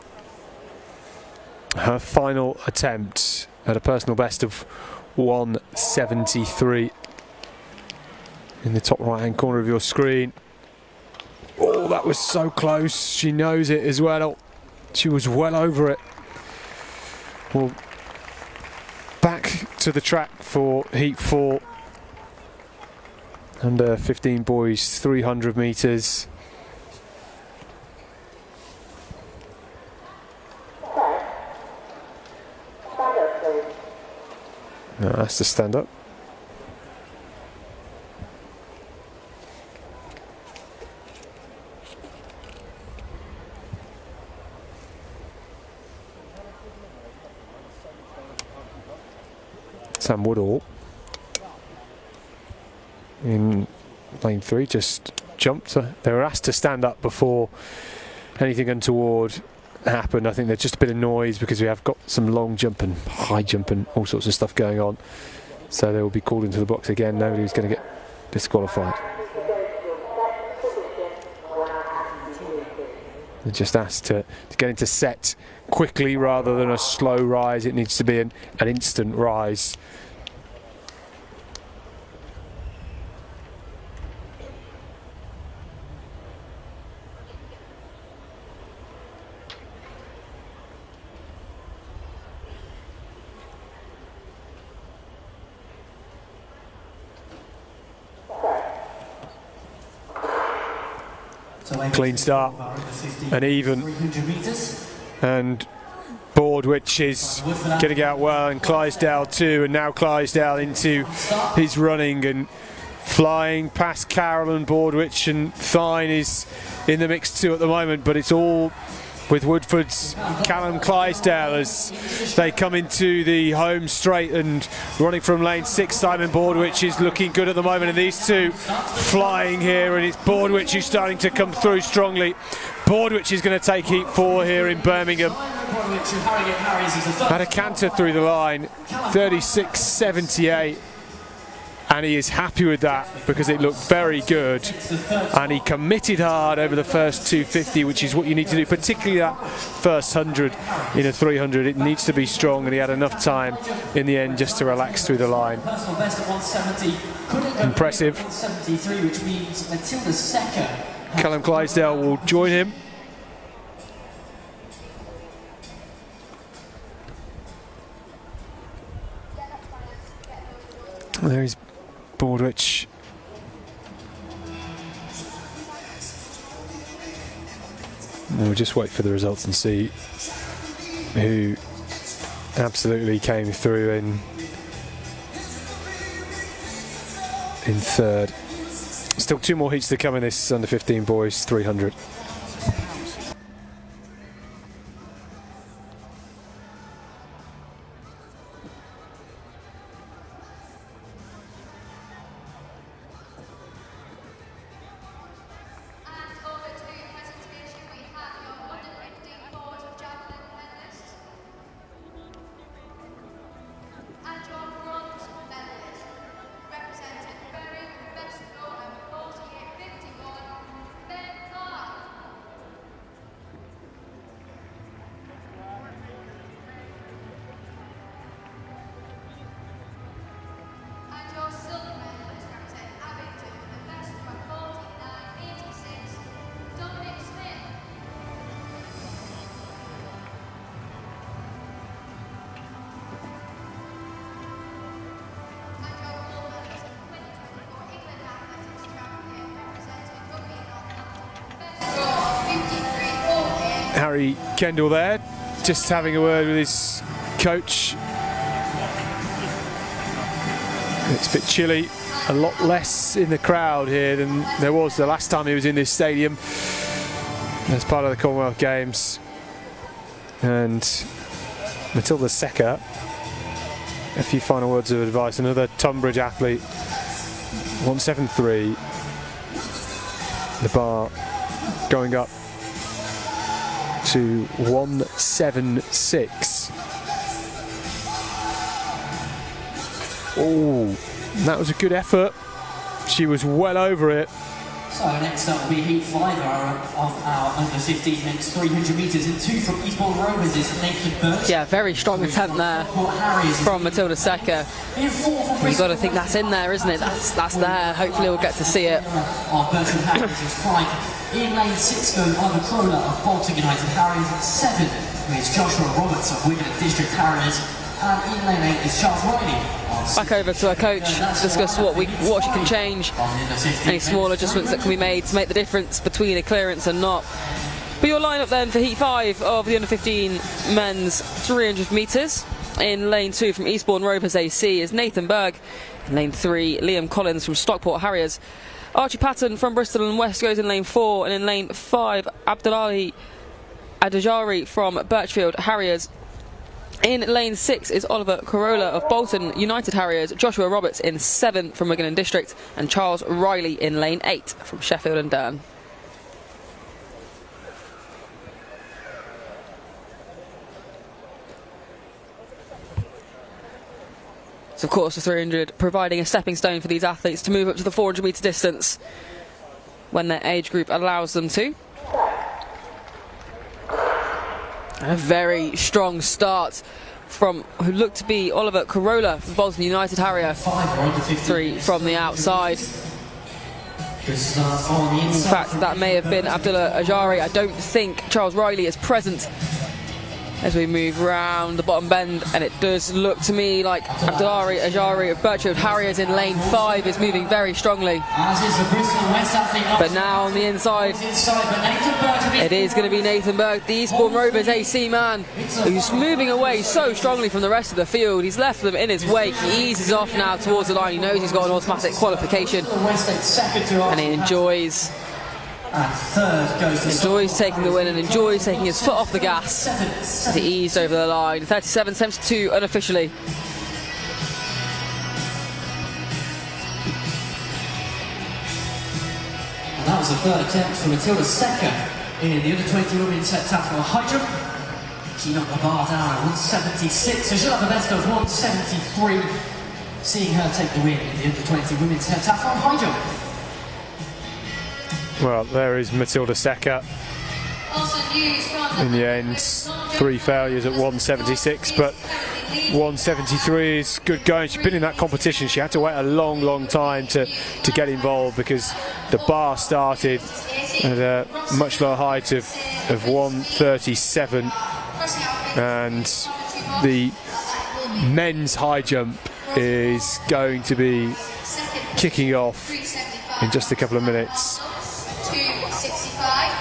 her final attempt at a personal best of 173 in the top right hand corner of your screen. Oh, that was so close. She knows it as well. She was well over it. Well, back to the track for heat 4. Under 15 boys 300 metres. No, that's to stand up. Sam Woodhall in lane 3 just jumped. They were asked to stand up before anything untoward happened. I think there's just a bit of noise because we have got some long jump and high jump and all sorts of stuff going on. So they will be called into the box again. Nobody's going to get disqualified. They're just asked to get into set quickly rather than a slow rise. It needs to be an instant rise. So clean start and even. 300 metres. And Board, which is getting out well, and Clydesdale too, and now Clydesdale into his running and flying past Carroll and Boardwich, and Thine is in the mix too at the moment, but it's all with Woodford's Callum Clydesdale as they come into the home straight, and running from lane 6, Simon Boardwich is looking good at the moment, and these two flying here, and it's Boardwich who's starting to come through strongly. Boardwich is going to take heat 4 here in Birmingham. Had a canter through the line, 36.78. And he is happy with that because it looked very good, and he committed hard over the first 250, which is what you need to do, particularly that first 100 in a 300. It needs to be strong, and he had enough time in the end just to relax through the line. Impressive. Which means Matilda Secker. Callum Clydesdale will join him. There is Boardwich. We'll just wait for the results and see who absolutely came through in third. Still 2 more heats to come in this under 15 boys 300. Harry Kendall there, just having a word with his coach. It's a bit chilly, a lot less in the crowd here than there was the last time he was in this stadium as part of the Commonwealth Games. And Matilda Secker, a few final words of advice. Another Tunbridge athlete, 173, the bar going up to 176. Oh, that was a good effort. She was well over it. So next up will be Heat 5 of our under 15 mixed 300 metres, and 2 from Eastbourne Rovers is Nathan Birch. Yeah, very strong attempt there from Matilda Secker. You've got to think that's in there, isn't it? That's there. Hopefully we'll get to see it. In lane 6 goes Ivor Crowler of Bolton United Harriers. 7 is Joshua Roberts of Wigan District Harriers. And in lane 8 is Charles Riley. Back over to our coach to discuss what she can change, any small adjustments that can be made to make the difference between a clearance and not. But your lineup then for Heat 5 of the under 15 men's 300 metres. In lane 2 from Eastbourne Rovers AC is Nathan Berg. In lane 3, Liam Collins from Stockport Harriers. Archie Patton from Bristol and West goes in lane 4, and in lane 5, Abdullahi Adajari from Birchfield Harriers. In lane 6 is Oliver Corolla of Bolton United Harriers, Joshua Roberts in 7 from Wigan District, and Charles Riley in lane 8 from Sheffield and Durn. Of course, the 300 providing a stepping stone for these athletes to move up to the 400 metre distance when their age group allows them to. And a very strong start from who looked to be Oliver Corolla from Bolton United Harrier. 3 from the outside. In fact, that may have been Abdullah Ajari. I don't think Charles Riley is present as we move round the bottom bend, and it does look to me like Abdullahi Ajari of Birchwood Harriers in lane 5 is moving very strongly. But now on the inside, it is going to be Nathan Burke, the Eastbourne Rovers AC man, who's moving away so strongly from the rest of the field. He's left them in his wake. He eases off now towards the line. He knows he's got an automatic qualification, and he enjoys taking the win and enjoys taking his foot off the gas as he eased over the line. 37.72 unofficially. And that was the third attempt for Matilda Secker in the under-20 women's heptathlon high jump. She knocked the bar down at 176, so she'll have the best of 173, seeing her take the win in the under-20 women's heptathlon high jump. Well, there is Matilda Secker. In the end, 3 failures at 176, but 173 is good going. She's been in that competition. She had to wait a long time to get involved because the bar started at a much lower height of 137, and the men's high jump is going to be kicking off in just a couple of minutes. 265.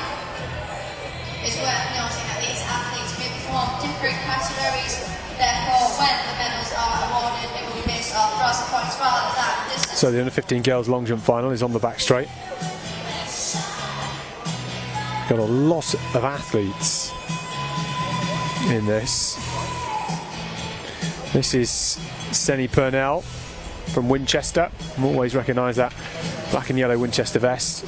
It's worth noting that these athletes may perform different categories, therefore when the medals are awarded it will be based off roster points rather than distance. So the under-15 girls long jump final is on the back straight. Got a lot of athletes in this. This is Senny Purnell from Winchester. I always recognise that black and yellow Winchester vest.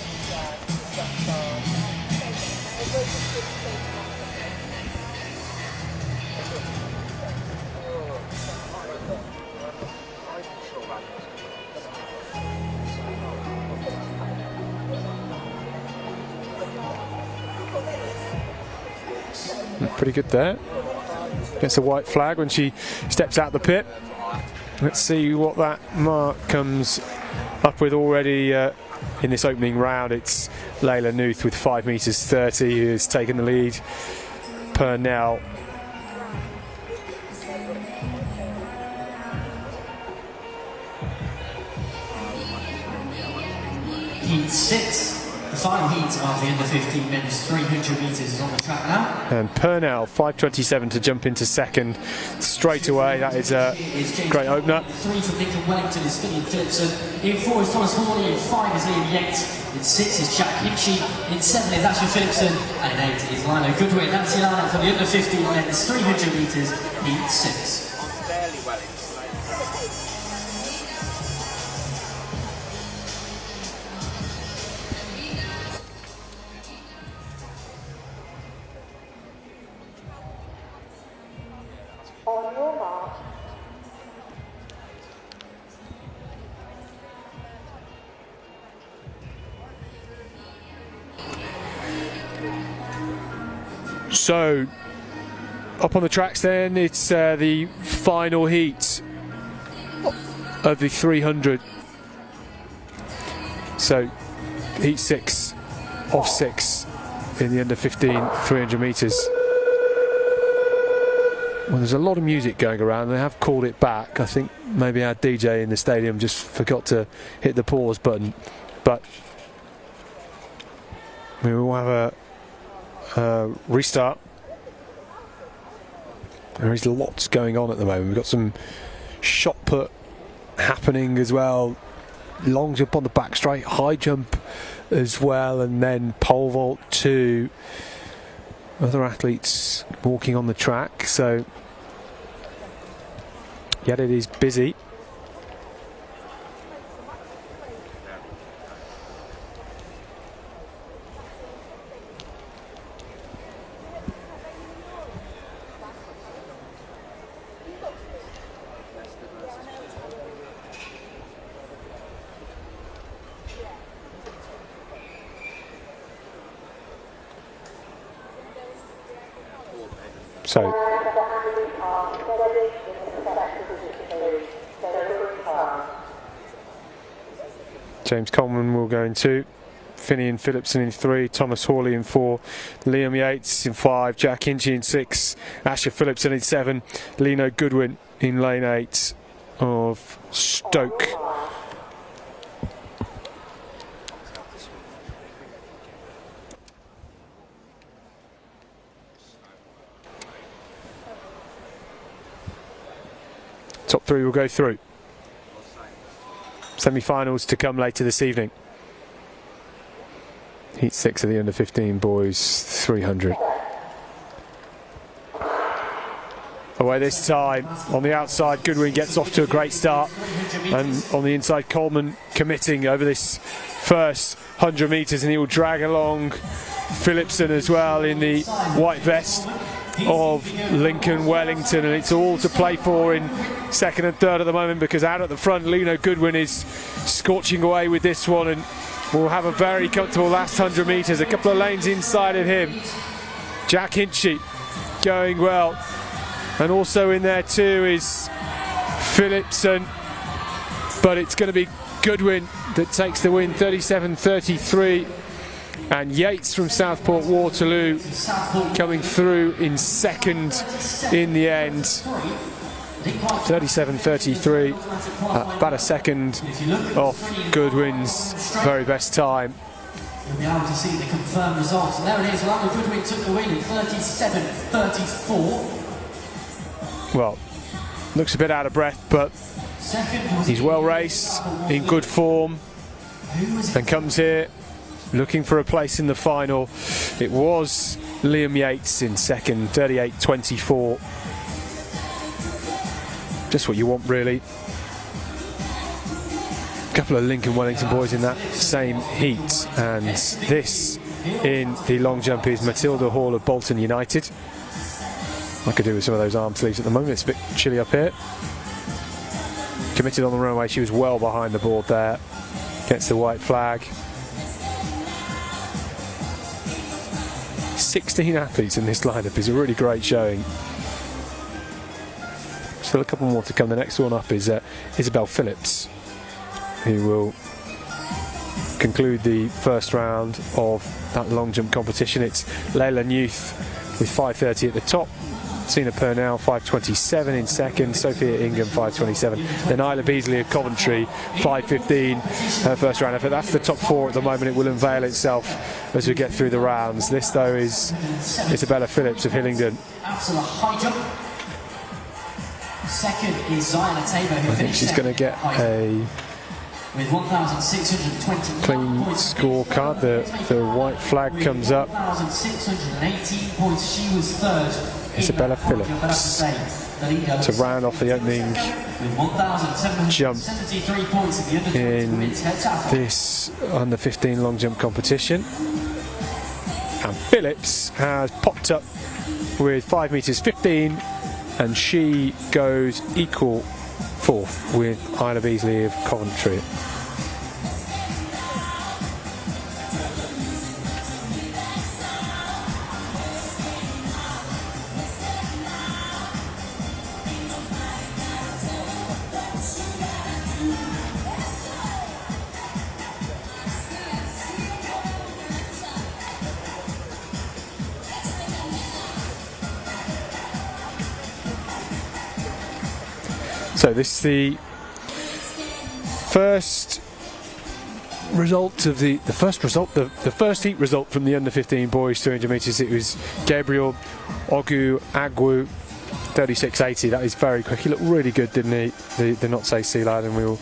Pretty good there. Gets a white flag when she steps out the pit. Let's see what that mark comes up with already in this opening round. It's Layla Nuth with 5 meters 30 who has taken the lead. Purnell. Heat 6. The final heat of the under-15 men's 300 metres is on the track now. And Purnell, 5:27 to jump into second straight away. That is a great opener. 3 for Nick Wellington is Finian Phillipson. In 4 is Thomas Hawley. In 5 is Liam Yates. In 6 is Jack Hitchie. In 7 is Ashley Phillipson. And in 8 is Lino Goodwin. That's the lineup for the under-15 men's 300 metres, heat 6. So, up on the tracks then, it's the final heat of the 300. So, heat 6 of 6 in the under-15 300 metres. Well, there's a lot of music going around. They have called it back. I think maybe our DJ in the stadium just forgot to hit the pause button. But we will have a restart. There is lots going on at the moment. We've got some shot put happening as well, long jump on the back straight, high jump as well, and then pole vault too. Other athletes walking on the track, so yet it is busy. So James Coleman will go into Finian Phillipson in 3, Thomas Hawley in 4, Liam Yates in 5, Jack Hinchy in 6, Asher Phillipson in 7, Lino Goodwin in lane 8 of Stoke. Top 3 will go through. Semi-finals to come later this evening. Heat 6 of the under-15 boys 300. Away this time. On the outside, Goodwin gets off to a great start. And on the inside, Coleman committing over this first 100 metres, and he will drag along Phillipson as well in the white vest of Lincoln Wellington, and it's all to play for in second and third at the moment, because out at the front Lino Goodwin is scorching away with this one and will have a very comfortable last 100 metres. A couple of lanes inside of him. Jack Hinchy going well, and also in there too is Phillipson, but it's going to be Goodwin that takes the win, 37.33. And Yates from Southport Waterloo coming through in second in the end. 37.33, about a second off Goodwin's very best time. You'll be able to see the confirmed results. And there it is, Orlando Goodwin took the win in 37.34. Well, looks a bit out of breath, but he's well raced, in good form, and comes here looking for a place in the final. It was Liam Yates in second, 38.24. Just what you want, really. A couple of Lincoln Wellington boys in that same heat, and this in the long jump is Matilda Hall of Bolton United. I could do with some of those arm sleeves at the moment. It's a bit chilly up here. Committed on the runway. She was well behind the board there. Gets the white flag. 16 athletes in this lineup is a really great showing. Still a couple more to come. The next one up is Isabel Phillips, who will conclude the first round of that long jump competition. It's Leila Newth with 5.30 at the top, Tina Purnell 5.27 in second, Sophia Ingham 5.27, then Isla Beasley of Coventry 5.15 her first round effort. That's the top 4 at the moment. It will unveil itself as we get through the rounds. This though is Isabella Phillips of Hillingdon. Absolute high jump. Second is Zion Tabor, who I think she's going to get a with 1,620 clean scorecard. The white flag comes up. 1,618 points. She was third. Isabella Phillips to round off the opening jump in this under 15 long jump competition. And Phillips has popped up with 5 meters 15, and she goes equal fourth with Isla Beasley of Coventry. So this is the first result of the first heat result from the under 15 boys 200 metres. It was Gabriel Ogu Agwu 36.80. That is very quick. He looked really good, didn't he? The Not Say Sea Lad, and we'll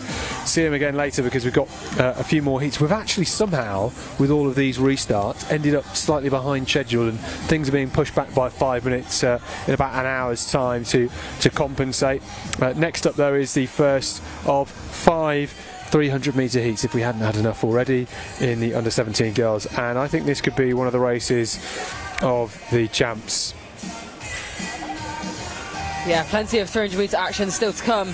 see him again later because we've got a few more heats. We've actually somehow, with all of these restarts, ended up slightly behind schedule, and things are being pushed back by 5 minutes in about an hour's time to compensate. Next up though is the first of 5 300 metre heats, if we hadn't had enough already, in the under 17 girls, and I think this could be one of the races of the champs. Yeah, plenty of 300 metre action still to come.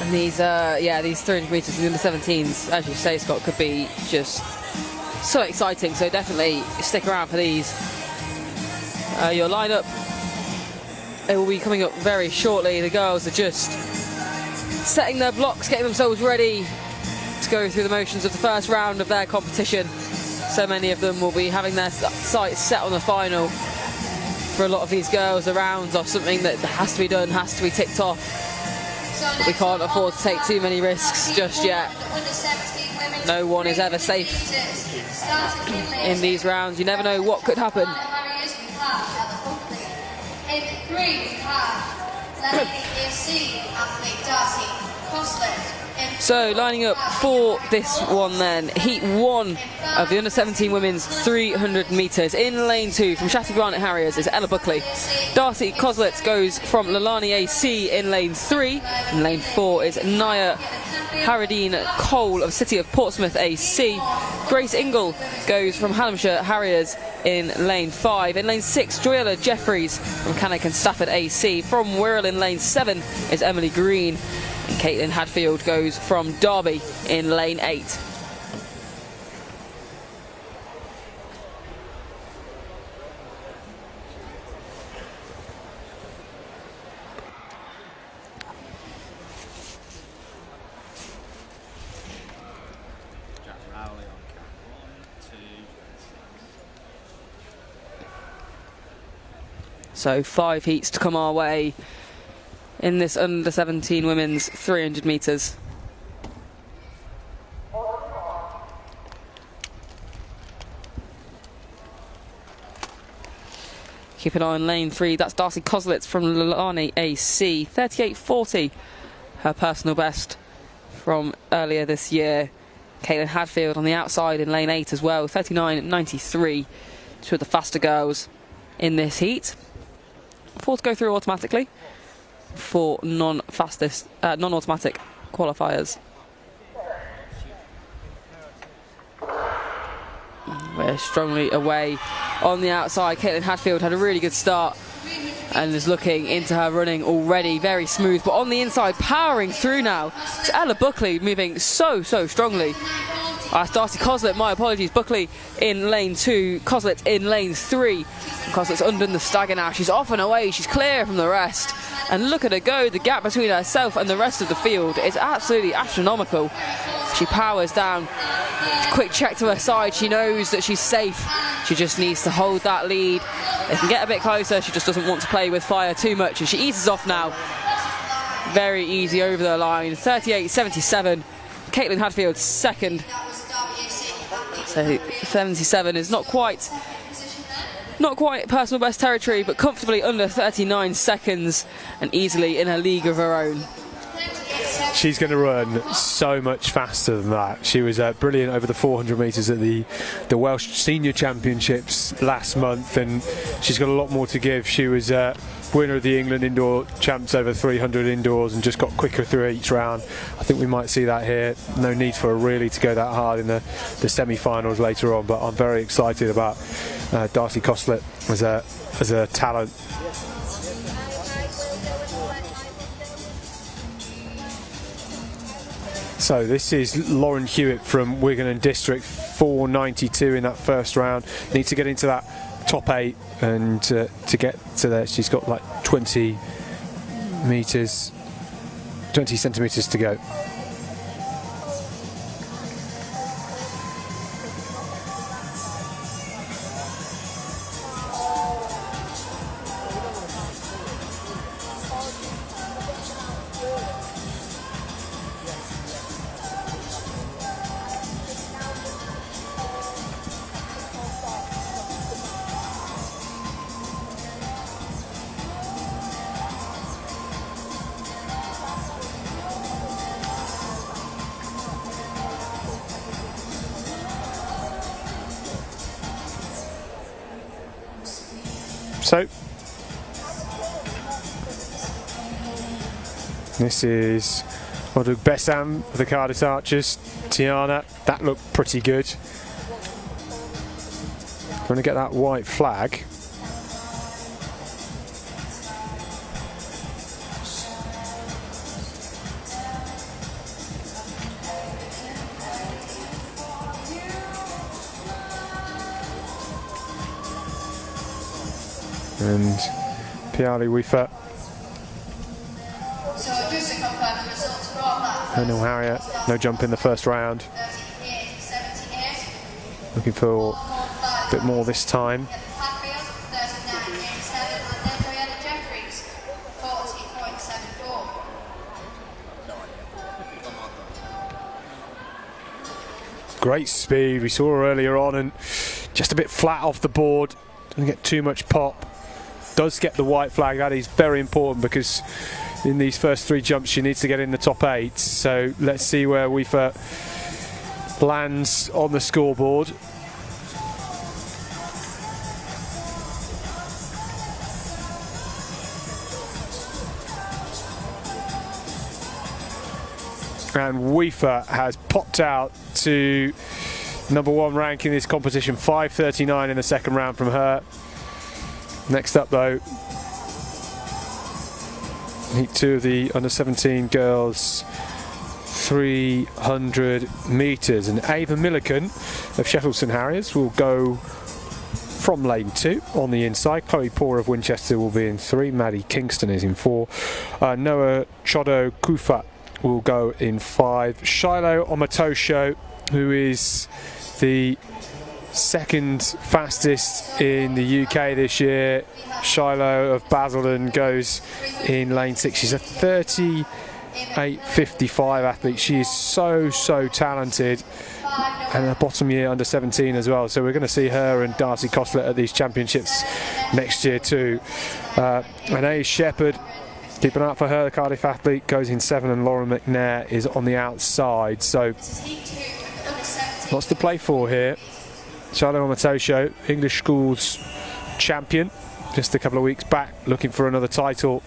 And these 300 metres in the under 17s, as you say, Scott, could be just so exciting. So definitely stick around for these. Your lineup, it will be coming up very shortly. The girls are just setting their blocks, getting themselves ready to go through the motions of the first round of their competition. So many of them will be having their sights set on the final. For a lot of these girls, the rounds are something that has to be done, has to be ticked off. But we can't afford to take too many risks just yet. No one is ever safe in these rounds. You never know what could happen. In green, we have AFC athlete Darcy Coslet. So lining up for this one then, heat 1 of the under-17 women's 300 metres. In lane 2 from Shattered Granite Harriers is Ella Buckley. Darcy Coslet goes from Lalani AC in lane 3. In lane 4 is Naya Haradine Cole of City of Portsmouth AC. Grace Ingle goes from Hallamshire Harriers in lane 5. In lane 6, Joella Jeffries from Cannock and Stafford AC. From Wirral in lane 7 is Emily Green. And Caitlin Hadfield goes from Derby in lane 8. So 5 heats to come our way in this under-17 women's 300 metres. Keep an eye on lane 3. That's Darcy Coslitz from Lalani AC. 38.40, her personal best from earlier this year. Caitlin Hadfield on the outside in lane 8 as well. 39.93. Two of the faster girls in this heat. 4 to go through automatically for non-automatic qualifiers. We're strongly away on the outside. Caitlin Hadfield had a really good start and is looking into her running already, very smooth. But on the inside, powering through now, it's Ella Buckley moving so strongly. That's Darcy Coslet, my apologies. Buckley in lane 2, Coslet in lane 3. Coslet's undone the stagger now. She's off and away, she's clear from the rest. And look at her go, the gap between herself and the rest of the field is absolutely astronomical. She powers down, quick check to her side, she knows that she's safe. She just needs to hold that lead. They can get a bit closer, she just doesn't want to play with fire too much. And she eases off now. Very easy over the line, 38.77. Caitlin Hadfield second. So 77 is not quite personal best territory, but comfortably under 39 seconds and easily in a league of her own. She's going to run so much faster than that. She was brilliant over the 400 metres at the Welsh Senior Championships last month, and she's got a lot more to give. She was winner of the England Indoor Champs over 300 indoors and just got quicker through each round. I think we might see that here. No need for her really to go that hard in the semi-finals later on, but I'm very excited about Darcy Coslet as a talent. So this is Lauren Hewitt from Wigan and District, 4.92 in that first round. Needs to get into that top 8 and to get to there she's got like 20 centimetres to go. So this is Odug Bessam of the Cardiff Archers. Tiana, that looked pretty good. Going to get that white flag. And Piali Wifa. So just to confirm the results from that. No Harrier, no jump in the first round. 38.78. looking for a bit more this time. Great speed, we saw her earlier on, and just a bit flat off the board, doesn't get too much pop. Does get the white flag. That is very important because in these first 3 jumps she needs to get in the top 8. So let's see where Weaver lands on the scoreboard. And Weaver has popped out to #1 rank in this competition, 5:39 in the second round from her. Next up though, heat 2 of the under-17 girls 300 metres, and Ava Milliken of Sheffield St Harriers will go from lane 2 on the inside. Chloe Poor of Winchester will be in 3, Maddie Kingston is in 4, Noah Chodo Kufa will go in 5, Shiloh Omatosho, who is the second fastest in the UK this year. Shiloh of Basildon goes in lane 6. She's a 38.55 athlete. She is so talented, and a bottom year under 17 as well. So we're going to see her and Darcy Costlet at these championships next year too. Anaïs Shepherd, keep an eye out for her. The Cardiff athlete goes in 7, and Laura McNair is on the outside. So lots to play for here. Shiloh Omatosho, English schools champion just a couple of weeks back, looking for another title.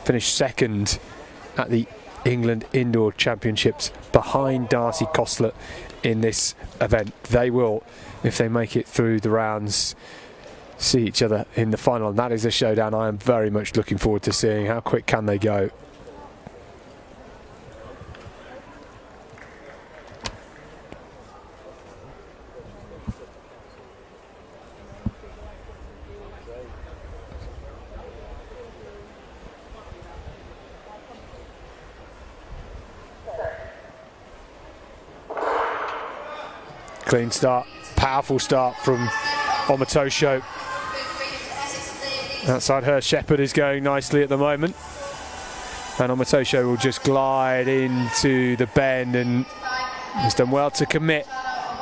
Finished second at the England Indoor Championships behind Darcy Costlet in this event. They will, if they make it through the rounds, see each other in the final, and that is a showdown I am very much looking forward to seeing. How quick can they go? Clean start, powerful start from Omatosho. Outside her, Shepherd is going nicely at the moment, and Omatosho will just glide into the bend and has done well to commit.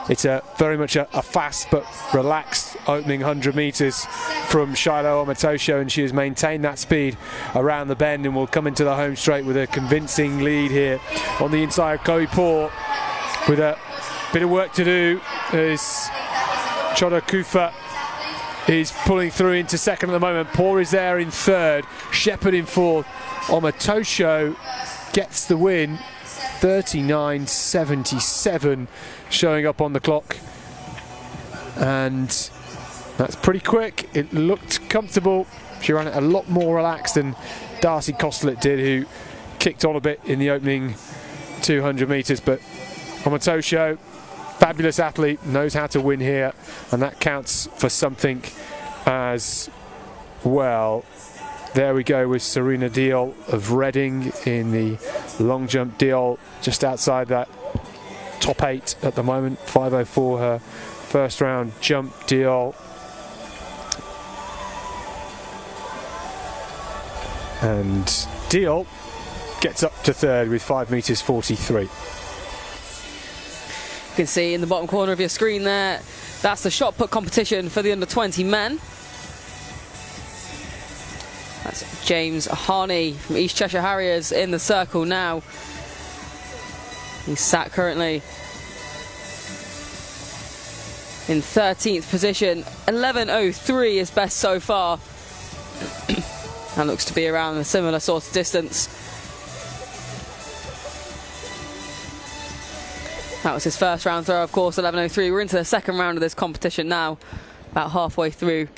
It's very much a fast but relaxed opening 100 metres from Shiloh Omatosho, and she has maintained that speed around the bend and will come into the home straight with a convincing lead here. On the inside, Chloe Poor with a bit of work to do as Chodo Kufa is pulling through into second at the moment. Poor is there in 3rd, Shepherd in 4th. Omatosho gets the win, 39.77 showing up on the clock, and that's pretty quick. It looked comfortable. She ran it a lot more relaxed than Darcy Costlet did, who kicked on a bit in the opening 200 metres, but Omatosho, fabulous athlete, knows how to win here, and that counts for something as well. There we go with Serena Deal of Reading in the long jump. Deal just outside that top 8 at the moment, 5:04 her first round jump. Deal, and Deal gets up to 3rd with 5 metres 43. You can see in the bottom corner of your screen there, that's the shot put competition for the under-20 men. That's James Harney from East Cheshire Harriers in the circle now. He's sat currently in 13th position. 11.03 is best so far. That looks to be around a similar sort of distance. That was his first round throw, of course, 11.03. We're into the second round of this competition now, about halfway through.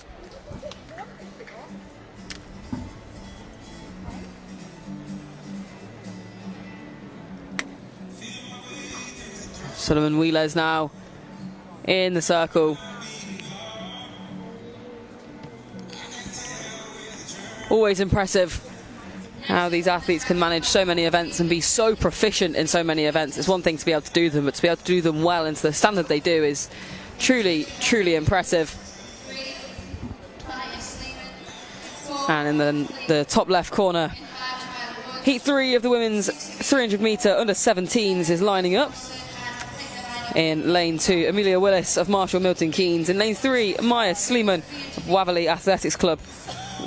Solomon Wheeler's now in the circle. Always impressive how these athletes can manage so many events and be so proficient in so many events. It's one thing to be able to do them, but to be able to do them well and to the standard they do is truly, truly impressive. And in the top left corner, Heat 3 of the women's 300 metre under 17s is lining up. In lane 2, Amelia Willis of Marshall Milton Keynes. In lane 3, Maya Sleeman of Waverley Athletics Club,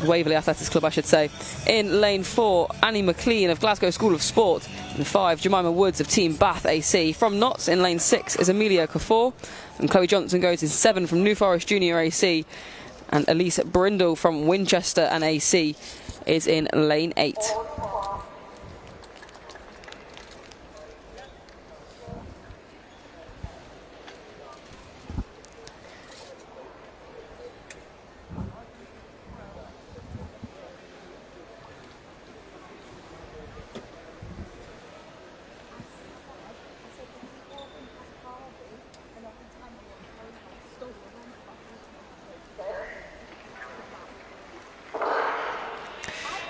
I should say. In lane 4, Annie McLean of Glasgow School of Sport. In 5, Jemima Woods of Team Bath AC. From Notts in lane 6 is Amelia Kafour, and Chloe Johnson goes in 7 from New Forest Junior AC. And Elise Brindle from Winchester and AC is in lane 8.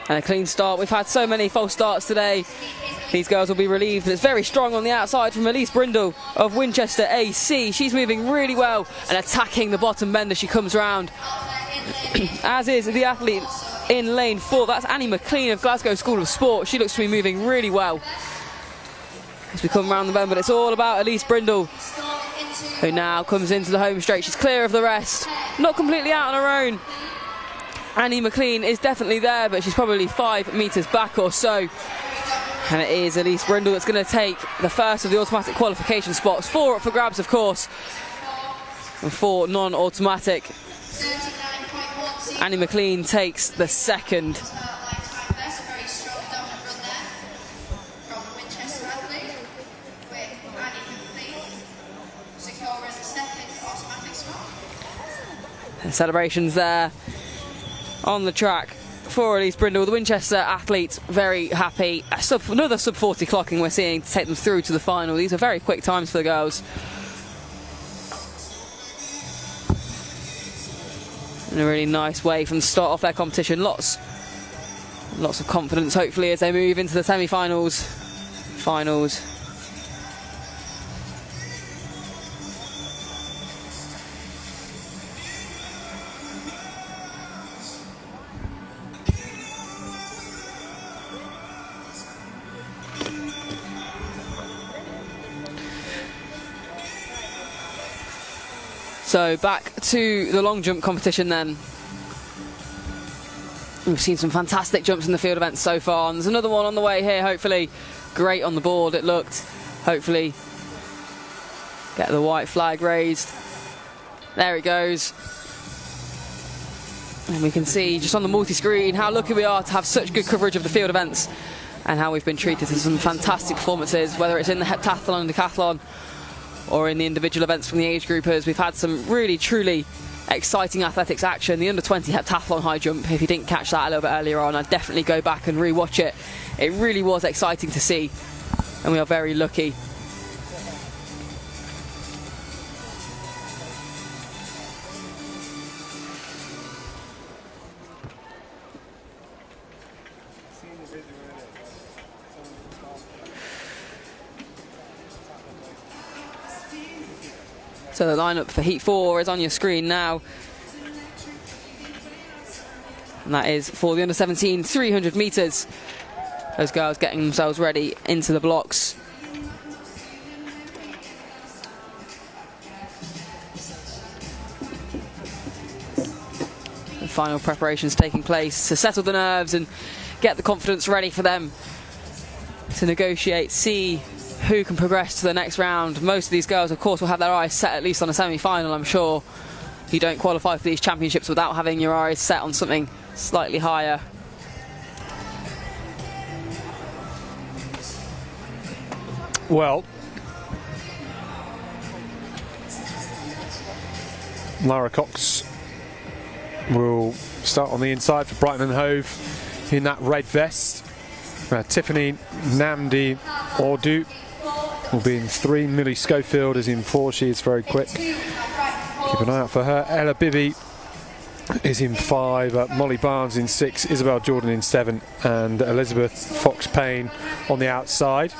And a clean start. We've had so many false starts today. These girls will be relieved. It's very strong on the outside from Elise Brindle of Winchester AC. She's moving really well and attacking the bottom bend as she comes round. As is the athlete in lane 4. That's Annie McLean of Glasgow School of Sport. She looks to be moving really well as we come round the bend, but it's all about Elise Brindle, who now comes into the home straight. She's clear of the rest. Not completely out on her own. Annie McLean is definitely there, but she's probably 5 metres back or so. And it is Elise Brindle that's going to take the first of the automatic qualification spots. 4 up for grabs, of course, and 4 non-automatic. Annie McLean takes the second. The celebrations there on the track for Elise Brindle. The Winchester athletes very happy. Another sub 40 clocking we're seeing to take them through to the final. These are very quick times for the girls. In a really nice way from the start off their competition. Lots of confidence, hopefully, as they move into the semi-finals, finals. So back to the long jump competition then. We've seen some fantastic jumps in the field events so far, and there's another one on the way here, hopefully. Great on the board, it looked. Hopefully get the white flag raised. There it goes. And we can see just on the multi-screen how lucky we are to have such good coverage of the field events and how we've been treated to some fantastic performances, whether it's in the heptathlon and decathlon or in the individual events from the age groupers. We've had some really, truly exciting athletics action. The under-20 heptathlon high jump, if you didn't catch that a little bit earlier on, I'd definitely go back and re-watch it. It really was exciting to see, and we are very lucky. So the lineup for Heat 4 is on your screen now. And that is for the under-17 300 metres. Those girls getting themselves ready into the blocks. The final preparations taking place to settle the nerves and get the confidence ready for them to negotiate, see who can progress to the next round. Most of these girls, of course, will have their eyes set at least on a semi-final, I'm sure. You don't qualify for these championships without having your eyes set on something slightly higher. Well, Lara Cox will start on the inside for Brighton and Hove in that red vest. Tiffany Namdi Ordu will be in 3. Millie Schofield is in 4. She is very quick. Keep an eye out for her. Ella Bibby is in 5, Molly Barnes in 6, Isabel Jordan in 7, and Elizabeth Fox-Payne on the outside.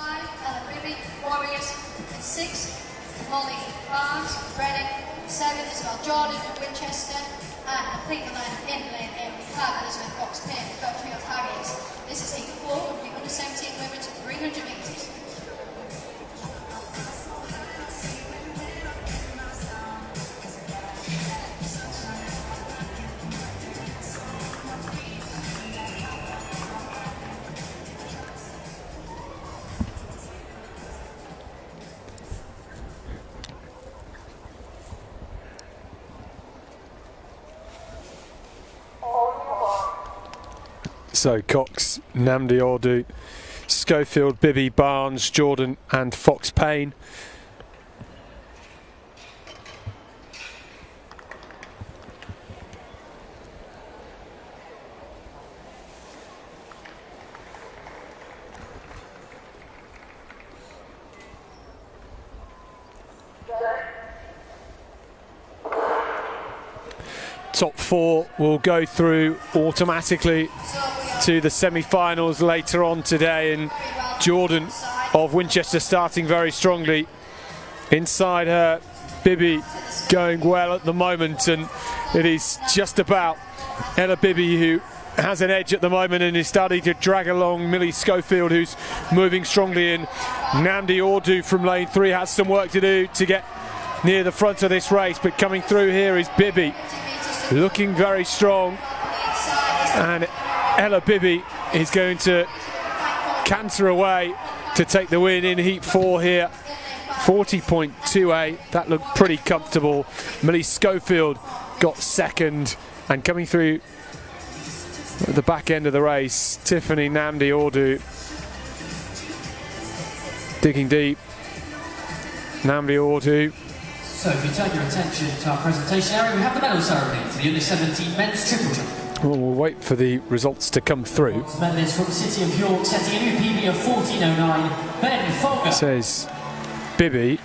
Warriors in 6, Molly Barnes, Reading, 7, Isabel Jordan at Winchester, and complete the line in lane 8 we have Elizabeth Fox-Payne, Coachfield Harriers. This is heat 4 of the under-17 women's 300 metres. So Cox, Namdi Ordu, Schofield, Bibby, Barnes, Jordan and Fox-Payne. Top 4 will go through automatically to the semi-finals later on today, and Jordan of Winchester starting very strongly. Inside her, Bibby going well at the moment, and it is just about Ella Bibby who has an edge at the moment and is starting to drag along Millie Schofield, who's moving strongly in. Namdi Ordu from lane 3 has some work to do to get near the front of this race, but coming through here is Bibby, looking very strong, and Ella Bibby is going to canter away to take the win in heat 4 here. 40.28, that looked pretty comfortable. Millie Schofield got second, and coming through at the back end of the race, Tiffany Namdi Ordu digging deep. Namdi Ordu. So if you turn your attention to our presentation area, we have the medal ceremony for the under-17 men's triple jump. Well, we'll wait for the results to come through. Medalists from the City of York setting a new PB of 14.09. Ben Folger. It says Bibby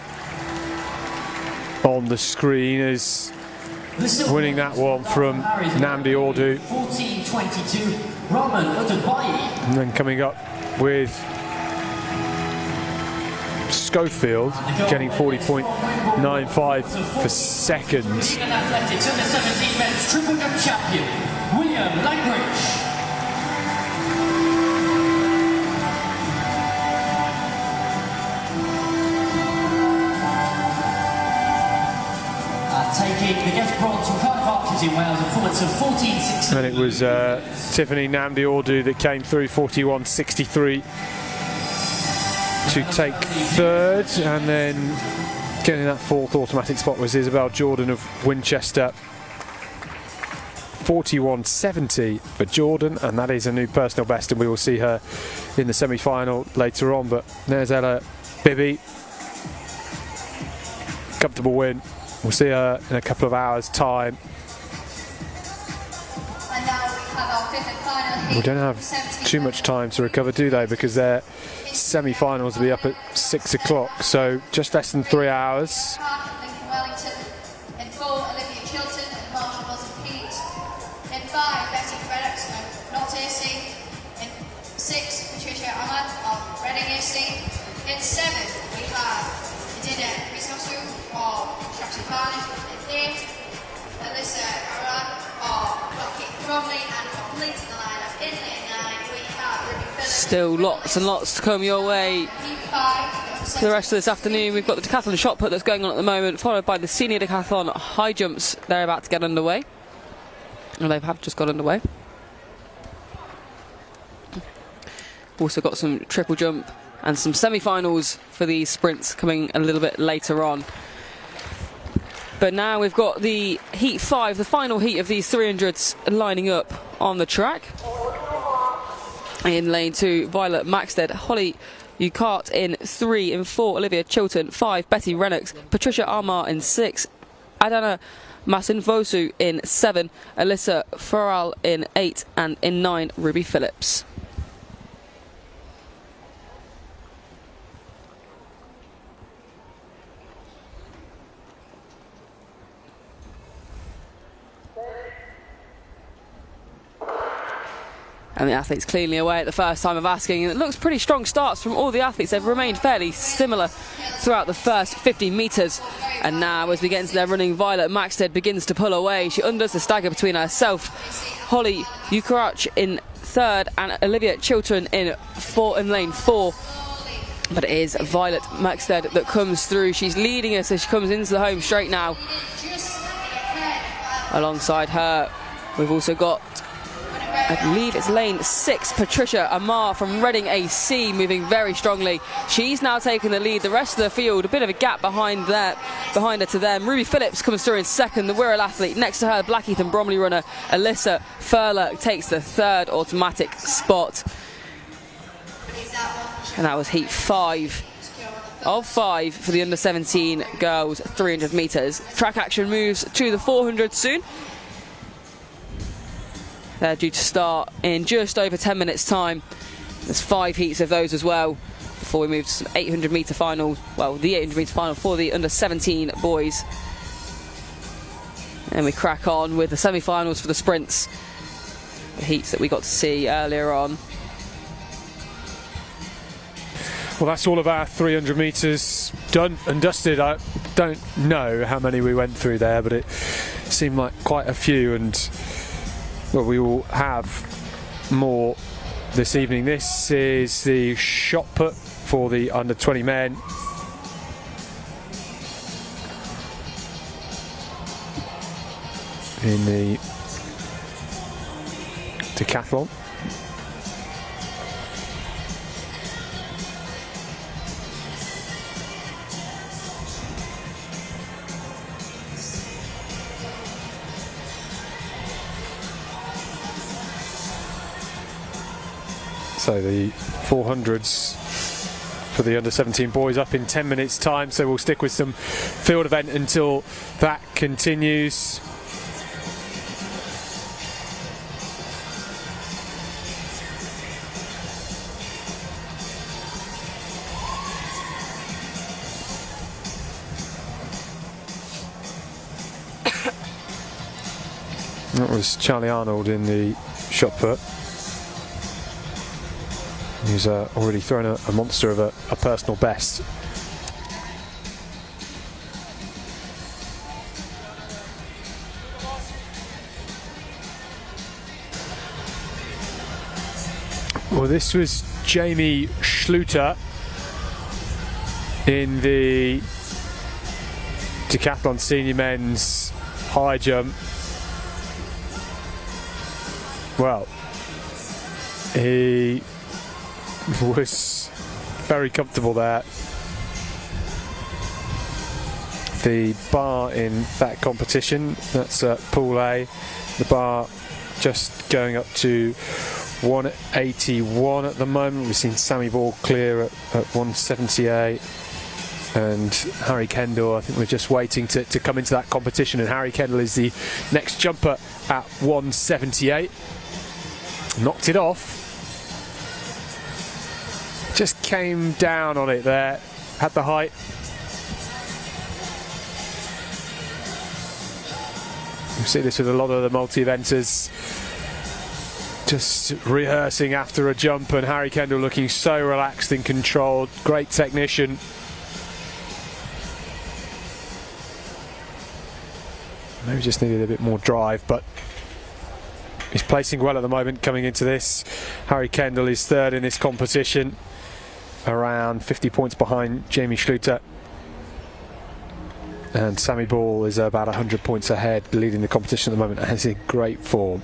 on the screen is winning that one from Namdi Ordu. 14.22. Roman Udabayi. And then coming up with Schofield getting 40.95 for second. Athletics under-17 men's triple jump champion, William Langridge. Taking the gift bronze from Cardiff Archers in Wales, a performance of 14.16. And it was Tiffany Namdi Ordu that came through 41.63 to take third, and then getting that fourth automatic spot was Isabel Jordan of Winchester. 41.70 for Jordan, and that is a new personal best, and we will see her in the semi-final later on. But there's Ella Bibby, comfortable win. We'll see her in a couple of hours' time. And now we have our fifth and final heat. We don't have too much time to recover, do they? Because their semi-finals will be up at 6 o'clock, so just less than 3 hours. Lincoln Wellington. In 4, Olivia Chilton and Marshall Wilson Pete. In 5, Betty Fredericks of Not AC. In 6, Patricia Ahmad of Reading AC. In 7, we have Edina Risosu of Stratford Carnage. In 8, Alyssa Arad of Bucket Bromley, and completing the lineup in lane 9, we have Ruby Phillips. Still lots and lots to come your way for the rest of this afternoon. We've got the decathlon shot put that's going on at the moment, followed by the senior decathlon high jumps. They're about to get underway, and they have just got underway. Also got some triple jump and some semi-finals for the sprints coming a little bit later on. But now we've got the heat 5, the final heat of these 300s lining up on the track. In lane 2, Violet Maxted, Holly Ucart in 3, in 4, Olivia Chilton, 5, Betty Rennox, Patricia Armar in 6, Adana Masinvosu in 7, Alyssa Farrell in 8, and in 9, Ruby Phillips. And the athletes cleanly away at the first time of asking. And it looks pretty strong starts from all the athletes. They've remained fairly similar throughout the first 50 metres. And now, as we get into their running, Violet Maxted begins to pull away. She undoes the stagger between herself, Holly Ukarach in third, and Olivia Chilton in lane 4. But it is Violet Maxted that comes through. She's leading us as she comes into the home straight now. Alongside her, we've also got, I believe it's lane 6, Patricia Amar from Reading AC, moving very strongly. She's now taking the lead. The rest of the field, a bit of a gap behind her to them. Ruby Phillips comes through in second, the Wirral athlete. Next to her, Blackheath and Bromley runner Alyssa Furler takes the third automatic spot. And that was heat 5 of 5 for the under-17 girls 300 metres. Track action moves to the 400 soon. They're due to start in just over 10 minutes time. There's 5 heats of those as well before we move to some 800 metre finals. Well, the 800 metre final for the under-17 boys. And we crack on with the semi-finals for the sprints. The heats that we got to see earlier on. Well, that's all of our 300 metres done and dusted. I don't know how many we went through there, but it seemed like quite a few, and well, we will have more this evening. This is the shot put for the under 20 men. In the Decathlon. So the 400s for the under-17 boys up in 10 minutes time, so we'll stick with some field event until that continues. That was Charlie Arnold in the shot put. He's already thrown a monster of a personal best. Well, this was Jamie Schluter in the Decathlon Senior Men's high jump. Well, he was very comfortable there. The bar in that competition, that's Pool A, the bar just going up to 181 at the moment. We've seen Sammy Ball clear at 178, and Harry Kendall, I think we're just waiting to come into that competition, and Harry Kendall is the next jumper at 178. Knocked it off. Just came down on it there, had the height. You see this with a lot of the multi-eventers, just rehearsing after a jump, and Harry Kendall looking so relaxed and controlled. Great technician. Maybe just needed a bit more drive, but he's placing well at the moment coming into this. Harry Kendall is third in this competition, around 50 points behind Jamie Schluter, and Sammy Ball is about 100 points ahead, leading the competition at the moment, and is in great form.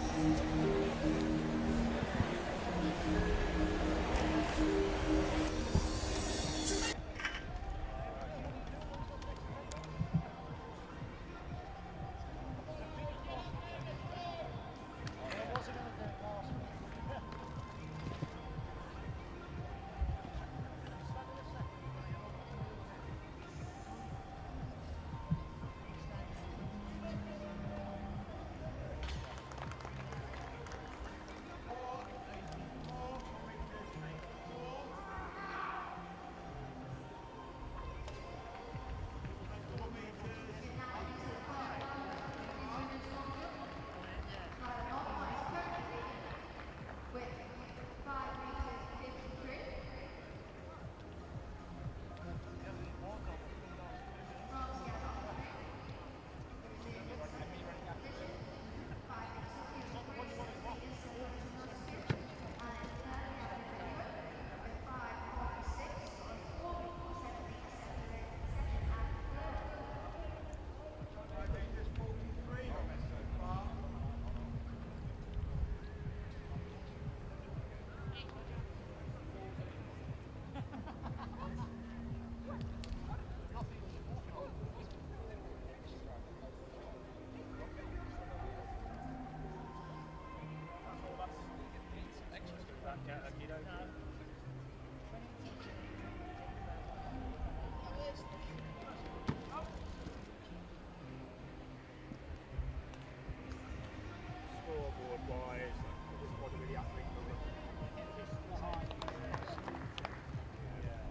Scoreboard wise, this is probably the athlete number.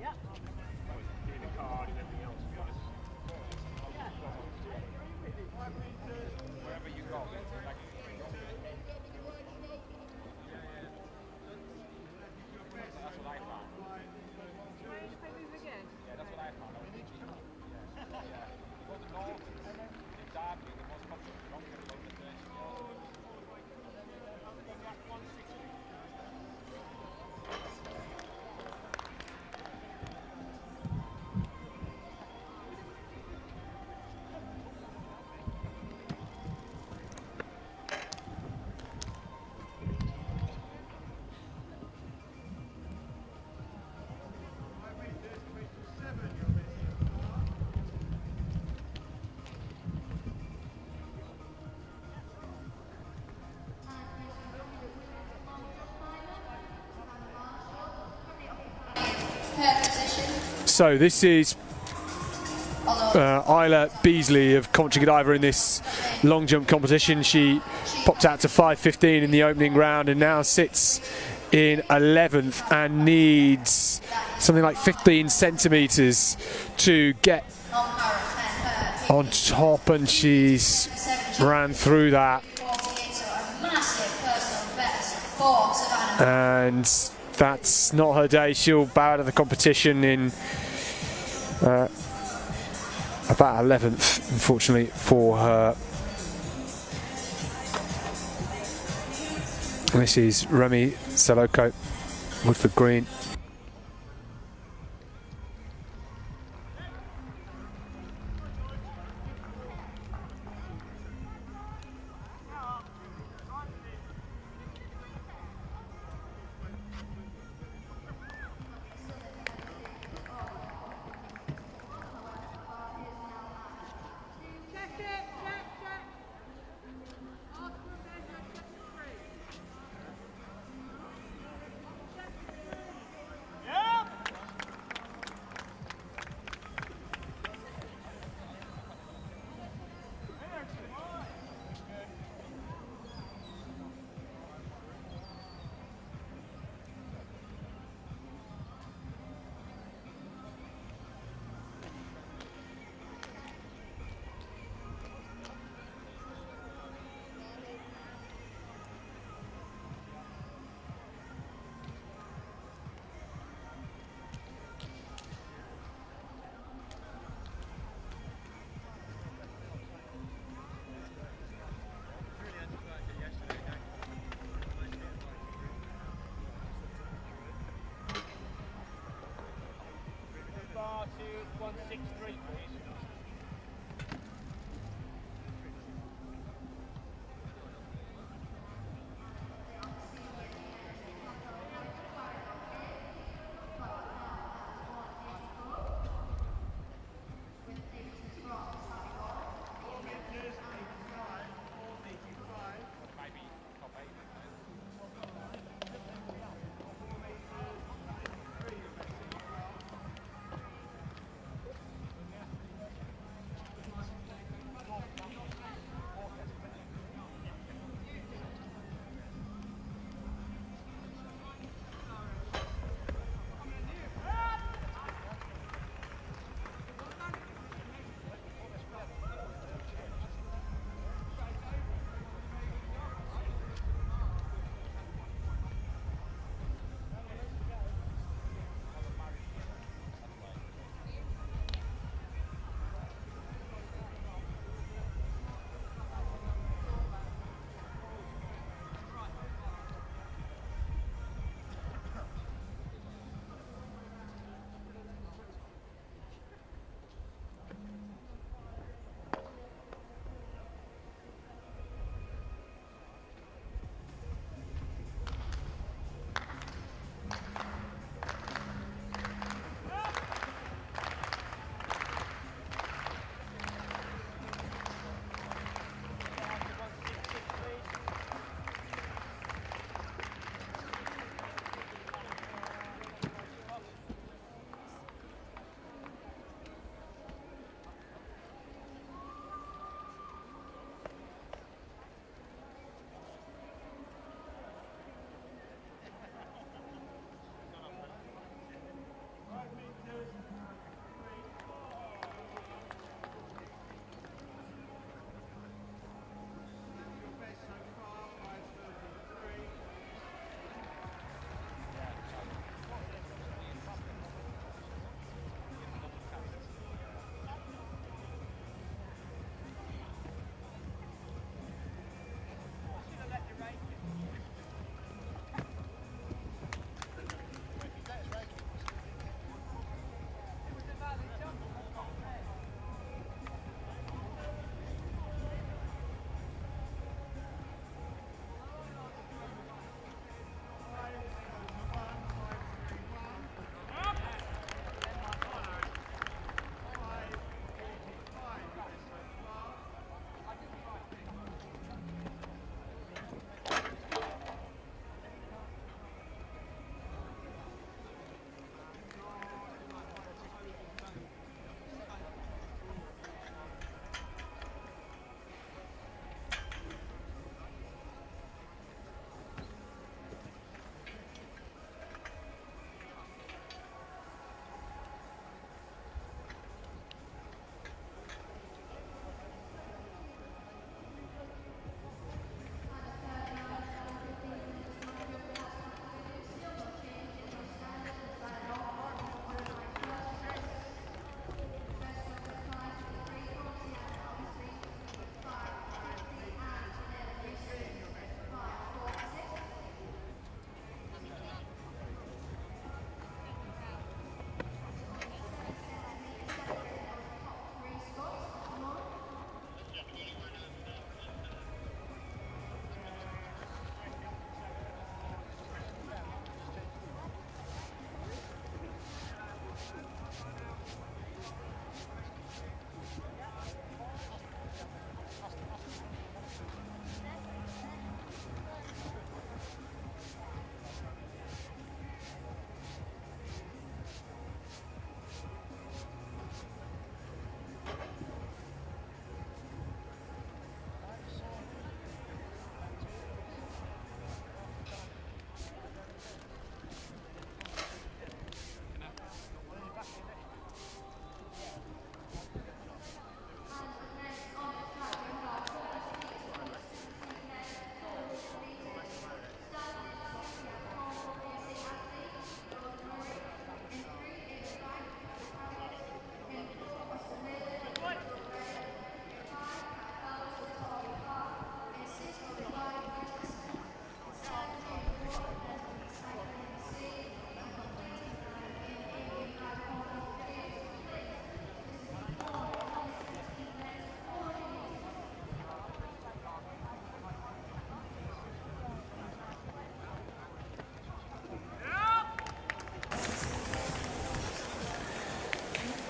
Yeah. Doing the card and everything else, to be honest. Wherever you go, like, that's what I found. Yeah, that's what I found. Yeah. You go to North, in Derby, the most popular, you don't get a load of this. So this is Isla Beasley of Coventry Godiva in this long jump competition. She popped out to 5:15 in the opening round and now sits in 11th and needs something like 15 centimetres to get on top, and she's ran through that. And that's not her day. She'll bow out of the competition in about 11th, unfortunately, for her. This is Remy Saloko, Woodford Green.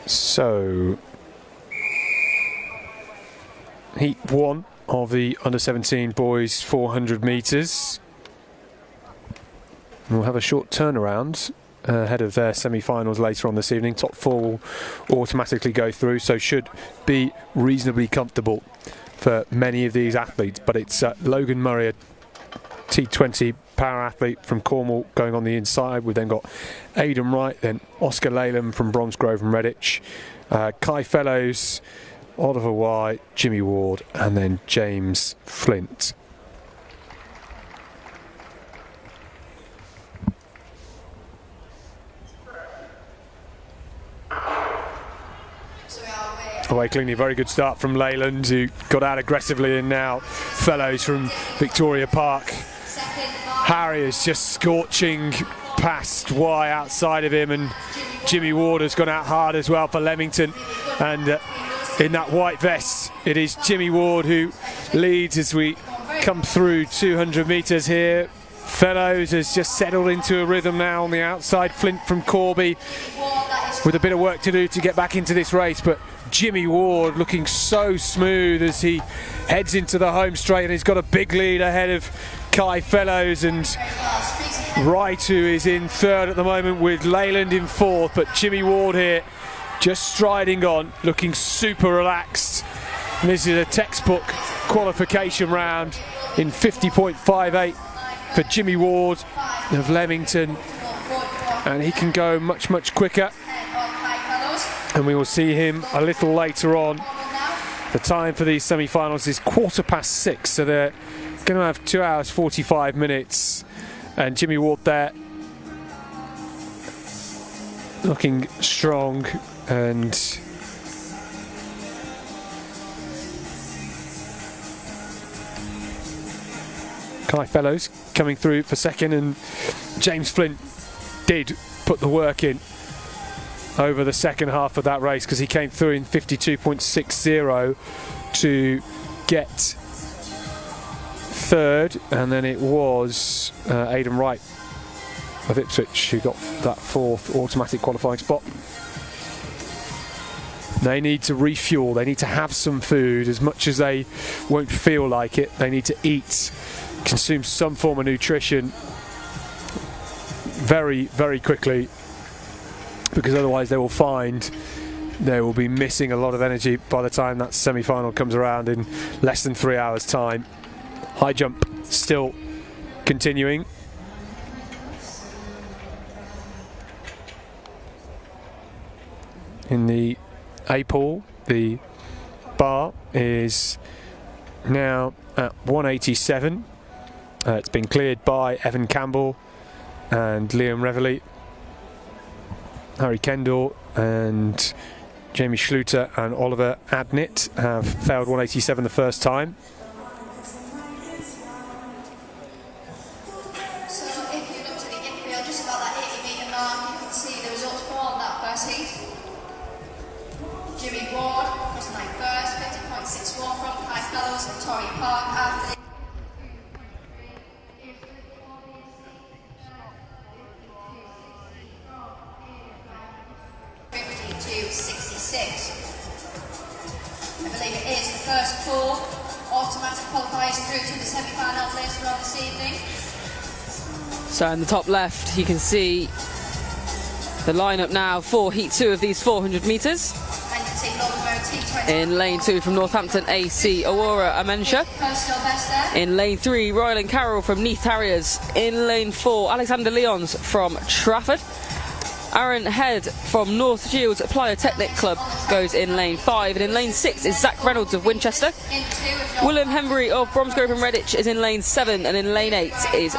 So, heat 1 of the under-17 boys 400 metres. We'll have a short turnaround ahead of their semi-finals later on this evening. Top 4 will automatically go through, so should be reasonably comfortable for many of these athletes. But it's Logan Murray, a T20 power athlete from Cornwall, going on the inside. We've then got Aidan Wright, then Oscar Leyland from Bromsgrove and Redditch, Kai Fellows, Oliver White, Jimmy Ward, and then James Flint. Away cleanly, very good start from Leyland, who got out aggressively, and now Fellows from Victoria Park. Harry is just scorching past Y outside of him, and Jimmy Ward has gone out hard as well for Leamington. And in that white vest, it is Jimmy Ward who leads as we come through 200 metres here. Fellows has just settled into a rhythm now on the outside. Flint from Corby with a bit of work to do to get back into this race, but Jimmy Ward looking so smooth as he heads into the home straight, and he's got a big lead ahead of Kai Fellows and Wright, who is in third at the moment, with Leyland in fourth. But Jimmy Ward here just striding on, looking super relaxed. And this is a textbook qualification round in 50.58 for Jimmy Ward of Leamington, and he can go much quicker, and we will see him a little later on. The time for these semi-finals is 6:15, so they're going to have 2 hours 45 minutes, and Jimmy Ward there looking strong, and Kai Fellows coming through for second, and James Flint did put the work in over the second half of that race, because he came through in 52.60 to get third, and then it was Aidan Wright of Ipswich who got that fourth automatic qualifying spot. They need to refuel, they need to have some food. As much as they won't feel like it, they need to eat, consume some form of nutrition very quickly, because otherwise they will find they will be missing a lot of energy by the time that semi-final comes around in less than 3 hours time. High jump still continuing. In the A pool, the bar is now at 187. It's been cleared by Evan Campbell and Liam Reveley. Harry Kendall and Jamie Schluter and Oliver Adnett have failed 187 the first time. So if you look to the infield, just about that 80 metre mark, you can see the results from that first heat. Jimmy Ward was 9th first, 50.61 from Kai Fellows, Victoria Park after the 66. I believe it is the first 4 automatic qualifiers through to the semi-final later on this evening. So in the top left you can see the lineup now for Heat 2 of these 400 metres. And you can see Logan Murray T20. In lane 2 from Northampton AC, Aurora Amensha. Personal best there. In lane 3, Royal & Carroll from Neath Harriers. In lane 4, Alexander Leons from Trafford. Aaron Head from North Shields Plyotechnic Club goes in lane 5, and in lane 6 is Zach Reynolds of Winchester. William Hembury of Bromsgrove and Redditch is in lane 7, and in lane 8 is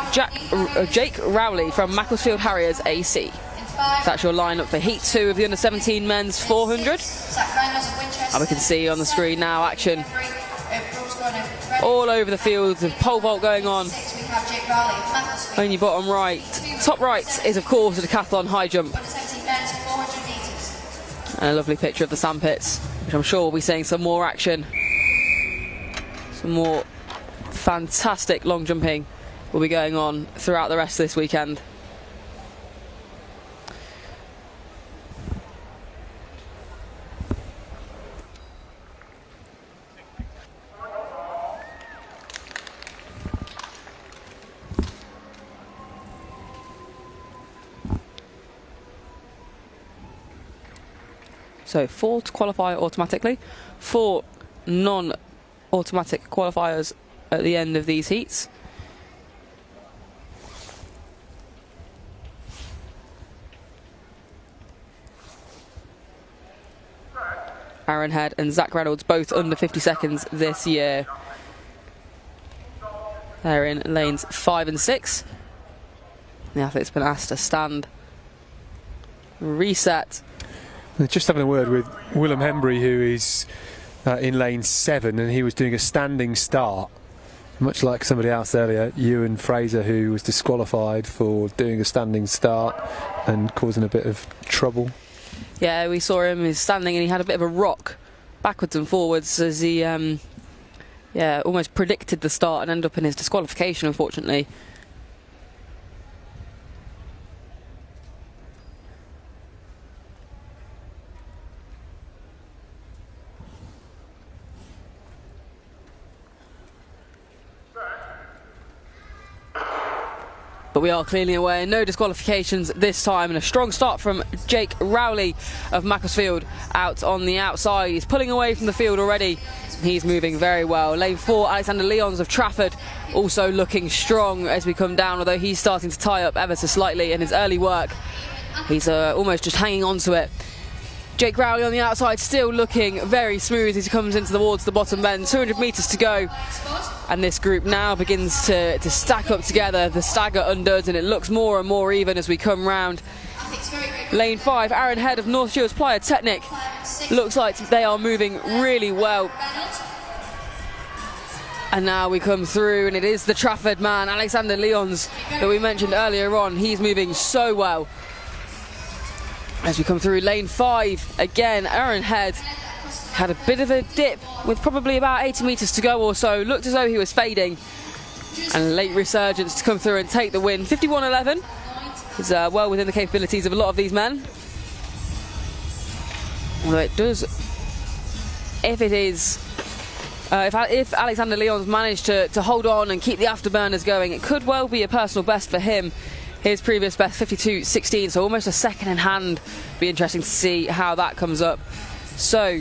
Jake Rowley from Macclesfield Harriers AC. That's your lineup for Heat 2 of the under-17 men's 400. And we can see on the screen now action all over the field, the pole vault going on. On your bottom right, top right is of course the Decathlon high jump. And a lovely picture of the sandpits, which I'm sure we'll be seeing some more action. Some more fantastic long jumping will be going on throughout the rest of this weekend. So 4 to qualify automatically, 4 non-automatic qualifiers at the end of these heats. Aaron Head and Zach Reynolds both under 50 seconds this year. They're in lanes 5 and 6. The athlete's been asked to stand, reset. Just having a word with Willem Hembry, who is in lane 7, and he was doing a standing start, much like somebody else earlier, Ewan Fraser, who was disqualified for doing a standing start and causing a bit of trouble. Yeah, we saw him, he's standing and he had a bit of a rock backwards and forwards as he almost predicted the start and ended up in his disqualification, unfortunately. But we are clearly away, no disqualifications this time, and a strong start from Jake Rowley of Macclesfield out on the outside. He's pulling away from the field already. He's moving very well. Lane 4, Alexander Leons of Trafford, also looking strong as we come down, although he's starting to tie up ever so slightly in his early work. He's almost just hanging on to it. Jake Rowley on the outside, still looking very smooth as he comes into towards the bottom bend. 200 metres to go, and this group now begins to stack up together. The stagger undoes, and it looks more and more even as we come round. Lane 5, Aaron Head of North Shields Playa Technic. Looks like they are moving really well. And now we come through, and it is the Trafford man, Alexander Leons, that we mentioned earlier on. He's moving so well. As we come through lane 5, again, Aaron Head had a bit of a dip with probably about 80 metres to go or so. Looked as though he was fading. And a late resurgence to come through and take the win. 51.11 is well within the capabilities of a lot of these men. Although it does, if Alexander Leons managed to hold on and keep the afterburners going, it could well be a personal best for him. His previous best, 52.16, so almost a second in hand. Be interesting to see how that comes up. So,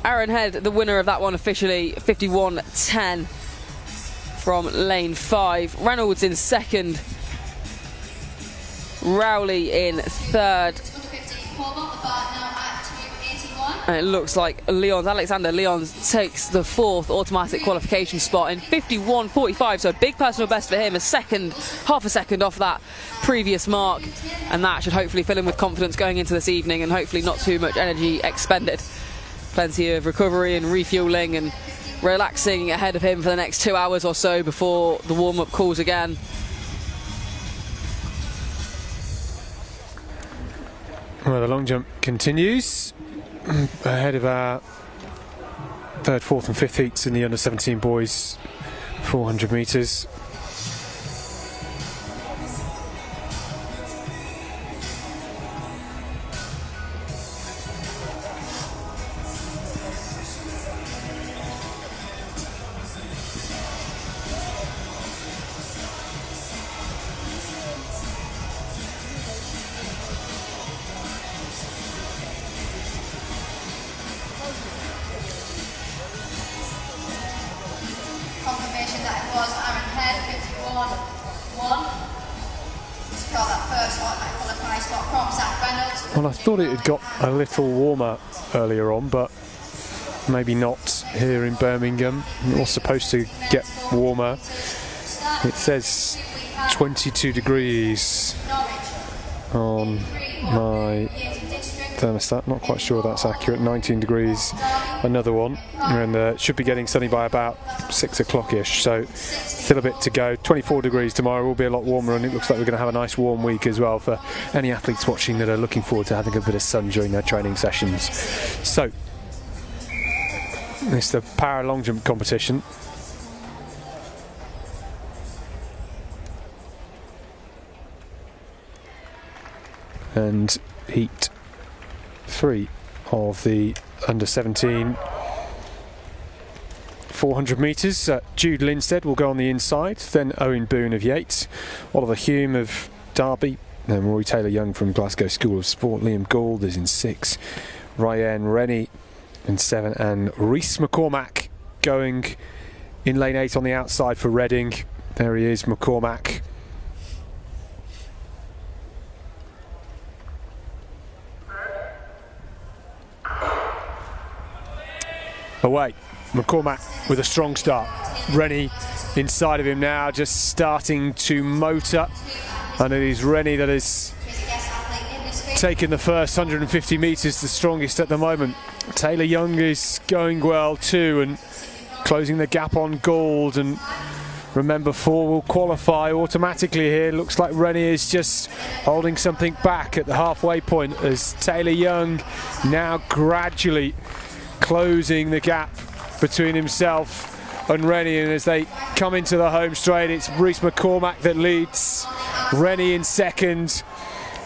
Aaron Head, the winner of that one officially, 51.10 from lane 5. Reynolds in second. Rowley in third. And it looks like Alexander Leons takes the 4th automatic qualification spot in 51.45, so a big personal best for him, half a second off that previous mark, and that should hopefully fill him with confidence going into this evening, and hopefully not too much energy expended. Plenty of recovery and refuelling and relaxing ahead of him for the next 2 hours or so before the warm-up calls again. Well, the long jump continues. Ahead of our 3rd, 4th and 5th heats in the under-17 boys 400 metres. Confirmation that it was Aaron Head, 51.1. He's got that first automatic qualifying spot from Zach Reynolds. Well, I thought it had got a little warmer earlier on, but maybe not here in Birmingham. It was supposed to get warmer. It says 22 degrees on my thermostat, not quite sure that's accurate. 19 degrees, another one, and should be getting sunny by about 6 o'clock-ish, so still a bit to go. 24 degrees tomorrow, will be a lot warmer, and it looks like we're going to have a nice warm week as well for any athletes watching that are looking forward to having a bit of sun during their training sessions. So it's the para long jump competition. And heat 3 of the under-17 400 metres. Jude Linstead will go on the inside, then Owen Boone of Yates, Oliver Hume of Derby, Then Rory Taylor-Young from Glasgow School of Sport. Liam Gould is in 6. Ryan Rennie in 7. And Rhys McCormack going in lane 8 on the outside for Reading. There he is, McCormack. Away. McCormack with a strong start. Rennie inside of him now, just starting to motor. And it is Rennie that has taken the first 150 metres, the strongest at the moment. Taylor-Young is going well too and closing the gap on Gould. And remember, 4 will qualify automatically here. Looks like Rennie is just holding something back at the halfway point as Taylor-Young now gradually closing the gap between himself and Rennie. And as they come into the home straight, it's Rhys McCormack that leads. Rennie in second.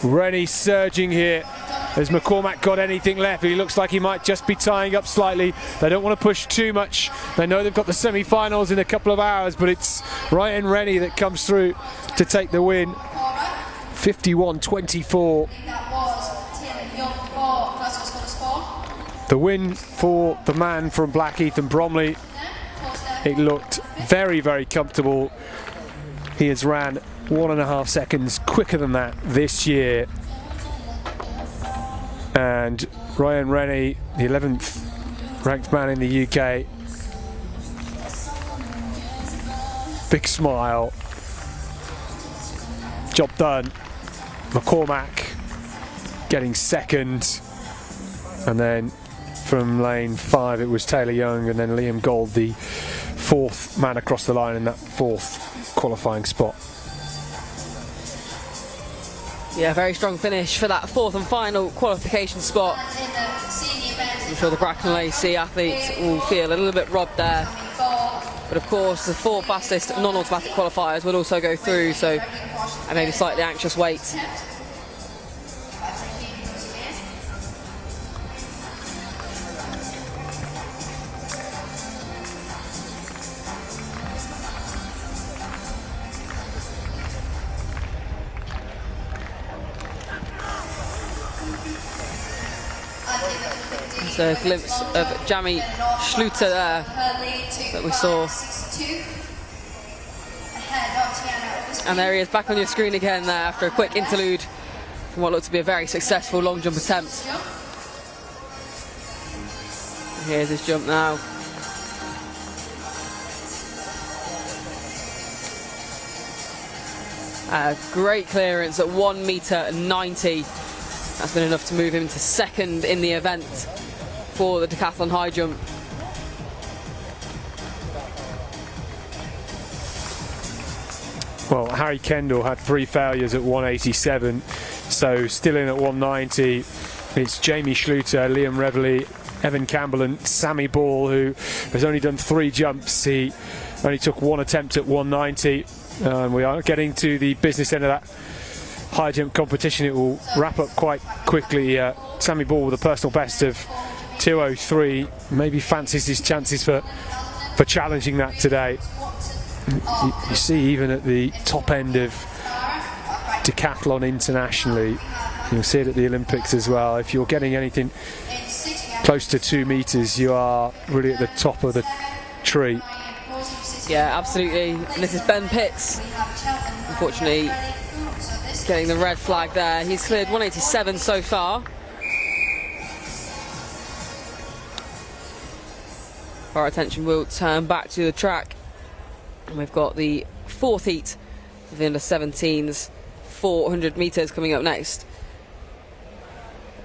Rennie surging here. Has McCormack got anything left? He looks like he might just be tying up slightly. They don't want to push too much. They know they've got the semi-finals in a couple of hours, but it's Ryan Rennie that comes through to take the win. 51-24. The win for the man from Blackheath and Bromley. It looked very, very comfortable. He has ran 1.5 seconds quicker than that this year. And Ryan Rennie, the 11th ranked man in the UK. Big smile. Job done. McCormack getting second. And then from lane 5 it was Taylor-Young, and then Liam Gould, the 4th man across the line in that 4th qualifying spot. Yeah, very strong finish for that 4th and final qualification spot. I'm sure the Bracken Lacey athletes will feel a little bit robbed there. But of course, the 4 fastest non-automatic qualifiers will also go through, so I made a slightly anxious wait. A glimpse of Jamie Schluter there that we saw. And there he is back on your screen again there after a quick interlude from what looked to be a very successful long jump attempt. And here's his jump now. A great clearance at 1 metre 90. That's been enough to move him to second in the event for the decathlon high jump. Well, Harry Kendall had 3 failures at 187, so still in at 190. It's Jamie Schluter, Liam Reveley, Evan Campbell and Sammy Ball, who has only done 3 jumps. He only took 1 attempt at 190. We are getting to the business end of that high jump competition. It will wrap up quite quickly. Sammy Ball with a personal best of 2:03, maybe fancies his chances for challenging that today. You see, even at the top end of decathlon internationally, you'll see it at the Olympics as well. If you're getting anything close to 2 meters, you are really at the top of the tree. Yeah, absolutely. And this is Ben Pitts, unfortunately getting the red flag there. He's cleared 187 so far. Our attention will turn back to the track, and we've got the 4th heat of the under-17s, 400 metres coming up next.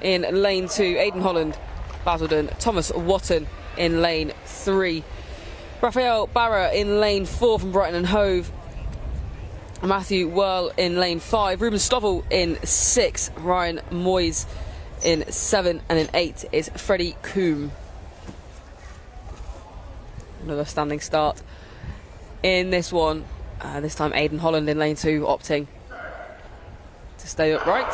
In lane 2, Aidan Holland, Basildon, Thomas Watton in lane 3, Raphael Barra in lane 4 from Brighton and Hove, Matthew Whirl in lane 5, Ruben Stovall in 6, Ryan Moyes in 7, and in 8 is Freddie Coombe. Another standing start in this one. This time Aidan Holland in lane 2 opting to stay upright.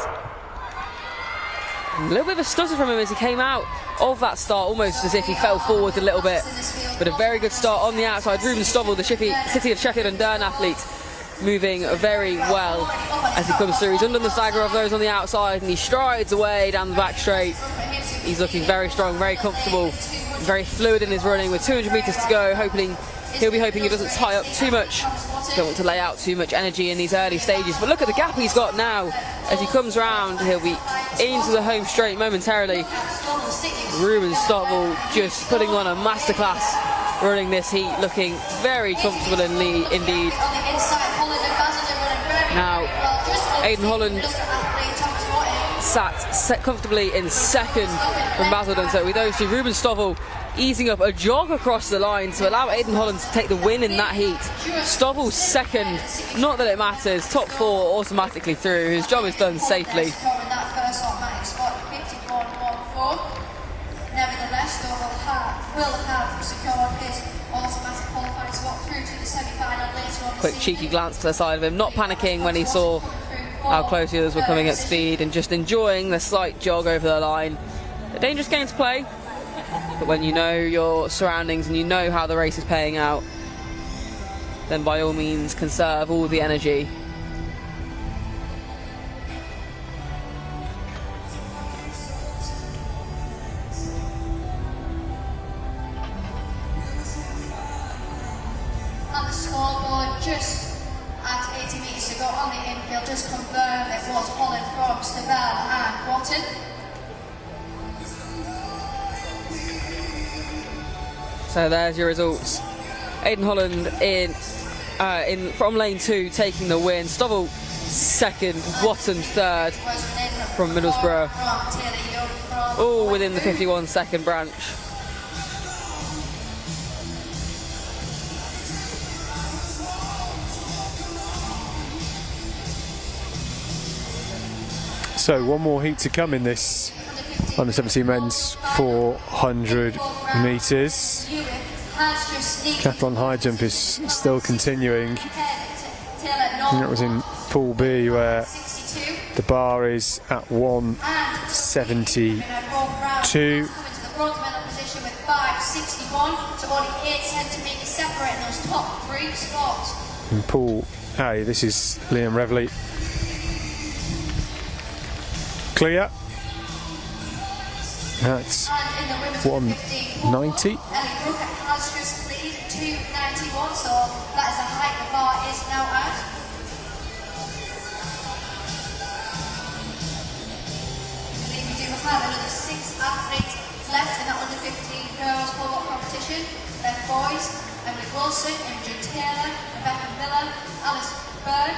A little bit of a stutter from him as he came out of that start, almost as if he fell forward a little bit. But a very good start on the outside. Ruben Stovall, the City of Sheffield and Durn athlete, moving very well as he comes through. He's under the stagger of those on the outside, and he strides away down the back straight. He's looking very strong, very comfortable, very fluid in his running with 200 metres to go. He'll be hoping he doesn't tie up too much. Don't want to lay out too much energy in these early stages. But look at the gap he's got now. As he comes round, he'll be into the home straight momentarily. Ruben Stovall just putting on a masterclass running this heat, looking very comfortable indeed. Now, Aidan Holland sat comfortably in second from Basildon. So with those two, Ruben Stovall easing up a jog across the line to allow Aidan Holland to take the win in that heat. Stovall second, not that it matters, top four automatically through. His job is done safely. Nevertheless, Stovall will have secured his automatic qualifying spot through to the semi-final later on. Quick cheeky glance to the side of him, not panicking when he saw how close the others were coming at speed, and just enjoying the slight jog over the line. A dangerous game to play, but when you know your surroundings and you know how the race is paying out, then by all means conserve all the energy. On the scoreboard, just at 80 metres to go on the infield, just confirmed it was Holland from Stivell and Watton. So there's your results. Aidan Holland in from lane 2 taking the win. Stovall second, Watton third from Middlesbrough. All within the 51-second branch. So one more heat to come in this under 17 men's 400 metres. Decathlon high jump is still continuing. And that was in Pool B, where the bar is at 172. In Pool A, this is Liam Revley. Clear. That's 190. Has just cleared 291, so that is the height the bar is now at. I believe we do have another 6 athletes left in that under 15 girls pole vault competition. They're boys: Emily Wilson, Imogen Taylor, Rebecca Miller, Alice Byrne.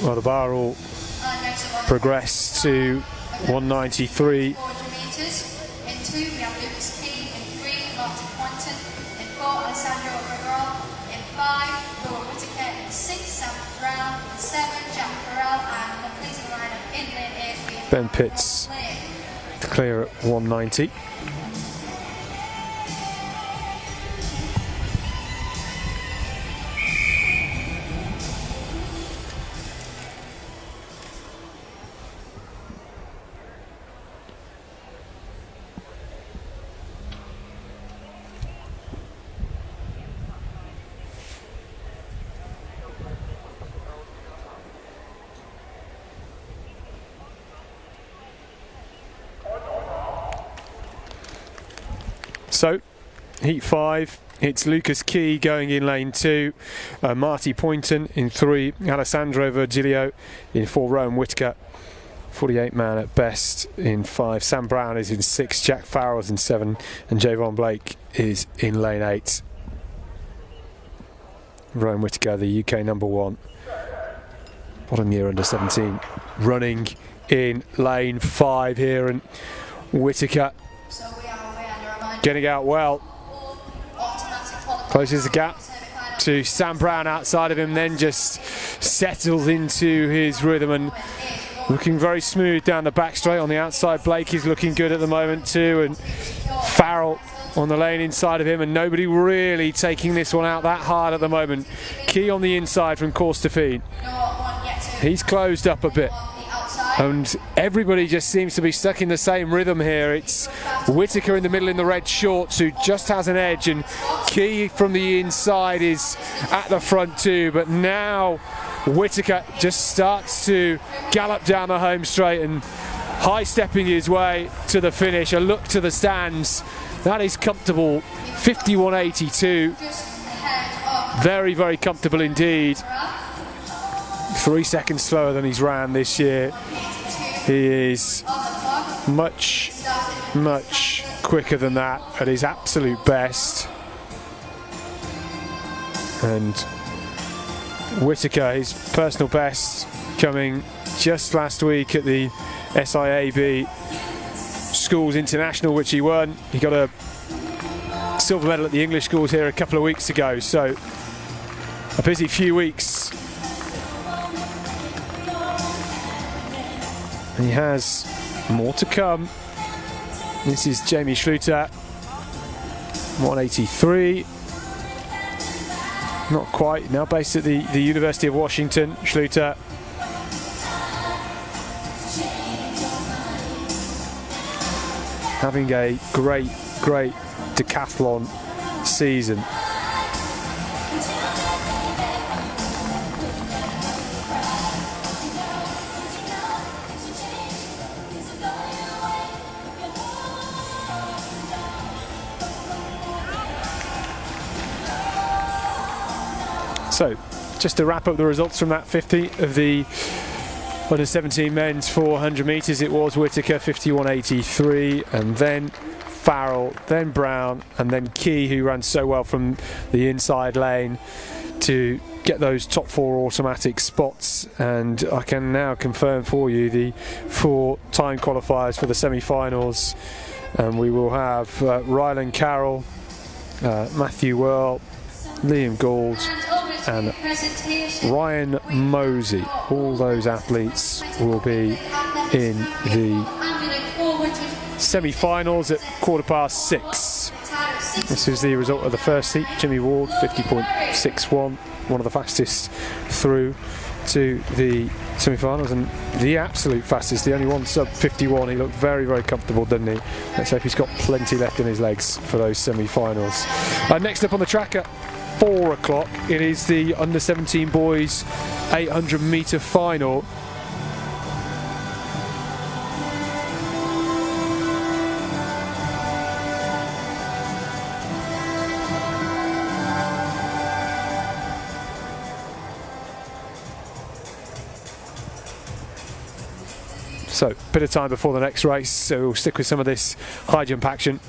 Well, the bar will progress to 193. 400 metres. In 2 we have Lucas Key. In 3 Martin Quanton. In 4 Alessandro Rivera. In 5 Laura Whittaker. In 6 Sam Brown. In 7 Jack Farrell, and completing the lineup in lane 8 we have Ben Pitts to clear at 190. So, heat 5, it's Lucas Key going in lane 2, Marty Poynton in 3, Alessandro Virgilio in 4, Rowan Whittaker, 48 man at best in 5, Sam Brown is in 6, Jack Farrell's in 7, and Javon Blake is in lane 8. Rowan Whittaker, the UK #1, bottom year under 17, running in lane 5 here, and Whittaker getting out well. Closes the gap to Sam Brown outside of him, then just settles into his rhythm and looking very smooth down the back straight on the outside. Blake is looking good at the moment too, and Farrell on the lane inside of him, and nobody really taking this one out that hard at the moment. Key on the inside from course to feed. No one yet to he's closed up a bit. And everybody just seems to be stuck in the same rhythm here. It's Whittaker in the middle in the red shorts who just has an edge, and Key from the inside is at the front too. But now Whittaker just starts to gallop down the home straight and high-stepping his way to the finish. A look to the stands. That is comfortable. 51.82. Very, very comfortable indeed. 3 seconds slower than he's ran this year. He is much, much quicker than that at his absolute best. And Whittaker, his personal best, coming just last week at the SIAB Schools International, which he won. He got a silver medal at the English schools here a couple of weeks ago, so a busy few weeks. And he has more to come. This is Jamie Schluter, 183. Not quite, now based at the University of Washington, Schluter. Having a great, great decathlon season. So, just to wrap up the results from that 50 of the under 17 men's 400 metres, it was Whittaker 51.83, and then Farrell, then Brown, and then Key, who ran so well from the inside lane to get those top 4 automatic spots. And I can now confirm for you the 4 time qualifiers for the semi-finals. And we will have Rylan Carroll, Matthew Whirl, Liam Gould and Ryan Mosey. All those athletes will be in the semi-finals at 6:15. This is the result of the first heat. Jimmy Ward 50.61, one of the fastest through to the semi-finals, and the absolute fastest, the only one sub 51. He looked very, very comfortable, didn't he? Let's hope he's got plenty left in his legs for those semi-finals. Next up on the track at 4 o'clock, it is the under 17 boys 800 metre final. So, bit of time before the next race, so we'll stick with some of this high jump action.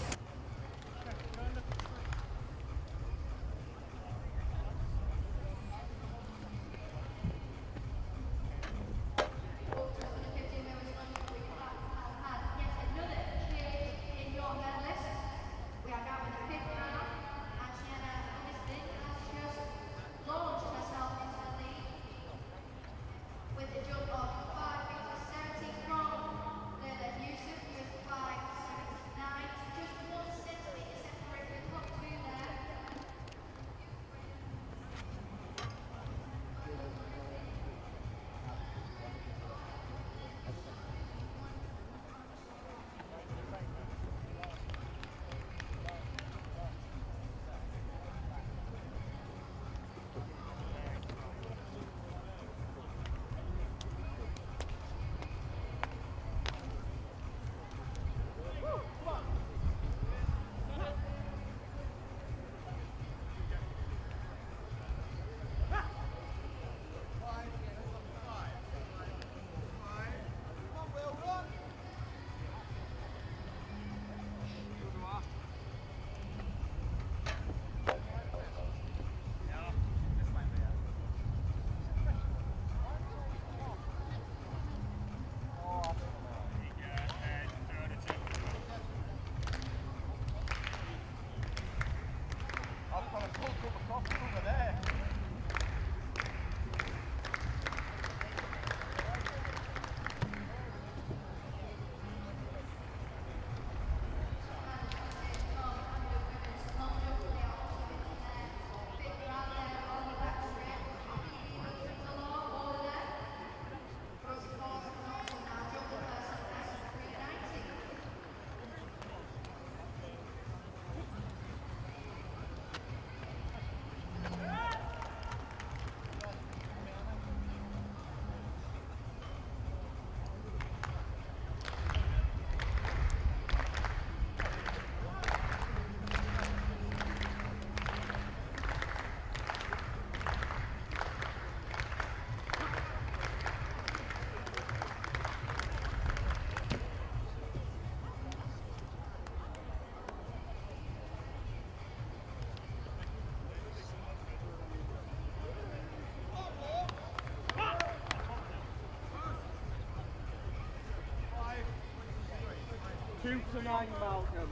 2 to 9, Malcolm.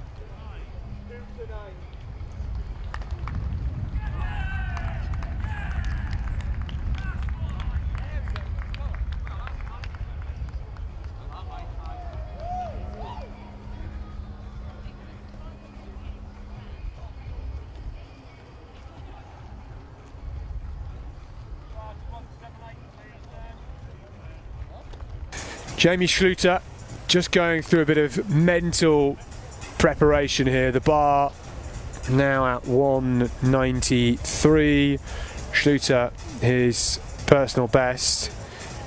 2 to 9. Jamie Schluter just going through a bit of mental preparation here. The bar now at 193. Schluter, his personal best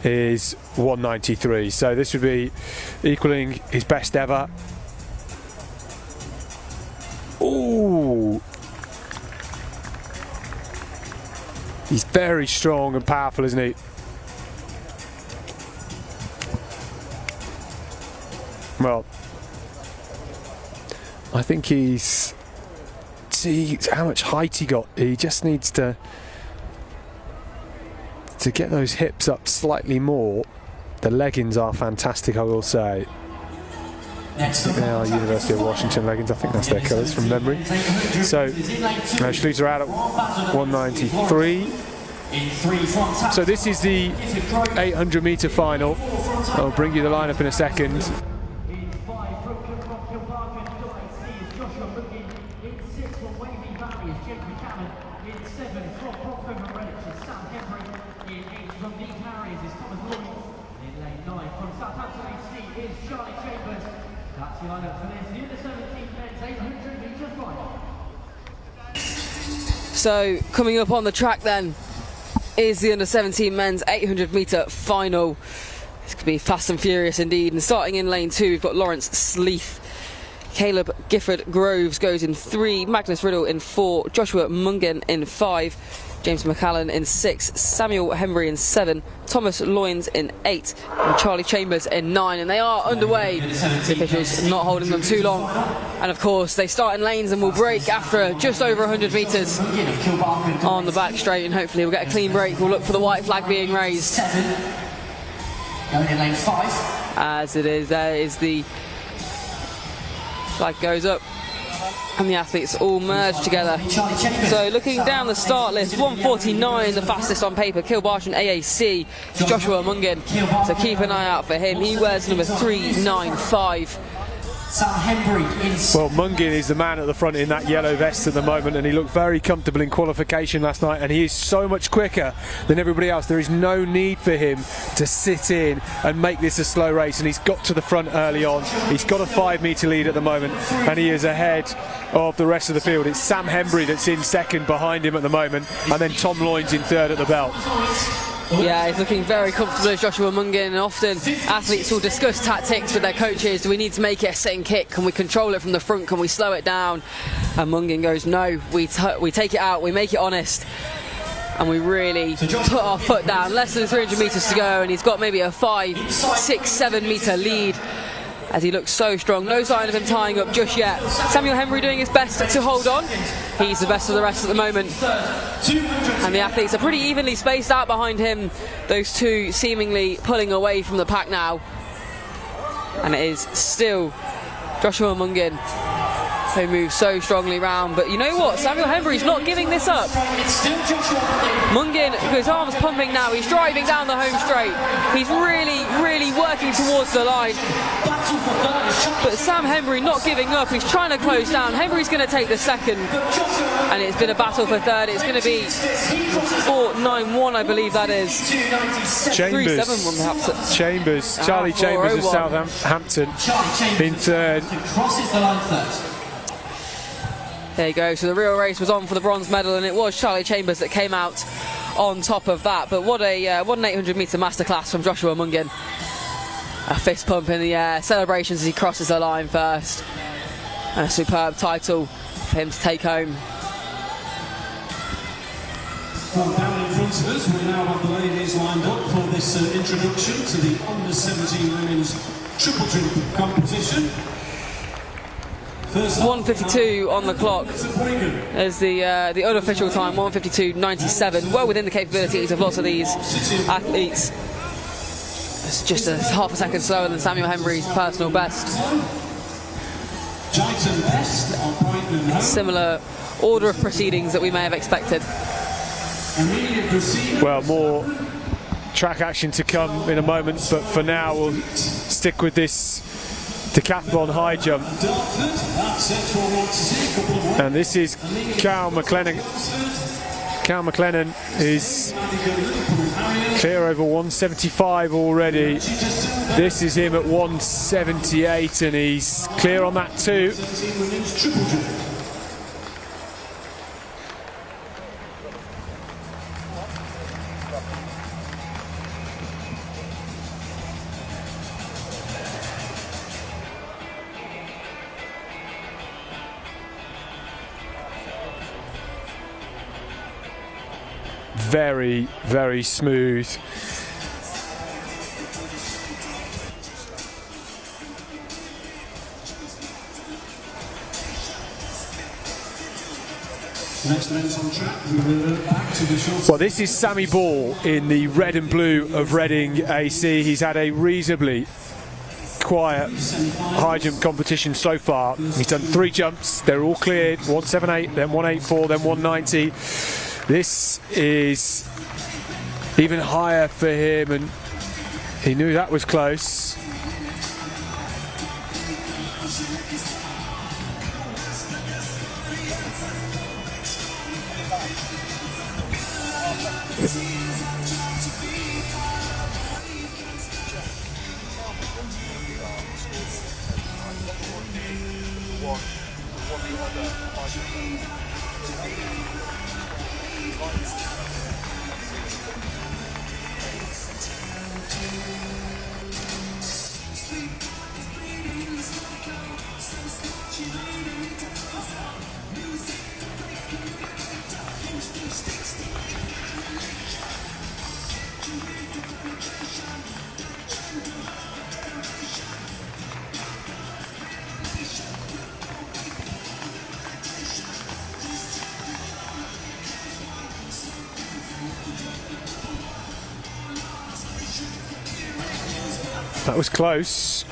is 193. So this would be equaling his best ever. Ooh. He's very strong and powerful, isn't he? Well, I think he's... See how much height he got. He just needs to get those hips up slightly more. The leggings are fantastic, I will say. They are University of Washington leggings. I think that's their colours from memory. So, Schluter out at 193. So this is the 800 metre final. I'll bring you the lineup in a second. So coming up on the track then is the under-17 men's 800 metre final. This could be fast and furious indeed. And starting in lane 2, we've got Lawrence Sleeth. Caleb Gifford Groves goes in 3, Magnus Riddle in 4, Joshua Mungen in 5, James McCallan in 6, Samuel Hembry in 7, Thomas Loynes in 8, and Charlie Chambers in 9. And they are underway. The officials not holding them too long. And of course, they start in lanes and will break after just over 100 metres on the back straight. And hopefully we'll get a clean break. We'll look for the white flag being raised. Going in lane 5. As it is, there is the flag goes up and the athletes all merge together. So looking down the start list, 149 the fastest on paper, Kilbarchan AAC, Joshua Mungen, so keep an eye out for him. He wears number 395. Well, Mungen is the man at the front in that yellow vest at the moment, and he looked very comfortable in qualification last night, and he is so much quicker than everybody else. There is no need for him to sit in and make this a slow race, and he's got to the front early on. He's got a 5 metre lead at the moment, and he is ahead of the rest of the field. It's Sam Hembry that's in second behind him at the moment, and then Tom Loynes in third at the belt. Yeah, he's looking very comfortable as Joshua Mungen, and often athletes will discuss tactics with their coaches. Do we need to make it a sit and kick? Can we control it from the front? Can we slow it down? And Mungen goes, no, we take it out, we make it honest, and we really put our foot down. Less than 300 metres to go, and he's got maybe a 5, 6, 7 metre lead as he looks so strong. No sign of him tying up just yet. Samuel Hembry doing his best to hold on. He's the best of the rest at the moment. And the athletes are pretty evenly spaced out behind him. Those two seemingly pulling away from the pack now. And it is still Joshua Mungen who moves so strongly round. But you know what? Samuel Hembry's not giving this up. Mungen, his arms pumping now. He's driving down the home straight. He's really, really working towards the line. But Sam Hembry not giving up. He's trying to close down. Hembry's going to take the second. And it's been a battle for third. It's going to be 4-9-1, I believe that is. Chambers. 3-7-1 perhaps. Chambers. Charlie Chambers of Southampton in third. Crosses the line third. There you go, so the real race was on for the bronze medal, and it was Charlie Chambers that came out on top of that. But what an 800 metre masterclass from Joshua Mungen. A fist pump in the air, celebrations as he crosses the line first. And a superb title for him to take home. Well, down in front of us, we now have the ladies lined up for this introduction to the under-17 women's triple jump competition. 1:52 on the clock as the unofficial time, 1:52.97. Well within the capabilities of lots of these athletes. It's just a half a second slower than Samuel Hembry's personal best. Johnson best on point and home. Similar order of proceedings that we may have expected. Well, more track action to come in a moment, but for now we'll stick with this decathlon high jump. And this is Cal McLennan. Cal McLennan is clear over 175 already. This is him at 178 and he's clear on that too. Very, very smooth. Next event on track, we're back to the short. Well, this is Sammy Ball in the red and blue of Reading AC. He's had a reasonably quiet high jump competition so far. He's done 3 jumps, they're all cleared, 178, then 184, then 190. This is even higher for him, and he knew that was close. That was close.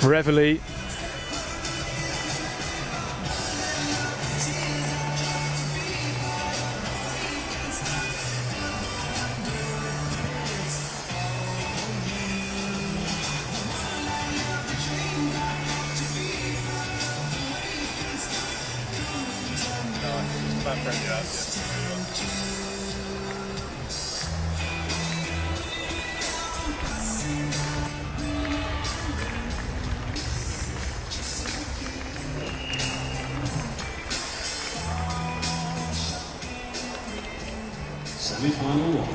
Reveille. Semi-final one.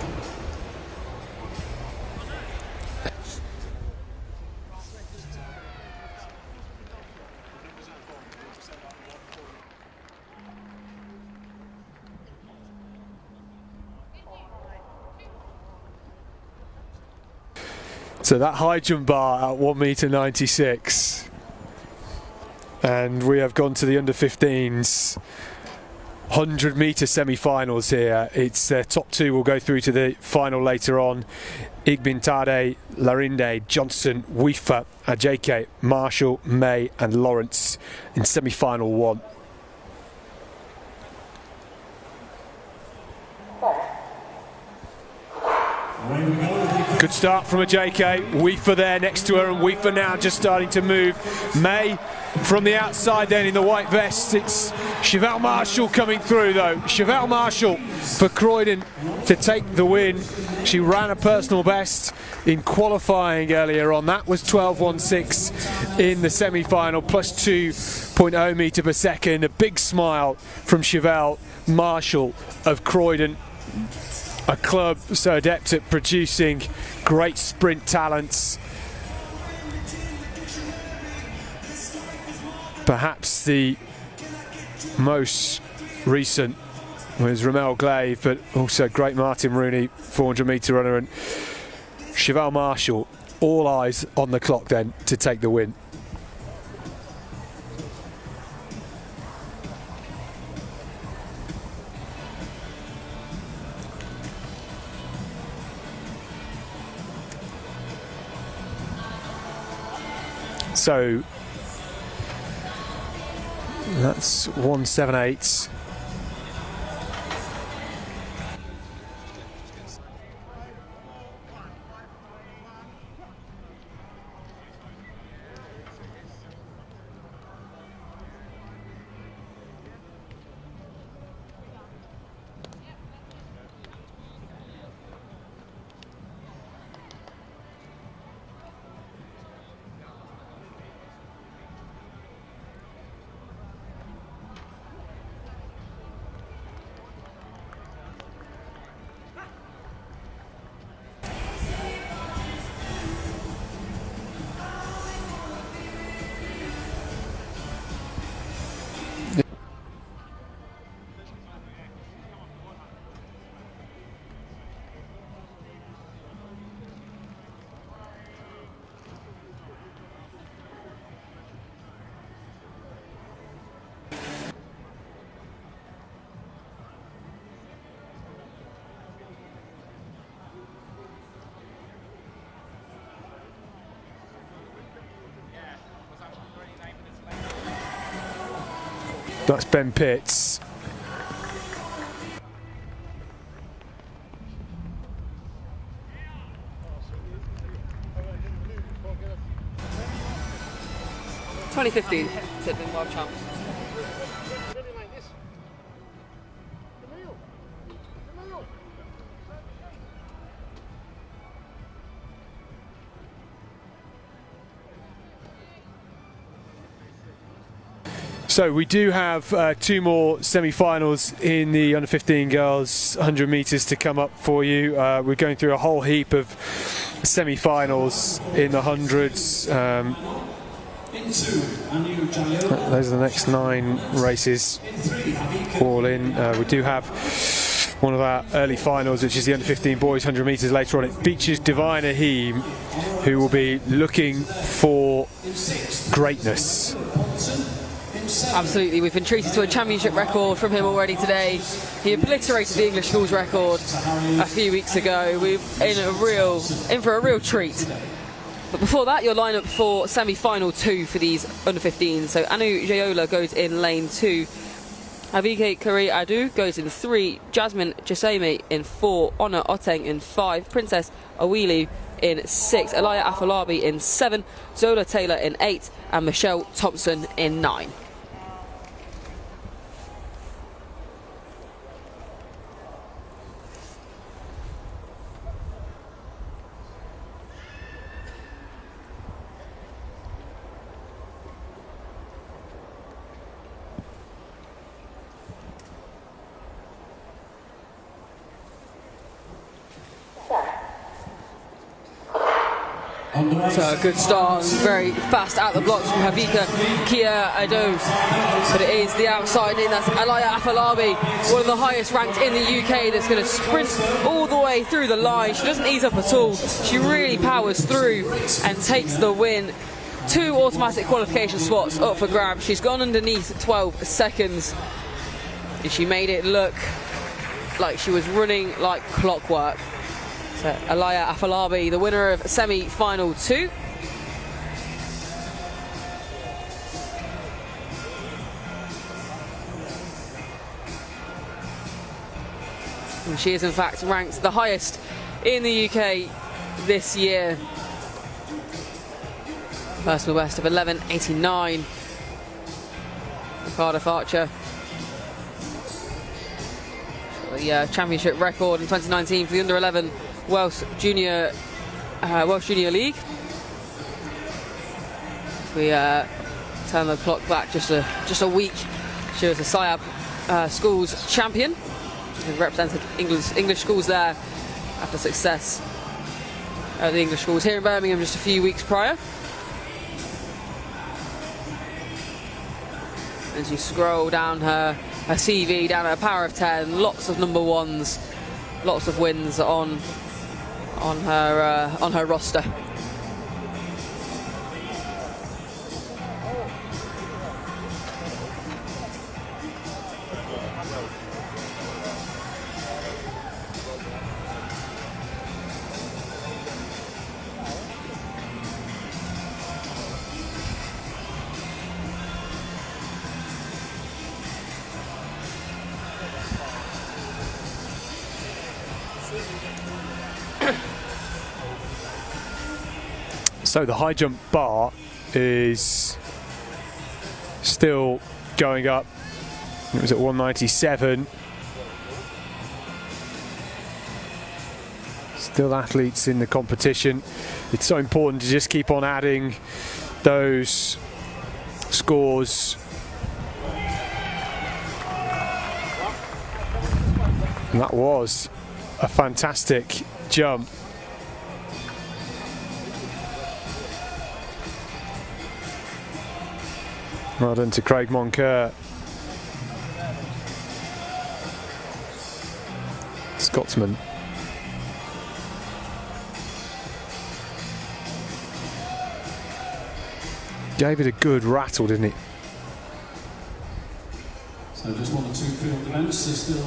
So that high jump bar at 1m96, and we have gone to the under 15s 100-meter semi-finals here. It's top 2 will go through to the final later on. Igbintade, Larinde, Johnson, Weifer, Ajake, Marshall, May and Lawrence in semi-final 1. Good start from Ajake. Weifer there next to her, and Weifer now just starting to move. May from the outside then in the white vest. It's Chevelle Marshall coming through though. Chevelle Marshall for Croydon to take the win. She ran a personal best in qualifying earlier on. That was 12.16 in the semi-final, plus 2.0 metre per second. A big smile from Chevelle Marshall of Croydon. A club so adept at producing great sprint talents. Perhaps the most recent was Ramel Glave, but also great Martin Rooney, 400-metre runner, and Chevelle Marshall. All eyes on the clock then to take the win. So that's 178. That's Ben Pitts. (2015) Tipping World Champs. So we do have 2 more semi-finals in the under-15 girls 100 metres to come up for you. We're going through a whole heap of semi-finals in the hundreds. Those are the next 9 races all in. We do have one of our early finals, which is the under-15 boys 100 metres later on. It features Divine Ahim, who will be looking for greatness. Absolutely, we've been treated to a championship record from him already today. He obliterated the English schools record a few weeks ago. We're in for a real treat. But before that, your lineup for semi-final 2 for these under-15. So Anu Jayola goes in lane 2. Avike Kari Adu goes in 3. Jasmine Jeseme in 4. Honor Oteng in 5. Princess Awili in 6. Elia Afolabi in 7. Zola Taylor in 8. And Michelle Thompson in 9. So a good start, very fast out the blocks from Havika Kia Ado, but it is the outside in. That's Elia Afolabi, one of the highest ranked in the UK, that's going to sprint all the way through the line. She doesn't ease up at all, she really powers through and takes the win. 2 automatic qualification spots up for grabs. She's gone underneath 12 seconds and she made it look like she was running like clockwork. So Elia Afolabi, the winner of semi-final 2. And she is in fact ranked the highest in the UK this year. Personal best of 11:89. Cardiff Archer. The championship record in 2019 for the under-11 Welsh Junior League. If we turn the clock back just a week, she was a SIAB schools champion. She represented English schools there after success at the English schools here in Birmingham just a few weeks prior. As you scroll down her CV, down her power of 10, lots of number 1s, lots of wins on her roster. So the high jump bar is still going up. It was at 197. Still athletes in the competition. It's so important to just keep on adding those scores. And that was a fantastic jump. Well done to Craig Moncur. Scotsman. Gave it a good rattle, didn't he? So just 1 or 2 field events are still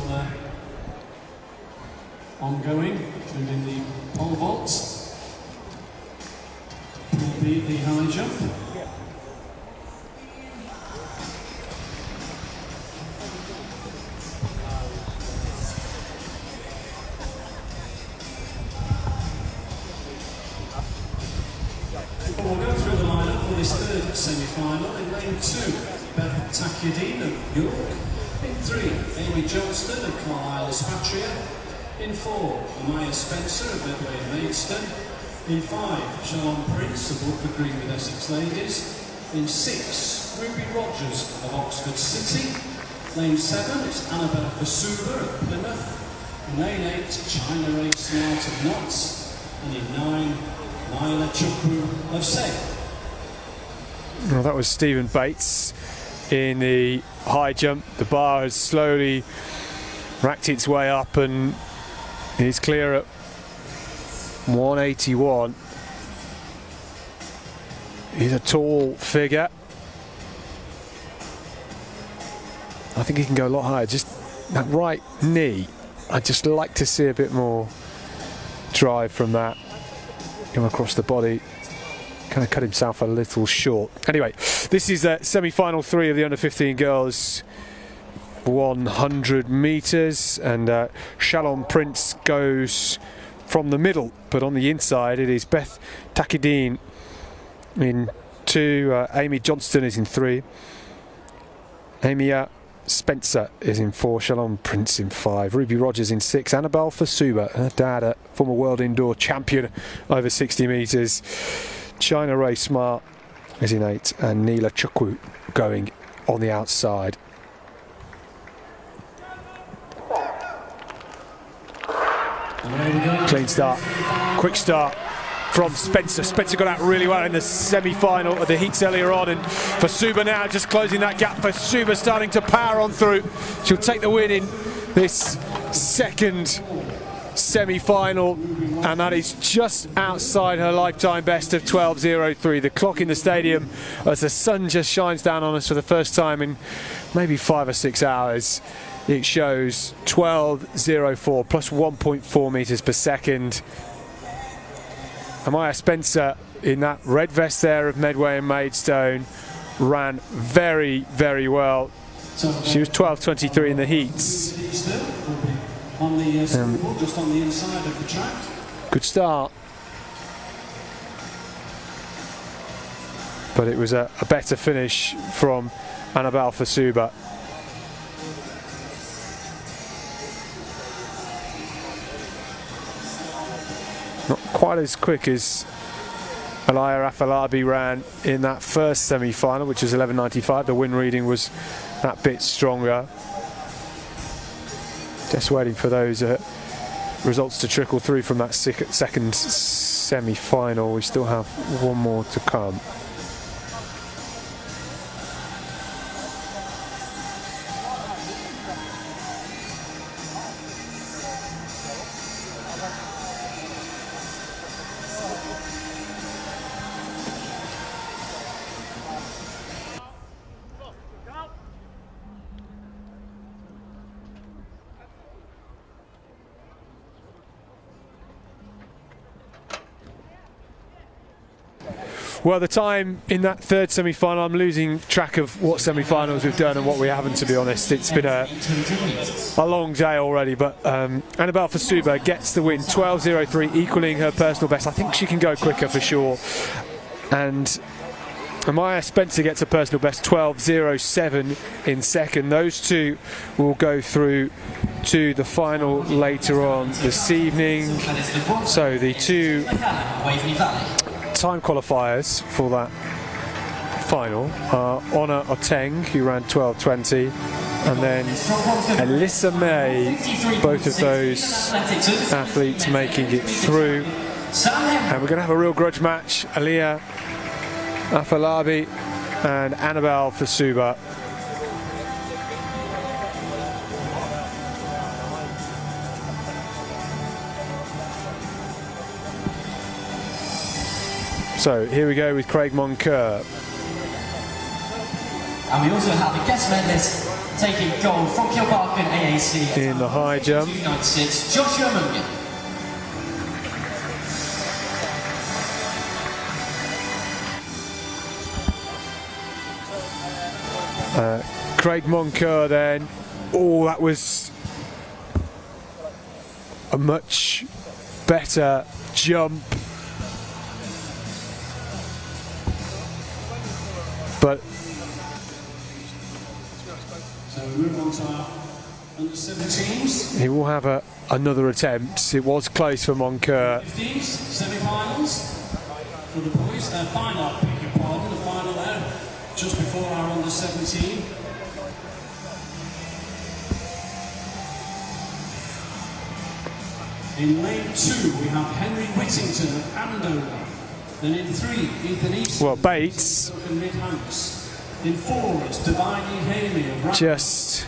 ongoing, including the pole vault, will be the high jump. We'll go through the lineup for this third semi-final. In lane 2, Beth Takidine of York. In 3, Amy Johnston of Carlisle Espatria. In 4, Amaya Spencer of Medway and Maidstone. In 5, Shalom Prince of Woodford Green with Essex Ladies. In 6, Ruby Rogers of Oxford City. Lane 7 is Annabella Fasuba of Plymouth. In lane 8, China Ray Smart of Notts. And in 9, Nyla Chukwu of Sale. Well, that was Stephen Bates in the high jump. The bar has slowly racked its way up and is clear at 181. He's a tall figure. I think he can go a lot higher. Just that right knee, I'd just like to see a bit more drive from that. Come across the body. Kind of cut himself a little short. Anyway, this is semi-final 3 of the under-15 girls 100 metres, and Shalom Prince goes from the middle, but on the inside it is Beth Takidine in 2, Amy Johnston is in 3, Amy Spencer is in 4, Shalom Prince in 5, Ruby Rogers in 6, Annabelle Fasuba, her dad, a former world indoor champion over 60 metres, China Ray Smart is in 8, and Nyla Chukwu going on the outside. Clean start, quick start from Spencer. Spencer got out really well in the semi-final of the heats earlier on, and Fasuba now just closing that gap. Fasuba starting to power on through. She'll take the win in this second semi-final, and that is just outside her lifetime best of 12.03. The clock in the stadium, as the sun just shines down on us for the first time in maybe 5 or 6 hours, it shows 12.04 plus 1.4 metres per second. Amaya Spencer in that red vest there of Medway and Maidstone ran very, very well. She was 12.23 in the heats. On the scoreboard, just on the inside of the track. Good start. But it was a better finish from Annabelle Fasuba. Not quite as quick as Alaya Afalabi ran in that first semi-final, which was 11.95. The win reading was that bit stronger. Just waiting for those results to trickle through from that second semi-final. We still have one more to come. Well, the time in that third semi-final, I'm losing track of what semi-finals we've done and what we haven't, to be honest. It's been a long day already, but Annabelle Fasuba gets the win, 12.03, equaling her personal best. I think she can go quicker for sure. And Amaya Spencer gets a personal best, 12.07 in second. Those two will go through to the final later on this evening. So the two time qualifiers for that final are Honor Oteng, who ran 12.20, and then Alyssa May, both of those athletes making it through. And we're going to have a real grudge match, Aliyah Afalabi and Annabelle Fasuba. So here we go with Craig Moncur. And we also have a guest medalist taking gold from Kilbarcon AAC in the high jump. U96, Joshua Mungan. Craig Moncur then. Oh, that was a much better jump. But so we move on to our under-17s. he will have another attempt. It was close for Moncur. Semi-finals for the boys. Final, I beg your pardon, the final there, just before our under-17. In lane 2, we have Henry Whittington of Andover. Then in 3, Ethan Easton. Well, Bates. In 4, it's Divine Haley of Rand. Just.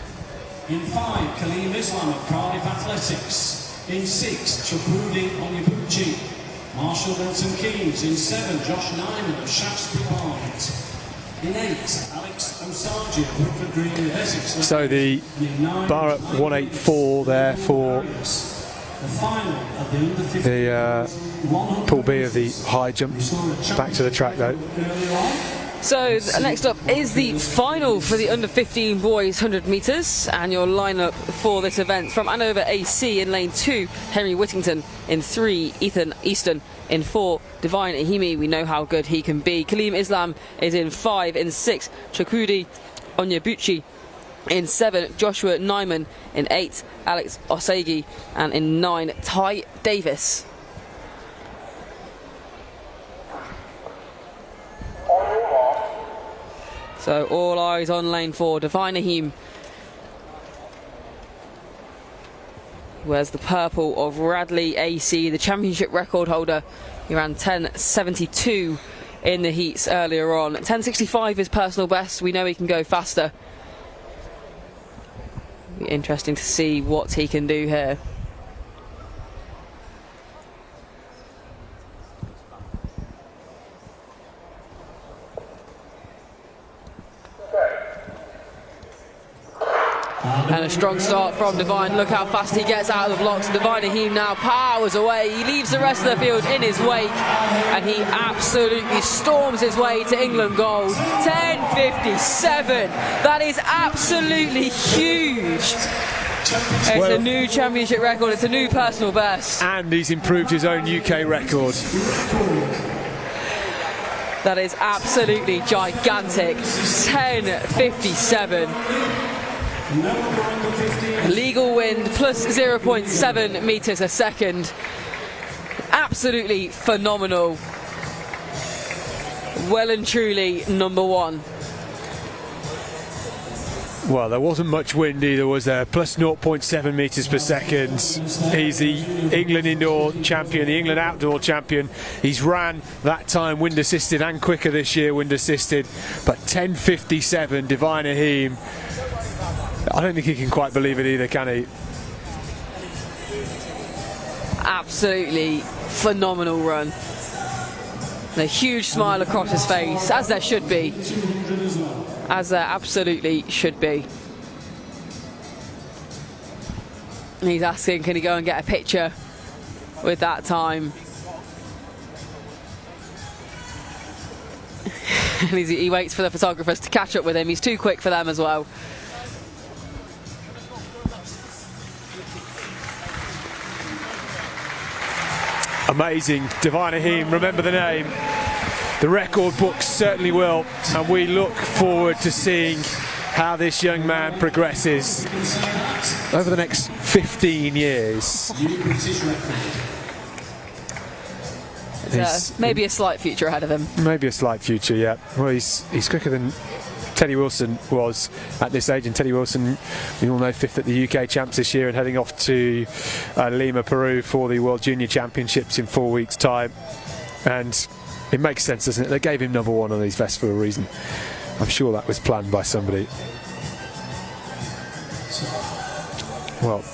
In 5, Kaleem Islam of Cardiff Athletics. In 6, Chapudi Onyebuchi, Marshall Milton Keynes. In 7, Josh Nyman of Shaftesbury Park. In 8, Alex Osagie of Woodford Green of Essex. So the bar at 184 there for the Pool B of the high jump. Back to the track though. So next up is the final for the under-15 boys 100 metres, and your lineup for this event from Andover AC in lane 2, Henry Whittington. In 3, Ethan Easton. In 4, Divine Ahimi, we know how good he can be. Kaleem Islam is in 5. In 6, Chakudi Onyebuchi. In 7, Joshua Nyman. In 8, Alex Osagi. And in 9, Ty Davis. So all eyes on lane 4, Divine Ahim. Wears the purple of Radley AC, the championship record holder. He ran 10.72 in the heats earlier on. 10.65 is personal best. We know he can go faster. Be interesting to see what he can do here. And a strong start from Divine. Look how fast he gets out of the blocks. Divine Ahim now powers away. He leaves the rest of the field in his wake, and he absolutely storms his way to England gold. 10.57. That is absolutely huge. It's a new championship record. It's a new personal best. And he's improved his own UK record. That is absolutely gigantic. 10.57. Legal wind plus 0.7 metres a second. Absolutely phenomenal. Well and truly number one. Well, there wasn't much wind either, was there? Plus 0.7 metres per second. He's the England indoor champion, the England outdoor champion. He's ran that time wind assisted and quicker this year wind assisted. But 10.57, Divine Ahim. I don't think he can quite believe it either, can he? Absolutely phenomenal run. And a huge smile across his face, as there should be. As there absolutely should be. And he's asking, can he go and get a picture with that time? And he waits for the photographers to catch up with him. He's too quick for them as well. Amazing. Divina Heem, remember the name. The record books certainly will, and we look forward to seeing how this young man progresses over the next 15 years. Maybe a slight future ahead of him. Maybe a slight future, yeah. Well, he's quicker than Teddy Wilson was at this age, and Teddy Wilson, we all know, 5th at the UK Champs this year and heading off to Lima, Peru for the World Junior Championships in 4 weeks' time. And it makes sense, doesn't it? They gave him #1 on his vest for a reason. I'm sure that was planned by somebody. Well,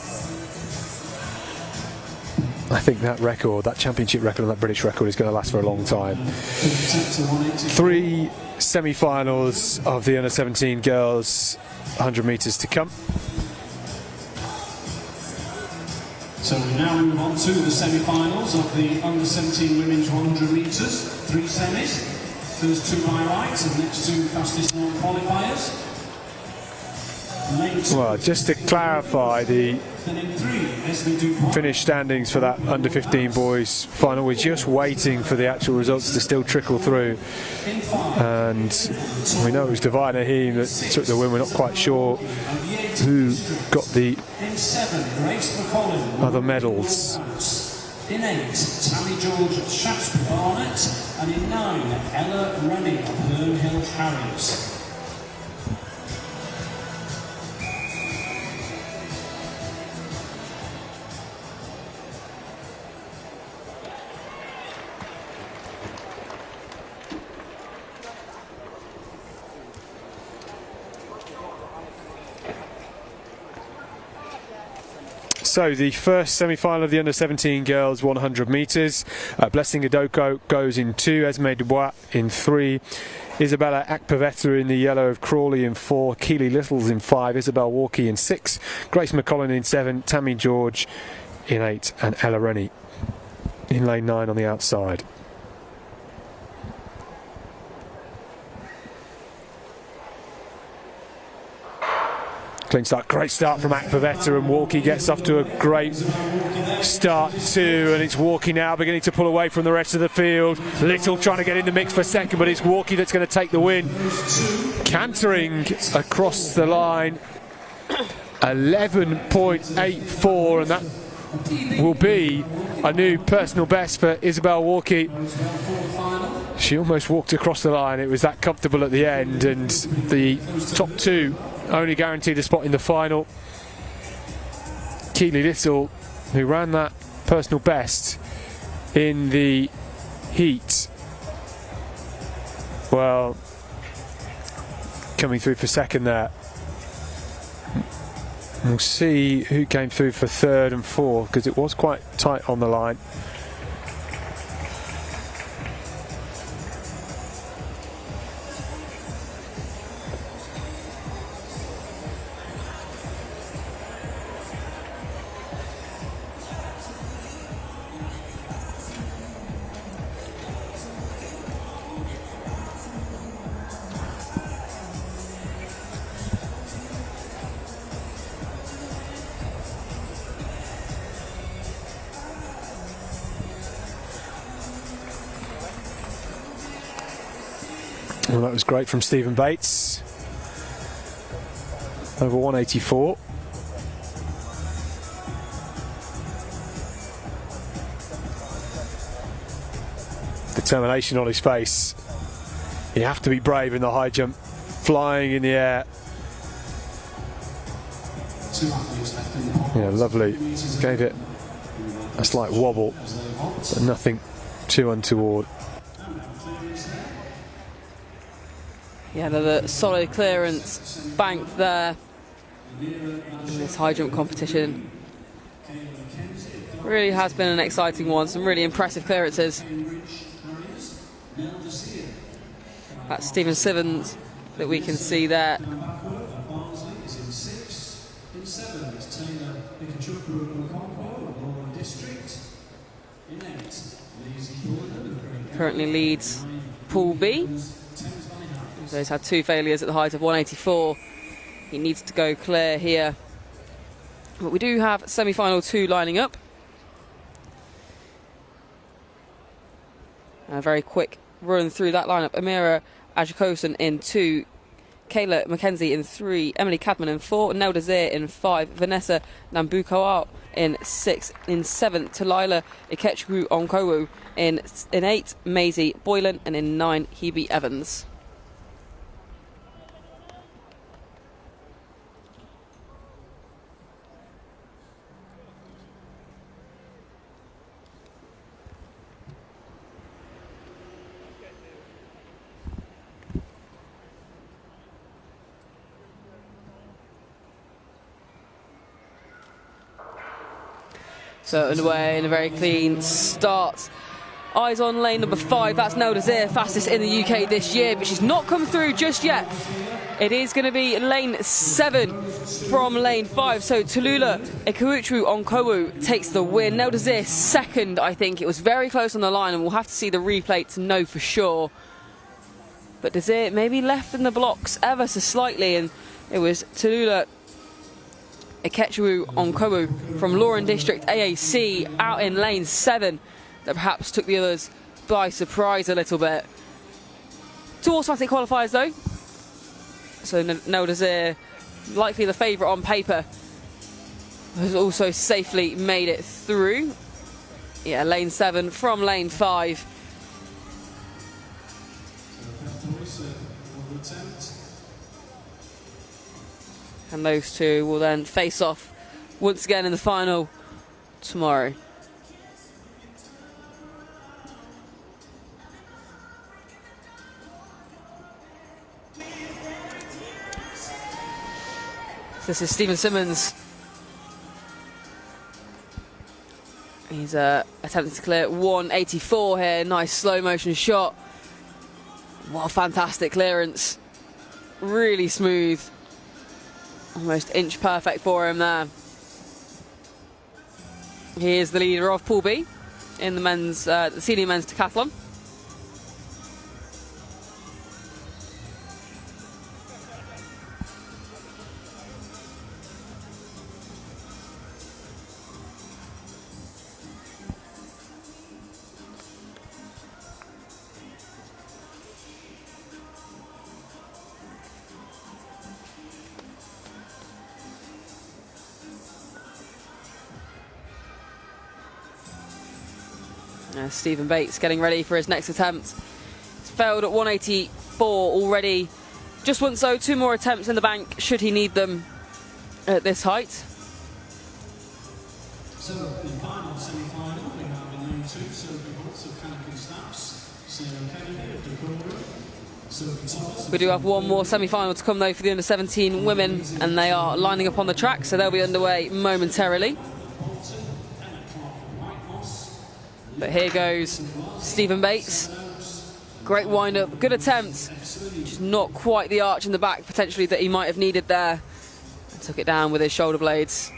I think that record, that championship record and that British record is going to last for a long time. 3 semi-finals of the under-17 girls 100 metres to come. So we now move on to the semi-finals of the under-17 women's 100 metres. 3 semis. First 2 by right and next 2 fastest known qualifiers. Well, just to clarify, the finished standings for that under-15 boys final, we're just waiting for the actual results to still trickle through, and we know it was Divina Heem that took the win. We're not quite sure who got the other medals. In 8, Tammy George of Shaftesbury Barnet, and in 9, Ella Rennie of Herne Hill Harriers. So the first semi-final of the under-17 girls 100 metres. Blessing Adoko goes in 2, Esme Dubois in 3, Isabella Akpavetta in the yellow of Crawley in 4, Keely Littles in 5, Isabel Walkie in 6, Grace McCollin in 7, Tammy George in 8, and Ella Rennie in lane 9 on the outside. Clean start, great start from Akpavetta, and Walkie gets off to a great start too, and it's Walkie now beginning to pull away from the rest of the field. Little trying to get in the mix for second, but it's Walkie that's going to take the win. Cantering across the line, 11.84, and that will be a new personal best for Isabel Walkie. She almost walked across the line, it was that comfortable at the end, and the top 2 only guaranteed a spot in the final. Keely Little, who ran that personal best in the heat, well, coming through for second there. We'll see who came through for 3rd and 4th, because it was quite tight on the line. Well, that was great from Stephen Bates. Over 184. Determination on his face. You have to be brave in the high jump, flying in the air. Yeah, lovely. Gave it a slight wobble, but nothing too untoward. Yeah, the solid clearance banked there in this high jump competition. Really has been an exciting one, some really impressive clearances. That's Stephen Sivens that we can see there. Currently leads Pool B. So he's had 2 failures at the height of 184. He needs to go clear here. But we do have semi-final 2 lining up. A very quick run through that lineup. Amira Ajakosen in 2, Kayla McKenzie in 3, Emily Cadman in 4, Nel Desir in 5, Vanessa Nambukoa in 6, in 7, Talila Ikechukwu Onkowu in 8, Maisie Boylan, and in 9, Hebe Evans. So underway in a very clean start. Eyes on lane number 5. That's Nel Desir, fastest in the UK this year, but she's not come through just yet. It is going to be lane 7 from lane 5. So Talula Ikechukwu Onkowu takes the win. Nel Desir second, I think. It was very close on the line, and we'll have to see the replay to know for sure. But Desir maybe left in the blocks ever so slightly, and it was Talula Ikechukwu Onkowu from Lauren District AAC out in lane 7 that perhaps took the others by surprise a little bit. 2 automatic qualifiers though. So Nel Desir, likely the favourite on paper, has also safely made it through. Yeah, lane 7 from lane 5. And those 2 will then face off once again in the final tomorrow. This is Stephen Simmons. He's attempting to clear 184 here. Nice slow motion shot. What a fantastic clearance. Really smooth. Almost inch perfect for him there. He is the leader of Pool B in the men's, the senior men's decathlon. Stephen Bates getting ready for his next attempt. He's failed at 184 already. Just once though, 2 more attempts in the bank should he need them at this height. So in final semi-final we have in lane 2 Sophie Holtz of Canopy Snaps, Sarah Kennedy of Dakota, Sophie Thomas. We do have 1 more semi-final to come though for the under-17 women, and they are lining up on the track, so they'll be underway momentarily. But here goes Stephen Bates. Great wind-up, good attempt. Just not quite the arch in the back, potentially, that he might have needed there. And took it down with his shoulder blades.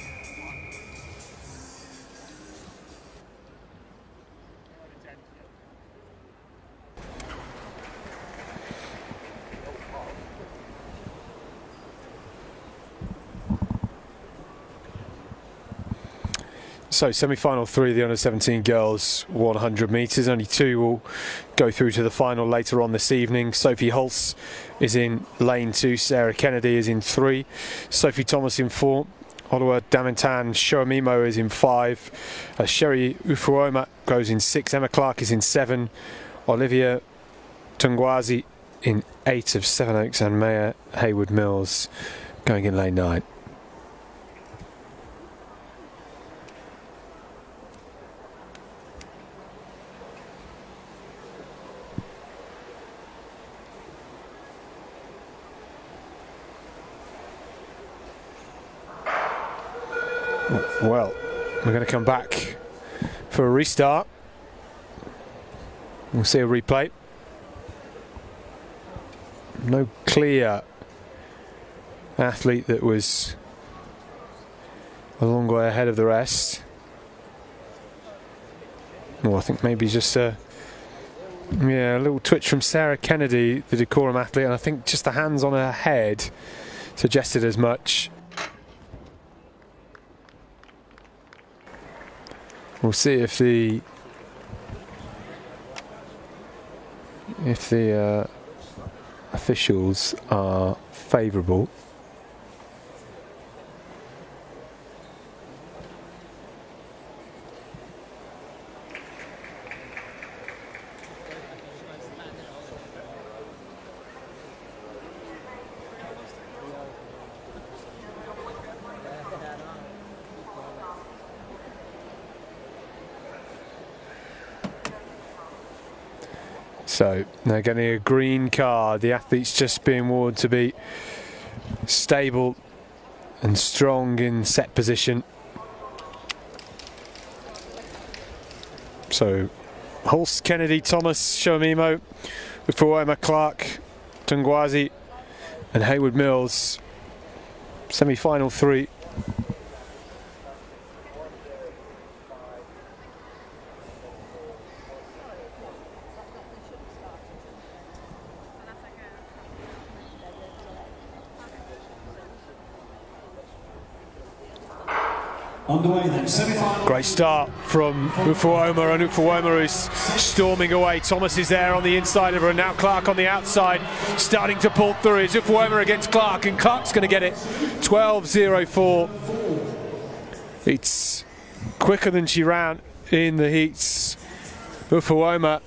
So semi-final 3 of the under-17 girls 100 metres. Only 2 will go through to the final later on this evening. Sophie Holtz is in lane 2. Sarah Kennedy is in 3. Sophie Thomas in 4. Oluwa Damintan Shoamimo is in 5. Sherry Ufuoma goes in 6. Emma Clark is in 7. Olivia Tungwazi in 8 of Sevenoaks, and Maya Haywood Mills going in lane 9. Well, we're going to come back for a restart. We'll see a replay. No clear athlete that was a long way ahead of the rest. Well, I think maybe just a Yeah, a little twitch from Sarah Kennedy, the decorum athlete, and I think just the hands on her head suggested as much. We'll see if the officials are favourable. So they're getting a green card. The athlete's just being warned to be stable and strong in set position. So Hulse, Kennedy, Thomas, Shomimo, Ufuoma, Clark, Tungwazi and Haywood Mills. Semi-final 3. Underway then, semi-final. Great start from Ufuoma, and Ufuoma is storming away. Thomas is there on the inside of her, and now Clark on the outside, starting to pull through. It's Ufuoma against Clark, and Clark's going to get it. 12.04. It's quicker than she ran in the heats. Ufuoma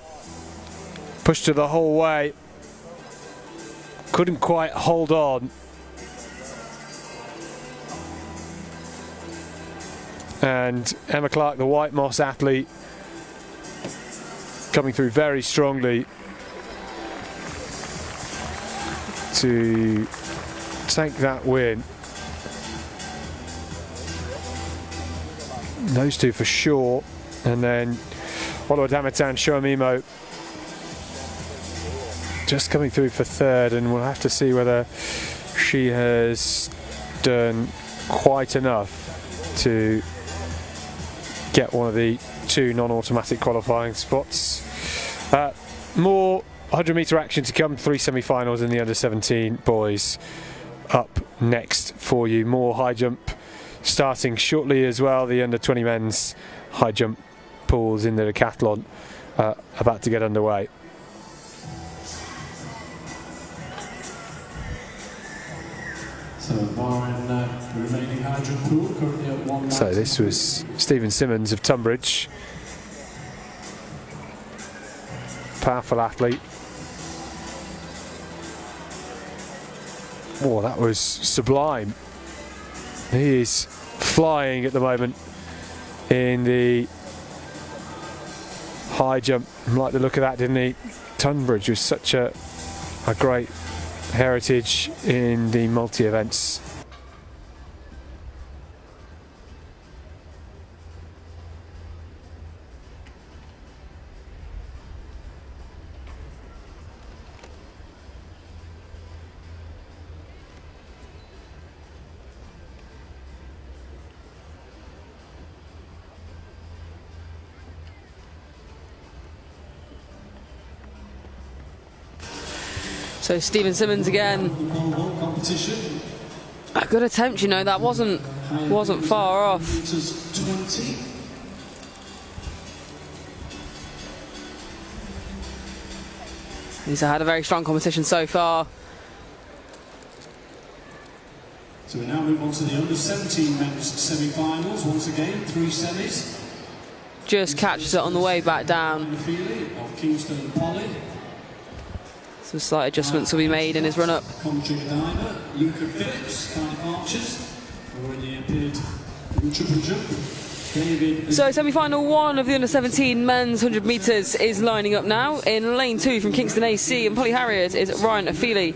pushed her the whole way. Couldn't quite hold on. And Emma Clark, the White Moss athlete, coming through very strongly to take that win. Those two for sure. And then Olodamatan Shoamimo just coming through for third, and we'll have to see whether she has done quite enough to get one of the 2 non-automatic qualifying spots. More 100-metre action to come. 3 semi-finals in the under-17 boys up next for you. More high jump starting shortly as well. The under-20 men's high jump pools in the decathlon about to get underway. So this was Stephen Simmons of Tunbridge. Powerful athlete. Oh, that was sublime. He is flying at the moment in the high jump. Like the look of that, didn't he? Tunbridge was such a great heritage in the multi-events. So Stephen Simmons again. A good attempt, you know, that wasn't far off. He's had a very strong competition so far. So we now move on to the under-17 men's semi-finals. Once again, 3 semis. Just catches it on the way back down. Of Kingston and Polly. Some slight adjustments will be made in his run-up. Commentary diver, Luca Phillips, Cardiff Archers, already appeared in the triple jump. So semi-final 1 of the under-17 men's 100 metres is lining up now. In lane 2 from Kingston AC and Polly Harriers is Ryan Afili.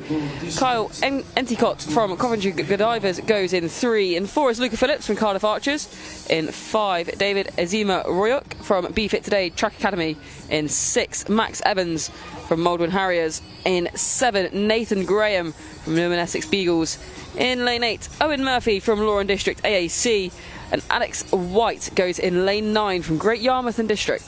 Kyle Enticott from Coventry Godivers goes in 3. In 4 is Luca Phillips from Cardiff Archers. In 5, David Azima Royuk from Be Fit Today Track Academy. In 6, Max Evans from Maldwyn Harriers. In 7, Nathan Graham from Newman Essex Beagles. In lane 8, Owen Murphy from Lauren District AAC. And Alex White goes in lane 9 from Great Yarmouth and District.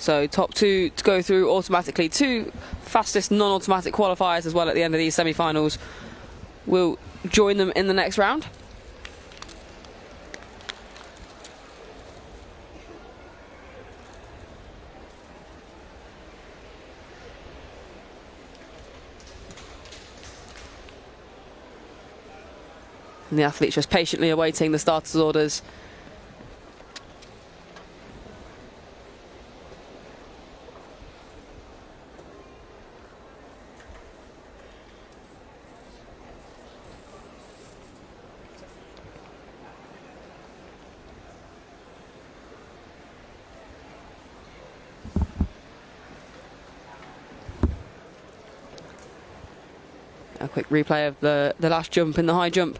So top 2 to go through automatically. 2 fastest non-automatic qualifiers as well at the end of these semi-finals will join them in the next round. And the athletes just patiently awaiting the starter's orders. A quick replay of the last jump in the high jump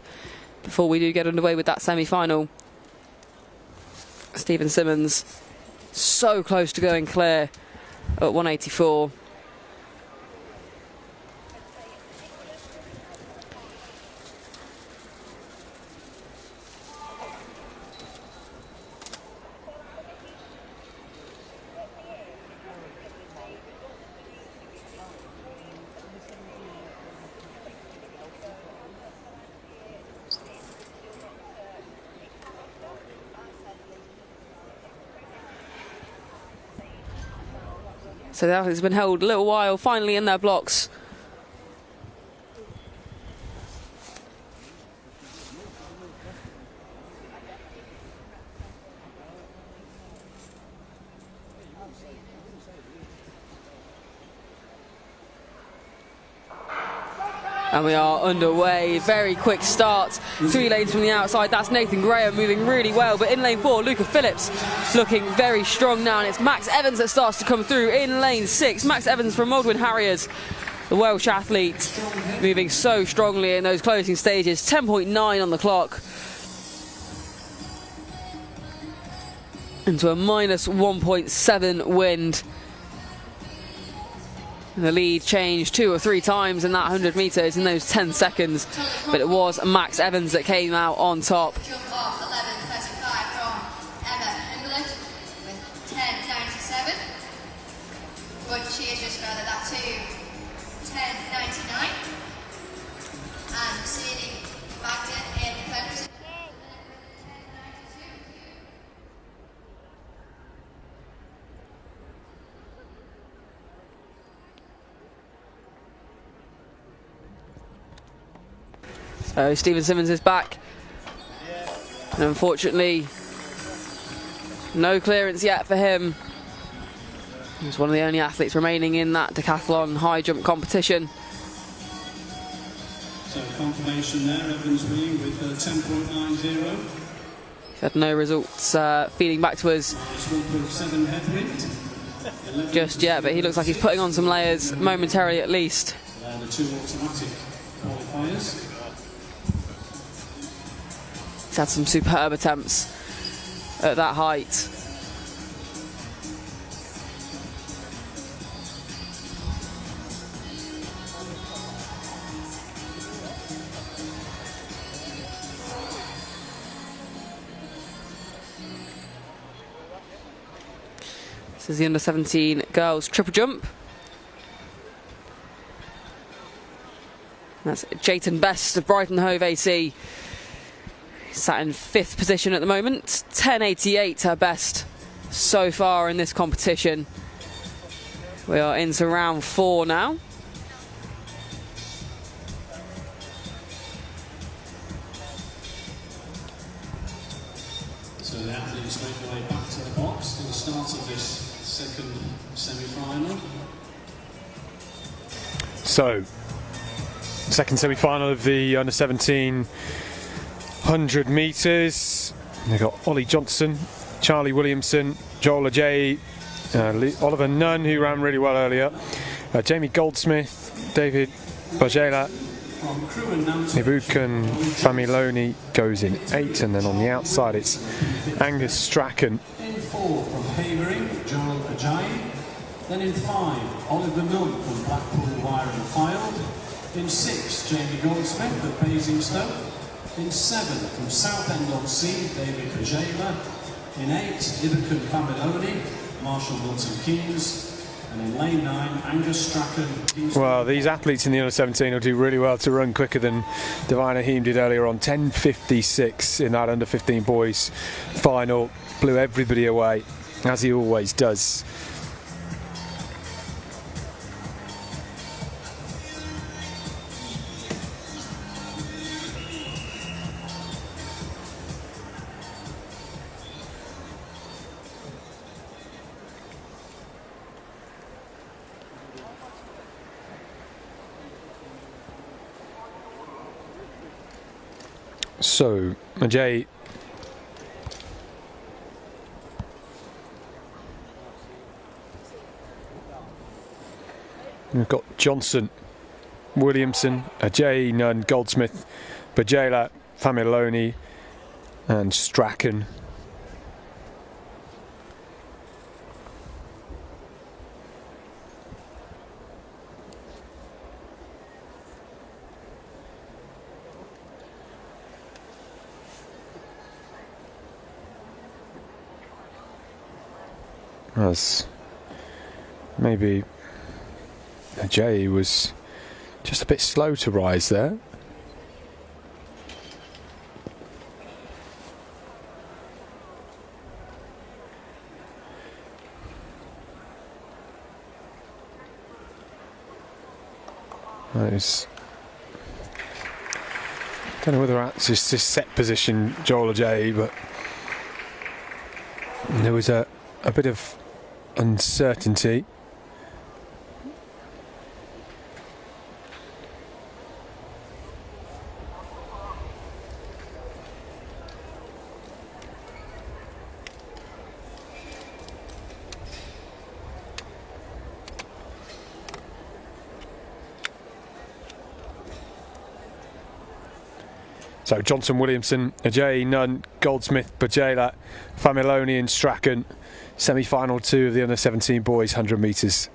before we do get underway with that semi-final. Stephen Simmons so close to going clear at 184. So the athletes have been held a little while, finally in their blocks. And we are underway. Very quick start. 3 lanes from the outside. That's Nathan Graham moving really well. But in lane 4, Luca Phillips looking very strong now. And it's Max Evans that starts to come through in lane 6. Max Evans from Maldwyn Harriers, the Welsh athlete, moving so strongly in those closing stages. 10.9 on the clock. Into a minus 1.7 wind. The lead changed 2 or 3 times in that 100 metres in those 10 seconds, but it was Max Evans that came out on top. Jump off 11.35 from Emma England with 10.97. But she has just furthered that to 10.99. And Sadie Magden in third position. So Stephen Simmons is back, and unfortunately no clearance yet for him. He's one of the only athletes remaining in that decathlon high jump competition. So confirmation there, Evans winning with 10.90. He's had no results feeding back to us just yet, but he looks like he's putting on some layers momentarily at least. The 2 automatic qualifiers. He's had some superb attempts at that height. This is the under-17 girls triple jump. That's Jayton Best of Brighton Hove AC. Sat in 5th position at the moment. 10.88 her best so far in this competition. We are into round 4 now. So the athletes make their way back to the box at the start of this second semi-final. So, second semi-final of the under-17 100 metres. They've got Ollie Johnson, Charlie Williamson, Joel Ajay, Oliver Nunn, who ran really well earlier, Jamie Goldsmith, David Bajela, Ibukan Familoni goes in 8, and then on the outside it's Angus Strachan. In 4 from Havering, Joel Ajay. Then in 5, Oliver Nunn from Blackpool Wire and Fylde. In 6, Jamie Goldsmith of Basingstoke. In 7, from Southend on Sea, David Bajela. In 8, Ibukan Familoni. Marshall Wilson Keynes. And in lane 9, Angus Strachan. Well, these athletes in the under-17 will do really well to run quicker than Divine Ahim did earlier on. 10:56 in that under-15 boys final. Blew everybody away, as he always does. So, Ajay we've got Johnson, Williamson, Ajay, Nunn, Goldsmith, Bajela, Familoni and Strachan. As maybe Ajay was just a bit slow to rise there. That is, don't know whether that's just his set position, Joel Ajay, but there was a bit of uncertainty. So Johnson, Williamson, Ajay, Nunn, Goldsmith, Bajela, Familoni and Strachan. Semi-final 2 of the under-17 boys 100 metres.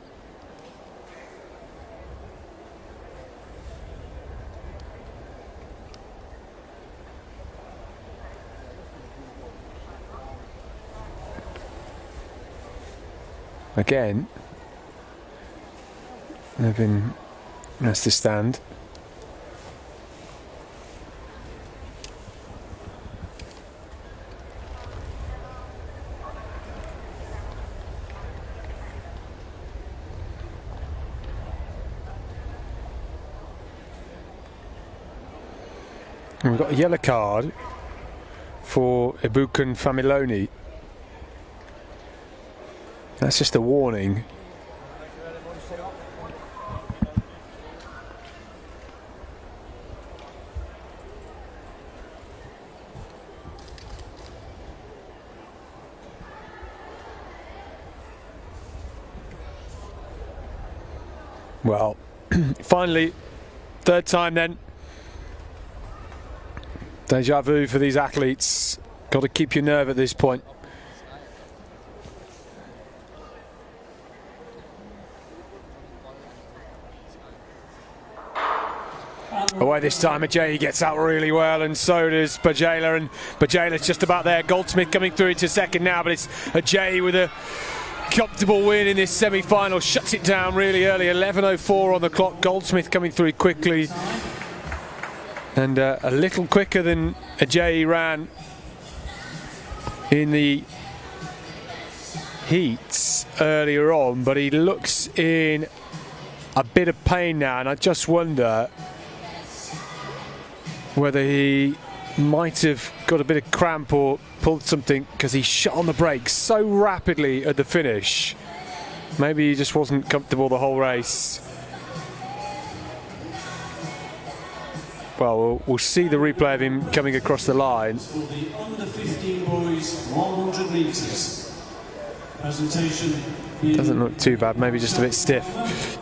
Again, they've been asked to stand. We've got a yellow card for Ibukan Familoni. That's just a warning. Well, finally, third time then. Deja vu for these athletes. Got to keep your nerve at this point. Away this time, Ajay gets out really well, and so does Bajela, and Bajela's just about there. Goldsmith coming through into second now, but it's Ajay with a comfortable win in this semi-final. Shuts it down really early. 11:04 on the clock. Goldsmith coming through quickly. And a little quicker than Ajay ran in the heats earlier on, but he looks in a bit of pain now, and I just wonder whether he might have got a bit of cramp or pulled something, because he shot on the brakes so rapidly at the finish. Maybe he just wasn't comfortable the whole race. Well, we'll see the replay of him coming across the line. For the under-15 boys 100 metres. Presentation Doesn't look too bad, maybe just a bit stiff.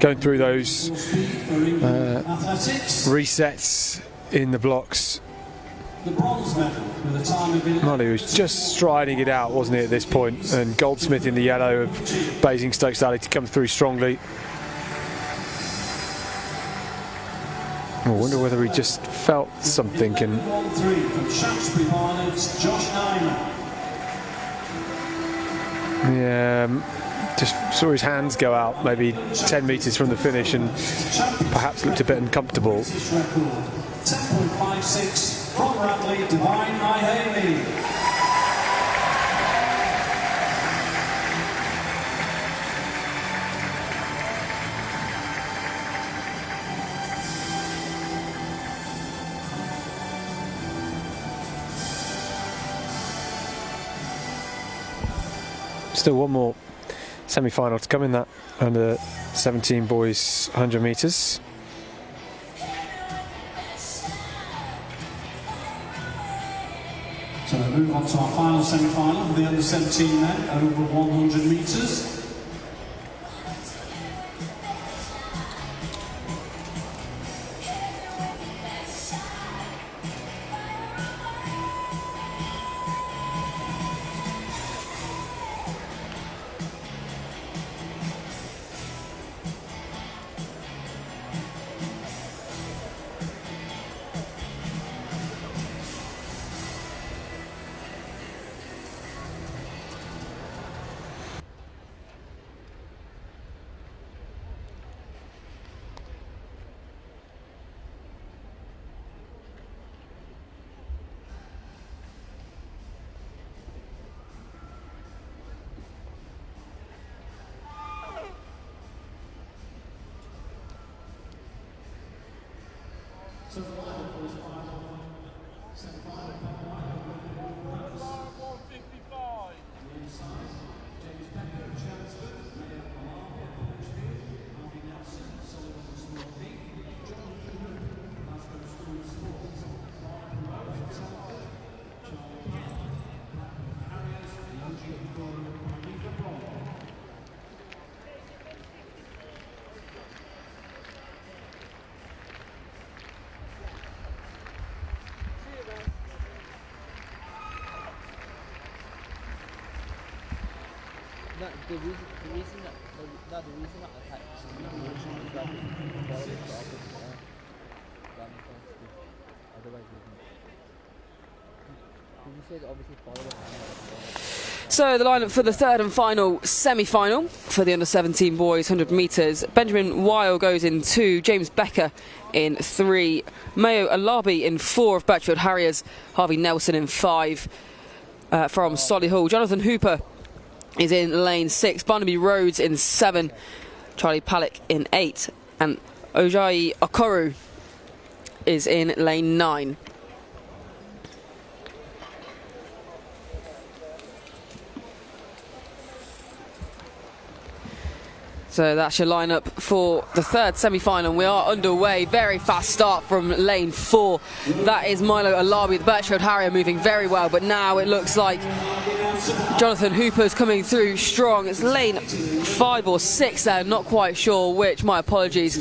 Going through those resets in the blocks. The bronze medal with a time of Molly was just striding it out, wasn't he, at this point? And Goldsmith in the yellow of Basingstoke started to come through strongly. I wonder whether he just felt something and... 1-3 from Shaftesbury Highlands, Josh Nyman. Just saw his hands go out maybe 10 metres from the finish and perhaps looked a bit uncomfortable. 10.56 from Radley, Divine Haley. Still one more semi-final to come in that under 17 boys 100 metres. So we move on to our final semi-final for the under 17 men over 100 metres. The reason that I typed is that otherwise you said obviously follow. So the lineup for the third and final semi-final for the under 17 boys 100 metres. Benjamin Weil goes in 2, James Becker in 3, Mayo Alabi in 4 of Birchfield Harriers, Harvey Nelson in 5 from Solihull, Jonathan Hooper is in lane 6, Barnaby Rhodes in 7, Charlie Pallick in 8, and Ojayi Okoru is in lane 9. So that's your lineup for the third semi-final. We are underway. Very fast start from lane 4. That is Milo Alabi, the Birchfield Harrier, moving very well. But now it looks like Jonathan Hooper's coming through strong. It's lane 5 or 6 there, not quite sure which. My apologies.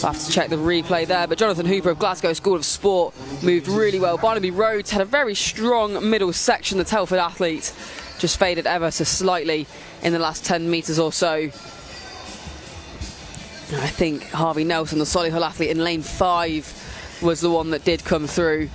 I'll have to check the replay there. But Jonathan Hooper of Glasgow School of Sport moved really well. Barnaby Rhodes had a very strong middle section. The Telford athlete just faded ever so slightly in the last 10 metres or so. I think Harvey Nelson, the Solihull athlete, in lane 5 was the one that did come through.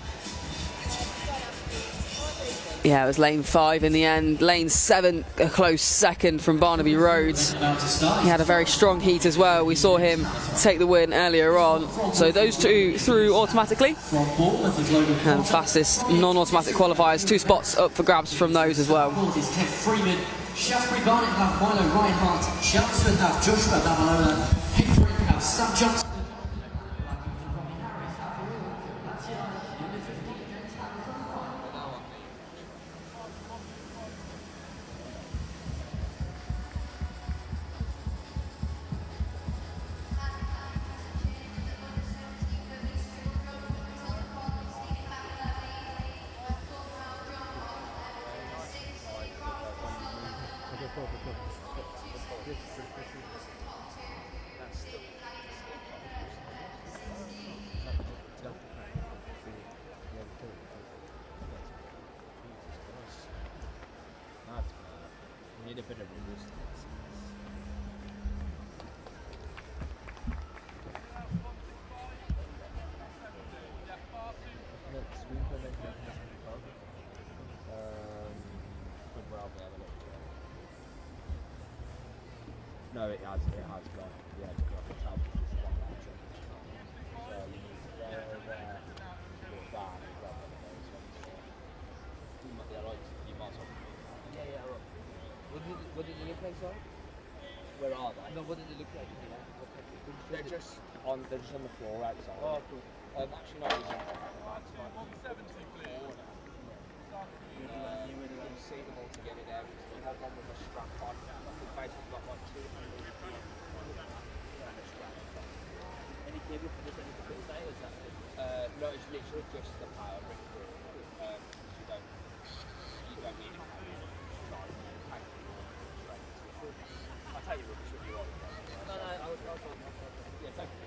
Yeah, it was lane 5 in the end. Lane 7, a close second from Barnaby Rhodes. He had a very strong heat as well. We saw him take the win earlier on. So those two through automatically. And fastest non-automatic qualifiers, 2 spots up for grabs from those as well. Shaftesbury Barnet have Milo Reinhardt, Chelmsford have Joshua Babalola, Pickford have Sam Johnson. Need a bit of boost. No, it has gone. Yeah, it's got the travel just one that jump. So you need to go there, go down, and grab one of those ones. You might as well. Yeah, right. What did they look like, sorry? Where are they? No, what did they look like? They're just on the floor outside. Oh, cool. Actually, not even. 170, please. You can see them all together there. We have one with a strap on. We've basically got like 200 Any cable for this, any for this day, or is that it? No, it's literally just the power brick. You don't need it. I'll tell you rubbish with you all. No, I'll yeah, thank you.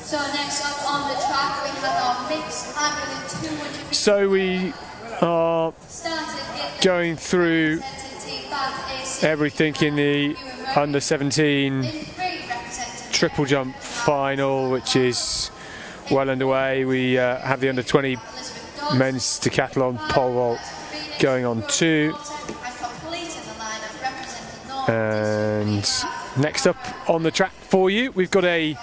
So next up on the track we have our mixed hambulant 200. So we are going through everything in the under 17 triple jump final, which is well underway. We have the under 20 men's decathlon pole vault going on too. And next up on the track for you, we've got a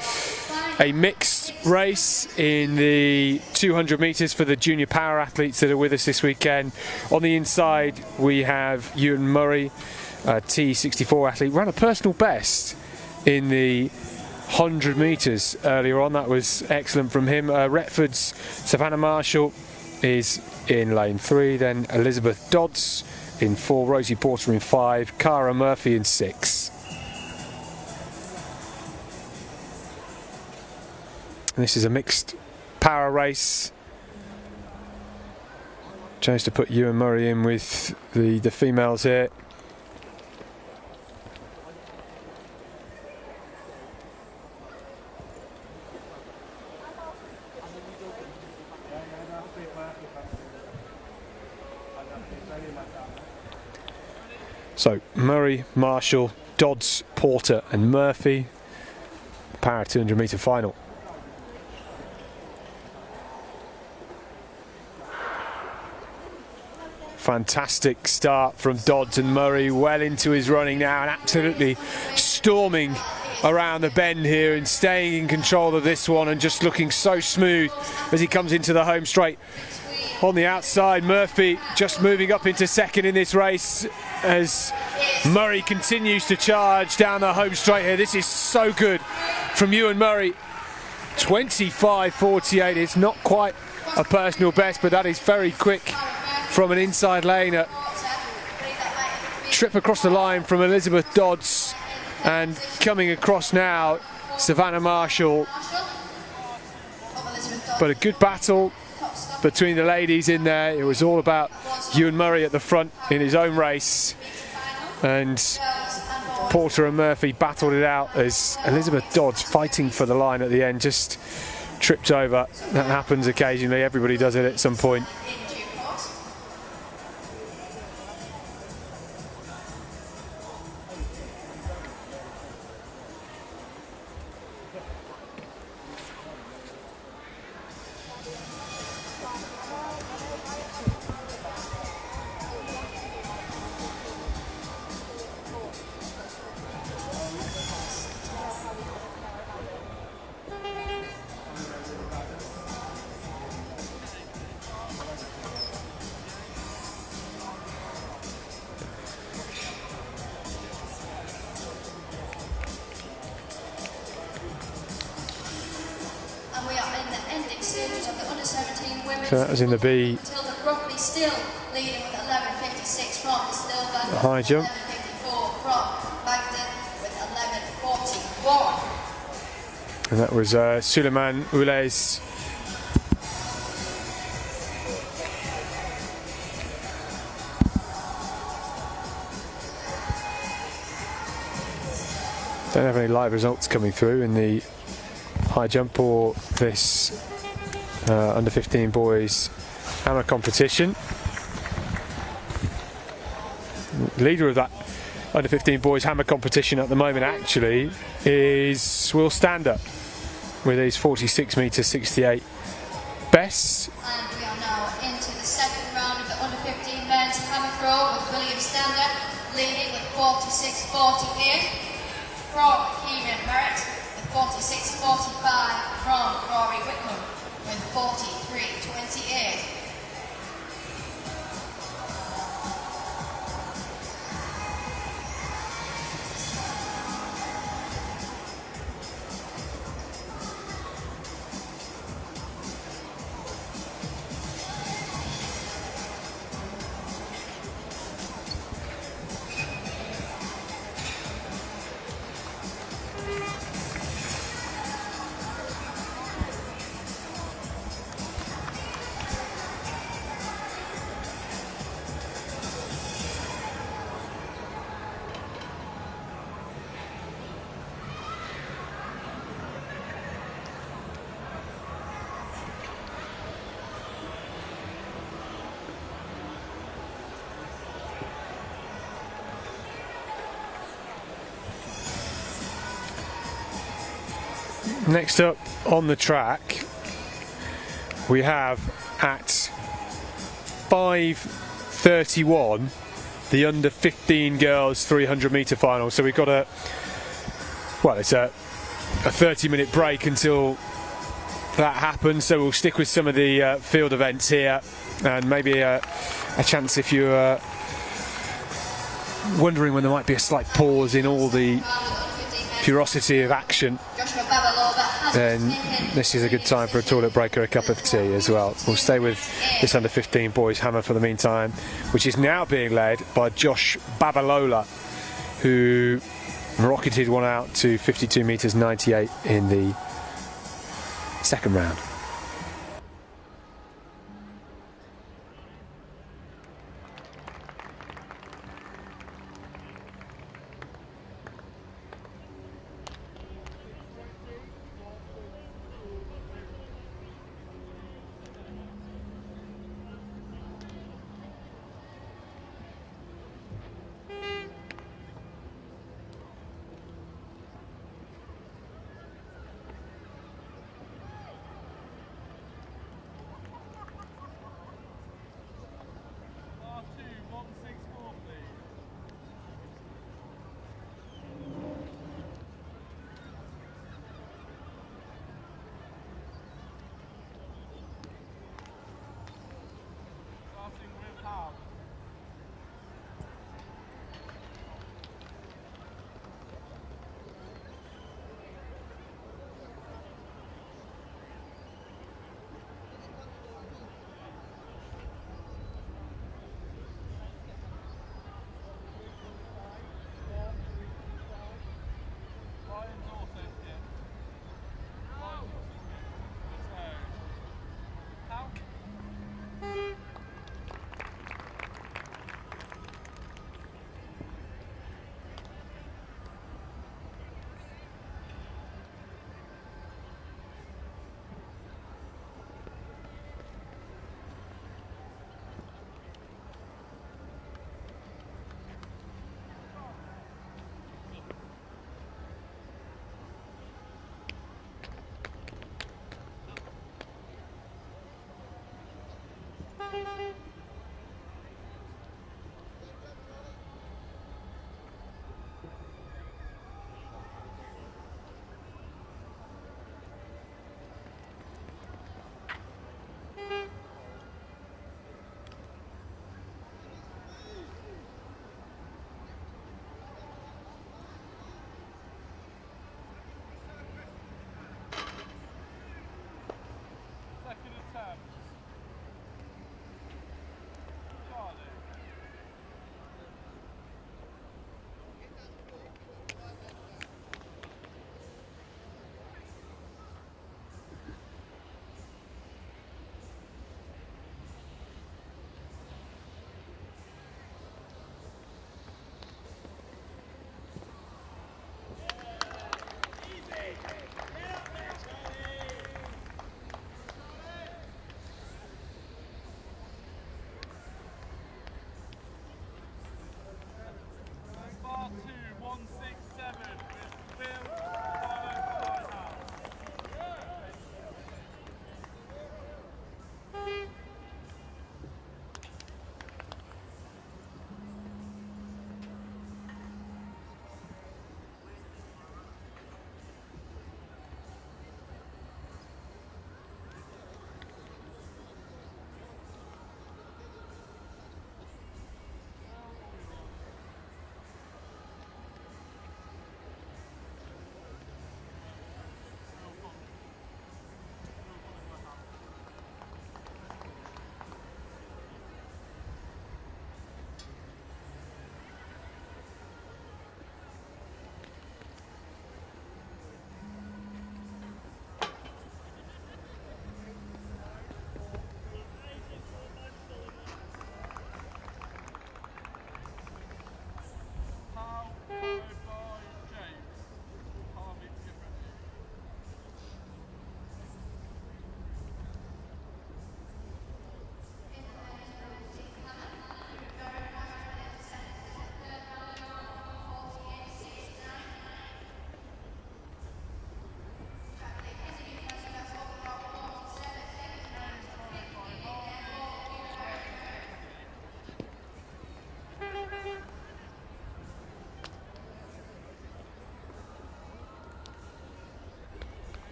mixed race in the 200 metres for the junior power athletes that are with us this weekend. On the inside we have Ewan Murray, a T64 athlete, ran a personal best in the 100 metres earlier on. That was excellent from him. Retford's Savannah Marshall is in lane 3, then Elizabeth Dodds in 4, Rosie Porter in 5, Cara Murphy in 6. And this is a mixed power race. Chose to put Ewan Murray in with the females here. So Murray, Marshall, Dodds, Porter and Murphy, para 200 metre final. Fantastic start from Dodds and Murray, well into his running now and absolutely storming around the bend here and staying in control of this one and just looking so smooth as he comes into the home straight. On the outside, Murphy just moving up into second in this race as Murray continues to charge down the home straight here. This is so good from Ewan Murray. 25.48, it's not quite a personal best, but that is very quick from an inside lane. A trip across the line from Elizabeth Dodds, and coming across now, Savannah Marshall. But a good battle between the ladies in there. It was all about Ewan Murray at the front in his own race, and Porter and Murphy battled it out as Elizabeth Dodds, fighting for the line at the end, just tripped over. That happens occasionally, everybody does it at some point. So that was in the B high jump. And that was Suleiman Ulez. Don't have any live results coming through in the high jump or this under 15 boys hammer competition. Leader of that under 15 boys hammer competition at the moment actually is Will Stander with his 46 metre 68 best. And we are now into the second round of the under 15 men's hammer throw with William Stander leading with 46.48 from Kieran Merritt with 46.45 from Rory Whitman with 43.28. next up on the track, we have at 5:31 the under 15 girls 300 metre final. So we've got it's a 30-minute break until that happens. So we'll stick with some of the field events here, and maybe a chance if you're wondering when there might be a slight pause in all the ferocity of action, then this is a good time for a toilet break or a cup of tea as well. We'll stay with this under 15 boys hammer for the meantime, which is now being led by Josh Babalola, who rocketed one out to 52 metres 98 in the second round.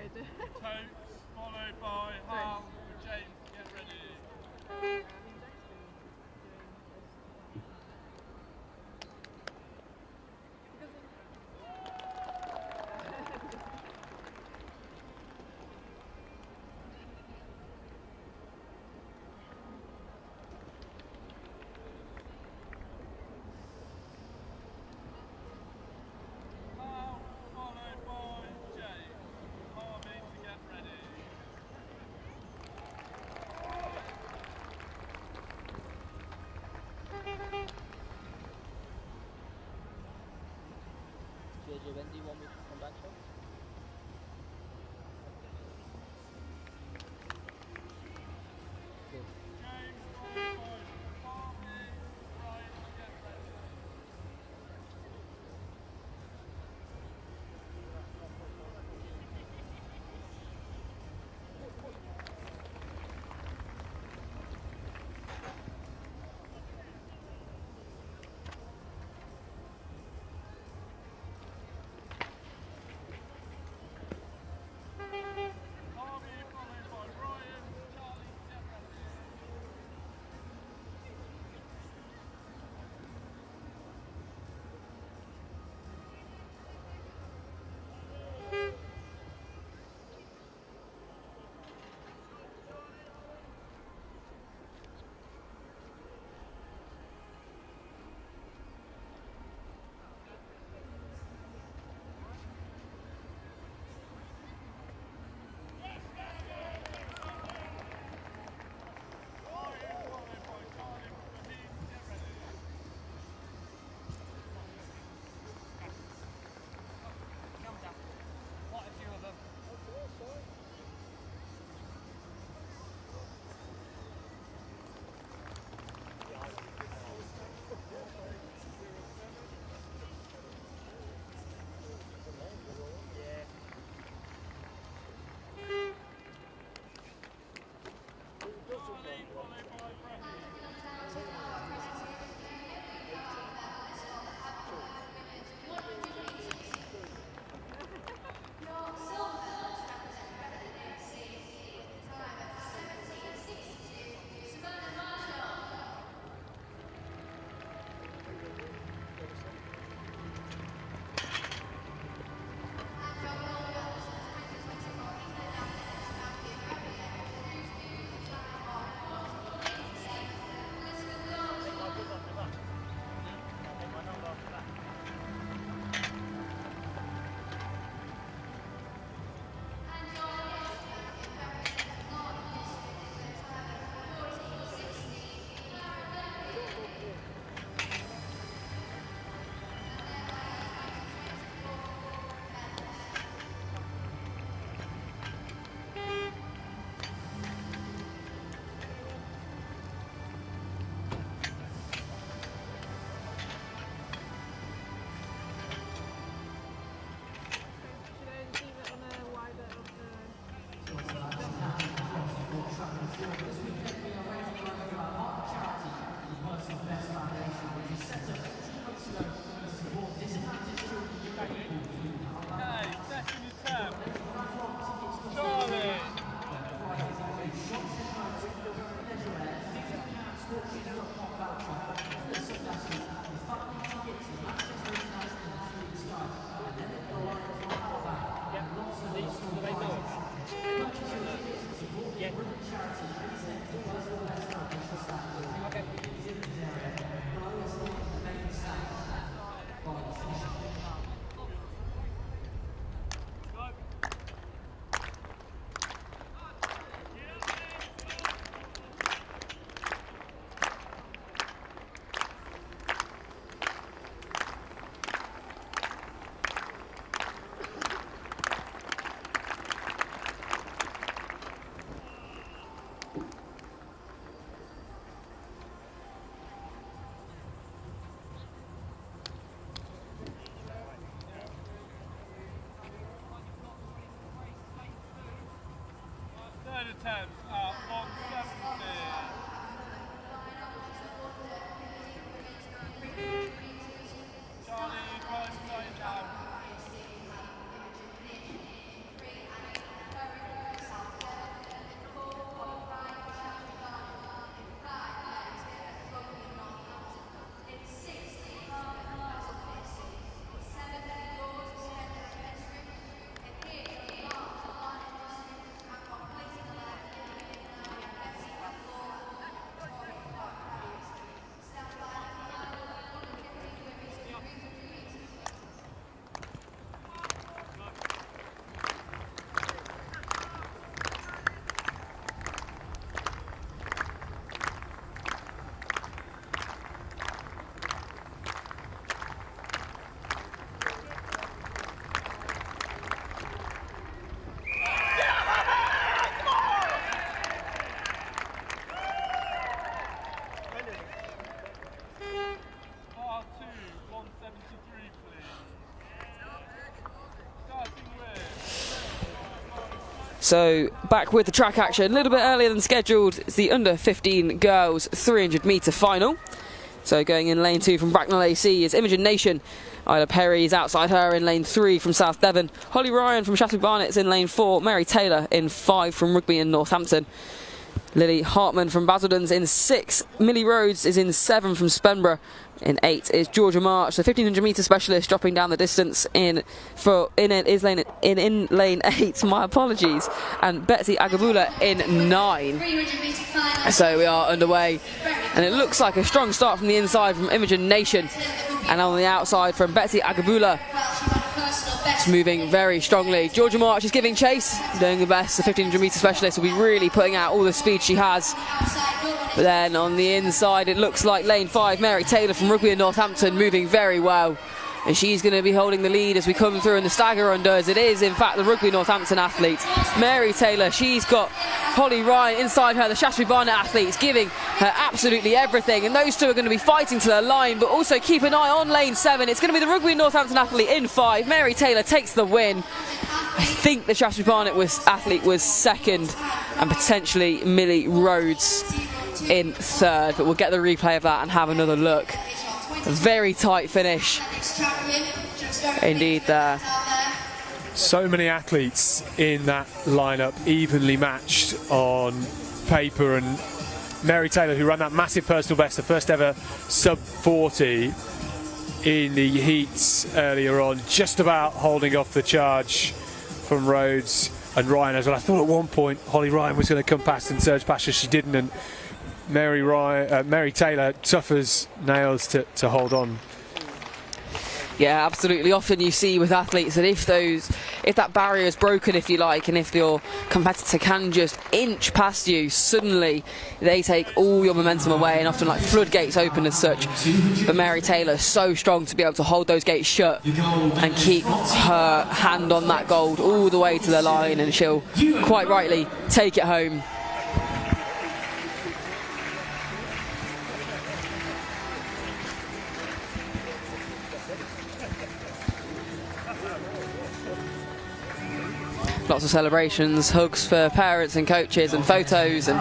Totes, followed by Hal with James. Get ready. Hal, followed by James. Harvey to get ready. JJ, when do you want me to come back from? Cool. James, followed by Harvey. Ryan to get ready. Harvey, followed by Ryan. Charlie, get ready. Ryan, followed by Charlie with Raheem to get ready. Quite a few of them. Charlie, followed by Raheem. Your silver medals represent Reading CC, time of 17:62, Simona Marshall. And your gold medals, 2024 England Athletics Champion Reading, whose new time of 14:87, Elizabeth Gold. And your next champion represents North District with a time of 14:60, Paralympic. Should I leave it on a wider of the... This weekend we are raising money for our partner charity, the Personal Best Foundation, which is set up 2 weeks ago to support disadvantaged children in Okay, second attempt. Charlie. Third attempt at 170. Charlie, you guys right now. So back with the track action, a little bit earlier than scheduled. It's the under 15 girls 300 metre final. So going in lane 2 from Bracknell AC is Imogen Nation. Isla Perry is outside her in lane 3 from South Devon. Holly Ryan from Shaftesbury Barnet's in lane 4. Mary Taylor in 5 from Rugby and Northampton. Lily Hartman from Basildon's in 6. Millie Rhodes is in 7 from Spenborough. In 8 is Georgia March, the 1500 metre specialist, dropping down the distance in lane 8. My apologies. And Betsy Agabula in 9. So we are underway, and it looks like a strong start from the inside from Imogen Nation, and on the outside from Betsy Agabula. It's moving very strongly. Georgia March is giving chase, doing the best. The 1500 metre specialist will be really putting out all the speed she has. But then on the inside, it looks like lane 5, Mary Taylor from Rugby and Northampton, moving very well. And she's going to be holding the lead as we come through in the stagger under, as it is, in fact, the Rugby Northampton athlete, Mary Taylor. She's got Holly Ryan inside her, the Shaftesbury Barnet athletes, giving her absolutely everything. And those two are going to be fighting to their line, but also keep an eye on lane 7. It's going to be the Rugby Northampton athlete in 5. Mary Taylor takes the win. I think the Shaftesbury Barnet athlete was second, and potentially Millie Rhodes in third, but we'll get the replay of that and have another look. A very tight finish indeed there. So many athletes in that lineup, evenly matched on paper, and Mary Taylor, who ran that massive personal best, the first ever sub 40 in the heats earlier on, just about holding off the charge from Rhodes and Ryan as well. I thought at one point Holly Ryan was going to come past and surge past her, she didn't, and Mary Taylor suffers nails to hold on. Yeah, absolutely. Often you see with athletes that if that barrier is broken, if you like, and if your competitor can just inch past you, suddenly they take all your momentum away, and often like floodgates open as such. But Mary Taylor, so strong to be able to hold those gates shut and keep her hand on that gold all the way to the line, and she'll quite rightly take it home. Lots of celebrations, hugs for parents and coaches, and photos, and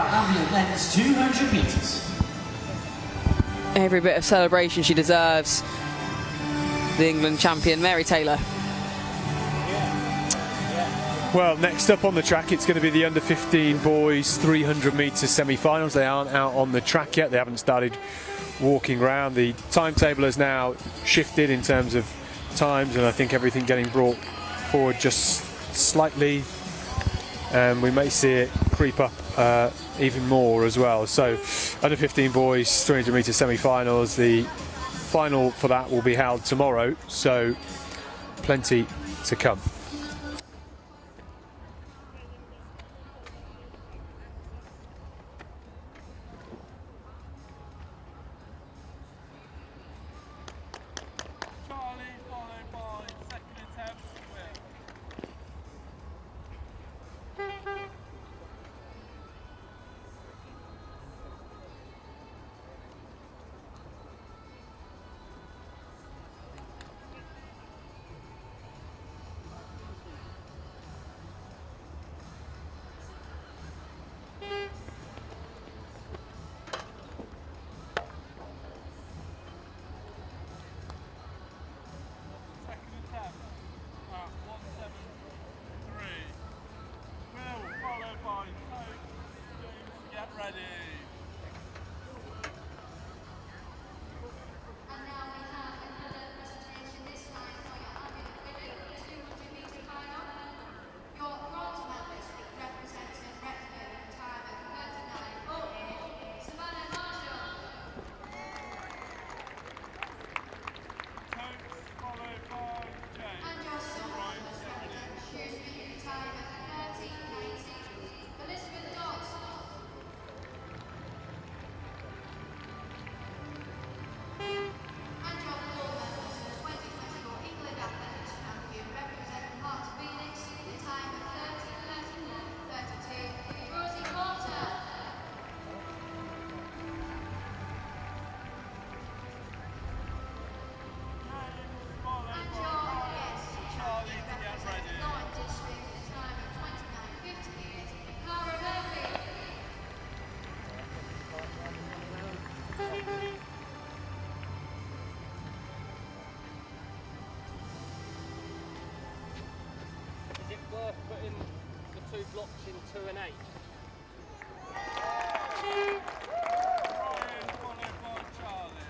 every bit of celebration she deserves. The England champion Mary Taylor. Well, next up on the track, it's going to be the under 15 boys 300 metre semi-finals. They aren't out on the track yet. They haven't started walking around. The timetable has now shifted in terms of times, and I think everything getting brought forward just slightly, and we may see it creep up even more as well. So under 15 boys 300 metre semi-finals, the final for that will be held tomorrow, so plenty to come. worth putting the 2 blocks in 2 and 8? Ryan, followed by Charlie.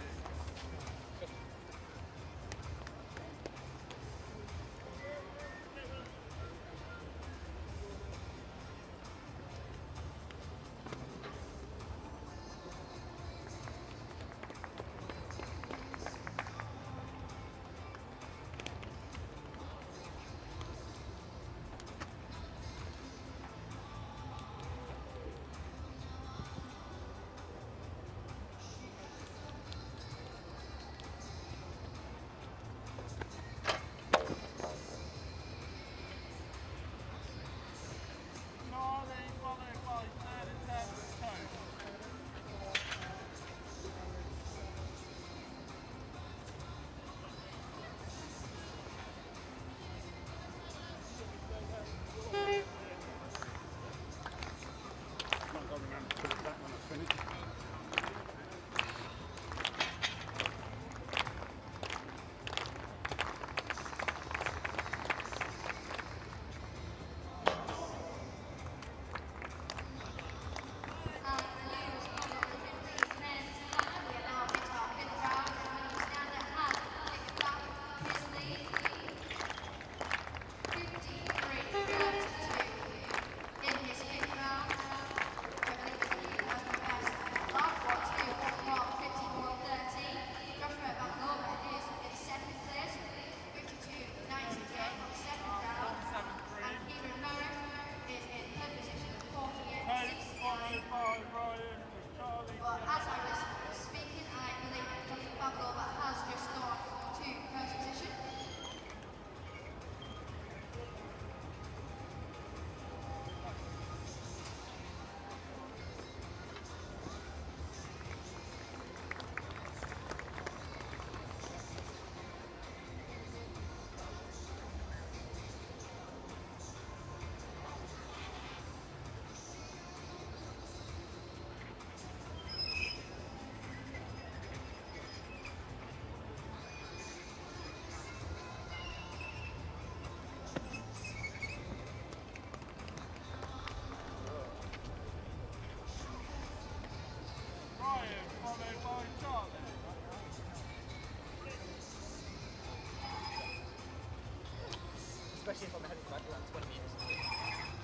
Especially if I'm heading back around 20 meters,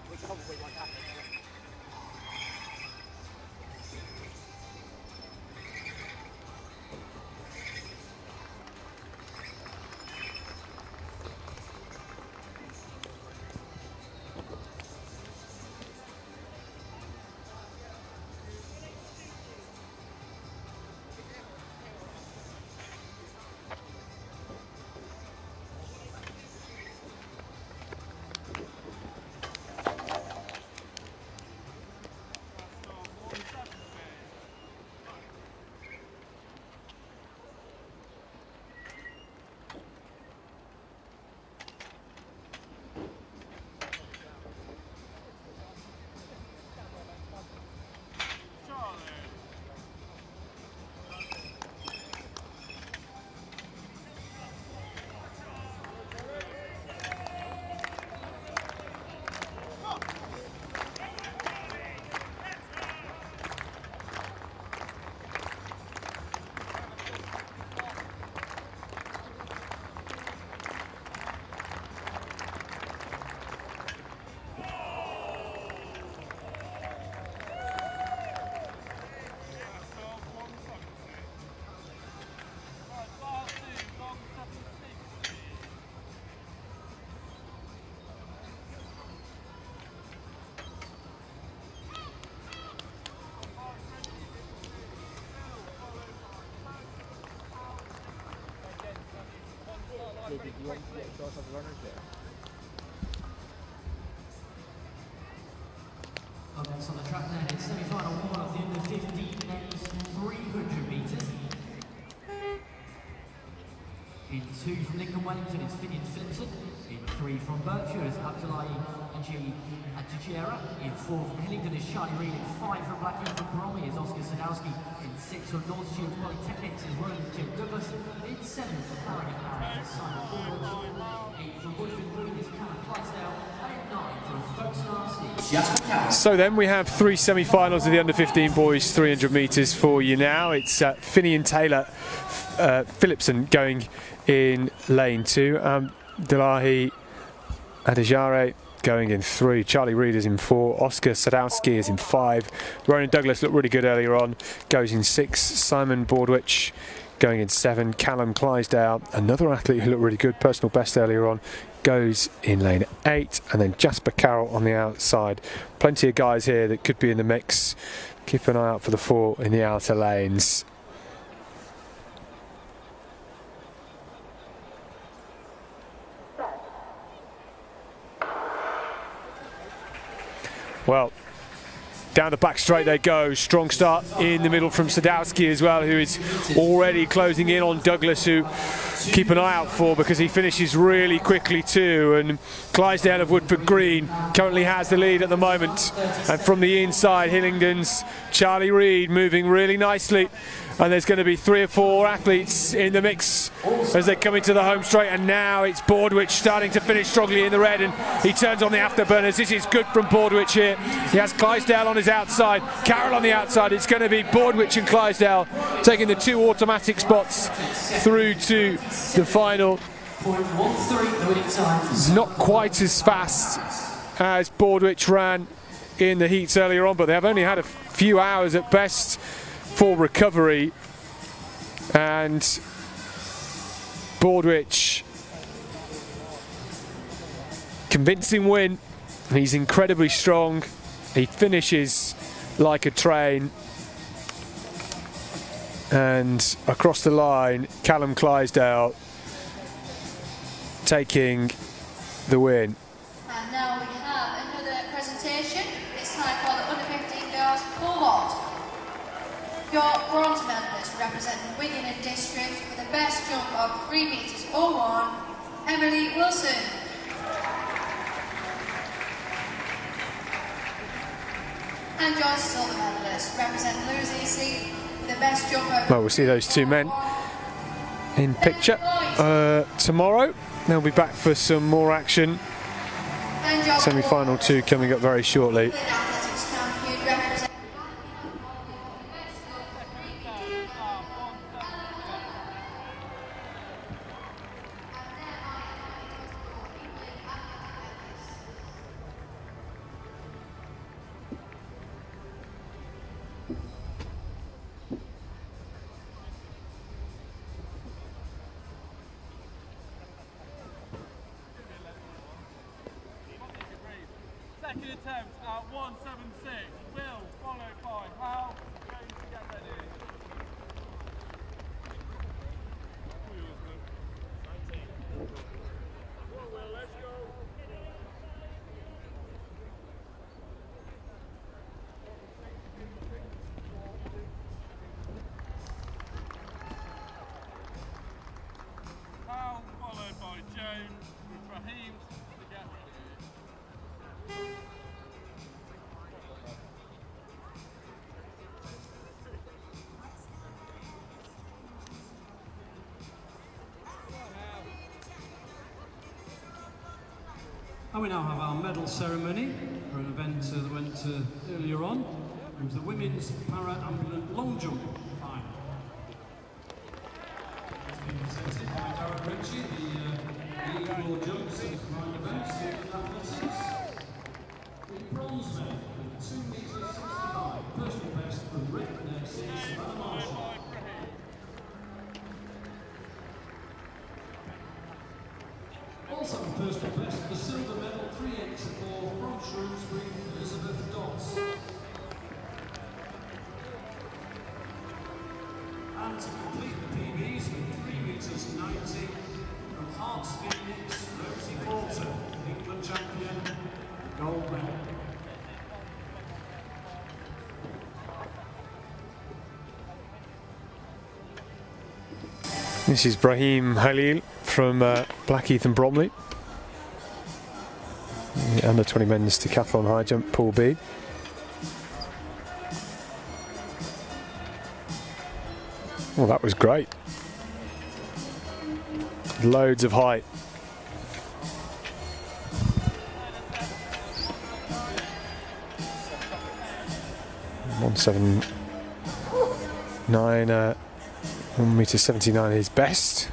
which probably won't happen. Did you want to show us the runners there? Okay, so the track then is semi-final one of the U15 men's 300 metres. In 2 from Lincoln Wellington is Finian Phillipson. In 3 from Berkshire is Abdullahi Ajichiera. In 4 from Hillingdon is Charlie Reid. In 5 from Blackburn from Bromley is Oscar Sadowski. In 6 from North Shields Polytechnics is Roland Jim Douglas. In 7 from Harrogate is Simon Ford. 8 from Woodford Green is Callum Clydesdale. And in 9 Jasper Carroll. So then we have 3 semi-finals of the under-15 boys 300 metres for you now. It's Finney and Taylor Phillipson going in lane 2. Delahi Adejare going in 3. Charlie Reid is in 4. Oscar Sadowski is in 5. Ronan Douglas looked really good earlier on, goes in 6. Simon Bordwich going in 7. Callum Clydesdale, another athlete who looked really good, personal best earlier on, goes in lane 8. And then Jasper Carroll on the outside. Plenty of guys here that could be in the mix. Keep an eye out for the 4 in the outer lanes. Well, down the back straight they go. Strong start in the middle from Sadowski as well, who is already closing in on Douglas, who keep an eye out for because he finishes really quickly too. And Clydesdale of Woodford Green currently has the lead at the moment. And from the inside, Hillingdon's Charlie Reid moving really nicely. And there's going to be 3 or 4 athletes in the mix as they come into the home straight. And now it's Bordwich starting to finish strongly in the red, and he turns on the afterburners. This is good from Bordwich here. He has Clydesdale on his outside, Carroll on the outside. It's going to be Bordwich and Clydesdale taking the 2 automatic spots through to the final. Not quite as fast as Bordwich ran in the heats earlier on, but they have only had a few hours at best for recovery. And Bordwich, convincing win. He's incredibly strong. He finishes like a train. And across the line, Callum Clydesdale taking the win. And now we have another presentation. It's time for the under-15 girls cohort. Your bronze medalist representing Wigan District with the best jump of 3 metres 01, Emily Wilson. And your silver medalist representing Lewes EC with the best jump of... Well, we'll see those 2 men in picture tomorrow. They'll be back for some more action. Semi-final 2 coming up very shortly. Second attempt at 176. Will, followed by Hal. Going to get ready. Will, let's go. Hal, followed by Jones, with Raheem to get ready. And we now have our medal ceremony for an event that went earlier on. It was the women's parahambulant long jump final. It's been presented by Darren Ritchie, the equal jumps and combined events in athletics. The bronze medal with 2 metres 65, personal best from Rick Nixon, Savannah Marshall. Also personal best, the silver medal 384 from Shrewsbury, Elizabeth Dodds. And to complete the PBs with 3 metres 90 from Hearts Phoenix, Rosie Porter, England champion, gold medal. This is Brahim Halil from Blackheath and Bromley. The under 20 men's decathlon high jump, Pool B. Well, that was great. Loads of height. 179, 1m79 his best.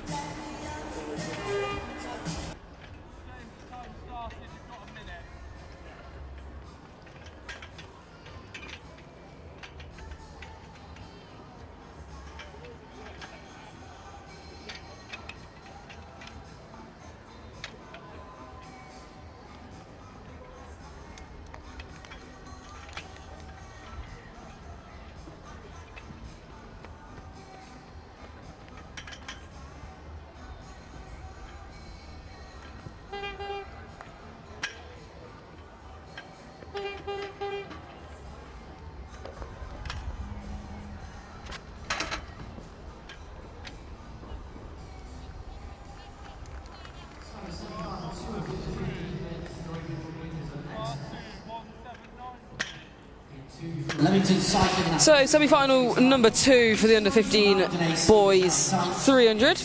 So semi-final number 2 for the under-15 boys 300.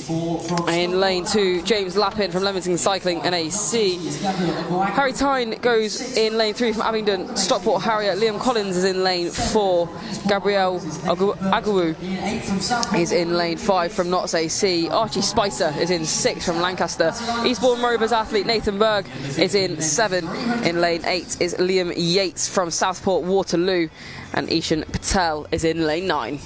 In lane 2, James Lappin from Leamington Cycling NAC. Harry Tyne goes in lane 3 from Abingdon Stockport Harrier. Liam Collins is in lane 4. Gabrielle Agawu is in lane 5 from Notts AC. Archie Spicer is in 6 from Lancaster. Eastbourne Rovers athlete Nathan Berg is in 7. In lane 8 is Liam Yates from Southport Waterloo. And Ishan Patel is in lane 9.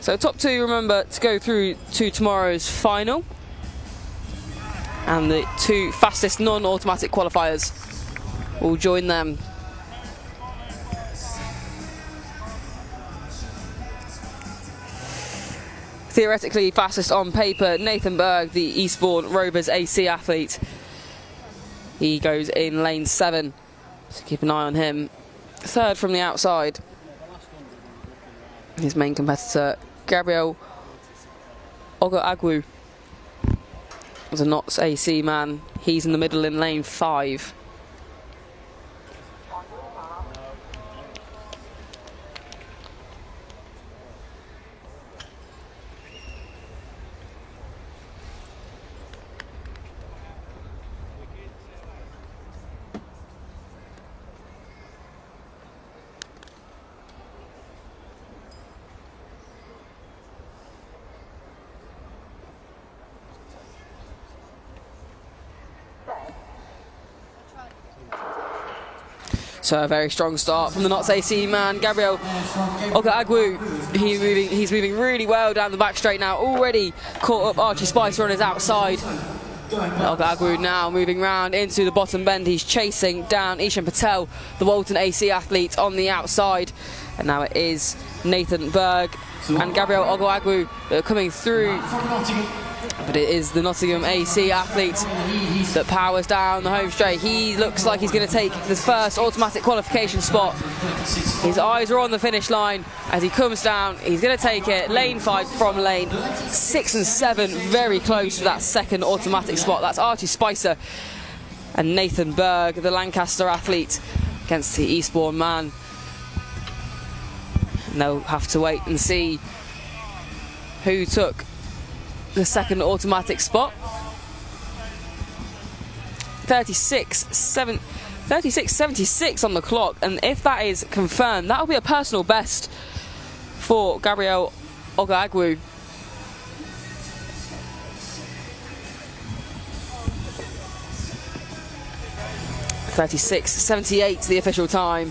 So top 2, remember to go through to tomorrow's final. And the 2 fastest non-automatic qualifiers will join them. Theoretically fastest on paper, Nathan Berg, the Eastbourne Rovers AC athlete. He goes in lane 7, so keep an eye on him. 3rd from the outside, his main competitor, Gabriel Ogo-Agwu, was a Notts AC man. He's in the middle in lane 5. So a very strong start from the Notts AC man, Gabriel Ogo-Agwu. He's moving really well down the back straight now. Already caught up Archie Spicer on his outside. Ogo-Agwu now moving round into the bottom bend. He's chasing down Ishan Patel, the Walton AC athlete, on the outside. And now it is Nathan Berg and Gabriel Ogo-Agwu that are coming through. But it is the Nottingham AC athlete that powers down the home straight. He looks like he's going to take the first automatic qualification spot. His eyes are on the finish line as he comes down. He's going to take it. Lane 5 from lane 6 and 7, very close to that second automatic spot. That's Archie Spicer and Nathan Berg, the Lancaster athlete, against the Eastbourne man. And they'll have to wait and see who took the second automatic spot. 36.76 on the clock, and if that is confirmed, that will be a personal best for Gabriel Ogo-Agwu. .36.78 the official time.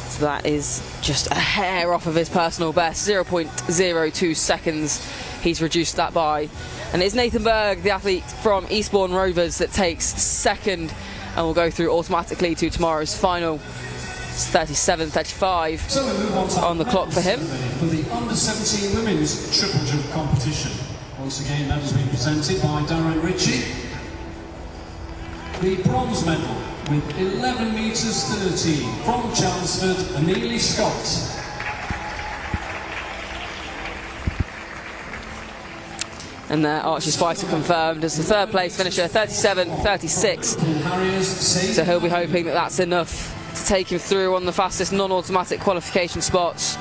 So that is just a hair off of his personal best, 0.02 seconds he's reduced that by. And it's Nathan Berg, the athlete from Eastbourne Rovers, that takes second and will go through automatically to tomorrow's final. It's 37.35 on the clock for him. For the under-17 women's triple jump competition. Once again, that has been presented by Darren Ritchie. The bronze medal with 11 metres 13 from Chelmsford, Amelie Scott. And there, Archie Spicer confirmed as the third place finisher, 37.36. So he'll be hoping that that's enough to take him through on the fastest non-automatic qualification spots.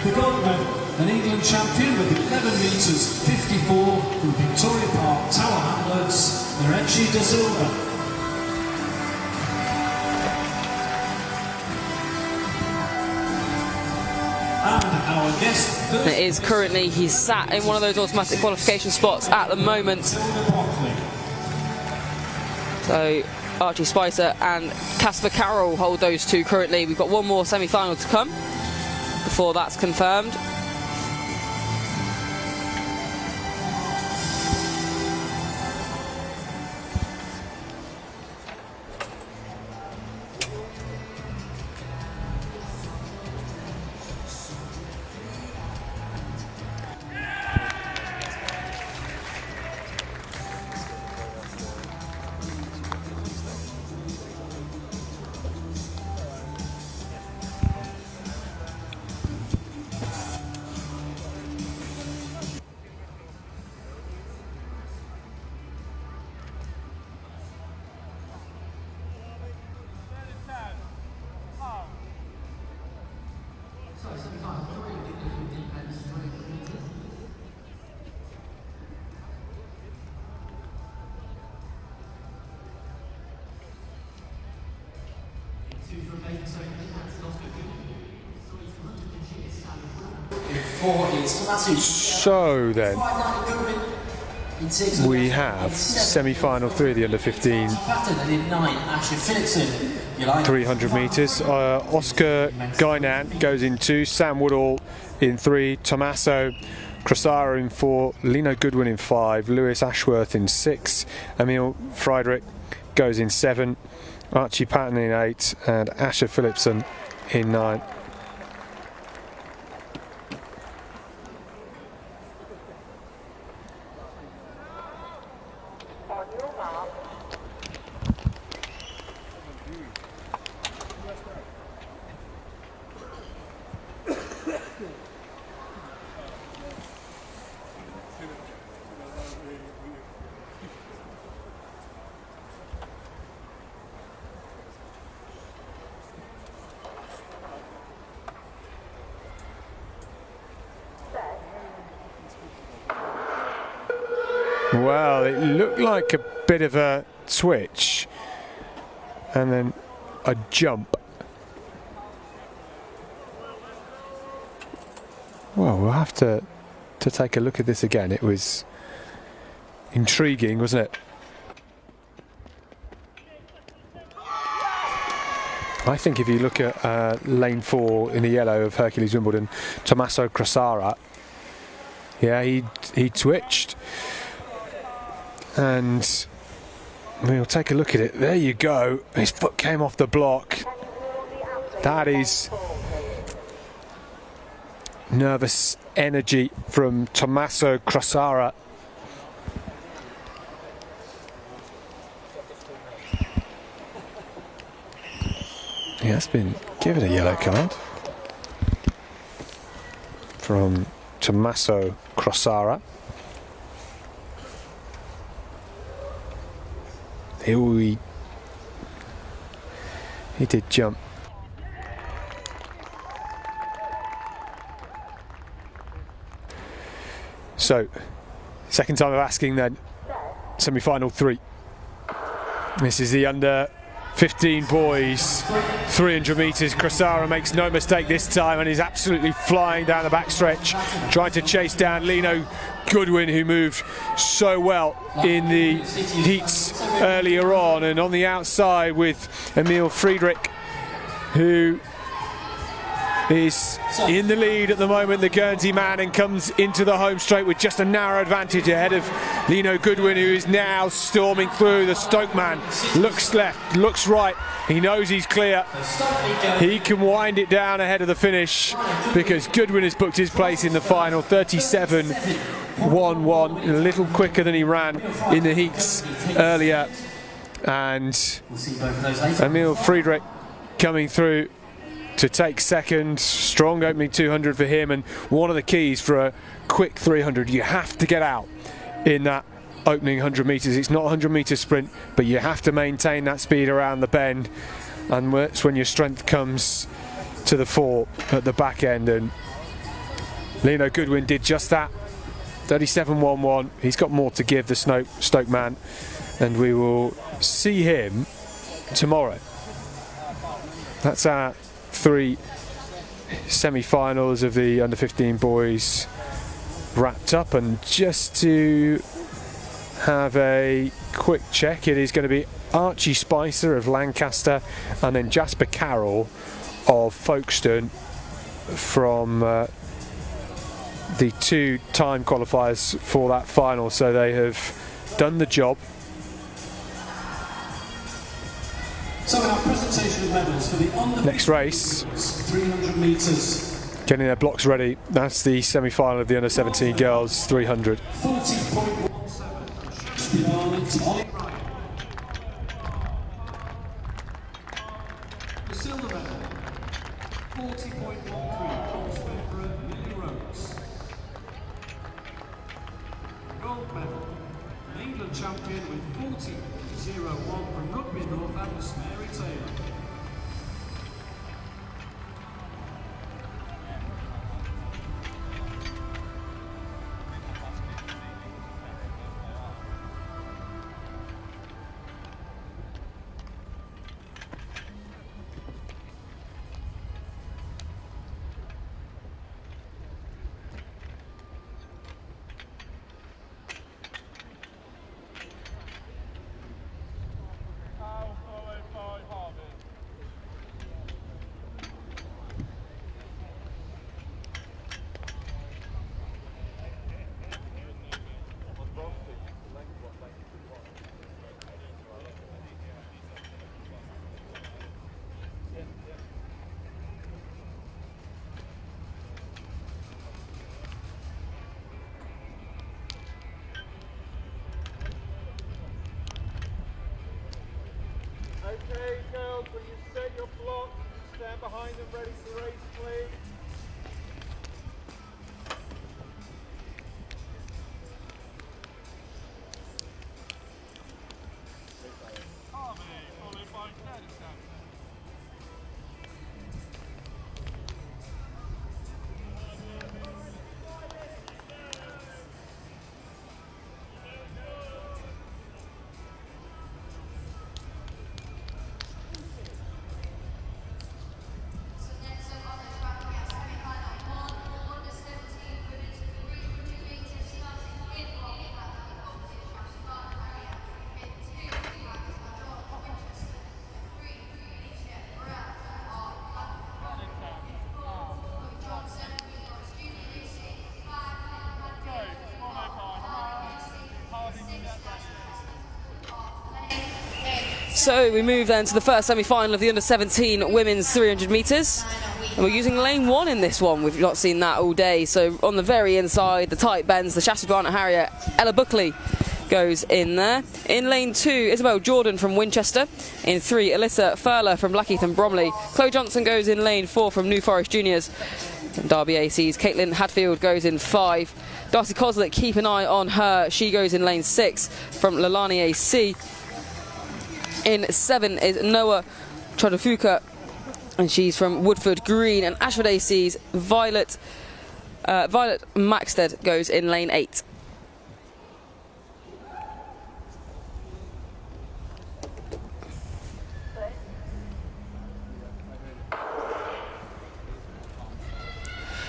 The gold medal, an England champion with 11 metres 54 from Victoria Park, Tower Hamlets, Lorenzi da Silva. It is currently, he's sat in one of those automatic qualification spots at the moment. So Archie Spicer and Casper Carroll hold those two currently. We've got one more semi-final to come before that's confirmed. So then, we have semi-final 3 of the under-15 300 metres. Oscar Guinan goes in 2, Sam Woodall in 3, Tommaso Crosara in 4, Lino Goodwin in 5, Lewis Ashworth in 6, Emil Friedrich goes in 7, Archie Patton in 8, and Asher Philipson in 9. Well, it looked like a bit of a twitch and then a jump. Well, we'll have to take a look at this again. It was intriguing, wasn't it? I think if you look at lane 4 in the yellow of Hercules Wimbledon, Tommaso Crosara, yeah, he twitched. And we'll take a look at it. There you go. His foot came off the block. That is nervous energy from Tommaso Crosara. He has been given a yellow card from Tommaso Crosara. He did jump. So, second time of asking then, semi-final 3. This is the under 15 boys, 300 metres. Crosara makes no mistake this time and is absolutely flying down the backstretch, trying to chase down Lino Goodwin, who moved so well in the heats earlier on. And on the outside with Emil Friedrich, who is in the lead at the moment, the Guernsey man, and comes into the home straight with just a narrow advantage ahead of Lino Goodwin, who is now storming through. The Stoke man looks left, looks right, he knows he's clear. He can wind it down ahead of the finish because Goodwin has booked his place in the final. 37.11, a little quicker than he ran in the heats earlier. And Emil Friedrich coming through to take second. Strong opening 200 for him, and one of the keys for a quick 300, you have to get out in that opening 100 metres. It's not a 100 metre sprint, but you have to maintain that speed around the bend, and that's when your strength comes to the fore at the back end. And Lino Goodwin did just that. 37.11. He's got more to give, the Stoke man, and we will see him tomorrow. That's our 3 semi-finals of the under-15 boys wrapped up, and just to have a quick check, it is going to be Archie Spicer of Lancaster and then Jasper Carroll of Folkestone from the 2 time qualifiers for that final, so they have done the job. So our presentation of medals for the next race, 300 metres. Getting their blocks ready. That's the semi-final of the under-17 girls 300. 40.17. The silver medal, 40.13. Bronze member Lily Rhodes. Gold medal, an England champion with 40.01 from Rugby North and Mary Taylor. Okay, girls, when you set your block, stand behind them, ready to race, please. Harmony, followed by Decathlon. So we move then to the first semi-final of the under-17 women's 300 metres. And we're using lane 1 in this one. We've not seen that all day. So on the very inside, the tight bends, the Shaftesbury Harrier, Ella Buckley goes in there. In lane 2, Isabel Jordan from Winchester. In 3, Alyssa Furler from Blackheath and Bromley. Chloe Johnson goes in lane 4 from New Forest Juniors. And Derby AC's Caitlin Hadfield goes in 5. Darcy Coslet, keep an eye on her. She goes in lane 6 from Lalani AC. In 7 is Noah Chodofuka, and she's from Woodford Green. And Ashford AC's Violet Maxted goes in lane 8.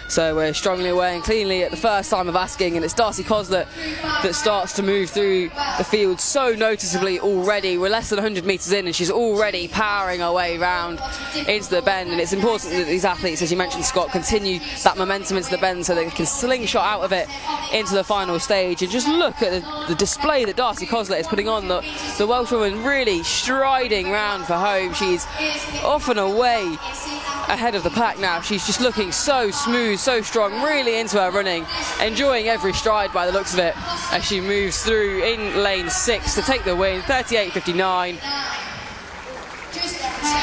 So we're strongly away and cleanly at the first time of asking, and it's Darcy Coslet that starts to move through the field so noticeably already. We're less than 100 metres in and she's already powering her way round into the bend, and it's important that these athletes, as you mentioned, Scott, continue that momentum into the bend so they can slingshot out of it into the final stage. And just look at the display that Darcy Coslet is putting on. The Welshwoman really striding round for home. She's off and away ahead of the pack now. She's just looking so smooth, so strong, really into her running, enjoying every stride by the looks of it as she moves through in lane 6 to take the win, 38.59.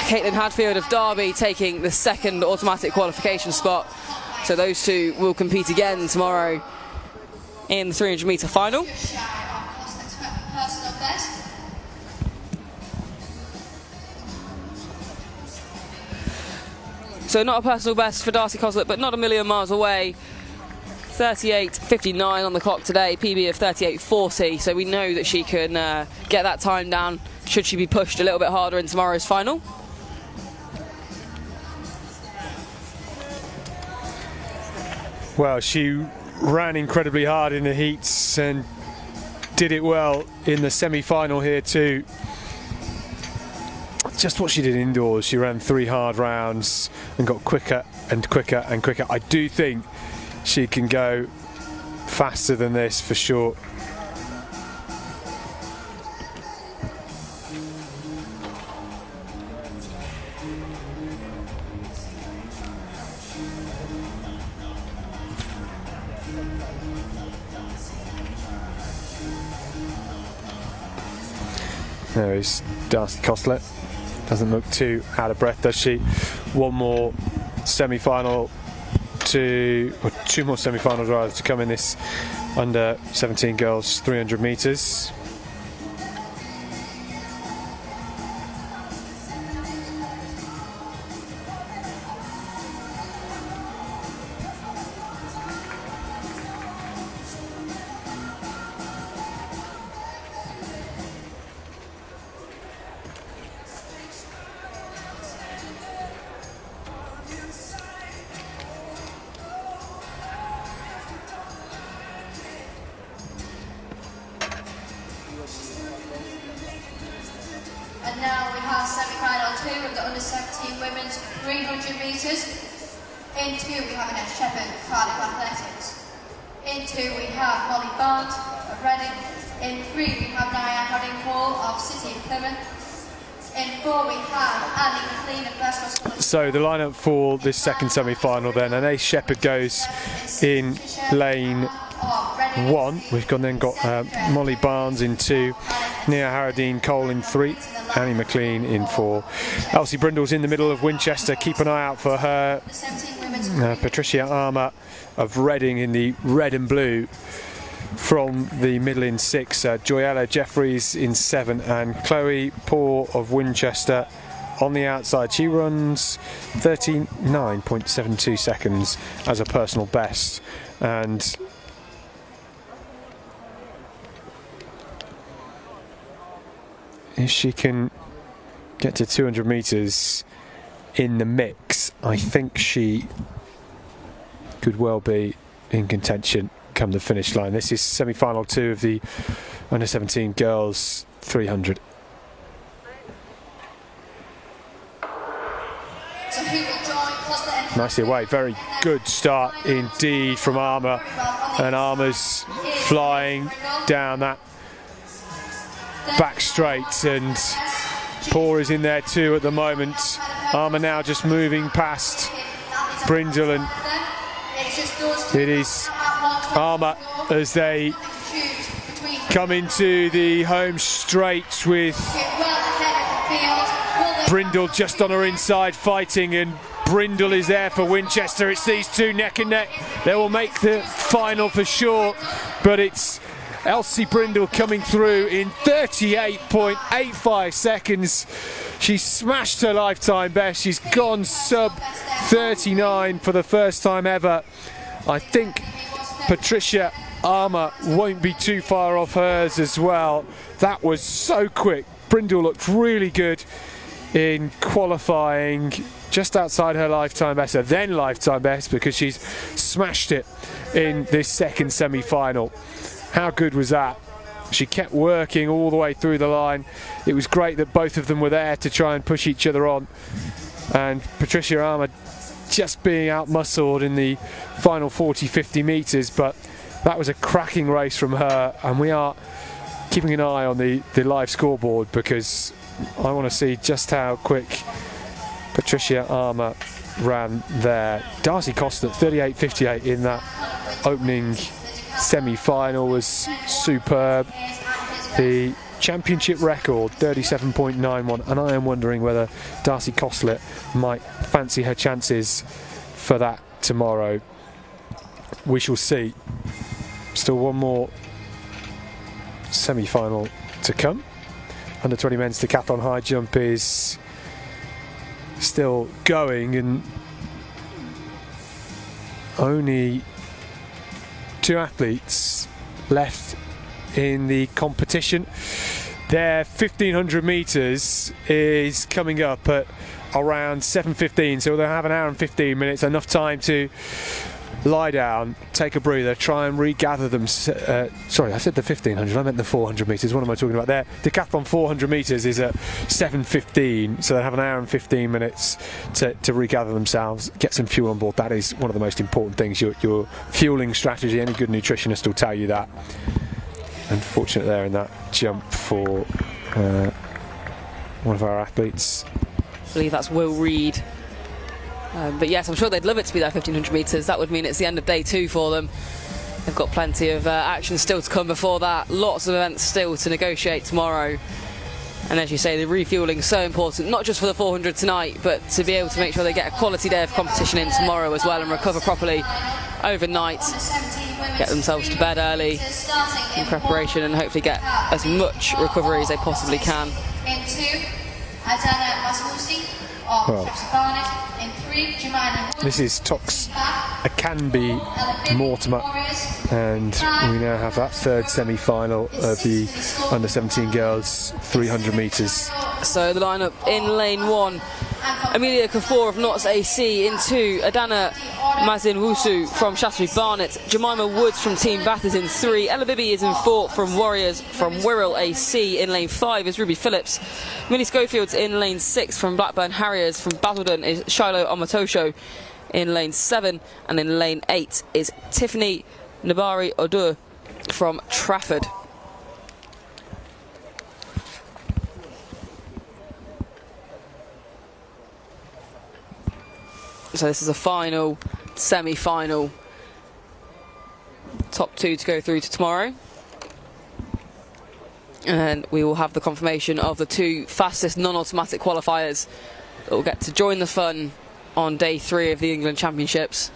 Caitlin Hadfield of Derby taking the second automatic qualification spot. So those two will compete again tomorrow in the 300 metre final. So not a personal best for Darcy Coslet, but not a million miles away 38.59 on the clock today, PB of 38.40, so we know that she can get that time down should she be pushed a little bit harder in tomorrow's final. Well, she ran incredibly hard in the heats and did it well in the semi-final here too. Just what she did indoors, she ran 3 hard rounds and got quicker and quicker and quicker. I do think she can go faster than this for sure. There is Darcy Costlet. Doesn't look too out of breath, does she? One more semi-final or 2 more semi-finals rather to come in this under 17 girls 300 metres. And now we have semi-final 2 of the under-17 women's 300 metres. In 2 we have Annette Shepherd, Cardiff Athletics. In 2 we have Molly Barnes of Reading. In 3 we have Naya Hodding-Hall of City of Plymouth. In 4 we have Annie McLean of Glasgow. So the lineup for this second semi-final then, Annette Shepherd goes in lane 1. We've then got Molly Barnes in 2, Nia Harradine Cole in 3, Annie McLean in 4. Elsie Brindle's in the middle of Winchester, keep an eye out for her. Patricia Armour of Reading in the red and blue from the middle in 6, Joyella Jeffries in 7, and Chloe Poor of Winchester on the outside. She runs 39.72 seconds as a personal best, and if she can get to 200 metres in the mix, I think she could well be in contention come the finish line. This is semi-final 2 of the under-17 girls 300. Nicely away, very good start indeed from Armour, and Armour's flying down that back straight, and Poor is in there too at the moment. Armour now just moving past Brindle, and it is Armour as they come into the home straight with Brindle just on her inside fighting, and Brindle is there for Winchester. It's these two neck and neck. They will make the final for sure, but it's Elsie Brindle coming through in 38.85 seconds. She smashed her lifetime best. She's gone sub 39 for the first time ever. I think Patricia Armour won't be too far off hers as well. That was so quick. Brindle looked really good in qualifying, just outside her lifetime best, then lifetime best, because she's smashed it in this second semi-final. How good was that? She kept working all the way through the line. It was great that both of them were there to try and push each other on, and Patricia Armour just being out-muscled in the final 40-50 metres, but that was a cracking race from her, and we are keeping an eye on the live scoreboard, because I want to see just how quick Patricia Armour ran there. Darcy Costlet 38.58 in that opening semi-final was superb. The championship record 37.91, and I am wondering whether Darcy Costlet might fancy her chances for that tomorrow. We shall see. Still one more semi-final to come. Under 20 men's decathlon high jump is still going, and only two athletes left in the competition. Their 1500 metres is coming up at around 7:15, so they'll have an hour and 15 minutes, enough time to lie down, take a breather, try and regather them. Sorry, I said the 1500, I meant the 400 metres. What am I talking about there? Decathlon 400 metres is at 7:15, so they'll have an hour and 15 minutes to regather themselves, get some fuel on board. That is one of the most important things, your fueling strategy. Any good nutritionist will tell you that. Unfortunate there in that jump for one of our athletes. I believe that's Will Reed. But yes, I'm sure they'd love it to be there 1500 metres. That would mean it's the end of day 2 for them. They've got plenty of action still to come before that. Lots of events still to negotiate tomorrow. And as you say, the refuelling is so important, not just for the 400 tonight, but to be able to make sure they get a quality day of competition in tomorrow as well and recover properly overnight, get themselves to bed early in preparation and hopefully get as much recovery as they possibly can. Well, this is Tox Akanbi Mortimer, and we now have that third semi-final of the under-17 girls 300 metres. So the lineup in lane 1, Amelia Kafour of Notts AC. In 2, Adana Mazinwusu from Shaftesbury Barnet. Jemima Woods from Team Bath is in 3. Ella Bibby is in 4 from Warriors from Wirral AC. In lane 5 is Ruby Phillips. Millie Schofield's in lane 6 from Blackburn Harriers. From Basildon is Shiloh Omotosho in lane 7. And in lane 8 is Tiffany Nabari Odur from Trafford. So this is a final, semi-final, top 2 to go through to tomorrow. And we will have the confirmation of the 2 fastest non-automatic qualifiers that will get to join the fun on day 3 of the England Championships.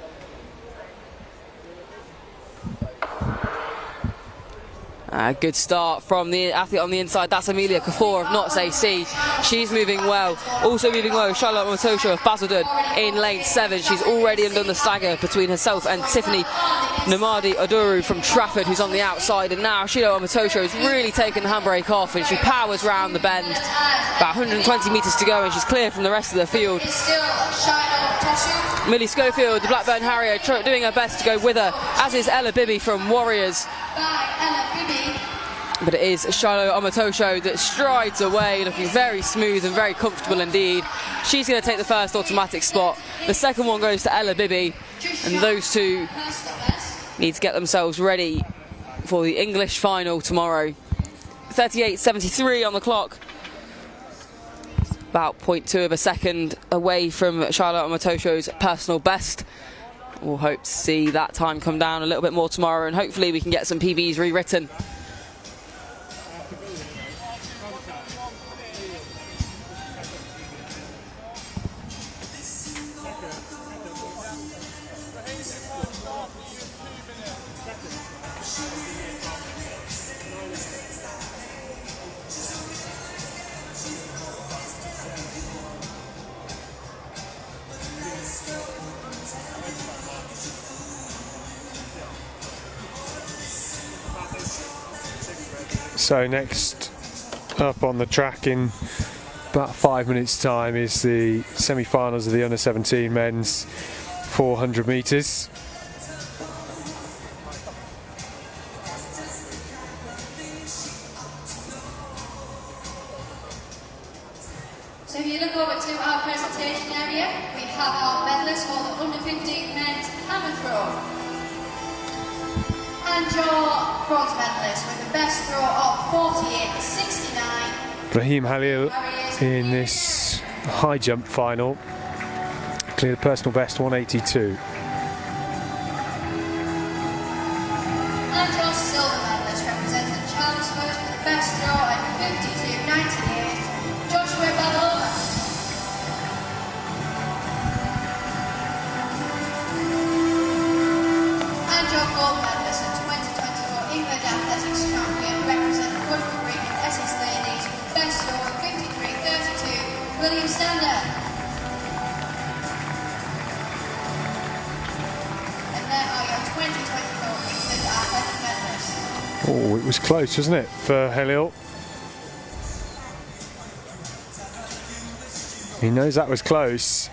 Good start from the athlete on the inside. That's Amelia Kafour of Notts AC. She's moving well. Also moving well, Charlotte Motosho of Basildon in lane 7. She's already undone the stagger between herself and Tiffany Namadi Oduru from Trafford, who's on the outside. And now Shiloh Motosho has really taken the handbrake off and she powers round the bend. About 120 metres to go and she's clear from the rest of the field. Millie Schofield, the Blackburn Harrier, doing her best to go with her, as is Ella Bibby from Warriors. But it is Shiloh Omotosho that strides away, looking very smooth and very comfortable indeed. She's going to take the first automatic spot. The second one goes to Ella Bibby, and those two need to get themselves ready for the English final tomorrow. 38.73 on the clock. About 0.2 of a second away from Charlotte Omotosho's personal best. We'll hope to see that time come down a little bit more tomorrow, and hopefully we can get some PBs rewritten. So next up on the track in about 5 minutes time is the semi-finals of the under-17 men's 400 metres. So if you look over to our presentation area, we have our medalists for the under-15 men's hammer throw. And your bronze medalist with the best throw of 48.69. Brahim Halil in this high jump final cleared personal best 182. And your silver medalist representing Chelmsford with the best throw at 52.98. Joshua Ballola. And your gold medalist in 2024 England Athletics Champion representing Woodford Green and Essex Ladies with the best throw at 53.32. William Stander. And there are your 2024 England Oh, it was close, wasn't it, for Halil? He knows that was close.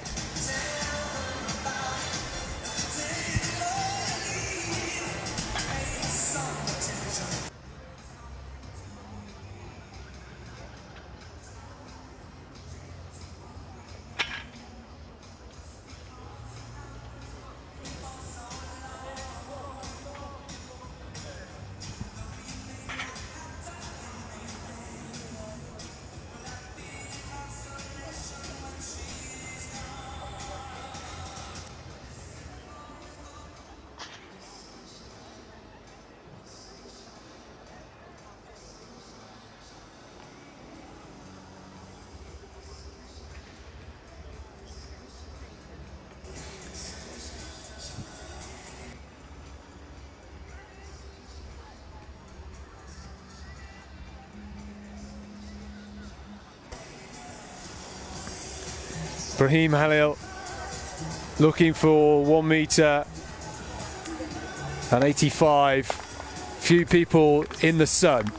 Brahim Halil looking for 1 metre and 85. Few people in the sun.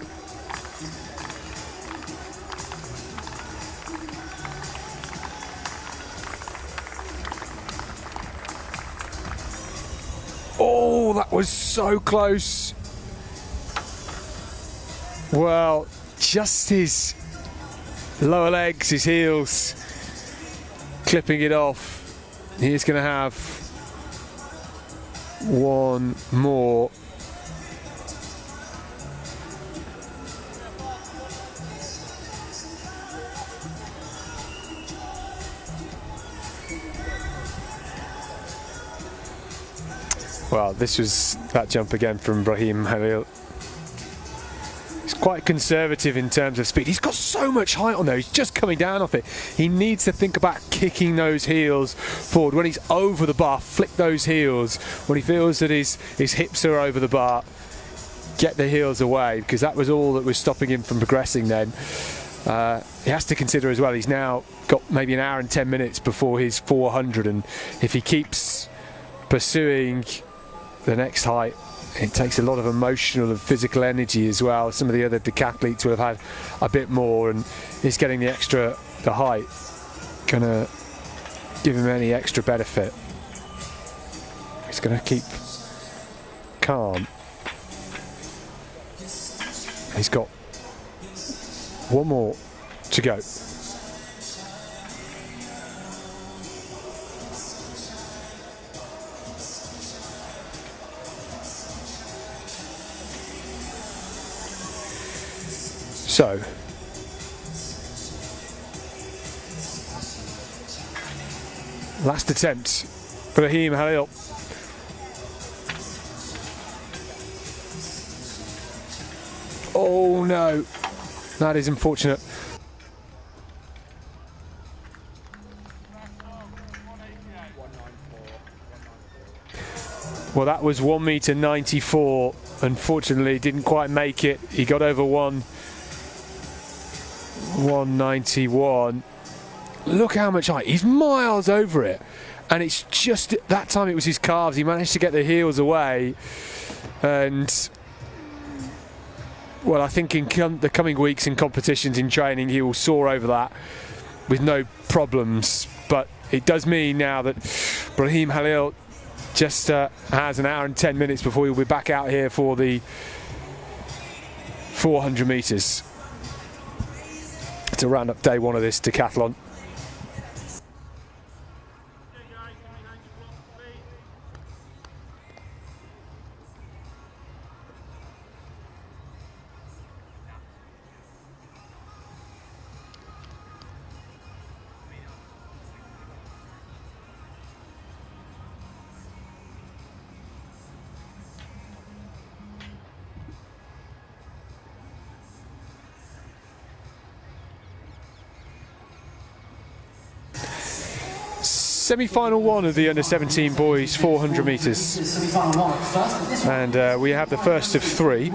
Oh, that was so close. Well, just his lower legs, his heels, clipping it off. He's going to have one more. Well, this was that jump again from Brahim Halil. He's quite conservative in terms of speed. He's got so much height on there. He's just coming down off it. He needs to think about kicking those heels forward. When he's over the bar, flick those heels. When he feels that his hips are over the bar, get the heels away, because that was all that was stopping him from progressing then. He has to consider as well, he's now got maybe an hour and 10 minutes before his 400, and if he keeps pursuing the next height, it takes a lot of emotional and physical energy as well. Some of the other decathletes will have had a bit more, and he's getting the height, gonna give him any extra benefit. He's gonna keep calm. He's got one more to go. So, last attempt, Brahim Halil. Oh no, that is unfortunate. Well, that was 1 metre 94. Unfortunately, didn't quite make it. He got over 191. Look how much height. He's miles over it. And it's just that time it was his calves. He managed to get the heels away. And, well, I think in the coming weeks in competitions, in training, he will soar over that with no problems. But it does mean now that Brahim Halil just has an hour and 10 minutes before he'll be back out here for the 400 metres to round up day one of this decathlon. Semi-final one of the under-17 boys 400 metres, and we have the first of three.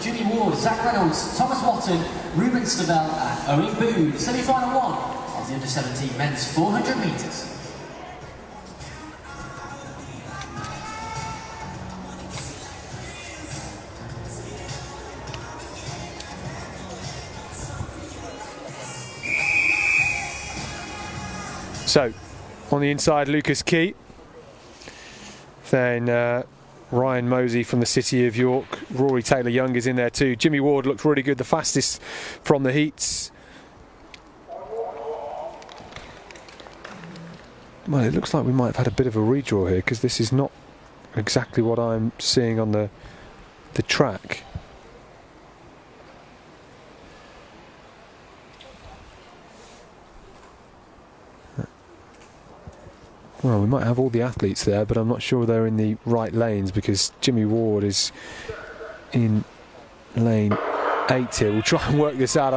Jimmy Ward, Zach Reynolds, Thomas Watton, Ruben Stabell and Owen Boone. Semi-final one of the under-17 men's 400 metres. So, on the inside, Lucas Key. Then Ryan Mosey from the City of York. Rory Taylor-Young is in there too. Jimmy Ward looked really good, the fastest from the heats. Well, it looks like we might have had a bit of a redraw here, because this is not exactly what I'm seeing on the track. Well, we might have all the athletes there, but I'm not sure they're in the right lanes, because Jimmy Ward is in lane 8 here. We'll try and work this out.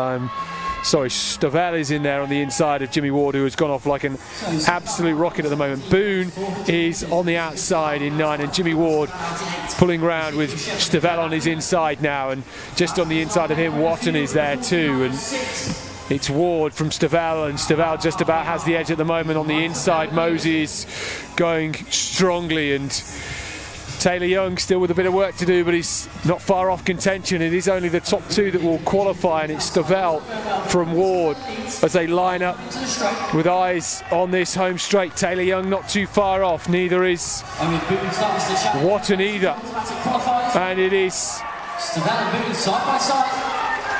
Sorry, Stavel is in there on the inside of Jimmy Ward, who has gone off like an absolute rocket at the moment. Boone is on the outside in 9, and Jimmy Ward pulling round with Stavel on his inside now, and just on the inside of him, Watton is there too. And it's Ward from Stavel, and Stavel just about has the edge at the moment on the inside. Mosey is going strongly, and Taylor-Young still with a bit of work to do, but he's not far off contention. It is only the top 2 that will qualify, and it's Stavel from Ward as they line up with eyes on this home straight. Taylor-Young not too far off, neither is Watton either. And it is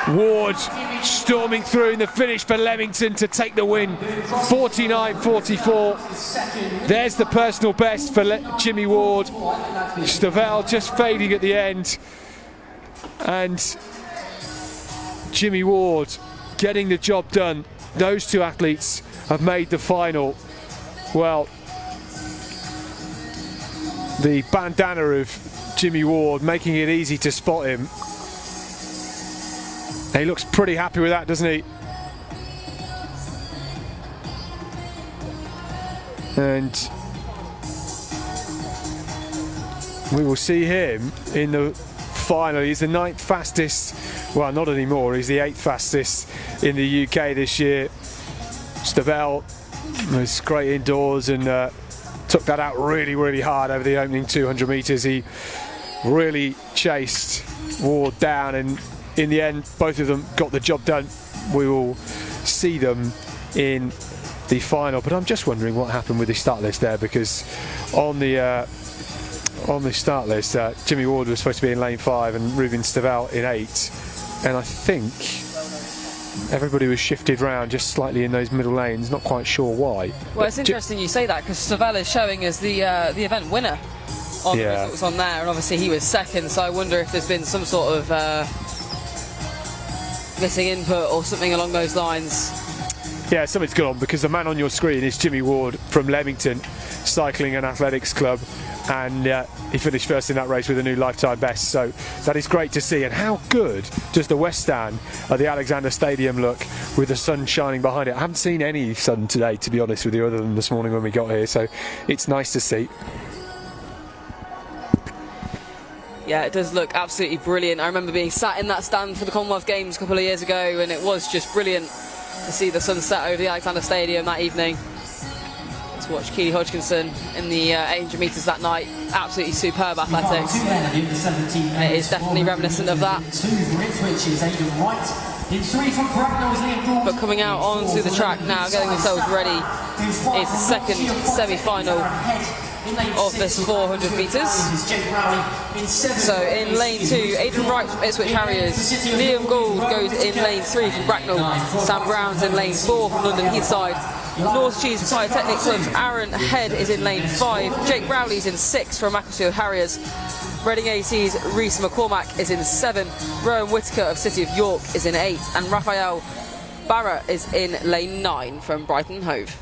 Ward storming through in the finish for Leamington to take the win, 49.44. There's the personal best for Jimmy Ward. Stavel just fading at the end, and Jimmy Ward getting the job done. Those 2 athletes have made the final. Well, the bandana of Jimmy Ward making it easy to spot him. He looks pretty happy with that, doesn't he? And we will see him in the final. He's the 9th fastest, well, not anymore, he's the 8th fastest in the UK this year. Stavel was great indoors and took that out really, really hard over the opening 200 metres. He really chased Ward down, and in the end, both of them got the job done. We will see them in the final. But I'm just wondering what happened with the start list there, because on the start list, Jimmy Ward was supposed to be in lane 5 and Ruben Stavel in 8. And I think everybody was shifted round just slightly in those middle lanes. Not quite sure why. Well, it's interesting you say that, because Stavel is showing as the event winner on the results on there, and obviously he was 2nd. So I wonder if there's been some sort of missing input or something along those lines. Yeah, something's gone on, because the man on your screen is Jimmy Ward from Leamington Cycling and Athletics Club, and he finished 1st in that race with a new lifetime best, so that is great to see. And how good does the west stand at the Alexander Stadium look with the sun shining behind it? I haven't seen any sun today, to be honest with you, other than this morning when we got here, so it's nice to see. Yeah, it does look absolutely brilliant. I remember being sat in that stand for the Commonwealth Games a couple of years ago, and it was just brilliant to see the sunset over the Alexander Stadium that evening. To watch Keely Hodgkinson in the 800 metres that night. Absolutely superb athletics. And it is definitely reminiscent of that. But coming out onto the track now, getting themselves ready, is the 2nd semi-final of this 400 metres. So in lane 2, Aidan Wright from Ipswich Harriers, Liam Gould goes in lane 3 from Bracknell, Sam Brown's in lane 4 from London Heathside, North Cheese Polytechnic Club's Aaron Head is in lane 5, Jake Rowley's in 6 from Macclesfield Harriers, Reading AC's Rhys McCormack is in 7, Rowan Whittaker of City of York is in 8, and Raphael Barra is in lane 9 from Brighton Hove.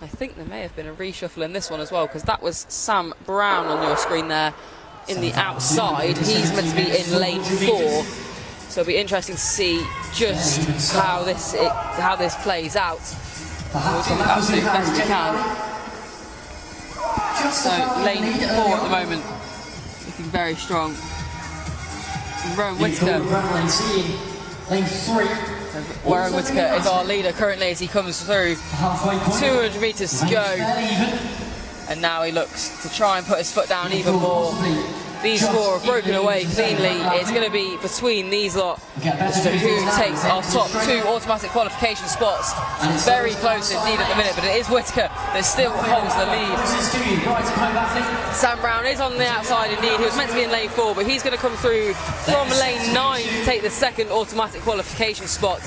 I think there may have been a reshuffle in this one as well, because that was Sam Brown on your screen there in the outside. He's meant to be in lane 4, so it'll be interesting to see just how this plays out. We'll do the absolute best we can. So lane 4 at the moment, looking very strong. Rowan Whittaker. Lane 3. Warren Whittaker is our leader currently as he comes through. 200 metres to go. And now he looks to try and put his foot down even more. These 4 have broken away cleanly. It's going to be between these lot as to who takes our top 2 automatic qualification spots. Very close indeed at the minute, but it is Whittaker that still holds the lead. Sam Brown is on the outside indeed. He was meant to be in lane 4, but he's going to come through from lane 9 to take the second automatic qualification spot.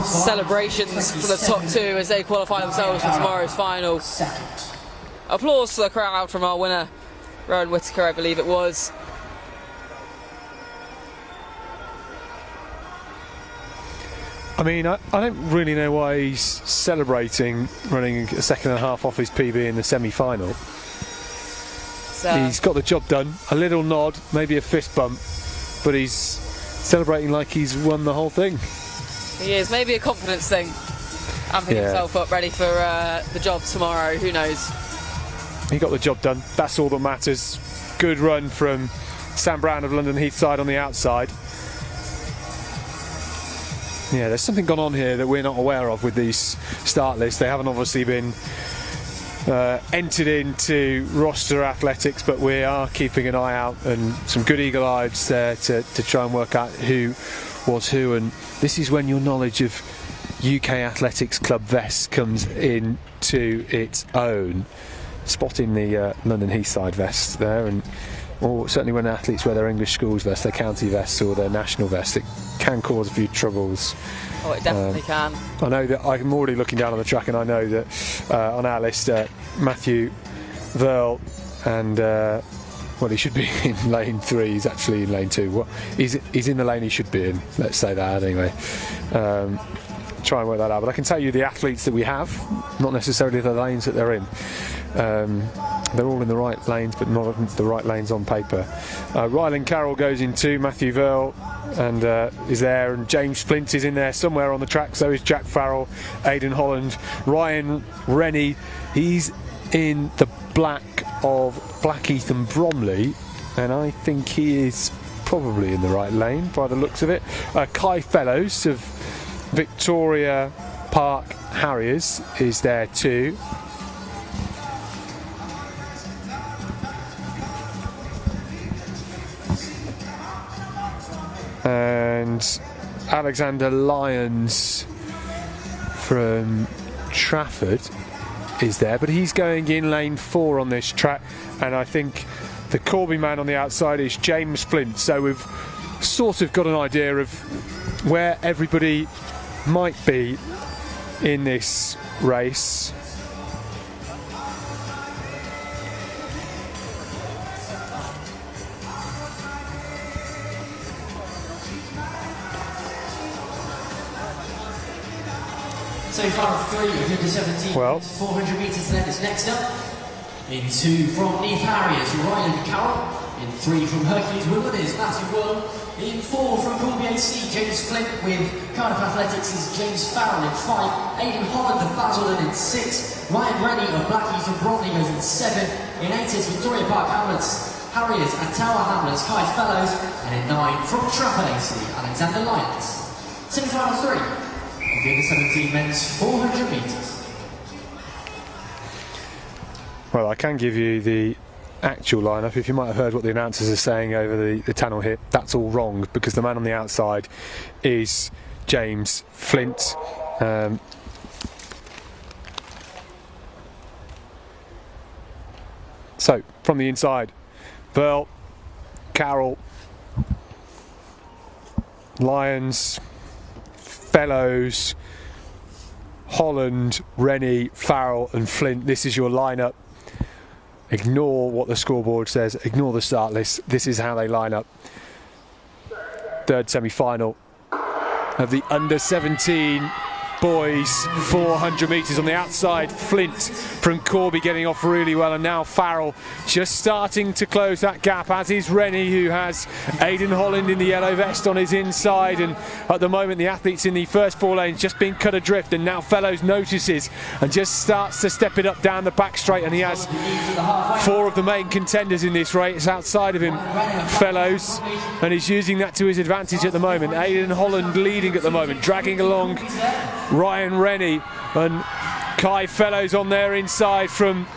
Celebrations for the top 2 as they qualify themselves for tomorrow's final. Applause to the crowd from our winner, Rowan Whittaker, I believe it was. I mean, I don't really know why he's celebrating running a second and a half off his PB in the semi-final. He's got the job done. A little nod, maybe a fist bump, but he's celebrating like he's won the whole thing. He is, maybe a confidence thing. Amping himself up, ready for the job tomorrow, who knows. He got the job done. That's all that matters. Good run from Sam Brown of London Heathside on the outside. Yeah, there's something gone on here that we're not aware of with these start lists. They haven't obviously been entered into roster athletics, but we are keeping an eye out and some good eagle eyes there to try and work out who was who. And this is when your knowledge of UK Athletics Club vests comes into its own. Spotting the London Heathside vest there, or certainly when athletes wear their English schools vest, their county vests or their national vest, it can cause a few troubles. Oh, it definitely can. I know that I'm already looking down on the track, and I know that on our list, Matthew Verl and well, he should be in lane 3. He's actually in lane 2. He's in the lane he should be in. Let's say that anyway. Try and work that out. But I can tell you the athletes that we have, not necessarily the lanes that they're in. They're all in the right lanes, but not the right lanes on paper. Ryland Carroll goes in 2, Matthew Verl and is there, and James Flint is in there somewhere on the track, so is Jack Farrell, Aidan Holland, Ryan Rennie, he's in the black of Blackheath and Bromley, and I think he is probably in the right lane by the looks of it. Kai Fellows of Victoria Park Harriers is there too. And Alexander Lyons from Trafford is there, but he's going in lane 4 on this track, and I think the Corby man on the outside is James Flint, so we've sort of got an idea of where everybody might be in this race. So far, 3 of U17. Well, 400 metres then is next up. In 2 from Neath Harriers, Ryan Carroll. In 3 from Hercules Woodward is Matthew Worm. In 4 from Corby AC, James Flint. With Cardiff Athletics is James Farrell in 5. Aidan Holland of Basildon in 6. Ryan Rennie of Blackheath and Bromley goes in 7. In 8 is Victoria Park Hamlets, Harriers and Tower Hamlets, Kai Fellows. And in 9 from Trafford AC, Alexander Lyons. Semi-final 3. The U17 men's 400 metres. Well, I can give you the actual lineup. If you might have heard what the announcers are saying over the tunnel here, that's all wrong, because the man on the outside is James Flint. So, from the inside, Verl, Carroll, Lyons, Fellows, Holland, Rennie, Farrell and Flint. This is your lineup. Ignore what the scoreboard says, ignore the start list. This is how they line up. Third semi-final of the under-17 boys 400 metres on the outside. Flint from Corby getting off really well, and now Farrell just starting to close that gap, as is Rennie, who has Aidan Holland in the yellow vest on his inside. And at the moment the athletes in the first 4 lanes just being cut adrift, and now Fellows notices and just starts to step it up down the back straight, and he has 4 of the main contenders in this race outside of him, Fellows, and he's using that to his advantage at the moment. Aidan Holland leading at the moment, dragging along Ryan Rennie, and Kai Fellows on their inside from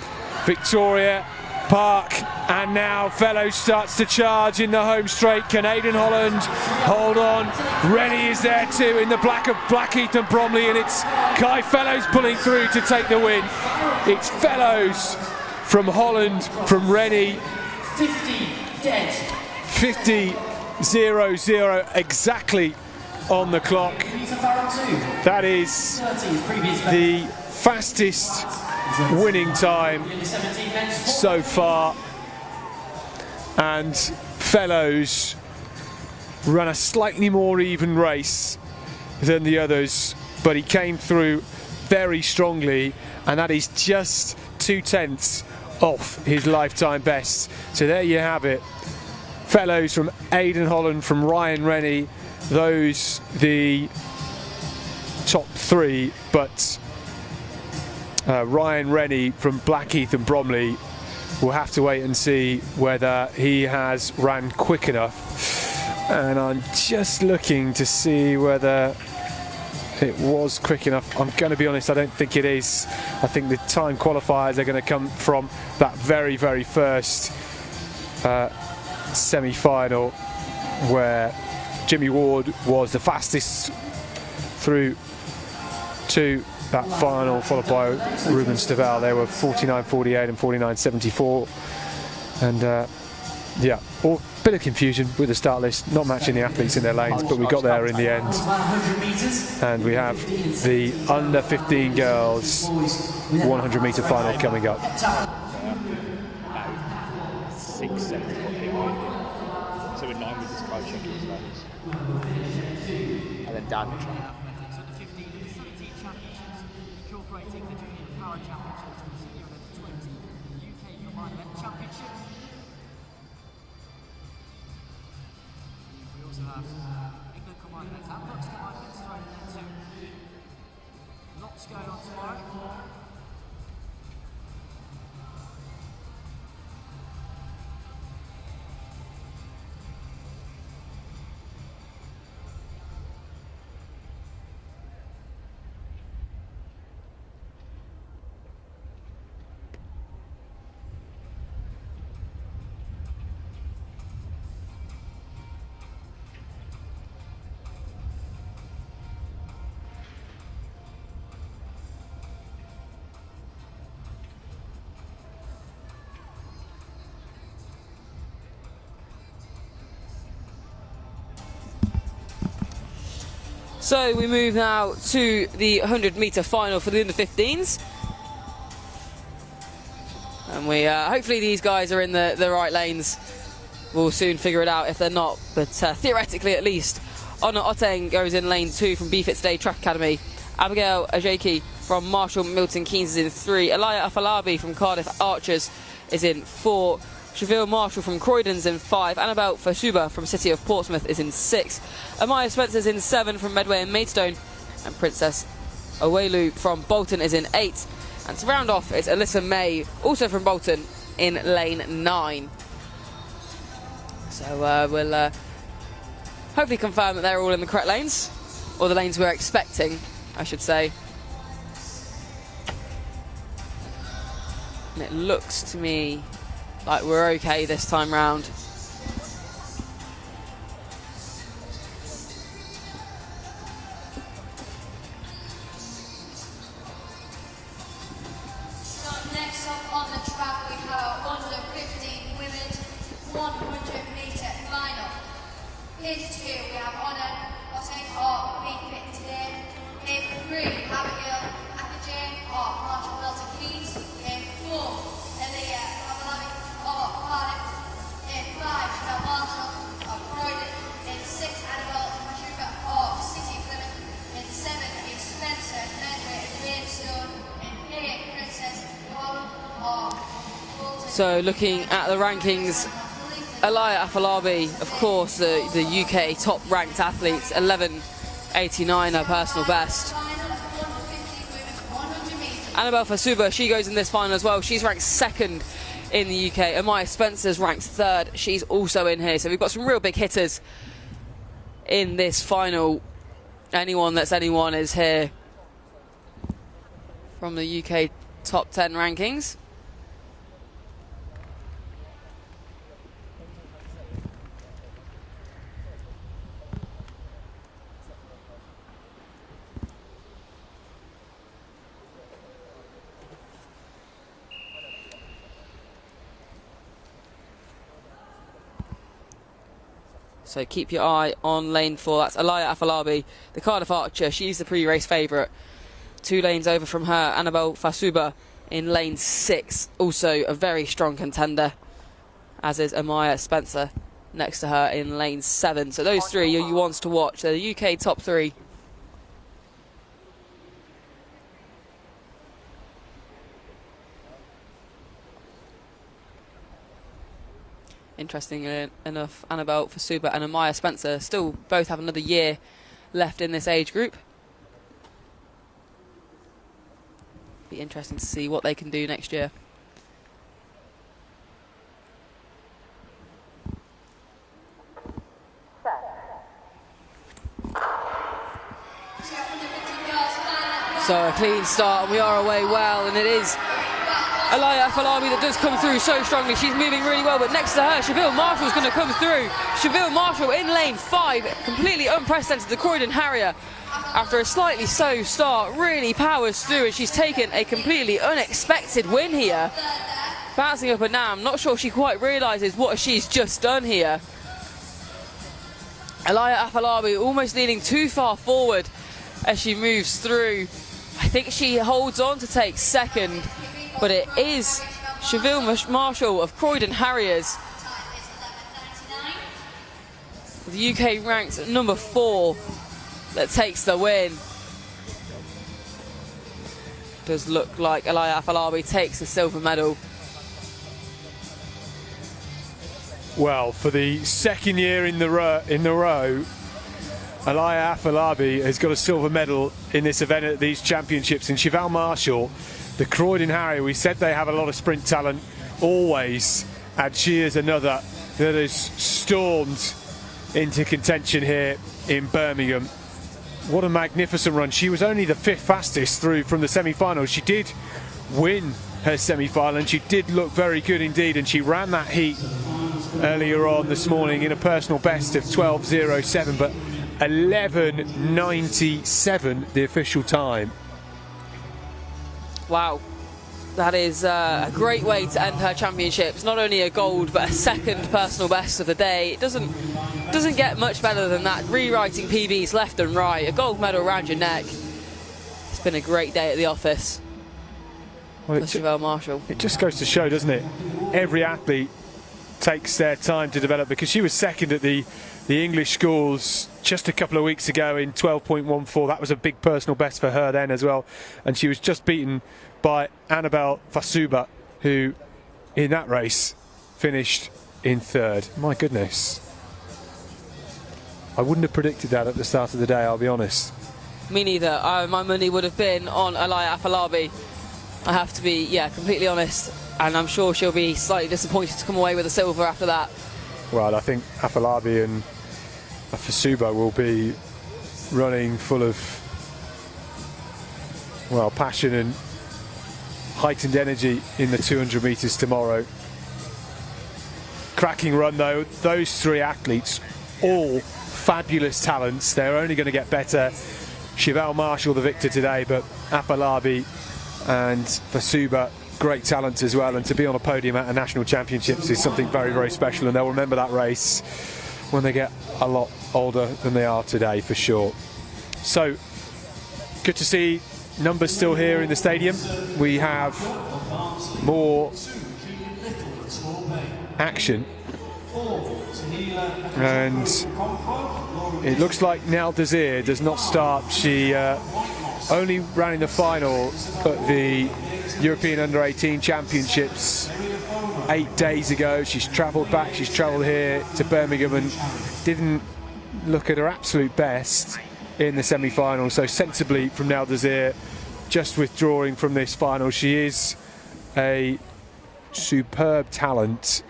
Victoria Park. And now Fellows starts to charge in the home straight. Can Aidan Holland hold on? Rennie is there too in the black of Blackheath and Bromley, and it's Kai Fellows pulling through to take the win. It's Fellows from Holland, from Rennie. 50-0-0 exactly on the clock. That is the fastest winning time so far, and Fellows ran a slightly more even race than the others, but he came through very strongly, and that is just 2/10 off his lifetime best. So there you have it. Fellows from Aidan Holland, from Ryan Rennie, those the top 3, but Ryan Rennie from Blackheath and Bromley, we'll have to wait and see whether he has ran quick enough. And I'm just looking to see whether it was quick enough. I'm going to be honest, I don't think it is. I think the time qualifiers are going to come from that very, very first semi-final, where Jimmy Ward was the fastest through to that final, followed by Ruben Stavel. They were 49.48 and 49.74, and yeah, a bit of confusion with the start list, not matching the athletes in their lanes, but we got there in the end. And we have the under 15 girls 100 metre final coming up. 6, 7 foot behind him. So in line with this coach checking his lanes. And then down the track. Incorporating the Junior Power Championships and Senior U20 UK Combined Event Championships. We also have England Combined Events and Lux Combined Events thrown in there too. Lots going on tomorrow. So we move now to the 100 metre final for the under 15s. And we hopefully these guys are in the right lanes. We'll soon figure it out if they're not, but theoretically at least. Honor Oteng goes in lane 2 from BFit Today Track Academy. Abigail Ajaki from Marshall Milton Keynes is in 3. Elia Afalabi from Cardiff Archers is in 4. Shaville Marshall from Croydon's in 5. Annabelle Fasuba from City of Portsmouth is in 6. Amaya Spencer's in 7 from Medway and Maidstone. And Princess Owelu from Bolton is in 8. And to round off, it's Alyssa May, also from Bolton, in lane 9. So we'll hopefully confirm that they're all in the correct lanes, or the lanes we're expecting, I should say. And it looks to me like we're okay this time round. So next up on the track we have under 15 women's 100 metre final. In 2 we have Honor Oteng of BFit Today. In 3 Abigail Akajay of Marshall Milton Keynes. In 4 Elia Afalabi of Cardiff. In 5 Chanel Marshall of Croydon. In 6 Annabelle Mashuka of City of Plymouth. In 7 is Spencer So looking at the rankings, Alaya Afolabi, of course, the UK top-ranked athlete, 11.89, her personal best. Annabelle Fasuba, she goes in this final as well. She's ranked 2nd in the UK. Amaya Spencer's ranked 3rd. She's also in here. So we've got some real big hitters in this final. Anyone that's anyone is here from the UK top 10 rankings. So keep your eye on lane 4. That's Alaya Afolabi, the Cardiff Archer. She's the pre-race favourite. 2 lanes over from her, Annabelle Fasuba in lane 6. Also a very strong contender, as is Amaya Spencer next to her in lane 7. So those 3 are you ones to watch. They're the UK top 3. Interesting enough, Annabelle Fasuba and Amaya Spencer still both have another year left in this age group. Be interesting to see what they can do next year. So a clean start, and we are away well, and it is Alaya Afolabi that does come through so strongly. She's moving really well, but next to her, Cheville Marshall's going to come through. Cheville Marshall in lane 5, completely unprecedented. The Croydon Harrier, after a slightly slow start, really powers through, and she's taken a completely unexpected win here. Bouncing up and down, I'm not sure she quite realises what she's just done here. Alaya Afolabi almost leaning too far forward as she moves through. I think she holds on to take 2nd. But it is Cheville Marshall of Croydon Harriers, the UK ranked number 4, that takes the win. Does look like Alaya Afolabi takes the silver medal. Well, for the 2nd year in the row, Alaya Afolabi has got a silver medal in this event at these championships. And Cheville Marshall, the Croydon Harrier, we said they have a lot of sprint talent, always, and she is another that has stormed into contention here in Birmingham. What a magnificent run. She was only the 5th fastest through from the semi-final. She did win her semi-final, and she did look very good indeed, and she ran that heat earlier on this morning in a personal best of 12.07, but 11.97 the official time. Wow, that is a great way to end her championships. Not only a gold, but a 2nd personal best of the day. It doesn't get much better than that. Rewriting PBs left and right, a gold medal around your neck. It's been a great day at the office for Cheville Marshall. It just goes to show, doesn't it? Every athlete takes their time to develop, because she was 2nd at the English schools just a couple of weeks ago in 12.14. That was a big personal best for her then as well, and she was just beaten by Annabelle Fasuba, who in that race finished in 3rd. My goodness, I wouldn't have predicted that at the start of the day, I'll be honest. Me neither. My money would have been on Alaya Afolabi. I have to be, completely honest, and I'm sure she'll be slightly disappointed to come away with a silver after that. Well, I think Afolabi and Fasuba will be running full of, well, passion and heightened energy in the 200 metres tomorrow. Cracking run though, those 3 athletes, all fabulous talents. They're only going to get better. Cheville Marshall the victor today, but Afolabi and Fasuba, great talent as well, and to be on a podium at a national championships is something very, very special, and they'll remember that race when they get a lot older than they are today, for sure. So good to see numbers still here in the stadium. We have more action, and it looks like Nell Desir does not start. She only ran in the final at the European Under-18 Championships 8 days ago. She's travelled back, she's travelled here to Birmingham and didn't look at her absolute best in the semi-final. So sensibly from Nel Desir, just withdrawing from this final. She is a superb talent.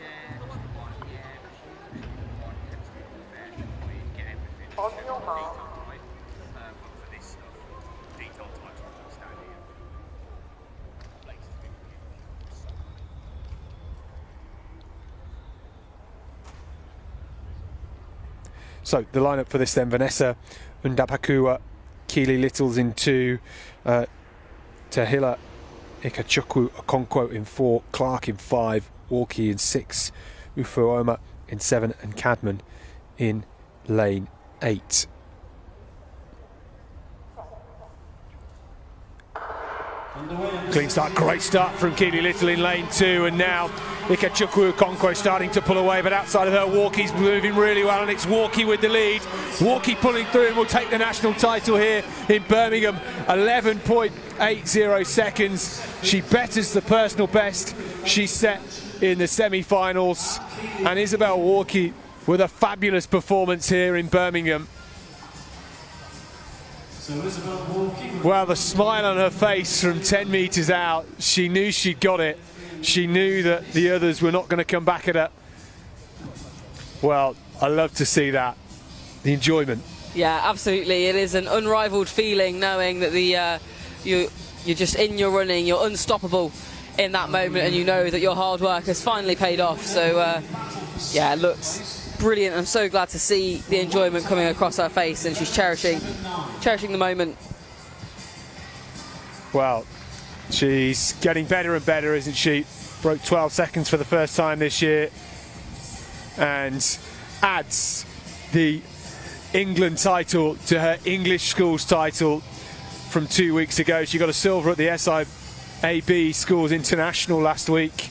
So the lineup for this then: Vanessa Undapakua, Keely Littles in 2, Tahila Ikachukwu Okonkwo in 4, Clark in 5, Walkie in 6, Ufuoma in 7 and Cadman in lane 8. Clean start, great start from Keely Little in lane 2, and now Ikachukwu Okonkwo starting to pull away, but outside of her, Walkie's moving really well, and it's Walkie with the lead. Walkie pulling through and will take the national title here in Birmingham. 11.80 seconds. She betters the personal best she set in the semi-finals, and Isabel Walkie with a fabulous performance here in Birmingham. Well, the smile on her face from 10 metres out, she knew she'd got it. She knew that the others were not going to come back at her. Well, I love to see that. The enjoyment. Yeah, absolutely. It is an unrivaled feeling knowing that you're just in your running, you're unstoppable in that moment, and you know that your hard work has finally paid off. So, yeah, it looks brilliant. I'm so glad to see the enjoyment coming across her face, and she's cherishing the moment. Well, she's getting better and better, isn't she? Broke 12 seconds for the first time this year, and adds the England title to her English schools title from 2 weeks ago. She got a silver at the SIAB Schools International last week,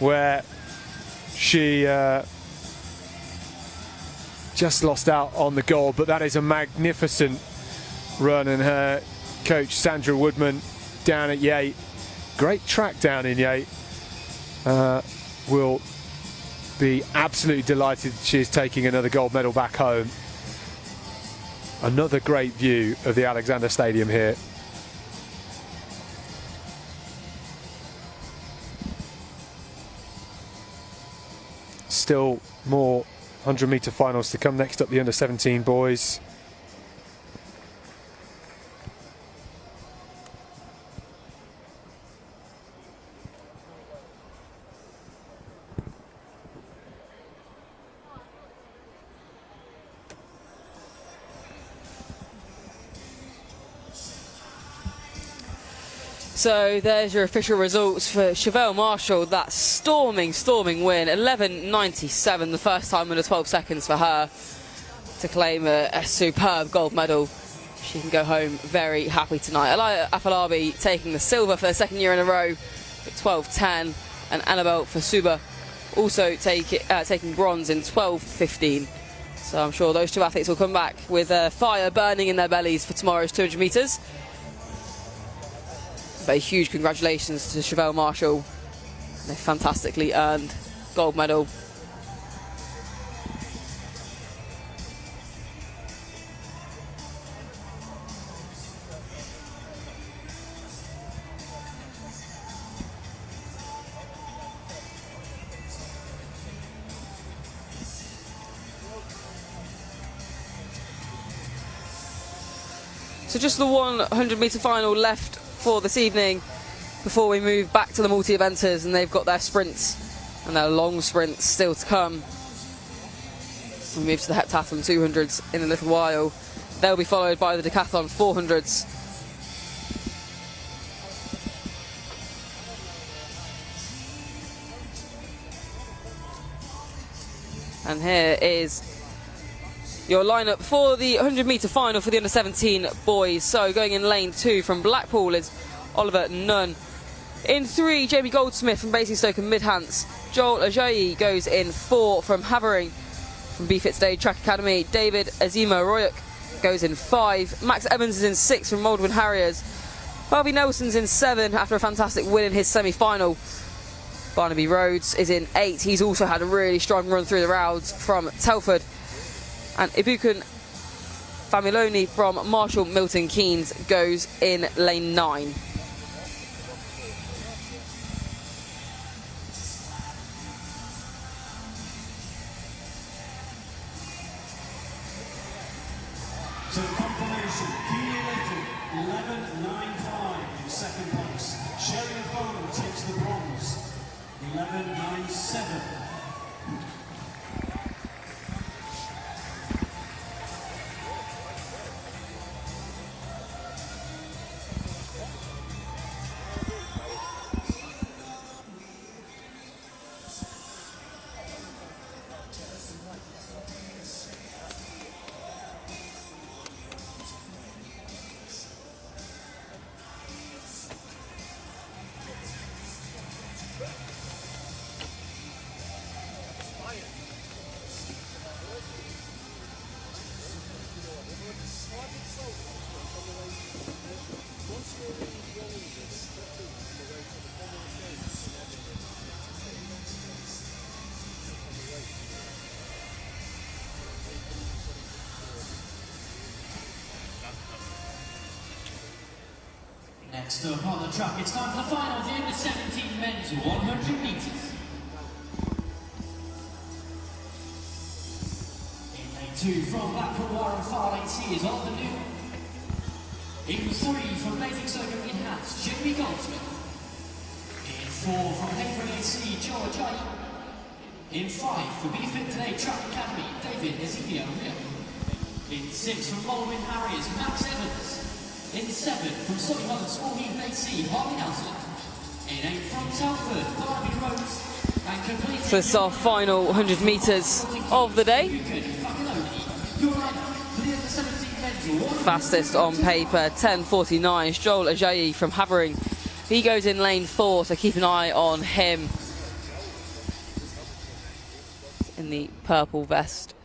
where she just lost out on the gold, but that is a magnificent run, and her coach Sandra Woodman down at Yate, great track down in Yate, will be absolutely delighted she is taking another gold medal back home. Another great view of the Alexander Stadium here. Still more 100-metre finals to come. Next up, the under-17 boys. So there's your official results for Chevelle Marshall. That storming win, 11.97, the first time under 12 seconds for her to claim a superb gold medal. She can go home very happy tonight. Alaya Afolabi taking the silver for the second year in a row at 12.10, and Annabelle Fasuba also taking bronze in 12.15. So I'm sure those two athletes will come back with fire burning in their bellies for tomorrow's 200 metres. But a huge congratulations to Chevelle Marshall. They fantastically earned gold medal. So just the 100-metre final left for this evening before we move back to the multi-eventers, and they've got their sprints and their long sprints still to come. We move to the Heptathlon 200s in a little while. They'll be followed by the Decathlon 400s. And here is your lineup for the 100-metre final for the under-17 boys. So going in lane 2 from Blackpool is Oliver Nunn. In 3, Jamie Goldsmith from Basingstoke and Midhants. Joel Ajayi goes in 4 from Havering from BFit Today Track Academy. David Azima Royuk goes in 5. Max Evans is in 6 from Maldwin Harriers. Harvey Nelson's in 7 after a fantastic win in his semi-final. Barnaby Rhodes is in 8th. He's also had a really strong run through the rounds from Telford. And Ibukan Familoni from Marshall Milton Keynes goes in lane 9. So confirmation, Keely Little, 11.95 in second place. Sherry Foden takes the bronze, 11.97. Next up on the track, it's time for the final of the U17 men's 100 metres. In lane 2 from Blackpool Warren Far Lane C is Oliver Newman. In 3 from Basingstoke Enhanced, Jamie Goldsmith. In 4 from Havering AC, George Ayi. In 5 for BFit Today Track Academy, David Ezekiel Rio. In 6 from Baldwin Harriers, Max Evans. In 7 from Solihull Small Heath AC, Harvey Nelson. In 8 from Telford, Barnaby Rhodes. And completing... So this is our final 100 metres of the day. Fastest on paper, 10.49, Joel Ajayi from Havering. He goes in lane 4, so keep an eye on him. In the purple vest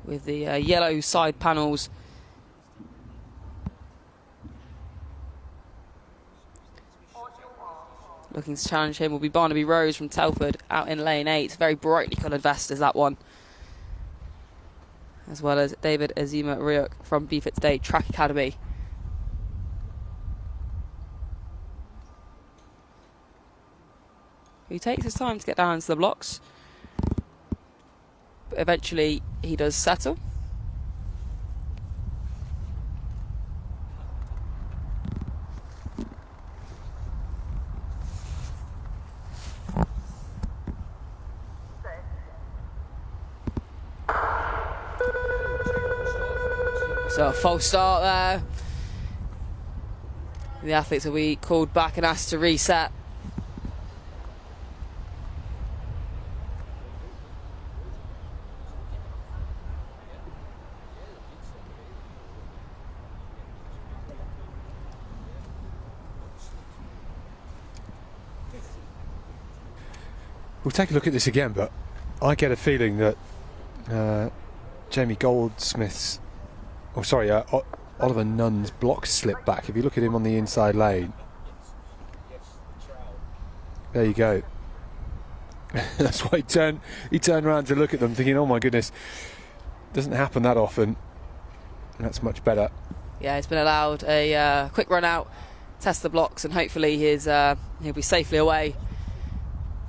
with the yellow side panels. Looking to challenge him will be Barnaby Rose from Telford out in lane 8. Very brightly coloured vest is that one. As well as David Azima Ryuk from BFit Today Track Academy. He takes his time to get down into the blocks. But eventually he does settle. So a false start there. The athletes will be called back and asked to reset. We'll take a look at this again, but I get a feeling that Jamie Goldsmith's Oliver Nunn's block slipped back. If you look at him on the inside lane, there you go. That's why he turned around to look at them, thinking, "Oh my goodness, doesn't happen that often." And that's much better. Yeah, he's been allowed a quick run out, test the blocks, and hopefully he'll be safely away.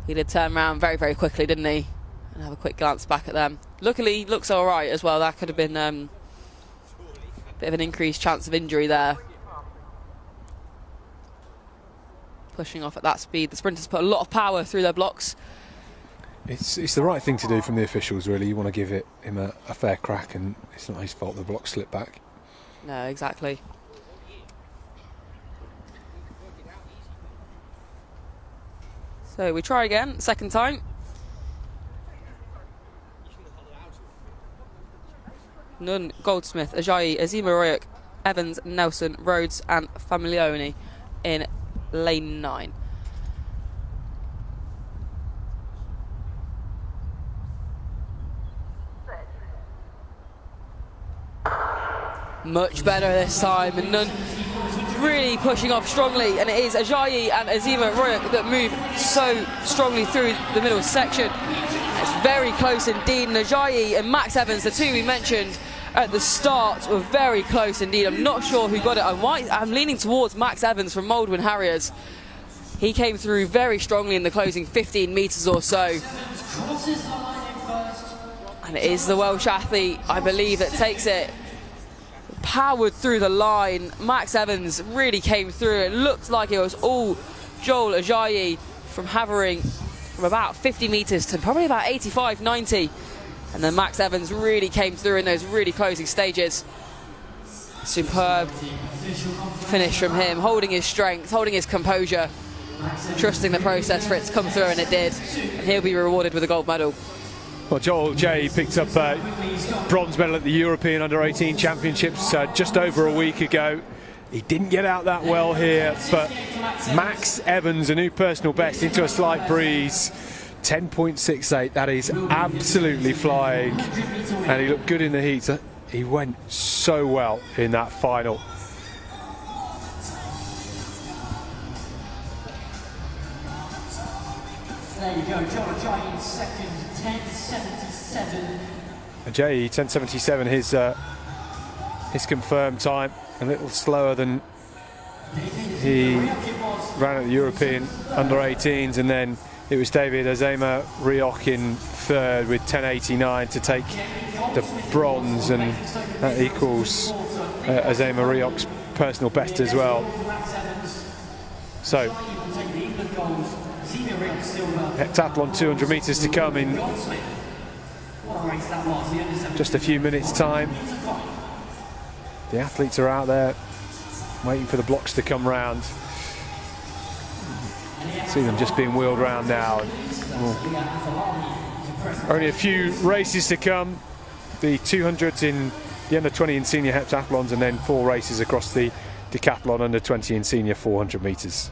He did turn around very, very quickly, didn't he? And have a quick glance back at them. Luckily, he looks all right as well. That could have been a bit of an increased chance of injury there. Pushing off at that speed. The sprinters put a lot of power through their blocks. It's the right thing to do from the officials, really. You want to give him a fair crack, and it's not his fault the block slipped back. No, exactly. So we try again, second time. Nunn, Goldsmith, Ajayi, Azima Royuk, Evans, Nelson, Rhodes and Famiglioni in lane 9. Much better this time, and Nunn really pushing off strongly, and it is Ajayi and Azima Royak that move so strongly through the middle section. It's very close indeed, and Ajayi and Max Evans, the two we mentioned at the start, were very close indeed. I'm not sure who got it. I'm leaning towards Max Evans from Maldwyn Harriers. He came through very strongly in the closing 15 metres or so. And it is the Welsh athlete, I believe, that takes it. Powered through the line. Max Evans really came through. It looked like it was all Joel Ajayi from Havering, from about 50 metres to probably about 85, 90. And then Max Evans really came through in those really closing stages. Superb finish from him, holding his strength, holding his composure, trusting the process for it to come through, and it did. And he'll be rewarded with a gold medal. Well, Joel J picked up bronze medal at the European Under-18 Championships just over a week ago. He didn't get out that well here, but Max Evans, a new personal best into a slight breeze, 10.68. That is absolutely flying, and he looked good in the heat. He went so well in that final. There you go, Joel Ajayi in second, 10.77. Ajayi, 10.77, his confirmed time, a little slower than he ran at the European Under-18s, and then it was David Azema Riok in third with 10.89 to take the bronze, and that equals Azema Riok's personal best as well. So heptathlon 200 metres to come in just a few minutes time. The athletes are out there waiting for the blocks to come round. See them just being wheeled round now. Only a few races to come. The 200s in the Under-20 and Senior heptathlons, and then 4 races across the Decathlon Under-20 and Senior 400 metres.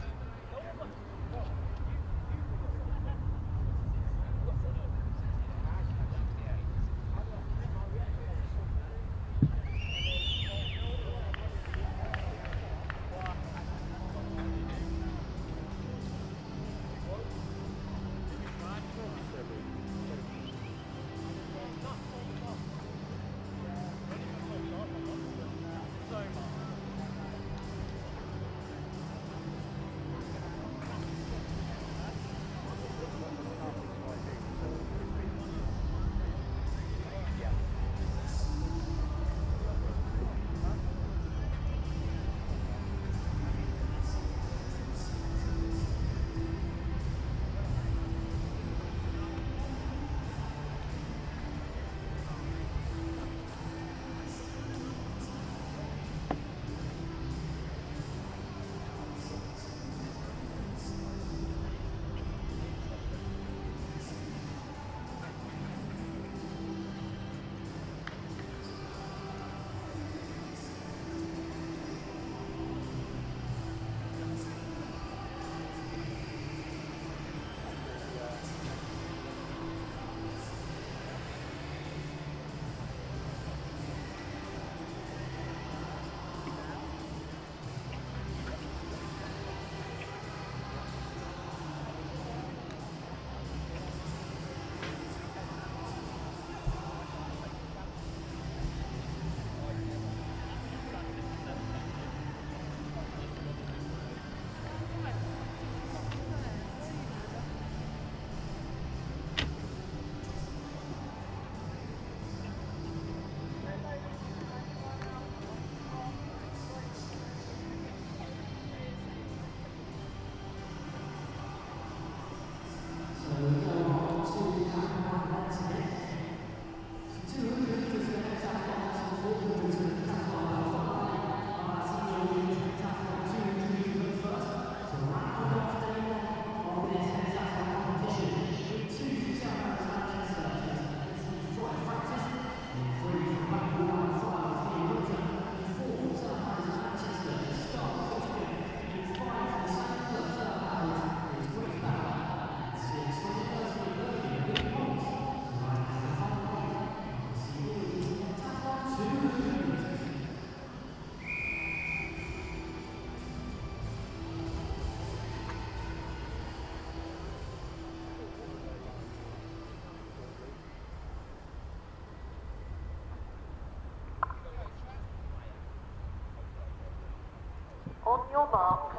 On your mark.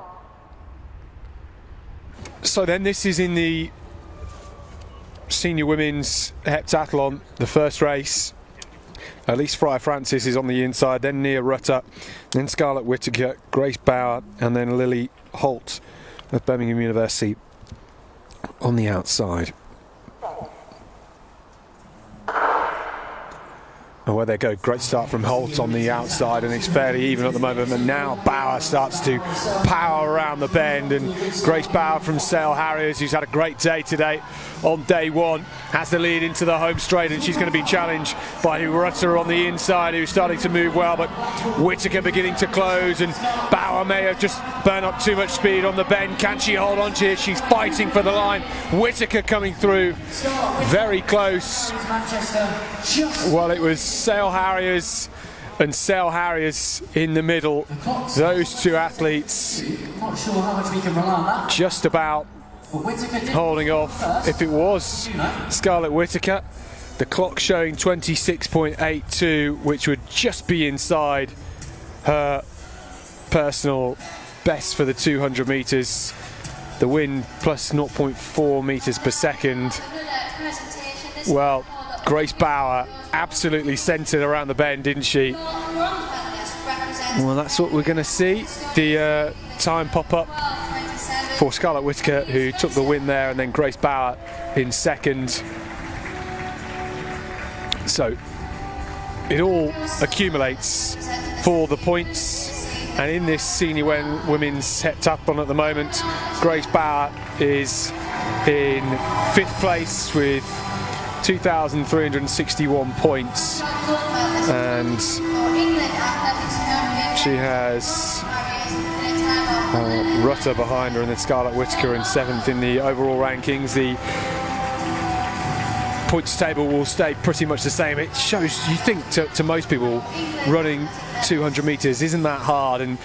So then this is in the senior women's heptathlon, the first race. Elise Fryer-Francis is on the inside, then Nia Rutter, then Scarlett Whittaker, Grace Bauer, and then Lily Holt of Birmingham University on the outside. And where they go, great start from Holt on the outside, and it's fairly even at the moment. And now Bauer starts to power around the bend, and Grace Bauer from Sale Harriers, who's had a great day today on day one, has the lead into the home straight, and she's going to be challenged by Rutter on the inside, who's starting to move well, but Whittaker beginning to close, and Bauer may have just burned up too much speed on the bend. Can she hold on to it? She's fighting for the line. Whittaker coming through very close. Well, it was Sale Harriers and Sale Harriers in the middle. Those two athletes just about holding off. If it was Scarlett Whittaker, the clock showing 26.82, which would just be inside her personal best for the 200 metres. The wind plus 0.4 metres per second. Well, Grace Bauer absolutely centred around the bend, didn't she? Well, that's what we're going to see. The time pop up for Scarlett Whittaker, who took the win there, and then Grace Bauer in second. So it all accumulates for the points. And in this senior women's heptathlon at the moment, Grace Bauer is in 5th place with 2,361 points, and she has Rutter behind her, and then Scarlett Whittaker in 7th in the overall rankings. The points table will stay pretty much the same. It shows, you think, to most people, running 200 metres isn't that hard, and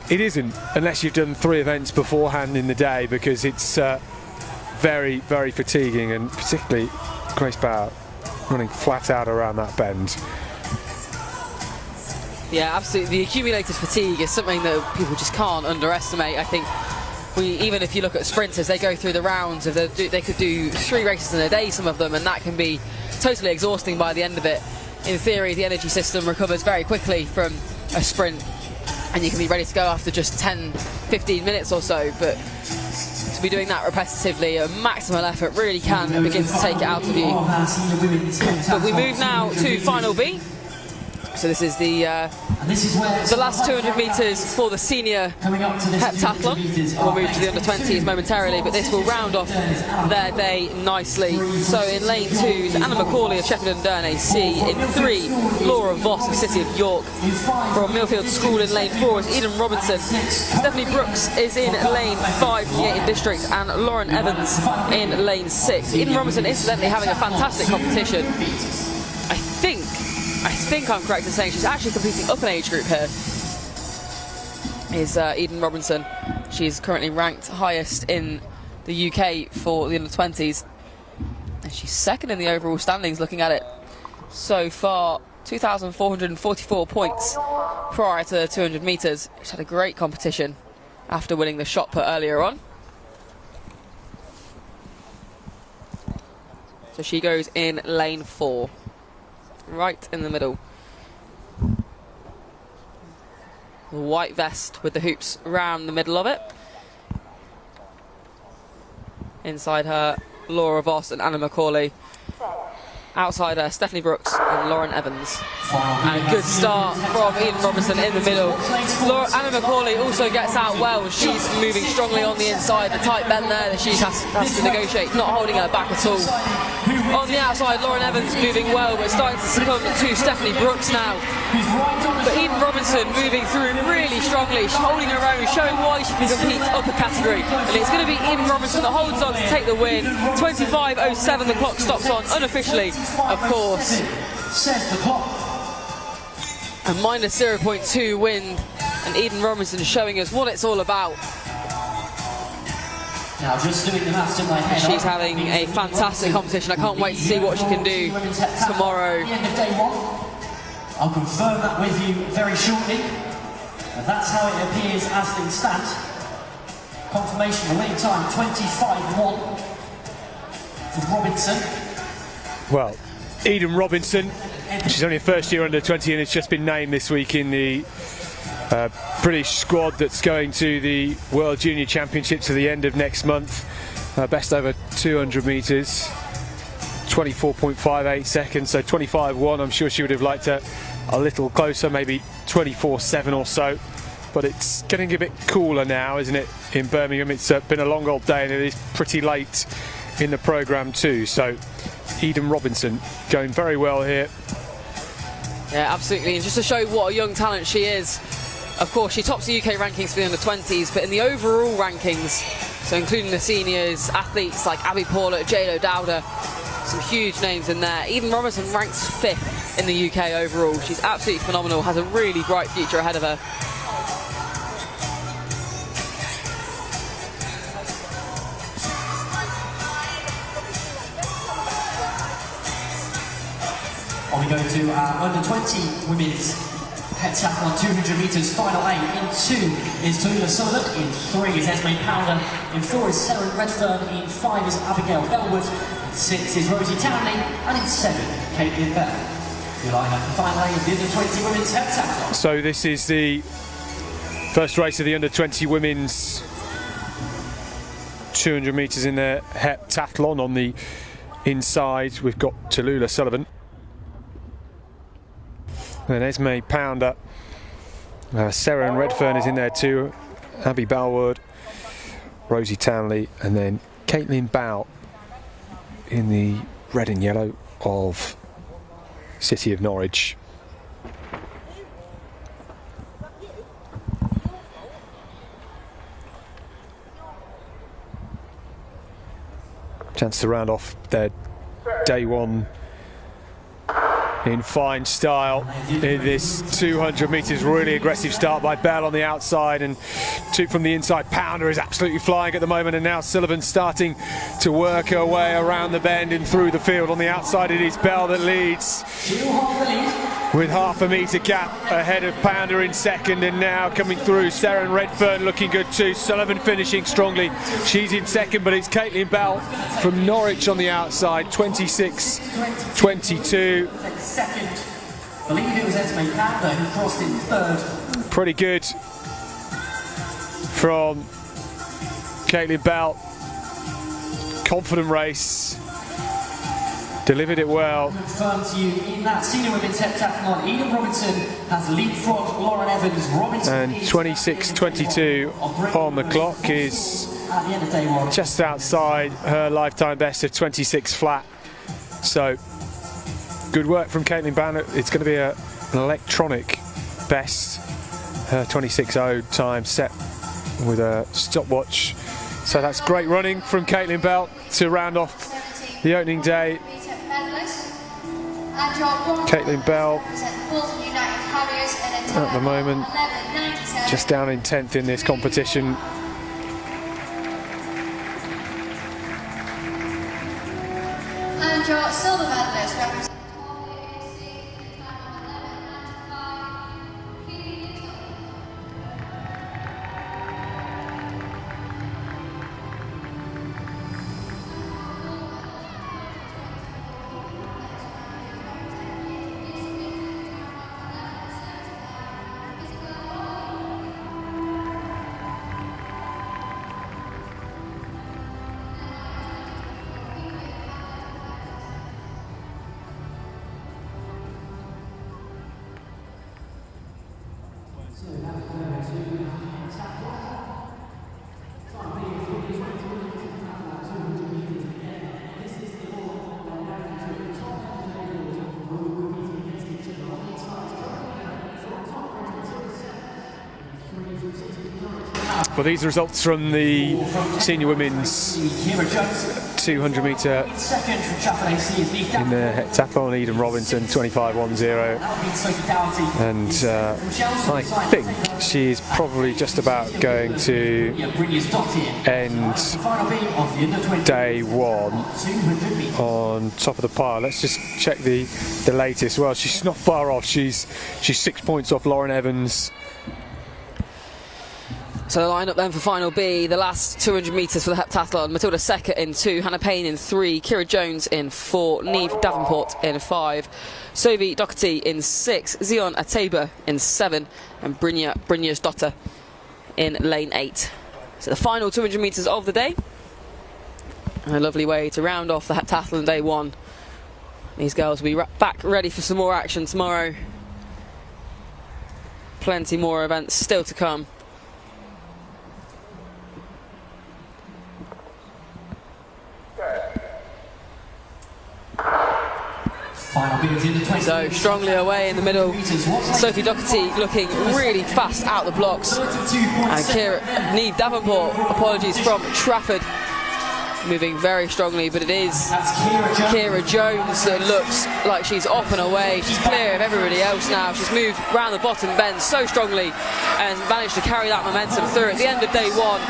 it isn't unless you've done 3 events beforehand in the day, because it's very, very fatiguing, and particularly Grace Bauer running flat out around that bend. Yeah, absolutely. The accumulated fatigue is something that people just can't underestimate. I think even if you look at sprinters, they go through the rounds of they could do 3 races in a day, some of them, and that can be totally exhausting by the end of it. In theory, the energy system recovers very quickly from a sprint, and you can be ready to go after just 10-15 minutes or so, but to be doing that repetitively at maximal effort really can begin to take it out of you. But we move now to final B. So this is the last 200 metres for the senior heptathlon. We'll move to the under-20s momentarily, but this will round off their day nicely. So in lane 2 is Anna McCauley of Sheffield and Durn AC. In 3, Laura Voss of City of York. From Millfield School in lane 4 is Eden Robinson. Stephanie Brooks is in lane 5 from the 18 District, and Lauren Evans in lane 6. Eden Robinson incidentally having a fantastic competition. I think I'm correct in saying she's actually competing up an age group here, is Eden Robinson. She's currently ranked highest in the UK for the under-20s, and she's 2nd in the overall standings looking at it so far. 2,444 points prior to the 200 metres. She's had a great competition after winning the shot put earlier on. So she goes in lane 4. Right in the middle. The white vest with the hoops round the middle of it. Inside her, Laura Voss and Anna McCauley. Outside her, Stephanie Brooks and Lauren Evans. And a good start from Eden Robinson in the middle. Anna McCauley also gets out well. She's moving strongly on the inside. The tight bend there that she has to negotiate, not holding her back at all. On the outside, Lauren Evans moving well, but starting to succumb to Stephanie Brooks now. But Eden Robinson moving through really strongly, holding her own, showing why she can compete up a category. And it's going to be Eden Robinson that holds on to take the win. 25.07, the clock stops on unofficially, of course. A minus 0.2 wind, and Eden Robinson showing us what it's all about. Now, just doing the maths in my head. She's having a fantastic competition. I can't wait to see what she can do tomorrow. At the end of day 1. I'll confirm that with you very shortly. And that's how it appears as things stand. Confirmation, the winning time 25-1 for Robinson. Well, Eden Robinson, she's only a first year under 20 and has just been named this week in the British squad that's going to the World Junior Championships at the end of next month. Best over 200 metres, 24.58 seconds, so 25-1. I'm sure she would have liked it a little closer, maybe 24-7 or so. But it's getting a bit cooler now, isn't it, in Birmingham? It's been a long old day and it is pretty late in the programme too. So Eden Robinson going very well here. Yeah, absolutely. And just to show what a young talent she is, of course, she tops the UK rankings for the under-20s, but in the overall rankings, so including the seniors, athletes like Abby Paulett, J-Lo Dowder, some huge names in there. Eden Robinson ranks 5th in the UK overall. She's absolutely phenomenal, has a really bright future ahead of her. On we go to our under-20 women's heptathlon 200 metres final 8. In 2 is Tallulah Sullivan, in 3 is Esme Pounder, in 4 is Sarah Redfern, in 5 is Abigail Bellwood, in 6 is Rosie Townley, and in 7, Caitlin Bell. Your line up for final 8 of the under-20 women's heptathlon. So this is the first race of the under-20 women's 200 metres in the heptathlon. On the inside we've got Tallulah Sullivan. And Esme Pounder, Sarah Redfern is in there too, Abby Bellwood, Rosie Townley, and then Caitlin Bell in the red and yellow of City of Norwich. Chance to round off their day one in fine style in this 200 metres. Really aggressive start by Bell on the outside, and 2 from the inside. Pounder is absolutely flying at the moment, and now Sullivan starting to work her way around the bend and through the field. On the outside it is Bell that leads with half a metre gap ahead of Pounder in second, and now coming through Sarah Redfern looking good too. Sullivan finishing strongly, she's in second, but it's Caitlin Bell from Norwich on the outside, 26-22. Second, I believe it was Esme Pounder who crossed in third. Pretty good from Caitlin Bell. Confident race, delivered it well. Confirmed to you in that senior women's heptathlon, Eden Robinson has leapfrogged Lauren Evans. Robinson and 26-22 on the clock is at the end of day one, just outside her lifetime best of 26 flat. So good work from Caitlin Bell. It's going to be an electronic best. Her 26.0 time set with a stopwatch. So that's great running from Caitlin Bell to round off the opening day. Caitlin Bell at the moment just down in 10th in this competition. And your silver medalist represents Well, these results from the senior women's 200 metre in the heptathlon. Eden Robinson 25-10, and I think she's probably just about going to end day one on top of the pile. Let's just check the latest. Well, she's not far off. She's 6 points off Lauren Evans So the lineup then for final B, the last 200 metres for the heptathlon. Matilda Secker in 2, Hannah Payne in 3, Kira Jones in 4, Neve Davenport in 5, Sophie Doherty in 6, Zion Ateba in 7, and Brynja's daughter in lane 8. So the final 200 metres of the day. And a lovely way to round off the heptathlon day 1. These girls will be back ready for some more action tomorrow. Plenty more events still to come. So strongly away in the middle, Sophie Doherty looking really fast out the blocks, and Neve Davenport, apologies, from Trafford, moving very strongly, but it is Kira Jones that looks like she's off and away. She's clear of everybody else now. She's moved round the bottom bend so strongly and managed to carry that momentum through at the end of day 1.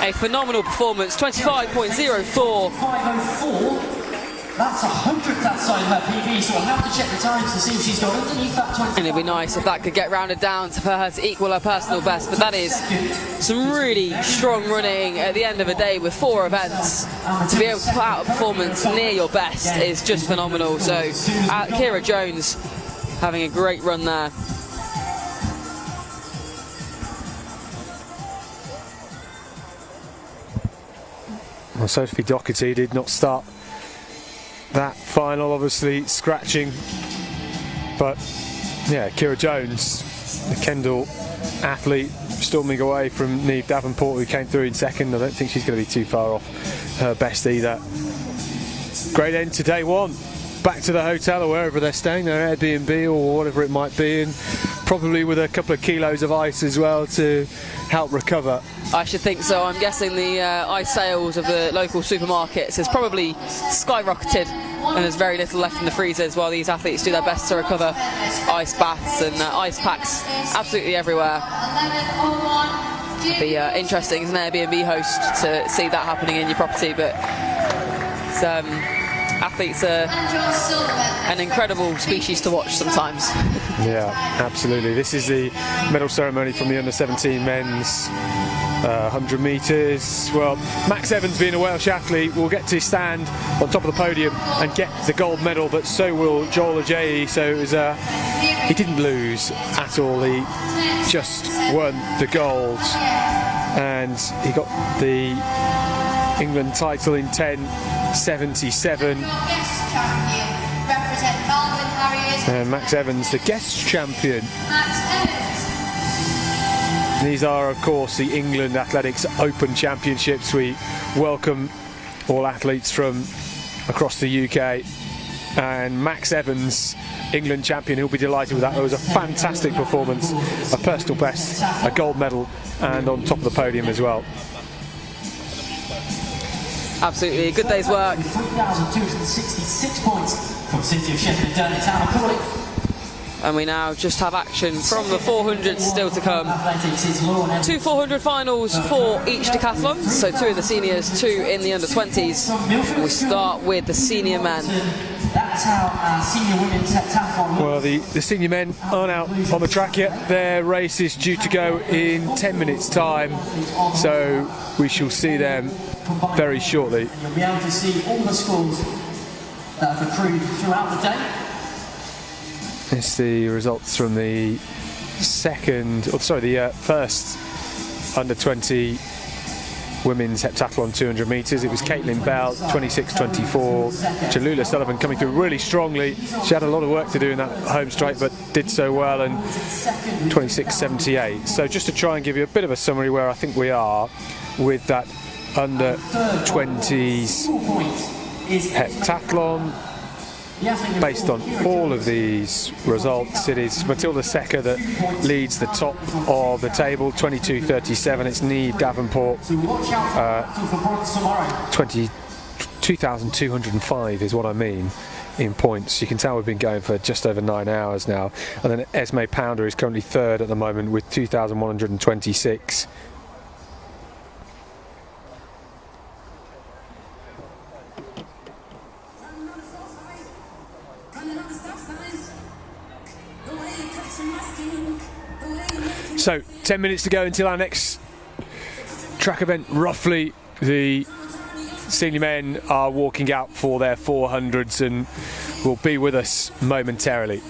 A phenomenal performance, 25.04. That's 100th outside of her PB, so we'll have to check the times to see if she's got underneath that 20. And it'd be nice if that could get rounded down for her to equal her personal best, but that is some really strong running at the end of a day with 4 events. To be able to put out a performance near your best is just phenomenal. So Kira Jones having a great run there. Well, Sophie Doherty did not start that final, obviously scratching, but yeah, Kira Jones, the Kendall athlete, storming away from Neve Davenport, who came through in second. I don't think she's going to be too far off her best either. Great end to day 1. Back to the hotel or wherever they're staying, their Airbnb or whatever it might be, and probably with a couple of kilos of ice as well to help recover. I should think so. I'm guessing the ice sales of the local supermarkets has probably skyrocketed, and there's very little left in the freezers while these athletes do their best to recover. Ice baths and ice packs absolutely everywhere. It'd be interesting as an Airbnb host to see that happening in your property, but it's, athletes are an incredible species to watch sometimes. Yeah, absolutely. This is the medal ceremony from the under-17 men's 100 metres. Well, Max Evans, being a Welsh athlete, will get to stand on top of the podium and get the gold medal, but so will Joel Ajayi. So it was he didn't lose at all. He just won the gold, and he got the England title in 10.77. And Max Evans, the guest champion. These are, of course, the England Athletics Open Championships. We welcome all athletes from across the UK. And Max Evans, England champion, he'll be delighted with that. It was a fantastic performance, a personal best, a gold medal, and on top of the podium as well. Absolutely, a good day's work. 3,266 points from City of Sheffield and Durnett Town of Crawley. And we now just have action from the 400 still to come. 2 400 finals for each decathlon, so 2 in the seniors, 2 in the under-20s. And we start with the senior men. That's how our senior women's heptathlon looks. Well, the senior men aren't out on the track yet. Their race is due to go in 10 minutes' time, so we shall see them very shortly. You'll be able to see all the scores that have accrued throughout the day. It's the results from the first under-20 women's heptathlon 200 metres. It was Caitlin Bell, 26.24. Jalula Sullivan coming through really strongly. She had a lot of work to do in that home straight, but did so well, and 26.78. So just to try and give you a bit of a summary where I think we are with that under-20s heptathlon. Based on all of these results, it is Matilda Secker that leads the top of the table, 22.37. It's Neve Davenport, 22,205 is what I mean in points. You can tell we've been going for just over 9 hours now. And then Esme Pounder is currently third at the moment with 2,126. So 10 minutes to go until our next track event, roughly, the senior men are walking out for their 400s and will be with us momentarily.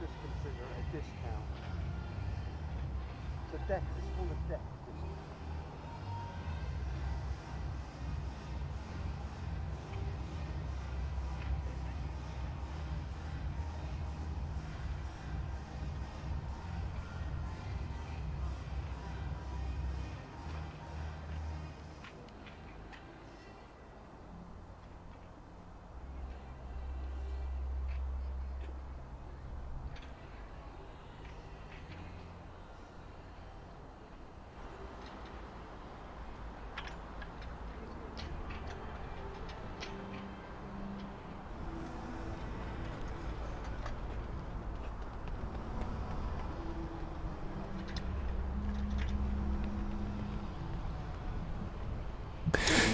Just consider it a discount. It's called a death discount.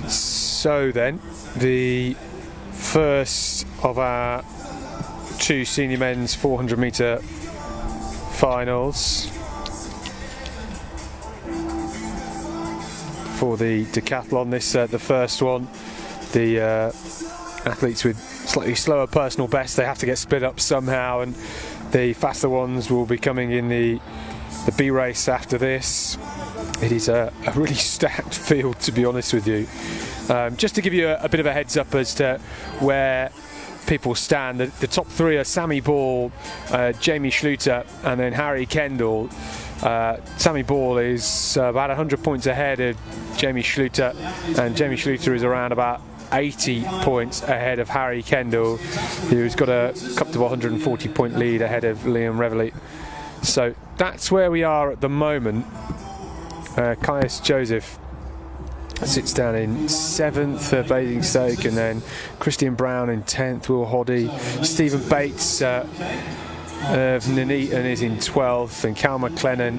So then, the first of our two senior men's 400 metre finals for the decathlon. This the first one. The athletes with slightly slower personal best, they have to get split up somehow, and the faster ones will be coming in the B race after this. It is a really stacked field, to be honest with you. Just to give you a bit of a heads up as to where people stand, the top three are Sammy Ball, Jamie Schluter, and then Harry Kendall. Sammy Ball is about 100 points ahead of Jamie Schluter, and Jamie Schluter is around about 80 points ahead of Harry Kendall, who's got a comfortable 140 point lead ahead of Liam Reveley. So that's where we are at the moment. Caius Joseph sits down in 7th, Basingstoke, and then Christian Brown in 10th, Will Hoddy. Stephen Bates of Nuneaton is in 12th, and Cal McLennan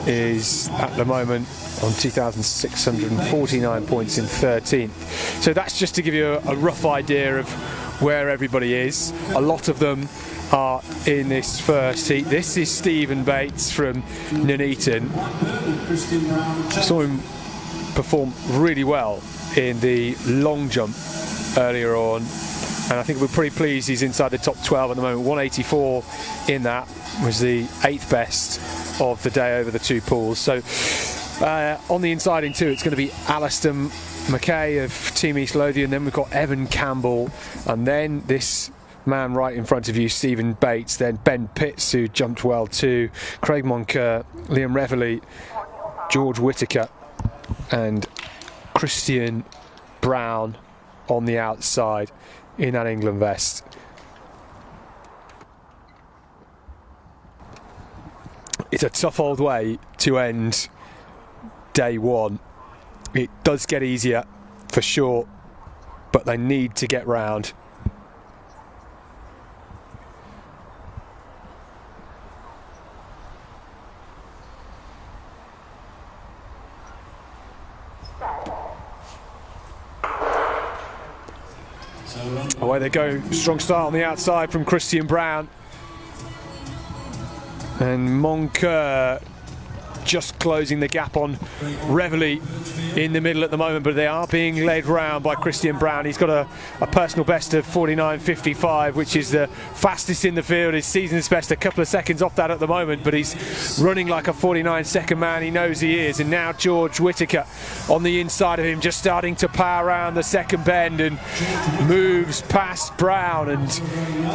is at the moment on 2,649 points in 13th. So that's just to give you a rough idea of where everybody is. A lot of them are in this first heat. This is Stephen Bates from Nuneaton. Saw him perform really well in the long jump earlier on, and I think we're pretty pleased he's inside the top 12 at the moment. 184 in that was the 8th best of the day over the two pools. So on the inside in two, it's going to be Alistair McKay of Team East Lothian, then we've got Evan Campbell, and then this man right in front of you, Stephen Bates, then Ben Pitts, who jumped well too, Craig Moncur, Liam Reveley, George Whittaker, and Christian Brown on the outside in that England vest. It's a tough old way to end day one. It does get easier for sure, but they need to get round. Away they go. Strong start on the outside from Christian Brown. And Moncur just closing the gap on Reveley in the middle at the moment, but they are being led round by Christian Brown. He's got a personal best of 49.55, which is the fastest in the field. His season's best, a couple of seconds off that at the moment, but he's running like a 49-second man. He knows he is. And now George Whittaker on the inside of him, just starting to power around the second bend and moves past Brown and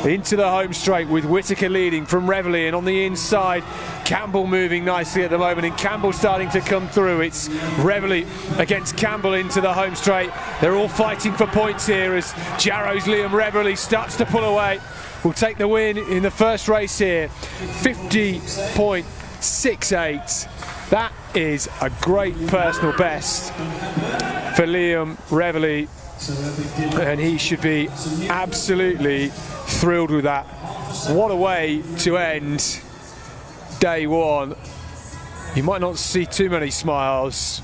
into the home straight with Whittaker leading from Reveley. And on the inside, Campbell moving nicely at the moment, and Campbell starting to come through. It's Reveley against Campbell into the home straight. They're all fighting for points here as Jarrow's Liam Reveley starts to pull away. Will take the win in the first race here. 50.68. That is a great personal best for Liam Reveley, and he should be absolutely thrilled with that. What a way to end day one. You might not see too many smiles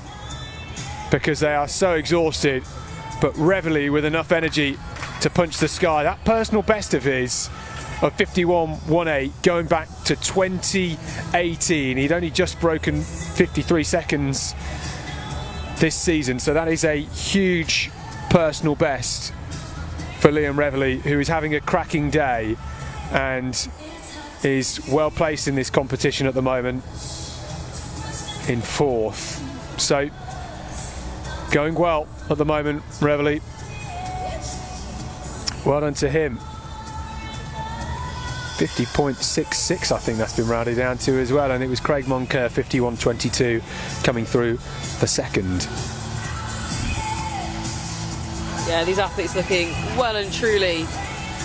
because they are so exhausted, but Reveley with enough energy to punch the sky. That personal best of his of 51.18 going back to 2018. He'd only just broken 53 seconds this season, so that is a huge personal best for Liam Reveley, who is having a cracking day and is well placed in this competition at the moment in fourth. So going well at the moment, Reveley. Well done to him. 50.66 I think that's been rounded down to as well, and it was Craig Moncur 51.22 coming through for second. Yeah, these athletes looking well and truly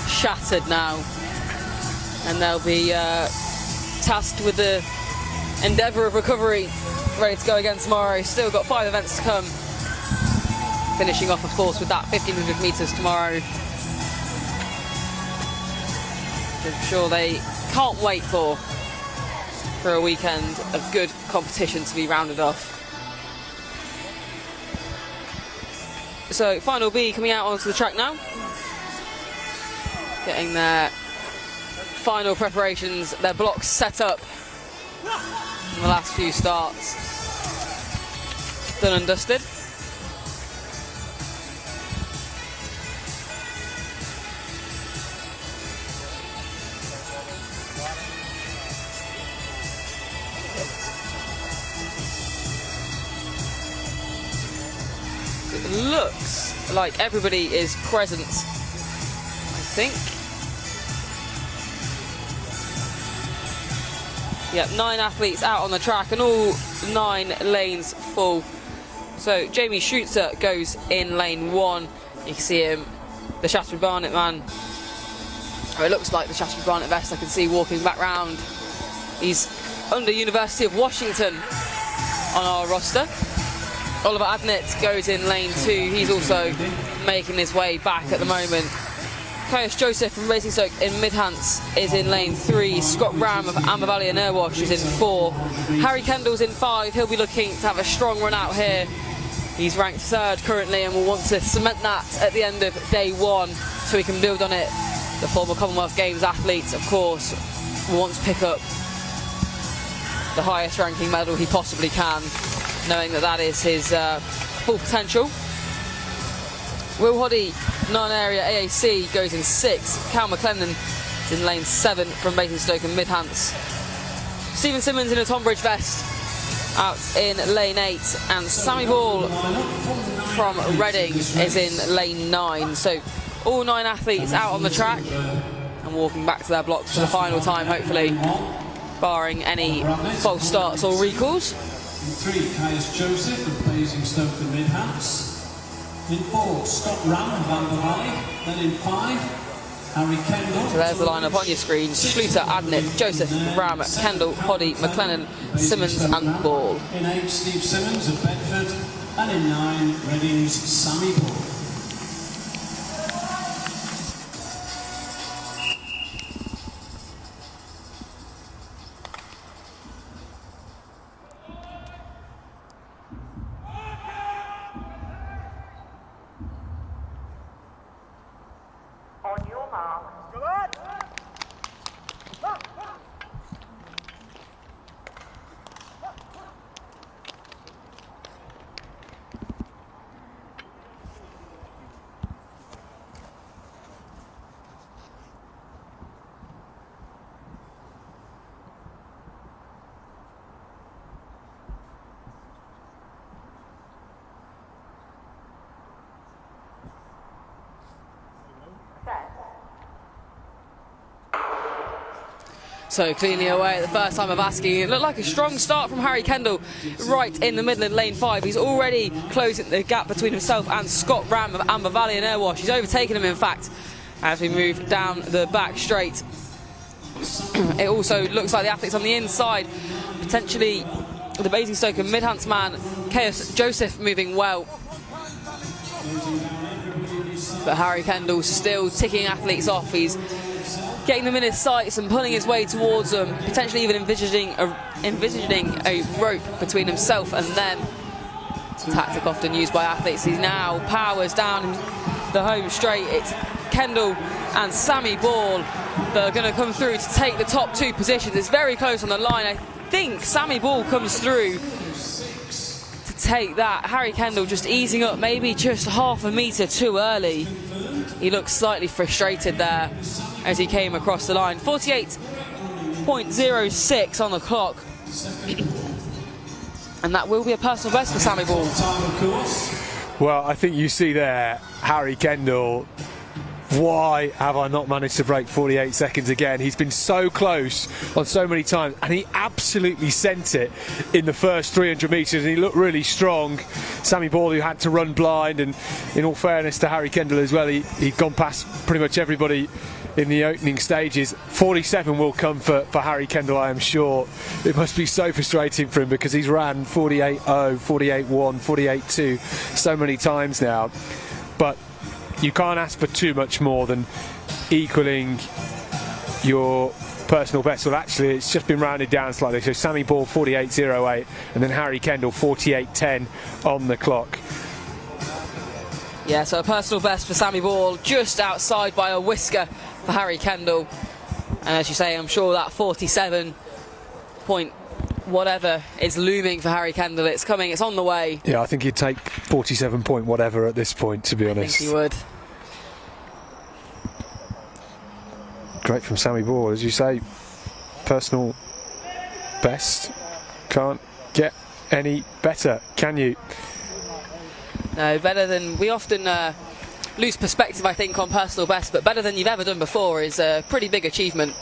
shattered now, and they'll be tasked with the endeavour of recovery, ready to go again tomorrow. Still got 5 events to come, finishing off of course with that 1500 metres tomorrow. I'm sure they can't wait for a weekend of good competition to be rounded off. So final B coming out onto the track now, getting their final preparations, their blocks set up in the last few starts done and dusted. Looks like everybody is present, I think. Yep, 9 athletes out on the track and all 9 lanes full. So Jamie Schutzer goes in lane 1. You can see him, the Shaftesbury Barnet man, or it looks like the Shaftesbury Barnet vest I can see walking back round. He's under University of Washington on our roster. Oliver Adnett goes in lane 2. He's also making his way back at the moment. Caius Joseph from Basingstoke in Midhants is in lane 3. Scott Brown of Amber Valley and Airwash is in 4. Harry Kendall's in 5. He'll be looking to have a strong run out here. He's ranked 3rd currently and will want to cement that at the end of day 1 so he can build on it. The former Commonwealth Games athlete, of course, will want to pick up the highest ranking medal he possibly can, knowing that that is his full potential. Will Hoddy, non-area AAC, goes in 6. Cal McLennan is in lane 7 from Basingstoke and Midhants. Stephen Simmons in a Tonbridge vest out in lane 8, and Sammy Ball from Reading is in lane 9. So all 9 athletes out on the track and walking back to their blocks for the final time, hopefully, barring any false starts or recalls. 3, Caius Joseph from Basingstoke and Midhants. In 4, Scott Ram of Amber Valley. Then in 5, Harry Kendall. So there's the lineup on your screen. Schluter, Adnett, Joseph, Ram, Kendall, Hoddy, McLennan, Simmons and Ball. In 8, Steve Simmons of Bedford. And in 9, Reading's Sammy Ball. On your mark. So cleanly away at the first time of asking. It looked like a strong start from Harry Kendall right in the middle in lane 5. He's already closing the gap between himself and Scott Ram of Amber Valley and Airwash. He's overtaken him, in fact, as we move down the back straight. It also looks like the athletes on the inside, potentially the Basingstoke and Midhunts man, Chaos Joseph, moving well. But Harry Kendall still ticking athletes off. He's getting them in his sights and pulling his way towards them, potentially even envisioning a rope between himself and them. It's a tactic often used by athletes. He now powers down the home straight. It's Kendall and Sammy Ball that are going to come through to take the top 2 positions. It's very close on the line. I think Sammy Ball comes through to take that. Harry Kendall just easing up, maybe just half a metre too early. He looks slightly frustrated there as he came across the line. 48.06 on the clock. And that will be a personal best for Sammy Ball. Well, I think you see there, Harry Kendall. Why have I not managed to break 48 seconds again? He's been so close on so many times, and he absolutely sent it in the first 300 metres, and he looked really strong. Sammy Ball, who had to run blind, and in all fairness to Harry Kendall as well, he'd gone past pretty much everybody in the opening stages. 47 will come for Harry Kendall, I am sure. It must be so frustrating for him because he's ran 48.0, 48.1, 48.2 so many times now. But you can't ask for too much more than equaling your personal best. Well, actually, it's just been rounded down slightly. So Sammy Ball 48.08 and then Harry Kendall 48.10 on the clock. Yeah, so a personal best for Sammy Ball, just outside by a whisker for Harry Kendall. And as you say, I'm sure that 47 point whatever is looming for Harry Kendall. It's coming, it's on the way. Yeah, I think he'd take 47 point whatever at this point, to be honest. I think he would. Great from Sammy Ball, as you say. Personal best. Can't get any better, can you? No, better than, we often lose perspective, I think, on personal best, but better than you've ever done before is a pretty big achievement.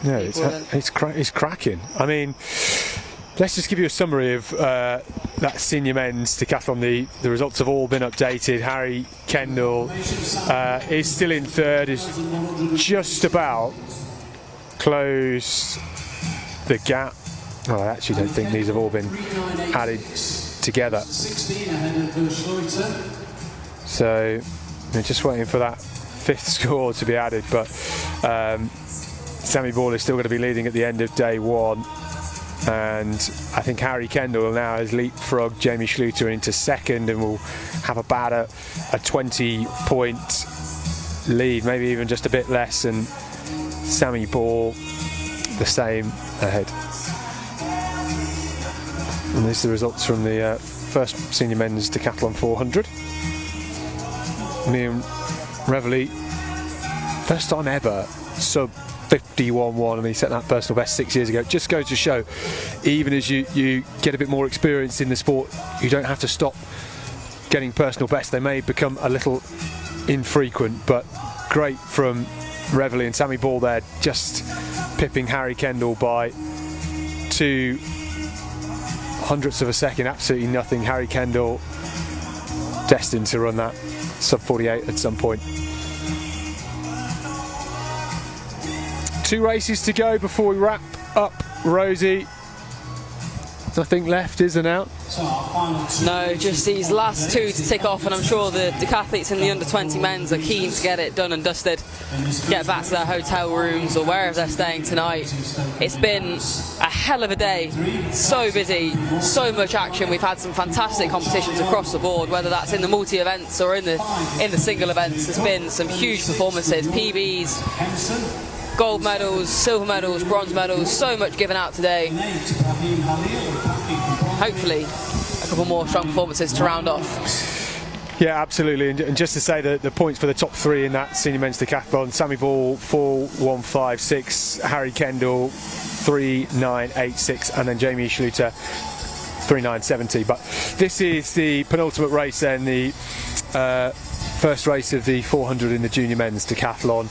Yeah, it's cracking. I mean, let's just give you a summary of that senior men's decathlon. The results have all been updated. Harry Kendall is still in third, is just about closed the gap. Well, I actually don't think these have all been added together. So they're just waiting for that 5th score to be added, but Sammy Ball is still going to be leading at the end of day 1, and I think Harry Kendall now has leapfrogged Jamie Schluter into 2nd and will have about a 20-point lead, maybe even just a bit less, and Sammy Ball the same ahead. And these are the results from the first senior men's decathlon 400. Liam Reveley, first time ever sub 51.1. I mean, he set that personal best 6 years ago. It just goes to show, even as you get a bit more experience in the sport, you don't have to stop getting personal best. They may become a little infrequent, but great from Reveley and Sammy Ball there, just pipping Harry Kendall by 2 hundredths of a second. Absolutely nothing. Harry Kendall destined to run that sub 48 at some point. 2 races to go before we wrap up, Rosie. Nothing left, is there now? No, just these last 2 to tick off, and I'm sure the decathletes in the under 20 men's are keen to get it done and dusted, get back to their hotel rooms or wherever they're staying tonight. It's been a hell of a day, so busy, so much action. We've had some fantastic competitions across the board, whether that's in the multi-events or in the single events. There's been some huge performances, PBs, gold medals, silver medals, bronze medals, so much given out today. Hopefully a couple more strong performances to round off. Yeah, absolutely. And just to say that the points for the top 3 in that senior men's decathlon: Sammy Ball 4.156, Harry Kendall 3.986, and then Jamie Schluter 3.970. But this is the penultimate race then, the first race of the 400 in the junior men's decathlon.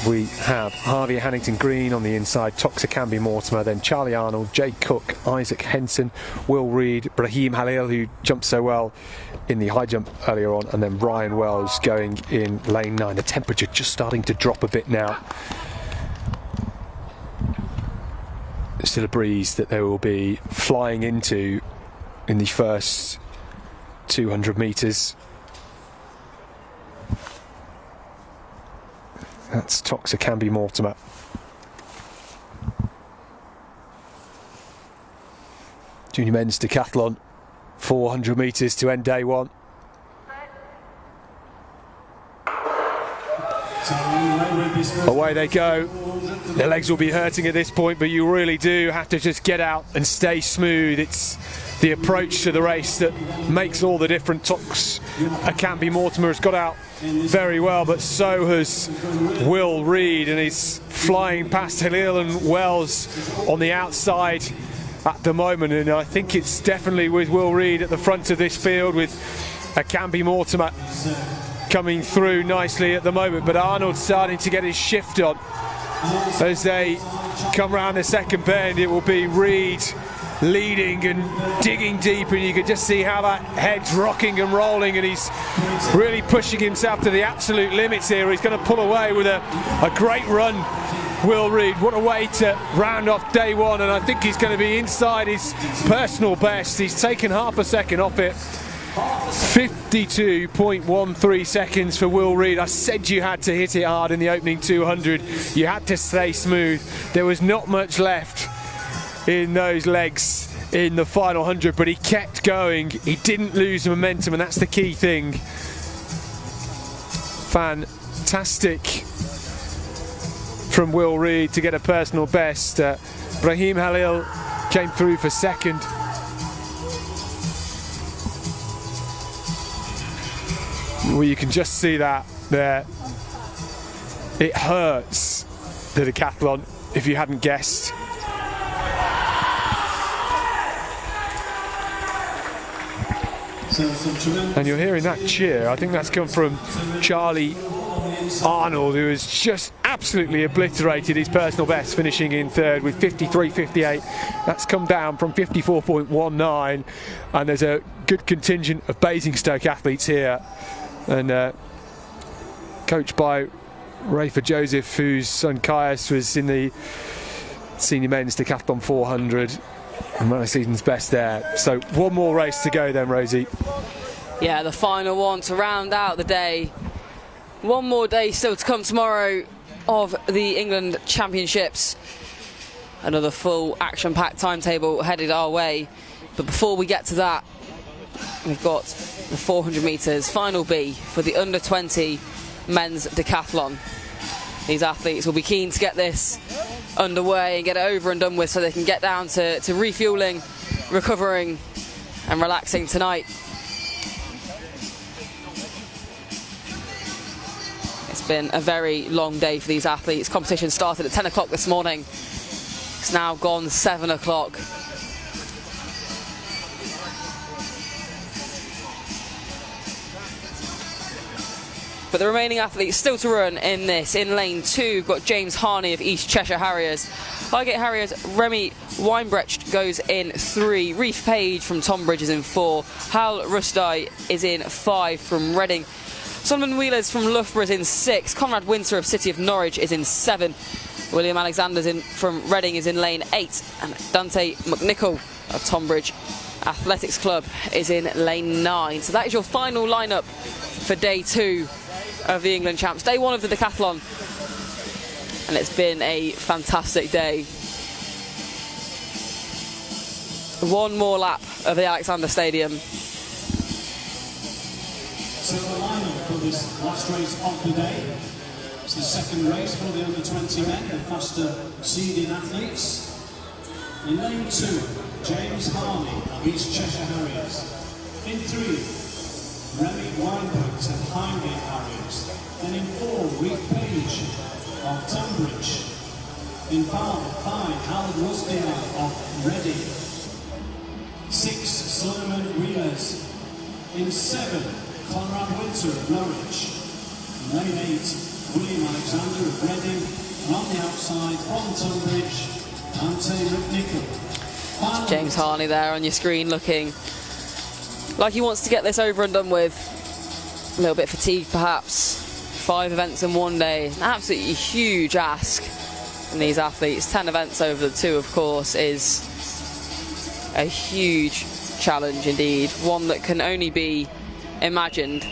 We have Harvey Hannington Green on the inside, Toxa Camby Mortimer, then Charlie Arnold, Jay Cook, Isaac Henson, Will Reed, Brahim Halil, who jumped so well in the high jump earlier on, and then Ryan Wells going in lane 9. The temperature just starting to drop a bit now. Still a breeze that they will be flying into in the first 200 metres. That's Toxa Camby Mortimer. Junior men's decathlon, 400 metres to end day 1. Away they go. Their legs will be hurting at this point, but you really do have to just get out and stay smooth. It's the approach to the race that makes all the difference. Toxa Camby Mortimer has got out very well, but so has Will Reed, and he's flying past Halil and Wells on the outside at the moment, and I think it's definitely with Will Reed at the front of this field, with Camby Mortimer coming through nicely at the moment, but Arnold's starting to get his shift on. As they come round the second bend, it will be Reed leading and digging deep, and you can just see how that head's rocking and rolling, and he's really pushing himself to the absolute limits here. He's going to pull away with a great run, Will Reed. What a way to round off day 1, and I think he's going to be inside his personal best. He's taken half a second off it. 52.13 seconds for Will Reed. I said you had to hit it hard in the opening 200. You had to stay smooth. There was not much left in those legs in the final 100, but he kept going. He didn't lose momentum, and that's the key thing. Fantastic from Will Reed to get a personal best. Brahim Halil came through for second. Well, you can just see that there. It hurts, the decathlon, if you hadn't guessed. And you're hearing that cheer. I think that's come from Charlie Arnold, who has just absolutely obliterated his personal best, finishing in 3rd with 53.58. That's come down from 54.19, and there's a good contingent of Basingstoke athletes here, and coached by Rafa Joseph, whose son Caius was in the senior men's decathlon 400. And one of the season's best there. So one more race to go then, Rosie. Yeah, the final one to round out the day. One more day still to come tomorrow of the England Championships. Another full action-packed timetable headed our way. But before we get to that, we've got the 400 metres final B for the under 20 men's decathlon. These athletes will be keen to get this underway and get it over and done with, so they can get down to refueling, recovering and relaxing tonight. It's been a very long day for these athletes. Competition started at 10 o'clock this morning. It's now gone 7 o'clock. But the remaining athletes still to run in this. In lane 2, we've got James Harney of East Cheshire Harriers. Highgate Harriers, Remy Weinbrecht goes in 3. Reef Page from Tonbridge is in 4. Hal Rusty is in 5 from Reading. Solomon Wheelers from Loughborough is in 6. Conrad Winter of City of Norwich is in 7. William Alexander's from Reading is in lane 8. And Dante McNichol of Tonbridge Athletics Club is in lane 9. So that is your final lineup for day 2 of the England Champs. Day 1 of the Decathlon. And it's been a fantastic day. One more lap of the Alexander Stadium. So the lineup for this last race of the day. It's the second race for the under-20 men, the faster seeding athletes. In lane 2, James Harney of East Cheshire Harriers. In 3, Remy Weinbrecht of Highgate Harriers. And in 4, Reef Page of Tonbridge. In 5, Howard Rusdale of Reading. 6, Solomon Wheelers. In 7, Conrad Winter of Norwich. In lane 8, William Alexander of Reading. And on the outside, from Tonbridge, Dante McNichol. James Harney there on your screen, looking like he wants to get this over and done with. A little bit fatigued perhaps. 5 events in one day, an absolutely huge ask from these athletes. 10 events over the 2, of course, is a huge challenge indeed, one that can only be imagined.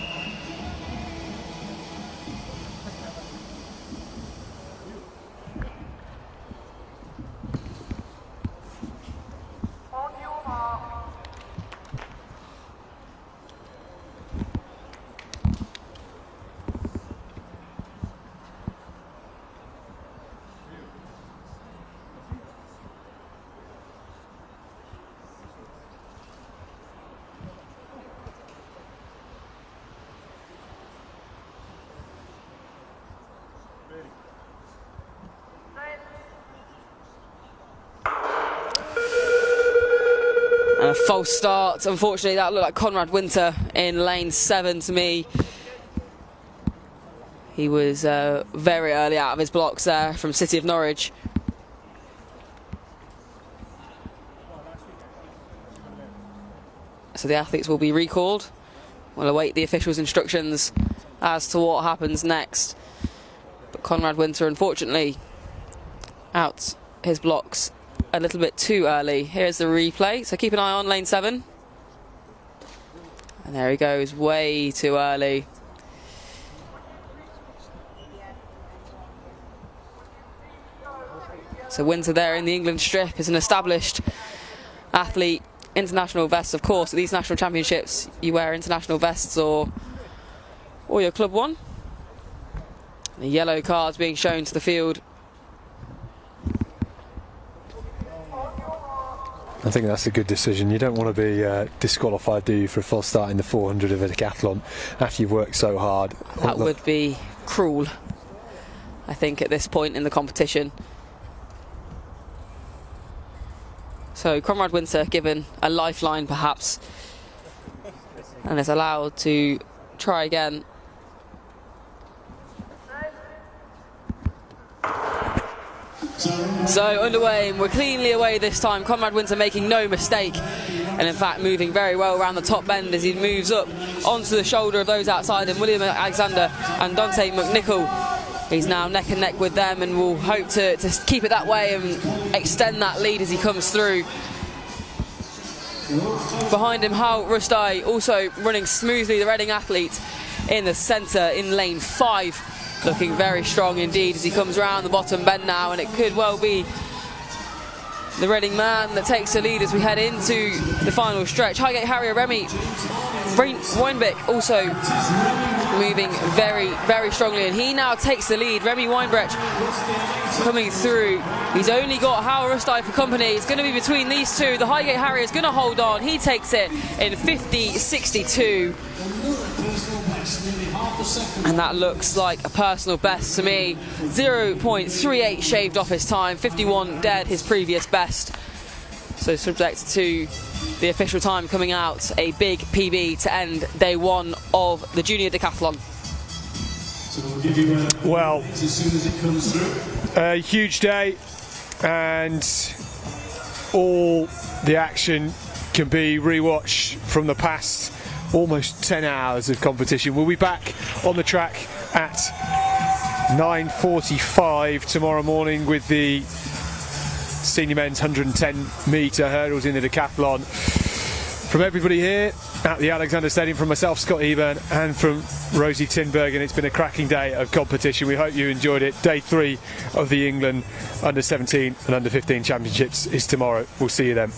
And a false start. Unfortunately, that looked like Conrad Winter in lane 7 to me. He was very early out of his blocks there from City of Norwich. So the athletes will be recalled. We'll await the officials' instructions as to what happens next. But Conrad Winter, unfortunately, out his blocks a little bit too early. Here's the replay, so keep an eye on lane 7. And there he goes, way too early. So Winter there in the England strip is an established athlete. International vests, of course. At these national championships, you wear international vests or your club one. The yellow cards being shown to the field. I think that's a good decision. You don't want to be disqualified, do you, for a false start in the 400 of a decathlon after you've worked so hard. That would be cruel, I think, at this point in the competition. So Conrad Winter given a lifeline, perhaps, and is allowed to try again. So underway, and we're cleanly away this time. Conrad Winter making no mistake, and in fact moving very well around the top bend as he moves up onto the shoulder of those outside him, William Alexander and Dante McNichol. He's now neck and neck with them, and will hope to keep it that way and extend that lead as he comes through. Behind him, Hal Rusty also running smoothly, the Reading athlete in the centre in lane 5. Looking very strong indeed as he comes around the bottom bend now, and it could well be the Reading man that takes the lead as we head into the final stretch. Highgate Harrier Remy Weinbrecht also moving very, very strongly, and he now takes the lead. Remy Weinbrecht coming through. He's only got Hal Rusty for company. It's going to be between these two. The Highgate Harrier is going to hold on. He takes it in 50.62. And that looks like a personal best to me. 0.38 shaved off his time, 51 dead, his previous best. So subject to the official time coming out, a big PB to end day 1 of the junior decathlon. So we'll give you well, as soon as it comes through. A huge day, and all the action can be rewatched from the past almost 10 hours of competition. We'll be back on the track at 9:45 tomorrow morning with the senior men's 110 metre hurdles in the decathlon. From everybody here at the Alexander Stadium, from myself, Scott Eburn, and from Rosie Tinbergen, it's been a cracking day of competition. We hope you enjoyed it. Day 3 of the England under 17 and under 15 championships is tomorrow. We'll see you then.